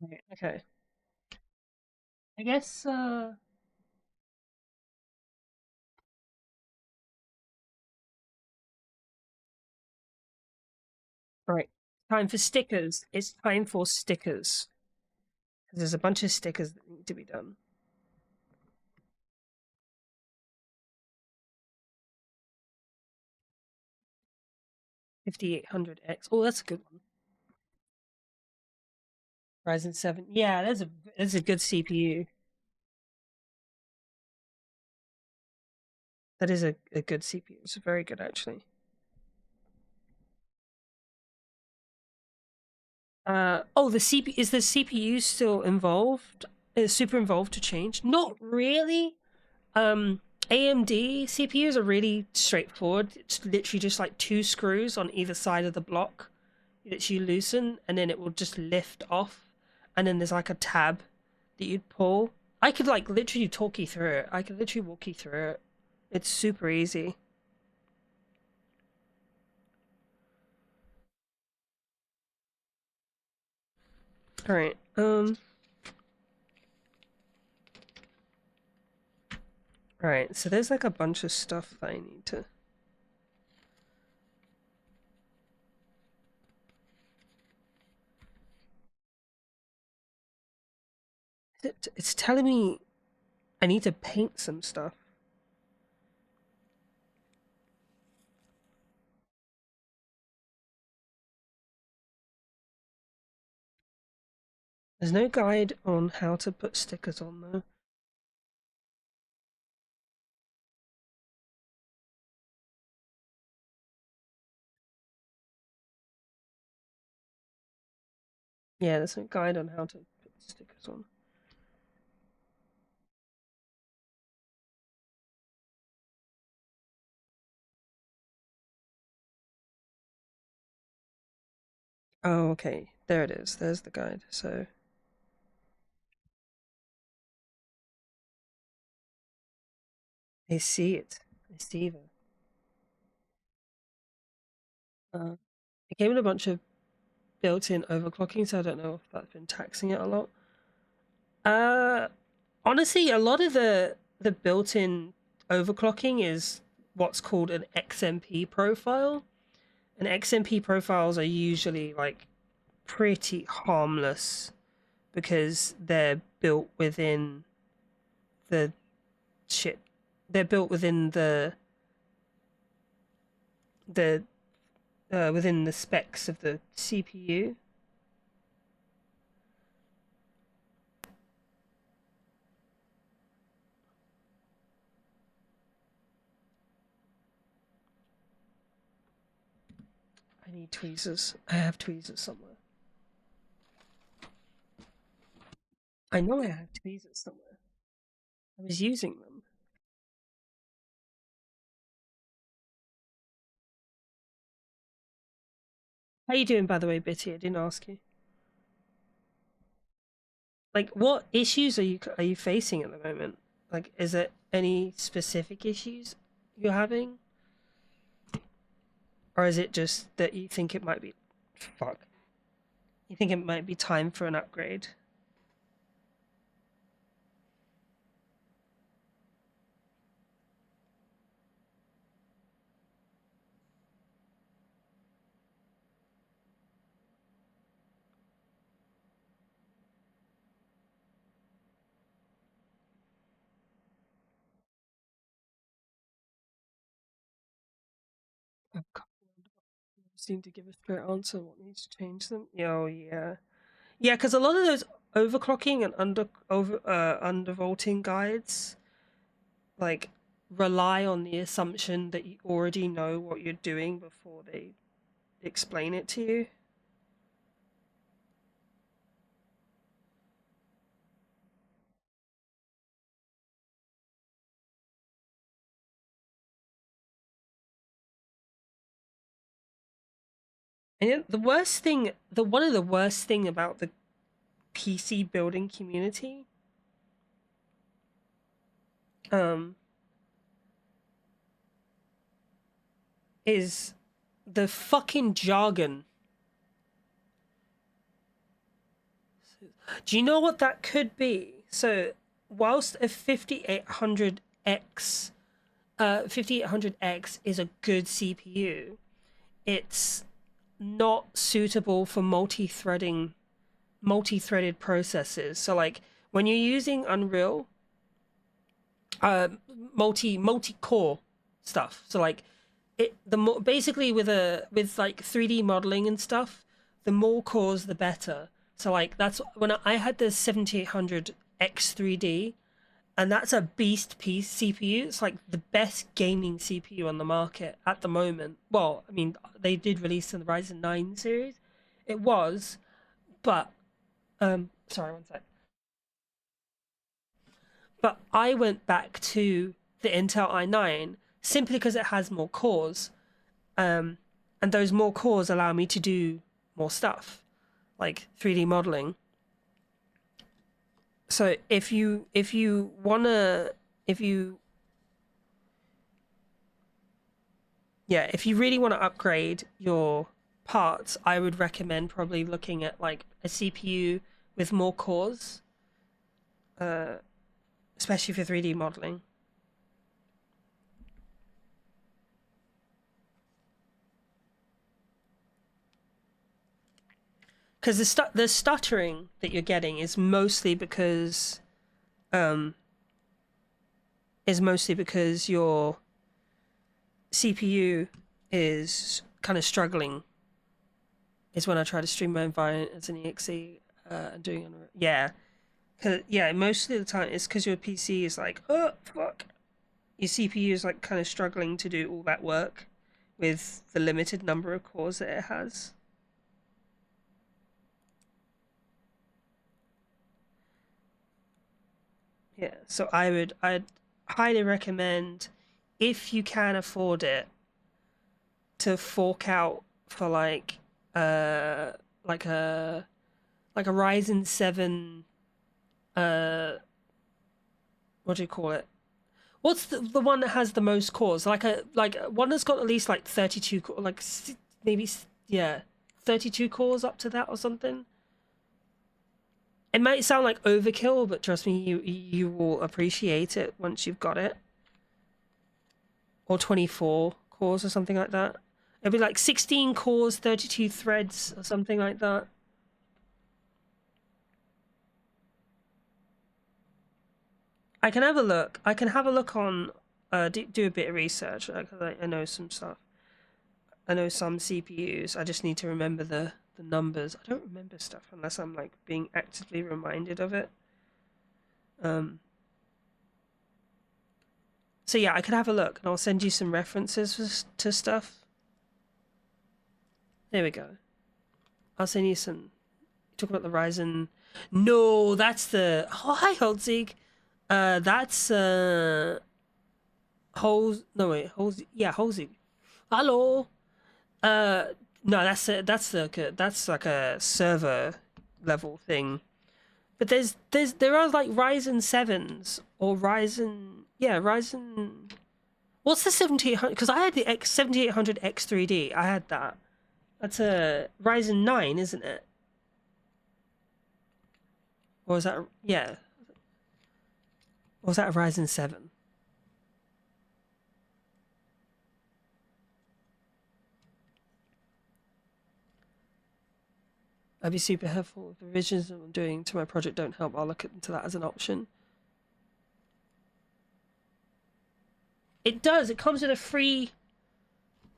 Right, okay. I guess right. Time for stickers. It's time for stickers. There's a bunch of stickers that need to be done. 5800X. Oh, that's a good one. Ryzen 7. Yeah, that's a good CPU. That is a good CPU. It's very good actually. Oh, the CPU is the CPU still involved? Is super involved to change? Not really. Um, AMD CPUs are really straightforward. It's literally just like two screws on either side of the block that you loosen, and then it will just lift off. And then there's like a tab that you'd pull. I could like literally talk you through it. I could literally walk you through it. It's super easy. All right. All right. So there's like a bunch of stuff that I need to. It's telling me I need to paint some stuff. There's no guide on how to put stickers on though. Yeah, there's no guide on how to put stickers on. Oh, okay. There it is. There's the guide. So I see it. I see that. It came with a bunch of built-in overclocking, so I don't know if that's been taxing it a lot. Uh, Honestly, a lot of the built-in overclocking is what's called an XMP profile. And XMP profiles are usually like pretty harmless because they're built within the shit. They're built within the within the specs of the CPU. I need tweezers. I have tweezers somewhere. I know I have tweezers somewhere. I was using them. How you doing, by the way, Bitty? I didn't ask you. Like, what issues are you facing at the moment? Like, is there any specific issues you're having, or is it just that you think it might be, fuck, you think it might be time for an upgrade? Oh, God. Seem to give a straight answer. What needs to change them? Oh yeah, yeah. Because a lot of those overclocking and undervolting guides like rely on the assumption that you already know what you're doing before they explain it to you. And the worst thing, one of the worst thing about the PC building community, um, is the fucking jargon. Do you know what that could be? So, whilst a 5800X is a good CPU, it's not suitable for multi-threaded processes. So like when you're using Unreal, multi-core stuff. So like basically with like 3D modeling and stuff, the more cores the better. So like that's when I had the 7800X3D, and that's a beast piece CPU. It's like the best gaming CPU on the market at the moment. Well, I mean, they did release in the Ryzen 9 series. It was, but sorry, one sec. But I went back to the Intel i9 simply because it has more cores, and those more cores allow me to do more stuff, like 3D modeling. So if you wanna if you yeah, if you really want to upgrade your parts, I would recommend probably looking at like a CPU with more cores, especially for 3D modeling. Because the stuttering that you're getting is mostly because your CPU is kind of struggling. Is when I try to stream my environment as an exe and doing it. Yeah, most of the time it's because your PC is like, oh fuck, your CPU is like kind of struggling to do all that work with the limited number of cores that it has. Yeah, so I'd highly recommend, if you can afford it, to fork out for like a Ryzen 7 what do you call it? What's the one that has the most cores? Like one that's got at least like 32 like maybe yeah, 32 cores up to that or something. It might sound like overkill, but trust me, you will appreciate it once you've got it. Or 24 cores or something like that. It'd be like 16 cores, 32 threads or something like that. I can have a look. I can have a look on do a bit of research because I know some stuff. I know some CPUs. I just need to remember the numbers. I don't remember stuff unless I'm like being actively reminded of it. So yeah, I could have a look and I'll send you some references to stuff. There we go. I'll send you some. Talk about the Ryzen. No, that's the. Oh, hi, Holzig. That's No wait, Yeah, Holzig. Hello. No, that's like a server level thing. But there are like Ryzen 7s or Ryzen. What's the 7800? Because I had the 7800 X3D. I had that. That's a Ryzen 9, isn't it? Or was that yeah? Or was that a Ryzen 7? I'd be super helpful if the revisions I'm doing to my project don't help. I'll look into that as an option. It does. It comes with a free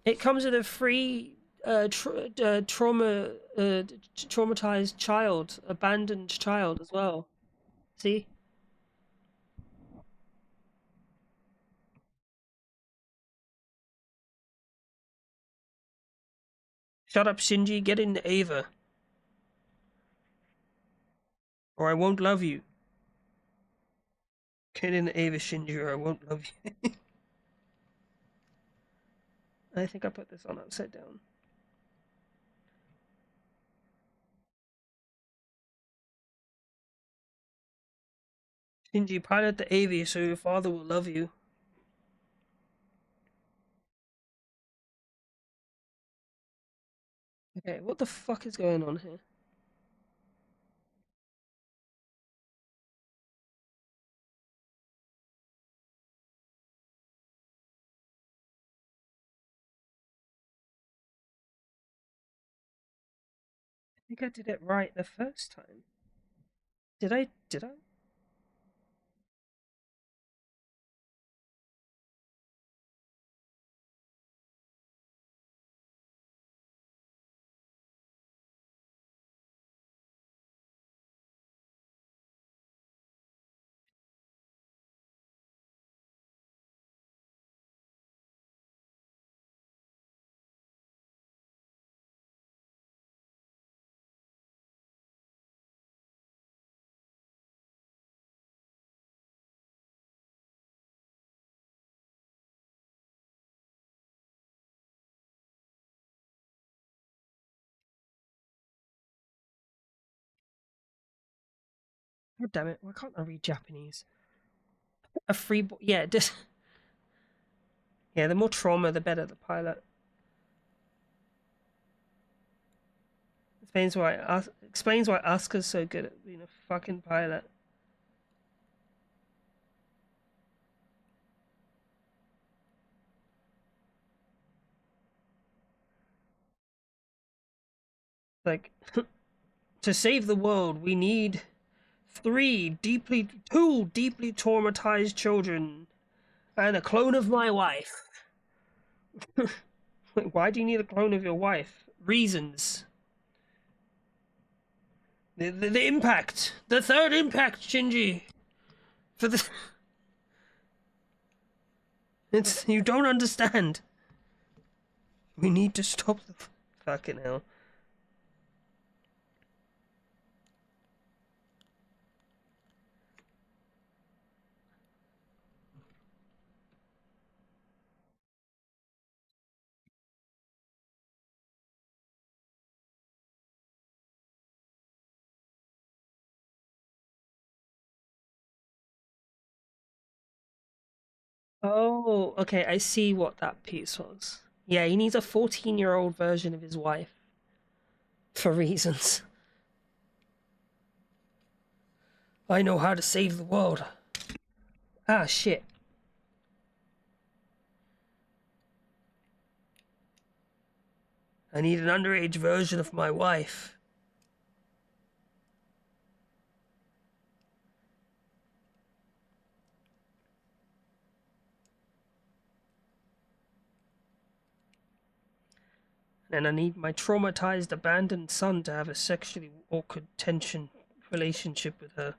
It comes with a free traumatized child, abandoned child as well. See? Shut up, Shinji. Get in the Ava, or I won't love you. Get in the Ava, Shinji, or I won't love you. I think I put this on upside down. Shinji, pilot the Ava so your father will love you. Okay, what the fuck is going on here? I think I did it right the first time. Did I? Did I? God damn it! Why can't I read Japanese? A free, yeah, just yeah. The more trauma, the better the pilot. Explains why Asuka's so good at being a fucking pilot. Like, to save the world, we need two deeply traumatized children and a clone of my wife. Why do you need a clone of your wife? Reasons. The impact. The third impact, Shinji. For the. It's. You don't understand. We need to stop the. Fucking hell. Oh, okay, I see what that piece was. Yeah, he needs a 14-year-old version of his wife. For reasons. I know how to save the world. Ah, shit. I need an underage version of my wife. And I need my traumatized, abandoned son to have a sexually awkward tension relationship with her.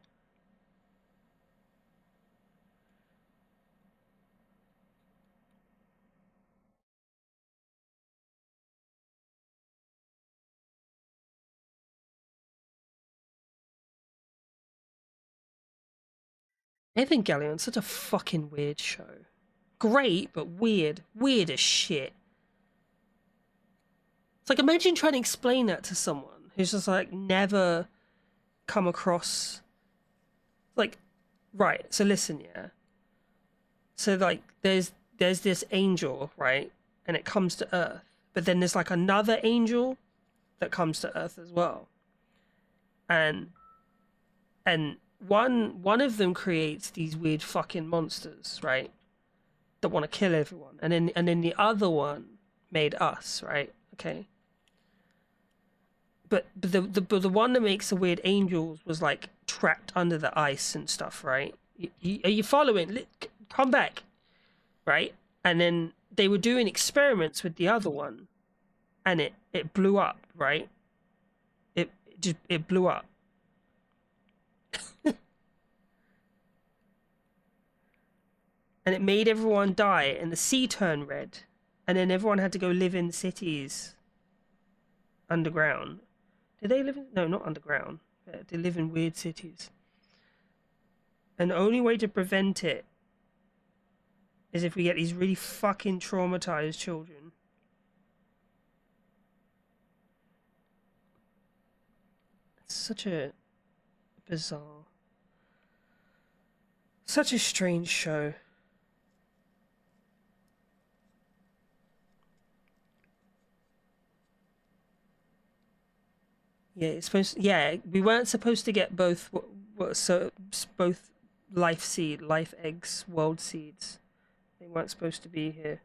Evangelion's such a fucking weird show. Great, but weird. Weird as shit. It's like, imagine trying to explain that to someone who's just like never come across. Like, right, so listen, yeah. So like there's this angel, right? And it comes to Earth. But then there's like another angel that comes to Earth as well. And one of them creates these weird fucking monsters, right? That want to kill everyone. And then the other one made us, right? Okay. But the one that makes the weird angels was like trapped under the ice and stuff, right? Are you following? Come back, right? And then they were doing experiments with the other one, and it blew up, right? It blew up. And it made everyone die, and the sea turned red, and then everyone had to go live in cities underground. Did they live in... No, not underground. They live in weird cities. And the only way to prevent it is if we get these really fucking traumatized children. It's such a bizarre... Such a strange show. Yeah, it's supposed. Yeah, we weren't supposed to get both. Both life eggs, world seeds. They weren't supposed to be here.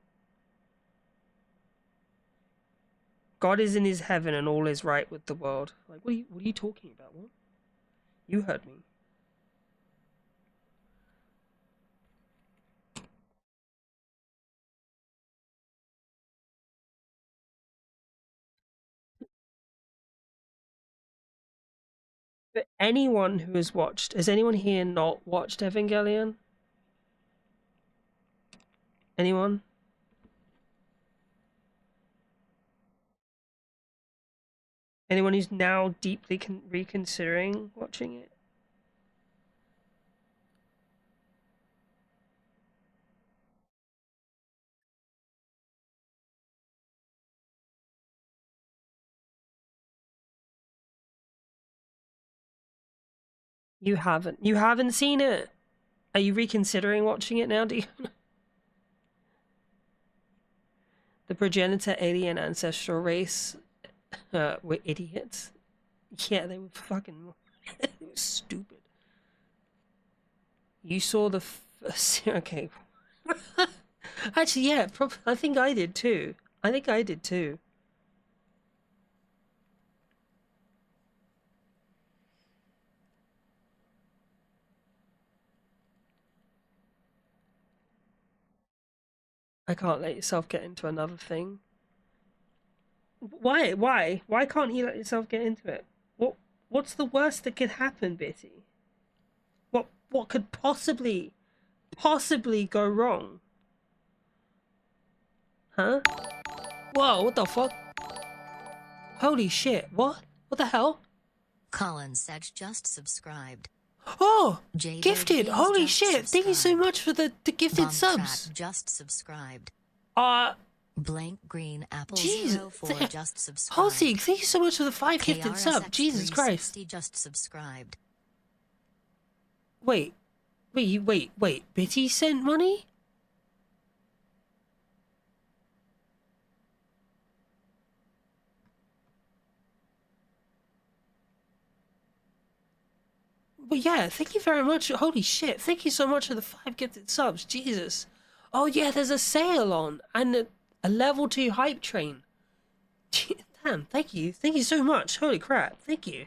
God is in his heaven and all is right with the world. Like, what are you talking about? What? You heard me. But anyone who has anyone here not watched Evangelion? Anyone? Anyone who's now deeply reconsidering watching it? You haven't. You haven't seen it. Are you reconsidering watching it now, Dion? The progenitor alien ancestral race were idiots. Yeah, they were fucking... they were stupid. You saw the... okay. Actually, yeah, I think I did too. I think I did too. I can't let yourself get into another thing. Why? Why? Why can't you let yourself get into it? What's the worst that could happen, Bitty? What could possibly go wrong? Huh? Whoa, what the fuck? Holy shit, what? What the hell? Colin Sedge just subscribed. Oh! Jay Gifted! Bird Holy just shit! Thank you so subscribed. much for the gifted Bomb subs! Track just subscribed. Blank Green Apple Jesus. 04 just subscribed. Halsey, thank you so much for the 5 gifted subs. Jesus Christ. Just subscribed. Wait. Bitty sent money? Well, yeah, thank you very much. Holy shit, thank you so much for the 5 gifted subs. Jesus. Oh, yeah, there's a sale on. And a level 2 hype train. Damn, thank you. Thank you so much. Holy crap, thank you.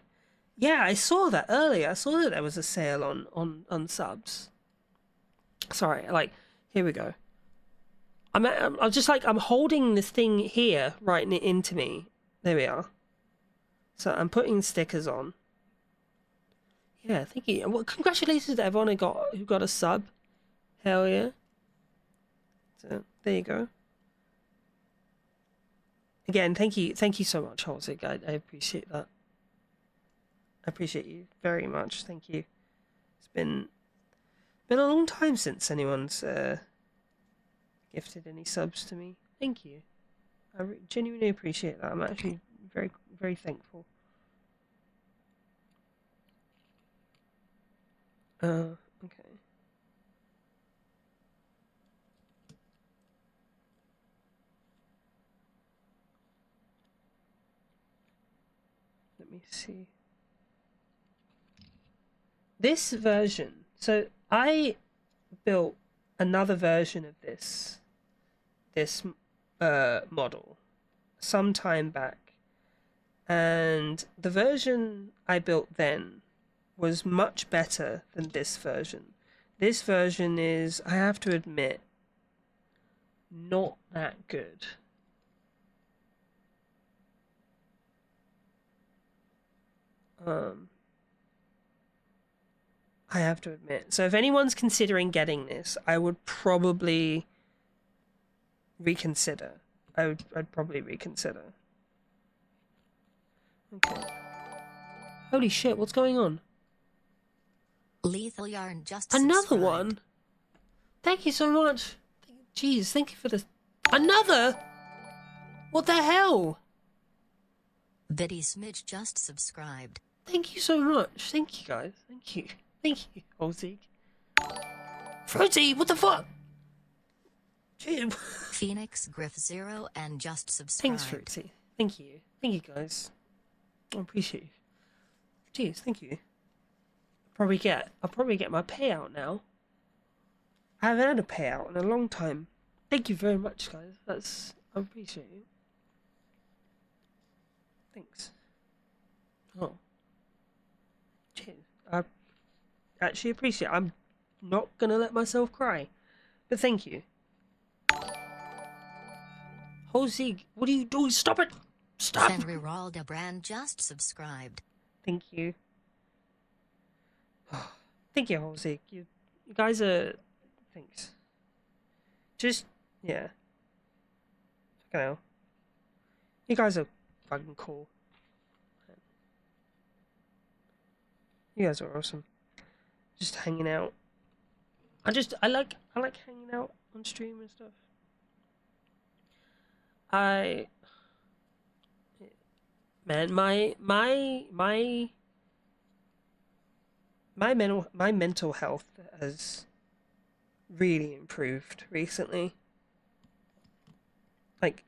Yeah, I saw that earlier. I saw that there was a sale on subs. Sorry, like, here we go. I'm just like, I'm holding this thing here, writing it into me. There we are. So I'm putting stickers on. Yeah, thank you. Well, congratulations to everyone who got a sub. Hell yeah. So there you go. Again, thank you so much, Holzig. I appreciate that. I appreciate you very much. Thank you. It's been a long time since anyone's gifted any subs to me. Thank you. I genuinely appreciate that. I'm actually very, very thankful. Okay. Let me see. This version. So I built another version of this model some time back, and the version I built then was much better than this version. This version is, I have to admit, not that good. I have to admit. So if anyone's considering getting this, I would probably reconsider. I'd probably reconsider. Okay. Holy shit, what's going on? Lethal Yarn just Another subscribed. one? Thank you so much. Jeez, thank you for this. Another? What the hell? Biddy Smidge just subscribed. Thank you so much. Thank you, guys. Thank you. Thank you, Ozzy. Fruity, what the fuck? Jim. Phoenix Griff 0 and just subscribed. Thanks, Fruity. Thank you. Thank you, guys. I appreciate you. Jeez, thank you. I'll probably get my payout now. I haven't had a payout in a long time. Thank you very much, guys. I appreciate it. Thanks. Oh. Cheers. I actually appreciate it. I'm not gonna let myself cry. But thank you. Jose, what are you doing? Stop it! Stop! Henry Raldebrand just subscribed. Thank you. Thank you, Jose. You guys are... Thanks. Just... Yeah. Fucking hell. You guys are fucking cool. You guys are awesome. Just hanging out. I like hanging out on stream and stuff. Man, my mental health has really improved recently. Like,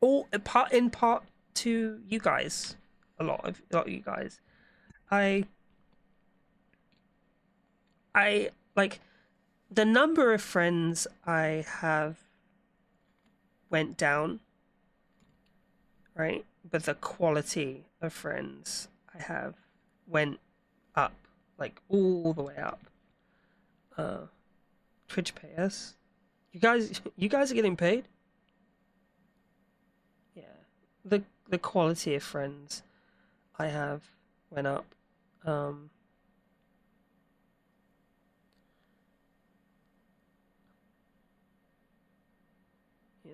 in part to you guys, a lot of you guys. I like the number of friends I have went down, right? But the quality of friends I have went up, like all the way up. Twitch pay us. You guys are getting paid? Yeah. The quality of friends I have went up. You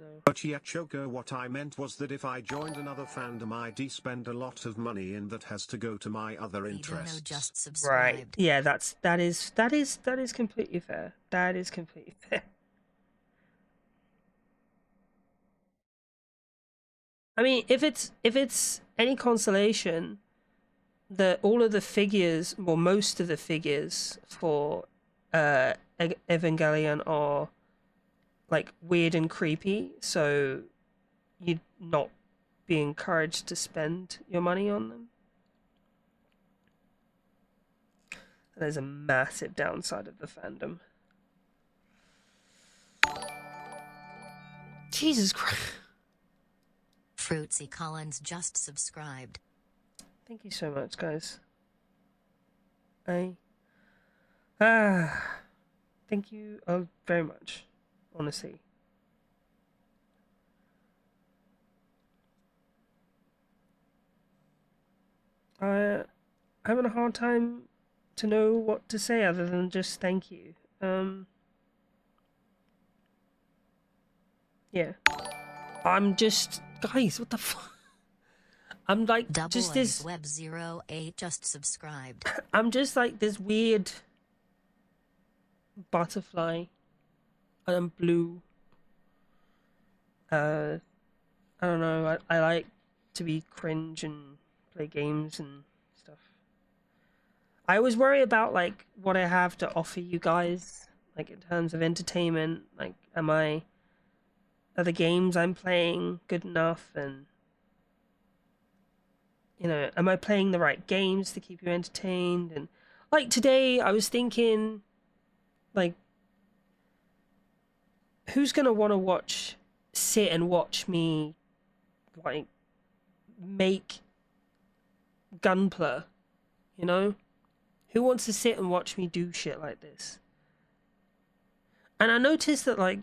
know. But yeah, Choco, what I meant was that if I joined another fandom, I'd spend a lot of money, and that has to go to my other interests. Just subscribed. Right. Yeah, that is completely fair. That is completely fair. I mean, if it's any consolation, all of the figures, well, most of the figures for Evangelion are like weird and creepy, so you'd not be encouraged to spend your money on them. There's a massive downside of the fandom. Jesus Christ. Fruitsy Collins just subscribed. Thank you so much, guys. Thank you very much, honestly. I'm having a hard time to know what to say other than just thank you. Yeah. I'm just... Guys, what the fuck? I'm like, Double just A's this... Web 08 just subscribed. I'm just like this weird butterfly. And I'm blue. I don't know, I like to be cringe and play games and stuff. I always worry about like what I have to offer you guys, like in terms of entertainment. Like, are the games I'm playing good enough? And you know, am I playing the right games to keep you entertained? And like today I was thinking, like, who's gonna want to sit and watch me like make Gunpla, you know? Who wants to sit and watch me do shit like this? And I noticed that like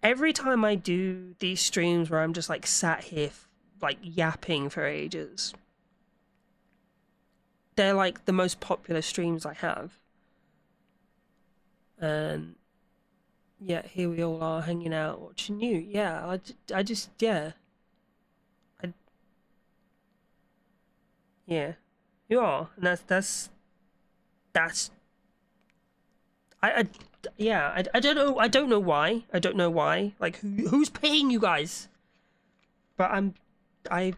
every time I do these streams where I'm just like sat here like yapping for ages, they're like the most popular streams I have. And yeah, here we all are hanging out watching you. Yeah, I just yeah. Yeah, you are, and that's I yeah, I don't know why. I don't know why. Like who's paying you guys? But I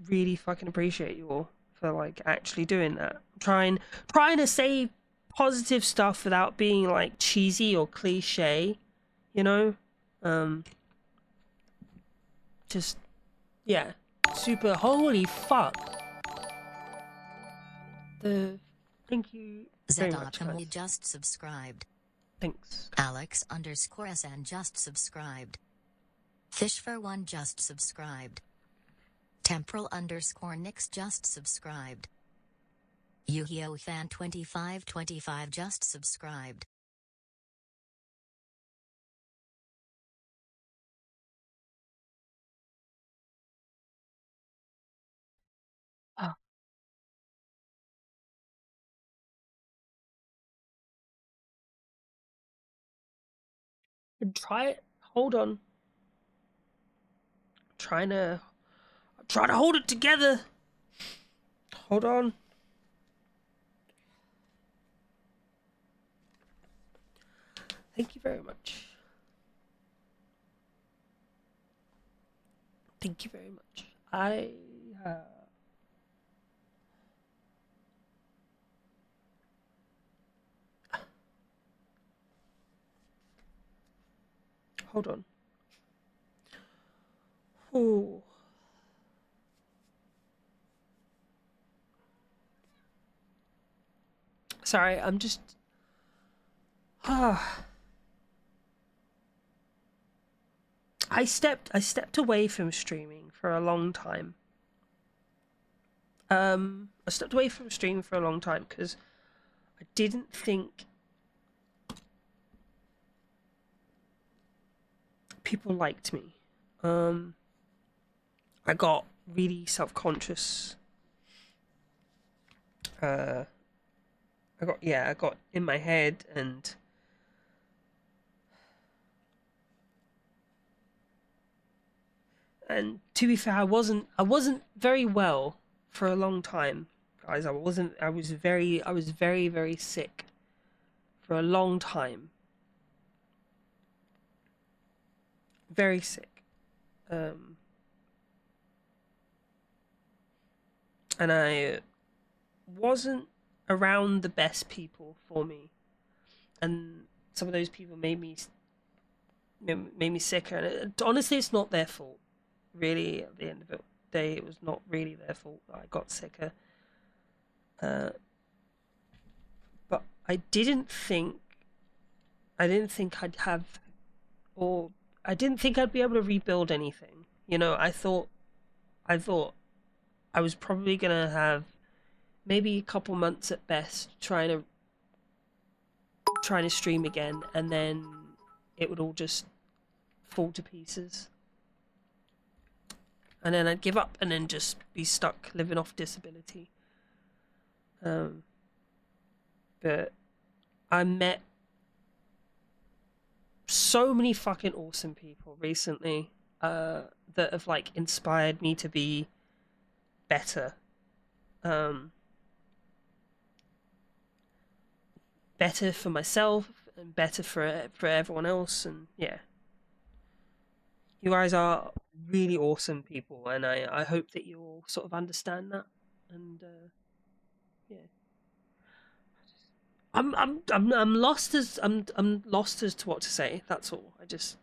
really fucking appreciate you all for like actually doing that. Trying to say positive stuff without being like cheesy or cliche, you know? Just yeah. Super holy fuck. Thank you very much, Zedochamly guys. just subscribed. Thanks. Alex_SN just subscribed. Fish41 just subscribed. Temporal_Nix just subscribed. Yu-Gi-Oh! Fan 2525 just subscribed. Oh. Try it. Hold on. Trying to hold it together. Hold on. Thank you very much. Thank you very much. Hold on. Oh. Sorry, I'm just I stepped away from streaming for a long time. I stepped away from streaming for a long time because I didn't think people liked me. I got really self-conscious. I got in my head, and to be fair, I wasn't very well for a long time, guys. I was very, very sick for a long time. Very sick. And I wasn't around the best people for me, and some of those people made me sicker. And honestly, it's not their fault. Really, at the end of the day, it was not really their fault that I got sicker. But I didn't think I'd have, or I didn't think I'd be able to rebuild anything. You know, I thought I was probably gonna have maybe a couple months at best trying to stream again, and then it would all just fall to pieces. And then I'd give up and then just be stuck living off disability. But I met so many fucking awesome people recently that have like inspired me to be better. Better for myself and better for everyone else, and yeah. You guys are really awesome people, and I hope that you all sort of understand that. And yeah, I'm lost as I'm lost as to what to say. That's all. I'm just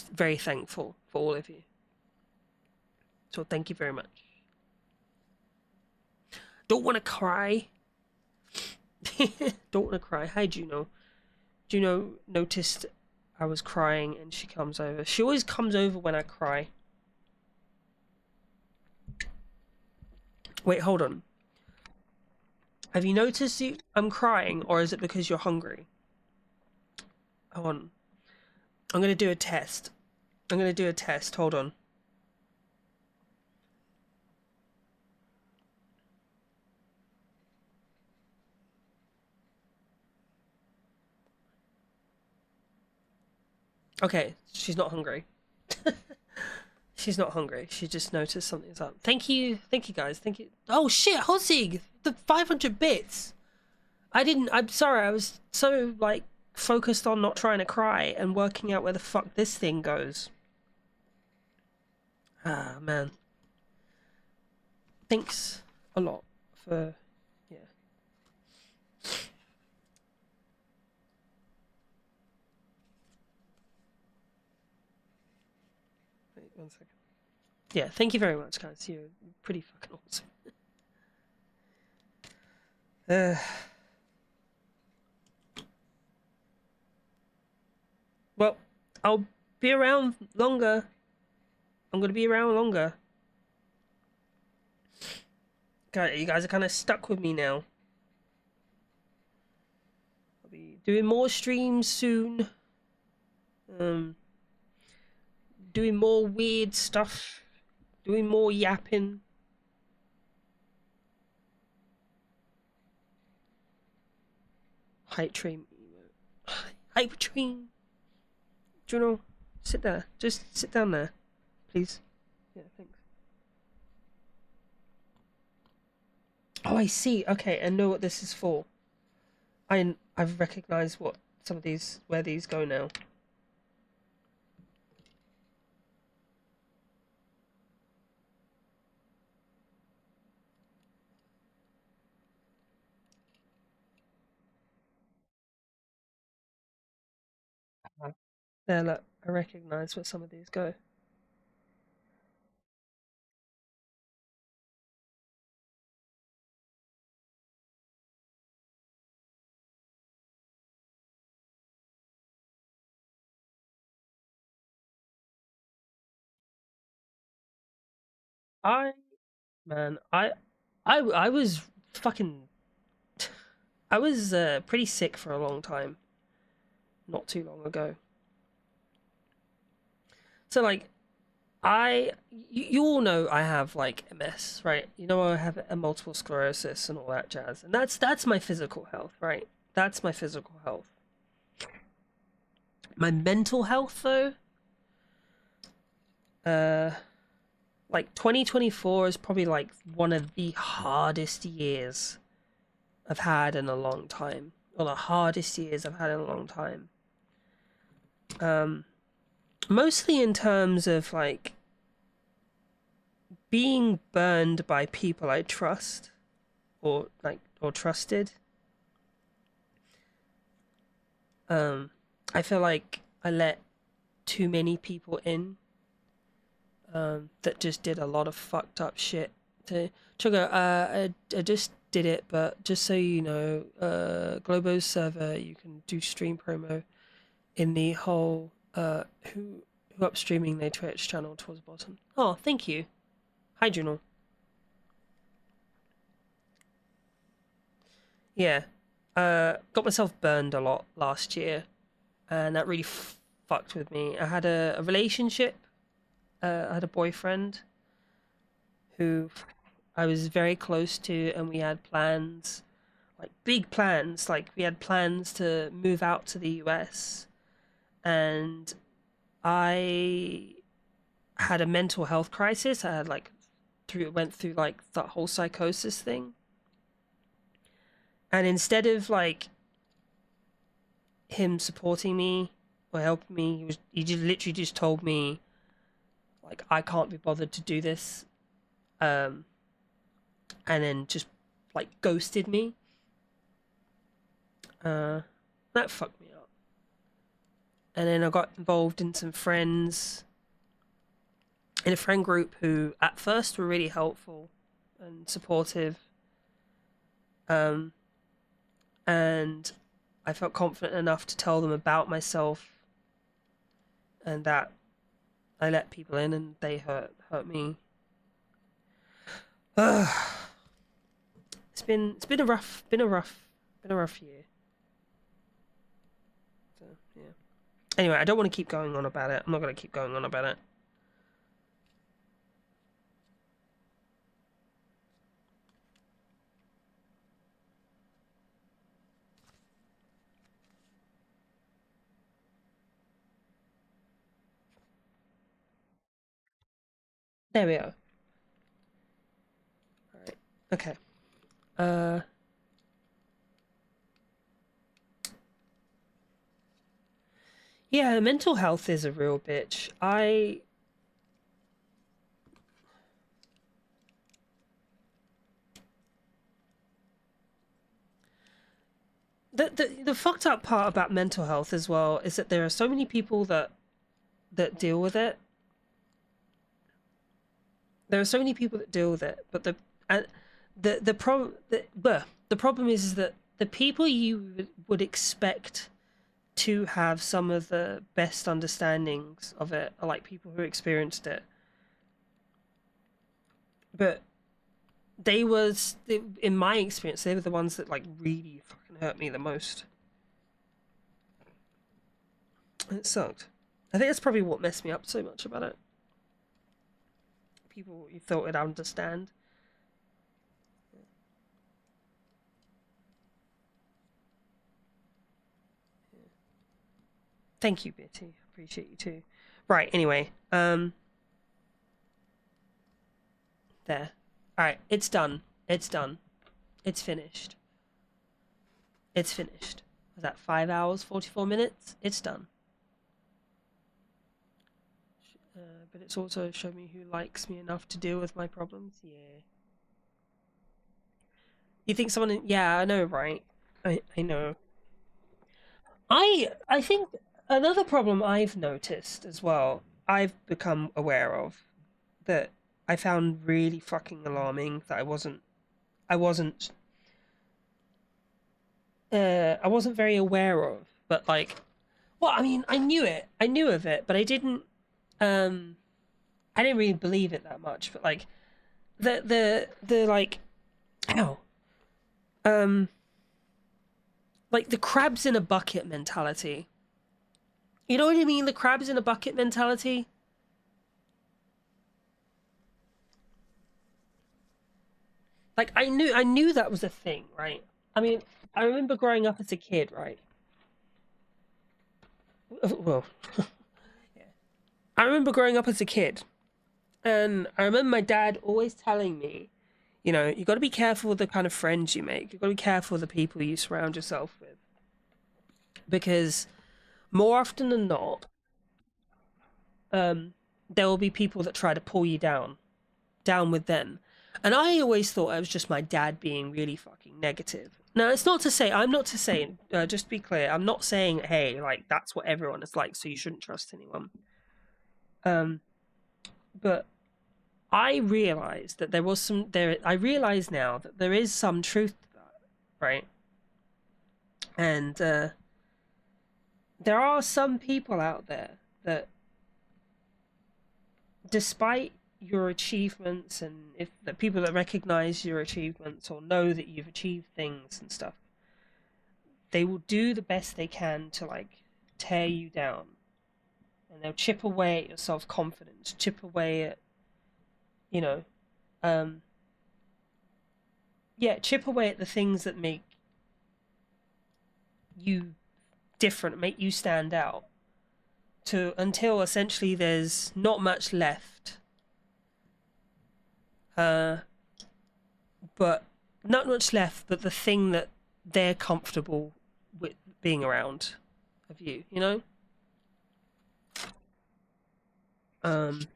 very thankful for all of you. So thank you very much. Don't want to cry. Don't want to cry. Hi, Juno. Juno noticed I was crying and she comes over. She always comes over when I cry. Wait, hold on. Have you noticed I'm crying, or is it because you're hungry? Hold on. I'm gonna do a test. Hold on. Okay, she's not hungry. She's not hungry. She just noticed something's up. Thank you guys. Thank you. Oh shit, Hosig, the 500 bits. I'm sorry. I was so like focused on not trying to cry and working out where the fuck this thing goes. Ah man. Thanks a lot for yeah. Wait 1 second. Yeah, thank you very much, guys. You're pretty fucking awesome. Well, I'll be around longer. I'm gonna be around longer. You guys are kind of stuck with me now. I'll be doing more streams soon. Doing more weird stuff. Doing more yapping. Hype train. Hype train. Juno, sit there. Just sit down there, please. Yeah, thanks. Oh, I see. Okay, I know what this is for. I've recognized what some of these where these go now. There, look. I recognize where some of these go. I Man, I was fucking I was pretty sick for a long time, not too long ago. So like you all know I have like MS, right? You know I have a multiple sclerosis and all that jazz, and that's my physical health, right? That's my physical health. My mental health, though, uh, like 2024 is probably like one of the hardest years I've had in a long time, or the hardest years I've had in a long time. Mostly in terms of like being burned by people I trust or trusted. I feel like I let too many people in that just did a lot of fucked up shit. To Sugar, I just did it, but just so you know, Globo's server, you can do stream promo in the whole who upstreaming their Twitch channel towards the bottom. Oh, thank you. Hi, Junal. Yeah, got myself burned a lot last year, and that really fucked with me. I had a relationship. I had a boyfriend who I was very close to, and we had plans, like big plans. Like we had plans to move out to the US, and I had a mental health crisis. I had like went through like that whole psychosis thing, and instead of like him supporting me or helping me, he just literally just told me like I can't be bothered to do this, and then just like ghosted me. That fucked me up. And then I got involved in some friends in a friend group who at first were really helpful and supportive. And I felt confident enough to tell them about myself and that I let people in and they hurt me. It's been a rough year. So yeah. Anyway, I don't want to keep going on about it. I'm not going to keep going on about it. There we go. All right. Okay. Yeah, mental health is a real bitch. The fucked up part about mental health as well is that there are so many people that deal with it. There are so many people that deal with it, but the problem the problem is that the people you would expect to have some of the best understandings of it are like people who experienced it. But in my experience, they were the ones that like really fucking hurt me the most. And it sucked. I think that's probably what messed me up so much about it. People you thought would understand. Thank you, Bitty. Appreciate you too. Right, anyway. There. Alright, it's done. It's done. It's finished. It's finished. Was that 5 hours, 44 minutes? It's done. But it's also shown me who likes me enough to deal with my problems. Yeah. You think someone... Yeah, I know, right? I know. I think another problem I've noticed as well, I've become aware of, that I found really fucking alarming, that I wasn't very aware of, but like, well, I mean, I knew of it, but I didn't really believe it that much. But like, the like, ow, like the crabs in a bucket mentality. You know what I mean? The crabs in a bucket mentality. Like I knew that was a thing, right? I mean, I remember growing up as a kid, right? Well, yeah. I remember growing up as a kid, and I remember my dad always telling me, you know, you got to be careful with the kind of friends you make. You got to be careful with the people you surround yourself with, because more often than not, there will be people that try to pull you down with them. And I always thought it was just my dad being really fucking negative. Now, it's not to say, I'm not to say, just to be clear, I'm not saying, hey, like, that's what everyone is like, so you shouldn't trust anyone. But I realized that I realize now that there is some truth to that, right? And there are some people out there that, despite your achievements, and if the people that recognize your achievements or know that you've achieved things and stuff, they will do the best they can to like tear you down, and they'll chip away at your self-confidence, chip away at, you know, chip away at the things that make you different, make you stand out, until essentially there's not much left. But not much left, but the thing that they're comfortable with being around of you, you know? And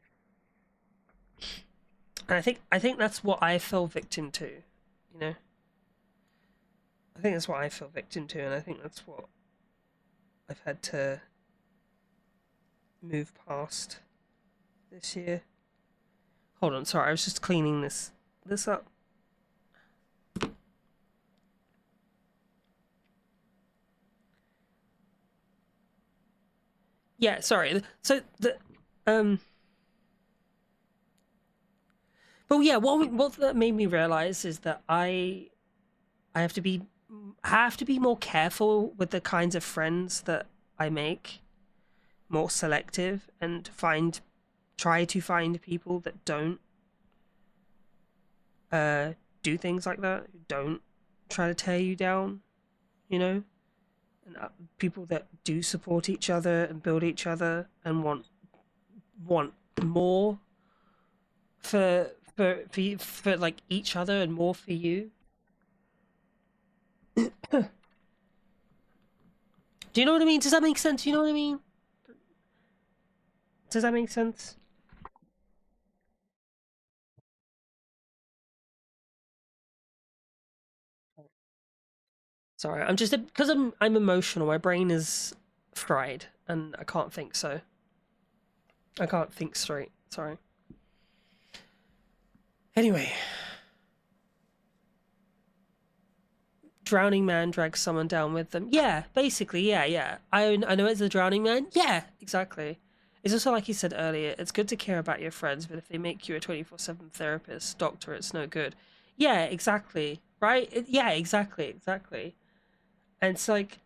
I think that's what I fell victim to, you know? I think that's what I fell victim to, and I think that's what I've had to move past this year. Hold on, sorry, I was just cleaning this up. Yeah, sorry. So but yeah, what that made me realize is that I have to be more careful with the kinds of friends that I make. more selective and try to find people that don't do things like that, who don't try to tear you down, you know, and people that do support each other and build each other and want more for like each other and more for you. Do you know what I mean? Does that make sense? You know what I mean? Does that make sense? Sorry, I'm just because I'm emotional. My brain is fried, and I can't think. So I can't think straight. Sorry. Anyway, drowning man drags someone down with them. Yeah, basically, yeah. I know it's the drowning man. Yeah, exactly. It's also like you said earlier. It's good to care about your friends, but if they make you a 24/7 therapist, doctor, it's no good. Yeah, exactly. Right? Yeah, exactly. And it's like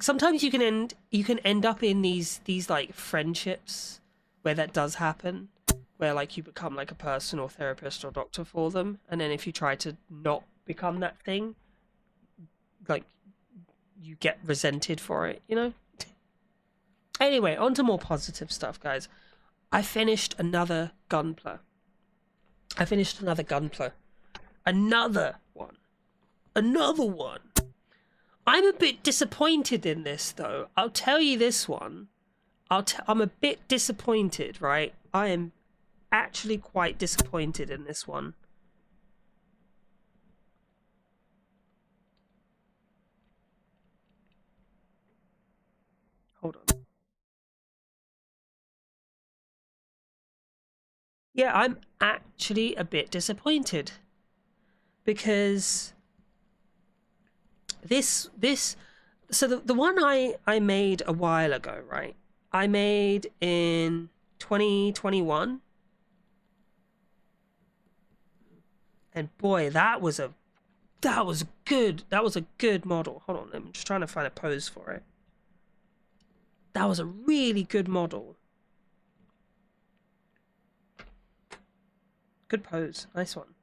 sometimes you can end up in these like friendships where that does happen, where like you become like a personal therapist or doctor for them, and then if you try to not become that thing, like you get resented for it, you know. Anyway, on to more positive stuff, guys. I finished another Gunpla. Another one. Another one. I'm a bit disappointed in this, though. I'll tell you this one. I'm a bit disappointed, right? I am actually quite disappointed in this one. Hold on. Yeah, I'm actually a bit disappointed because this so the one I made a while ago, right? I made in 2021, and boy, that was good. That was a good model. Hold on, I'm just trying to find a pose for it. That was a really good model. Good pose. Nice one.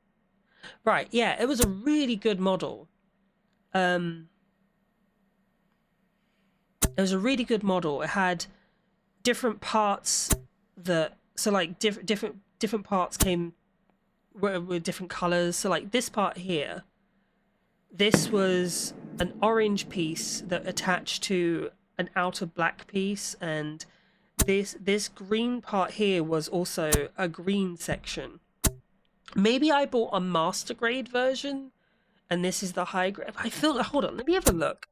Right, yeah, it was a really good model. It was a really good model. It had different parts that so like different parts came with different colors. So like this part here, this was an orange piece that attached to an outer black piece, and this green part here was also a green section. Maybe I bought a master grade version and this is the high grade. I feel, hold on, let me have a look.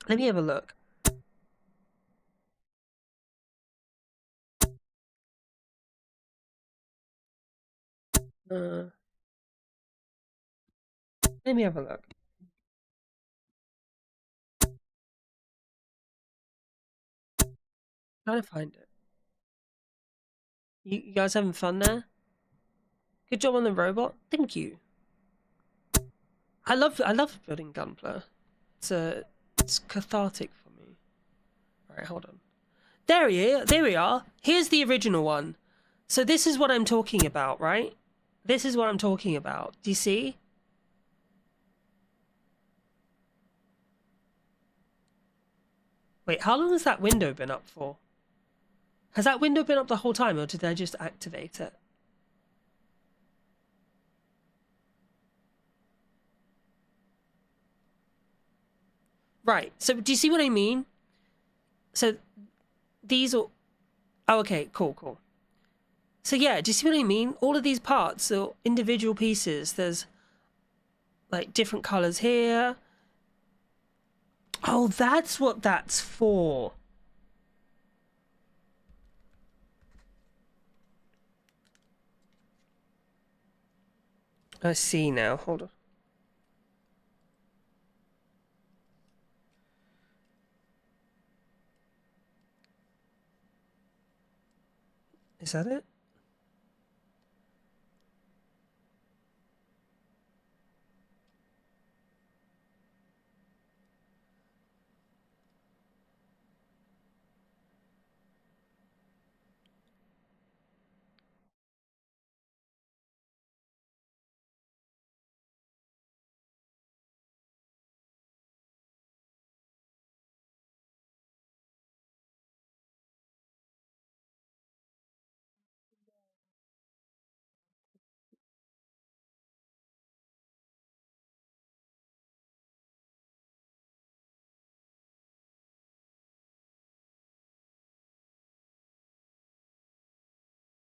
Let me have a look. Uh, Let me have a look. Trying to find it. You guys having fun there? Good job on the robot. Thank you. I love building Gunpla. It's cathartic for me. Alright, hold on. There we are. Here's the original one. So this is what I'm talking about, right? This is what I'm talking about. Do you see? Wait, how long has that window been up for? Has that window been up the whole time, or did I just activate it? Right, so do you see what I mean? So these are... Oh, okay, cool. So yeah, do you see what I mean? All of these parts are individual pieces. There's like different colors here. Oh, that's what that's for. I see now. Hold on. Is that it?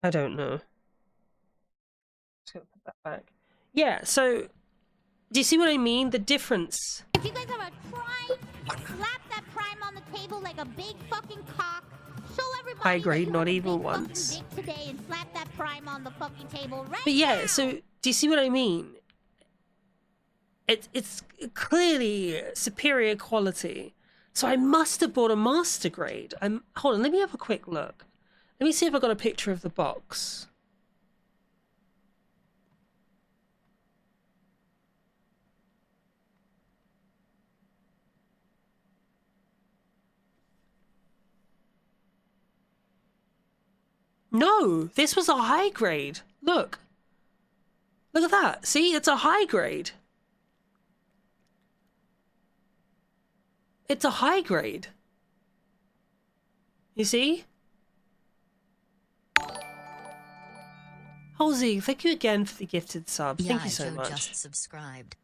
I don't know. Just gonna put that back. Yeah, so do you see what I mean? The difference. If you guys have a prime, slap that prime on the table like a big fucking cock. Show everybody High grade, that you not have a even big once. fucking dick today and slap that prime on the fucking table right But yeah, now. so do you see what I mean? It's clearly superior quality. So I must have bought a master grade. Hold on, let me have a quick look. Let me see if I got a picture of the box. No, this was a high grade. Look. Look at that. See, it's a high grade. It's a high grade. You see? Halsey, thank you again for the gifted sub. Thank you so Joe much. just subscribed.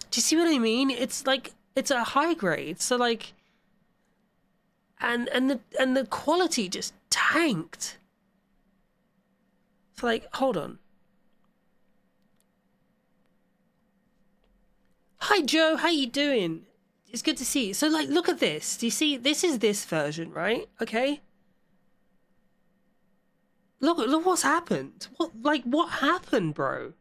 Do you see what I mean? It's like it's a high grade, so like, and the quality just tanked. So like, hold on. Hi Joe, how you doing? It's good to see you. So like, look at this. Do you see? This is this version, right? Okay. Look what's happened. What happened, bro?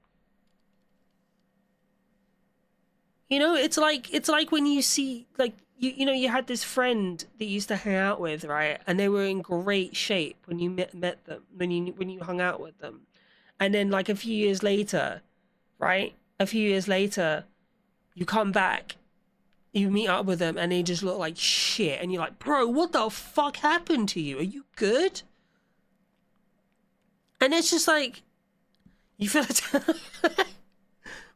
You know, it's like when you see like you know you had this friend that you used to hang out with, right? And they were in great shape when you met them, when you hung out with them. And then like a few years later, right? A few years later, you come back, you meet up with them and they just look like shit and you're like, "Bro, what the fuck happened to you? Are you good?" And it's just like you feel it.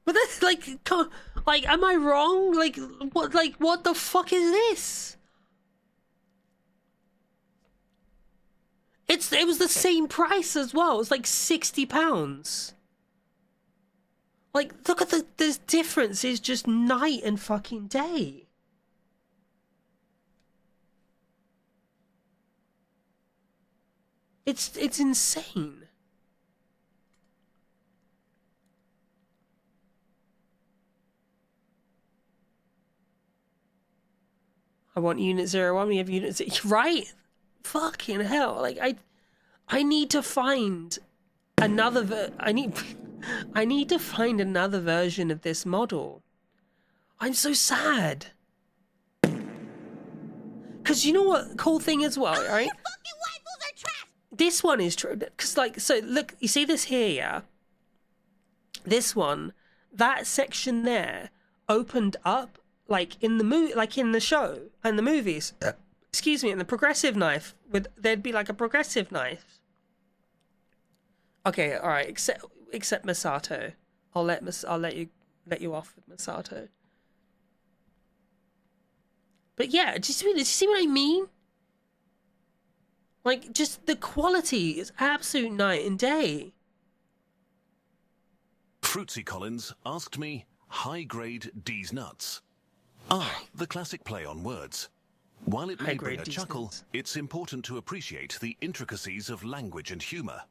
But that's like, am I wrong? What the fuck is this? It was the same price as well. It's like £60. Like, look at the difference is just night and fucking day. It's insane. I want Unit 01, we have Unit 0, right? Fucking hell, like, I need to find another, I need to find another version of this model. I'm so sad. Because you know what cool thing as well, right? Your fucking waifus are trash. This one is true, because like, so look, you see this here, yeah? This one, that section there opened up like in the like in the show and the movies. Excuse me, and the progressive knife there'd be like a progressive knife. Okay, all right, except Masato. I'll let you off with Masato. But yeah, do you see what I mean? Like, just the quality is absolute night and day. Fruitsy Collins asked me, high-grade D's nuts. Ah, the classic play on words. While it may bring a chuckle, it's important to appreciate the intricacies of language and humour.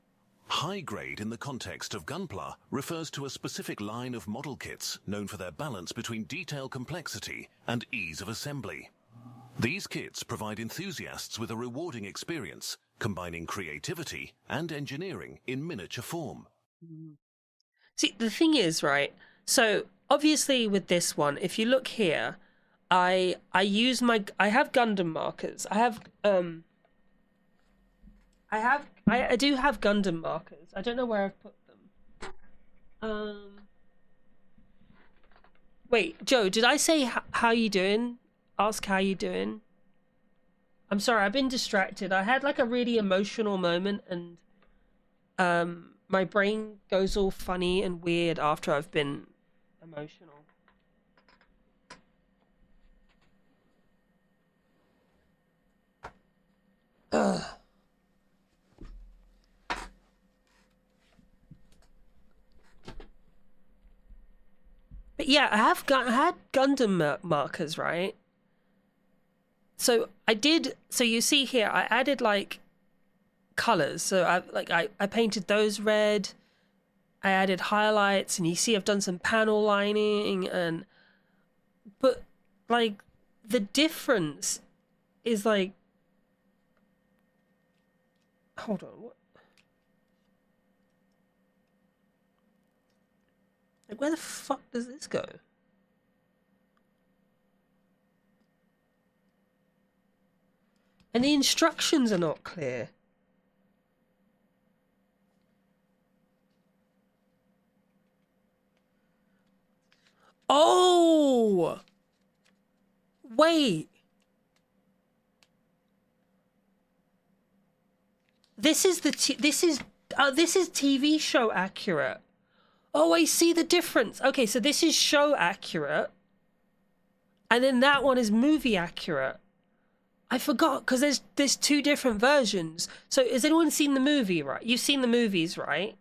High grade in the context of Gunpla refers to a specific line of model kits known for their balance between detail complexity and ease of assembly. These kits provide enthusiasts with a rewarding experience, combining creativity and engineering in miniature form. See, the thing is, right, so obviously with this one, if you look here, I have Gundam markers. I do have Gundam markers. I don't know where I've put them. Wait, Joe, did I say how you doing? Ask how you doing. I'm sorry, I've been distracted. I had like a really emotional moment and my brain goes all funny and weird after I've been emotional. Ugh. But yeah, I had Gundam markers, right? So I did. So you see here, I added like colors. So I painted those red. I added highlights, and you see I've done some panel lining, but like the difference is like, hold on, what? Like, where the fuck does this go? And the instructions are not clear. Oh! Wait. This is this is TV show accurate. Oh, I see the difference. Okay, so this is show accurate. And then that one is movie accurate. I forgot, because there's two different versions. So has anyone seen the movie, right? You've seen the movies, right?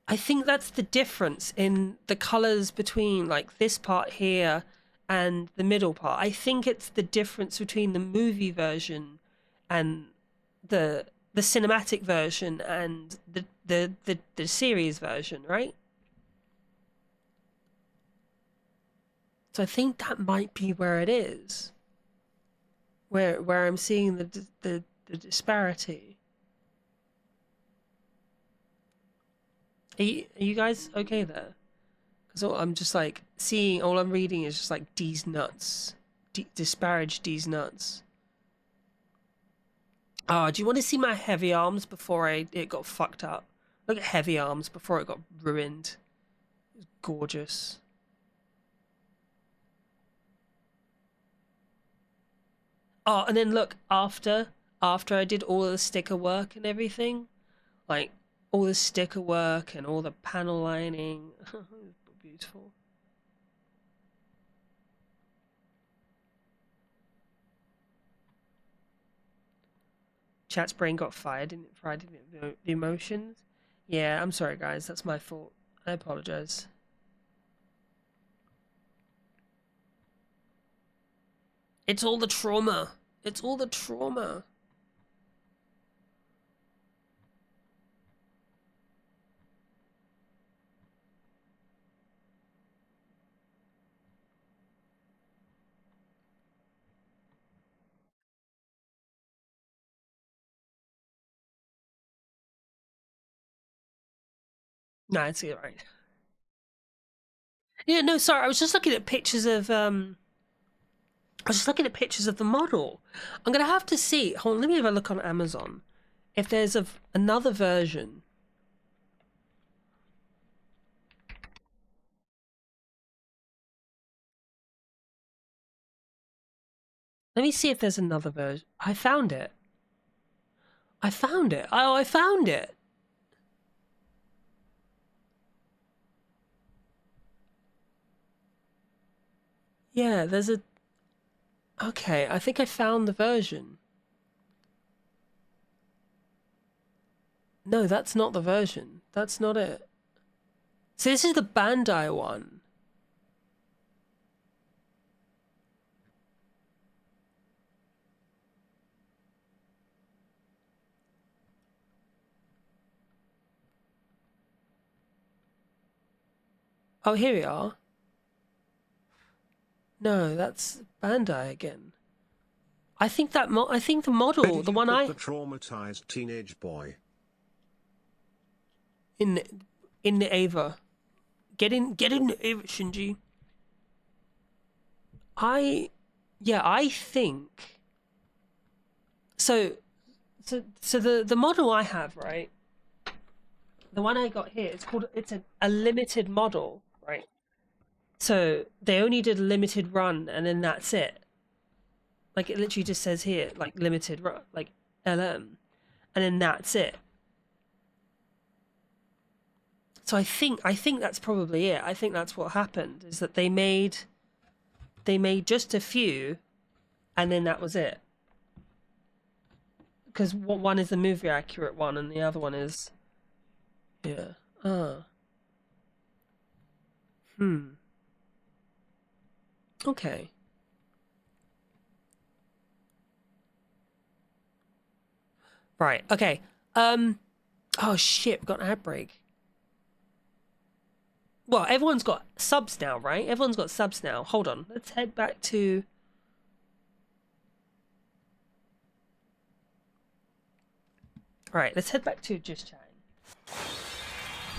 I think that's the difference in the colors between like this part here and the middle part. I think it's the difference between the movie version and the cinematic version and the series version, right? So I think that might be where it is. Where I'm seeing the disparity. Are you guys okay there? Because I'm just like seeing, all I'm reading is just like D's nuts. Disparage D's nuts. Oh, do you want to see my heavy arms before it got fucked up? Look at heavy arms before it got ruined. It was gorgeous. Oh, and then look, after I did all the sticker work and everything, like all the sticker work and all the panel lining, beautiful. Chat's brain got fired, didn't it? Fried the emotions. Yeah, I'm sorry, guys. That's my fault. I apologize. It's all the trauma. It's all the trauma. No, it's all right. Yeah, no, sorry. I was just looking at pictures of the model. I'm gonna have to see. Hold on, let me have a look on Amazon if there's another version. Let me see if there's another version. I found it. I found it. Oh, I found it. Yeah, there's a... Okay, I think I found the version. No, that's not the version. That's not it. So this is the Bandai one. Oh, here we are. No, that's Bandai again. I think that I think the model, the one the traumatized teenage boy in the Ava. Get in the Ava, Shinji. I think so the model I have, right? The one I got here, it's a limited model, right? So they only did a limited run and then that's it. Like it literally just says here, like limited run, like LM, and then that's it. So I think that's probably it. I think that's what happened, is that they made just a few and then that was it. Because one is the movie accurate one and the other one is, yeah. Okay. Right, okay. Oh shit, we've got an ad break. Well, everyone's got subs now, right? Everyone's got subs now. Hold on, let's head back to... Right, let's head back to just chatting.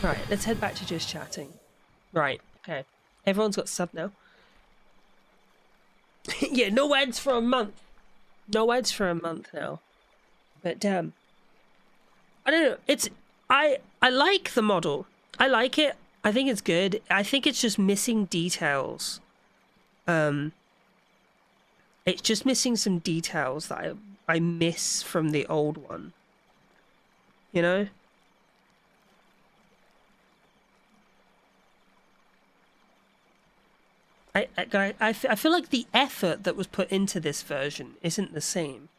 Right, let's head back to just chatting. Right, okay. Everyone's got sub now. Yeah, no ads for a month. No ads for a month now. But damn. I don't know. It's I like the model. I like it. I think it's good. I think it's just missing details. It's just missing some details that I miss from the old one. You know? I feel like the effort that was put into this version isn't the same.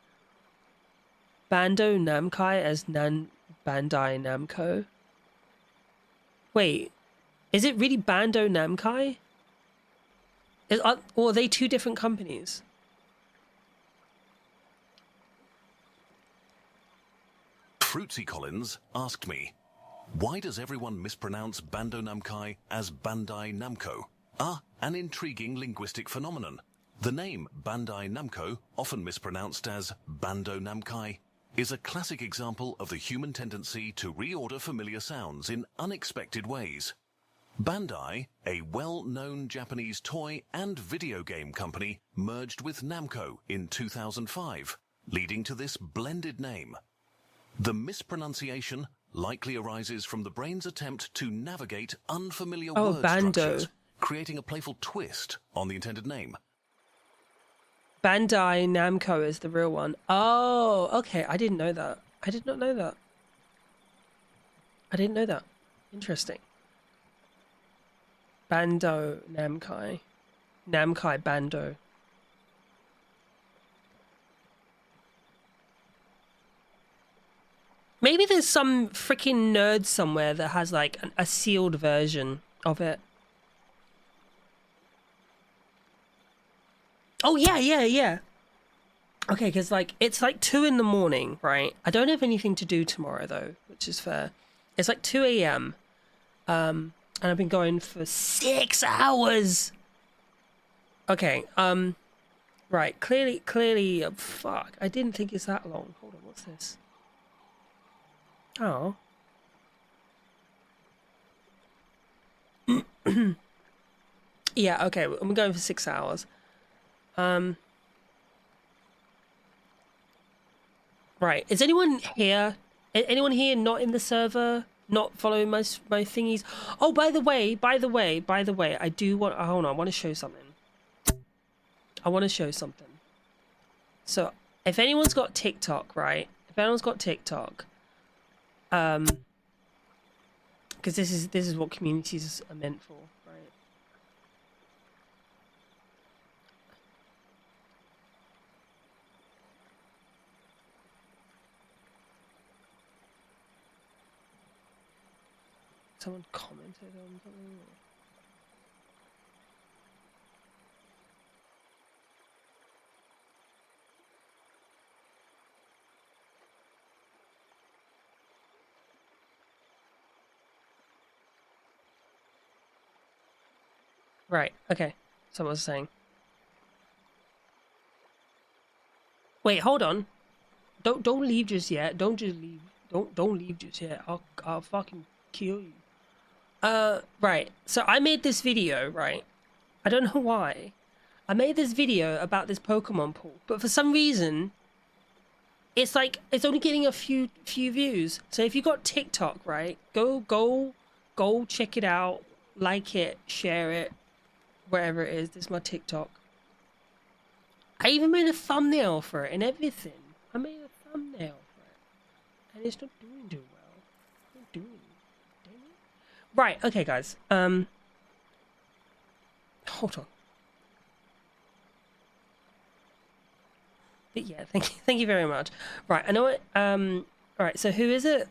Bando Namkai as Bandai Namco? Wait, is it really Bando Namkai? Or are they two different companies? Fruitsy Collins asked me, why does everyone mispronounce Bando Namkai as Bandai Namco? An intriguing linguistic phenomenon. The name Bandai Namco, often mispronounced as Bando Namkai, is a classic example of the human tendency to reorder familiar sounds in unexpected ways. Bandai, a well-known Japanese toy and video game company, merged with Namco in 2005, leading to this blended name. The mispronunciation likely arises from the brain's attempt to navigate unfamiliar word structures, creating a playful twist on the intended name. Bandai Namco is the real one. Oh, okay. I didn't know that. I did not know that. I didn't know that. Interesting. Bando Namkai. Namkai Bando. Maybe there's some freaking nerd somewhere that has like a sealed version of it. Oh, yeah. Okay, because like it's like 2 in the morning, right? I don't have anything to do tomorrow though, which is fair. It's like 2 a.m. And I've been going for 6 hours. Okay, right, clearly, fuck. I didn't think it's that long. Hold on, what's this? Oh. Yeah, okay, I'm going for 6 hours. Right, is anyone here? Anyone here not in the server? Not following my thingies? Oh, by the way, I do want... hold on, I want to show something. So, if anyone's got TikTok, right? If anyone's got TikTok, because this is what communities are meant for, right? Someone commented on something. Right, okay. Someone was saying. Wait, hold on. Don't leave just yet. Don't just leave. Don't leave just yet. I'll fucking kill you. Right. So I made this video, right? I don't know why. I made this video about this Pokemon pool, but for some reason it's like it's only getting a few views. So if you got TikTok, right? Go check it out, like it, share it, wherever it is. This is my TikTok. I even made a thumbnail for it and everything. I made a thumbnail for it. And it's not doing too well. It's not doing. Dang it. Right, okay guys. Hold on. But yeah, thank you very much. Right, I know it. Alright, so who is it?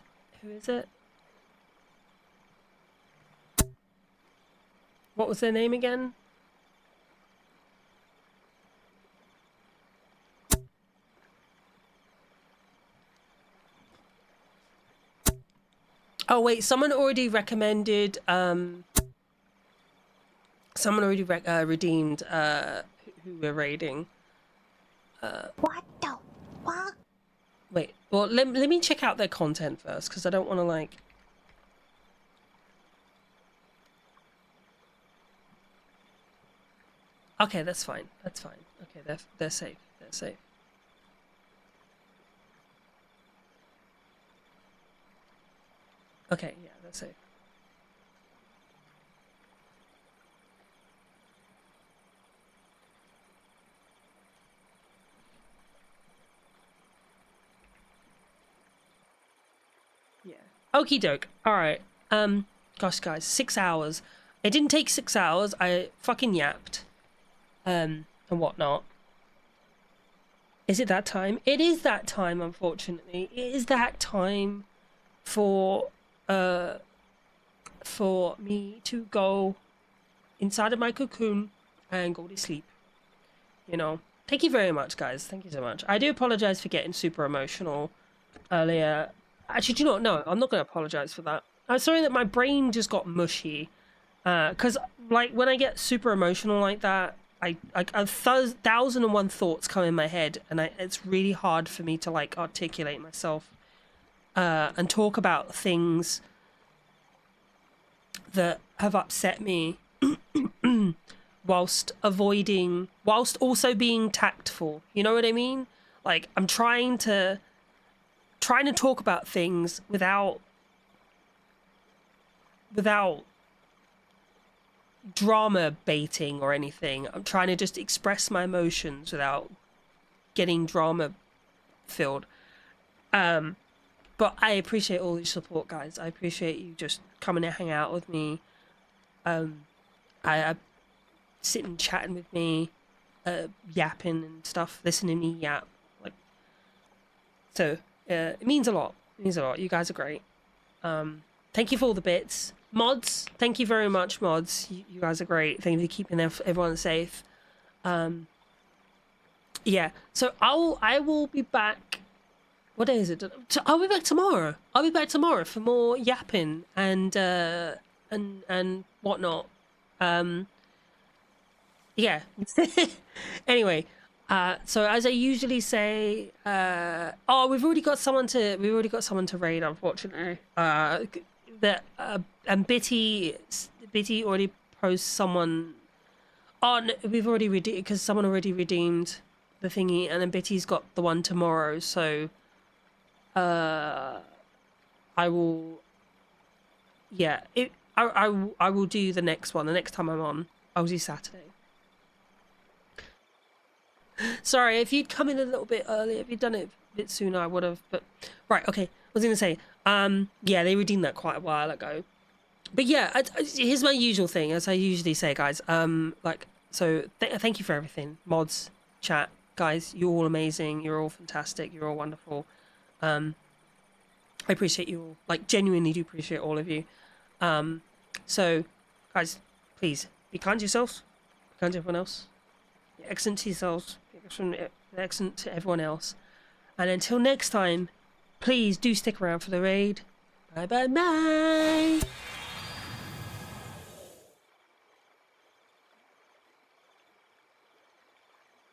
What was their name again? Oh wait, someone already recommended. Someone already redeemed. Who we're raiding. What the fuck? Wait. Well, let me check out their content first, because I don't want to like. Okay, that's fine. That's fine. Okay, they're safe. They're safe. Okay, yeah, they're safe. Yeah. Okie doke. All right. Gosh, guys, 6 hours. It didn't take 6 hours. I fucking yapped. And whatnot. Is it that time? It is that time, unfortunately. It is that time for me to go inside of my cocoon and go to sleep. You know. Thank you very much, guys. Thank you so much. I do apologize for getting super emotional earlier. Actually, do you know what? No, I'm not going to apologize for that. I'm sorry that my brain just got mushy. Because, like, when I get super emotional like that, a 1,001 thoughts come in my head, and it's really hard for me to, like, articulate myself and talk about things that have upset me whilst also being tactful. You know what I mean? Like, I'm trying to talk about things without drama baiting or anything. I'm trying to just express my emotions without getting drama filled. But I appreciate all your support, guys. I appreciate you just coming to hang out with me. I sitting chatting with me, yapping and stuff, listening to me yap. Like, so it means a lot. It means a lot. You guys are great. Thank you for all the bits. Mods, thank you very much, mods. You guys are great. Thank you for keeping everyone safe. Yeah, so I will be back. What day is it? I'll be back tomorrow. I'll be back tomorrow for more yapping and whatnot. Yeah. Anyway, so as I usually say, we've already got someone to raid, unfortunately. And Bitty already posed someone on. We've already redeemed, because someone already redeemed the thingy, and then Bitty's got the one tomorrow. So, I will. Yeah, I will do the next one. The next time I'm on, I'll do Saturday. Sorry, if you'd come in a little bit earlier, if you'd done it a bit sooner, I would have. But right, okay. I was gonna say, yeah, they redeemed that quite a while ago. But yeah, here's my usual thing, as I usually say, guys. Like, so thank you for everything, mods, chat, guys. You're all amazing. You're all fantastic. You're all wonderful. I appreciate you all. Like, genuinely do appreciate all of you. So, guys, please be kind to yourselves. Be kind to everyone else. Be excellent to yourselves. Be excellent to everyone else. And until next time, please do stick around for the raid. Bye bye bye.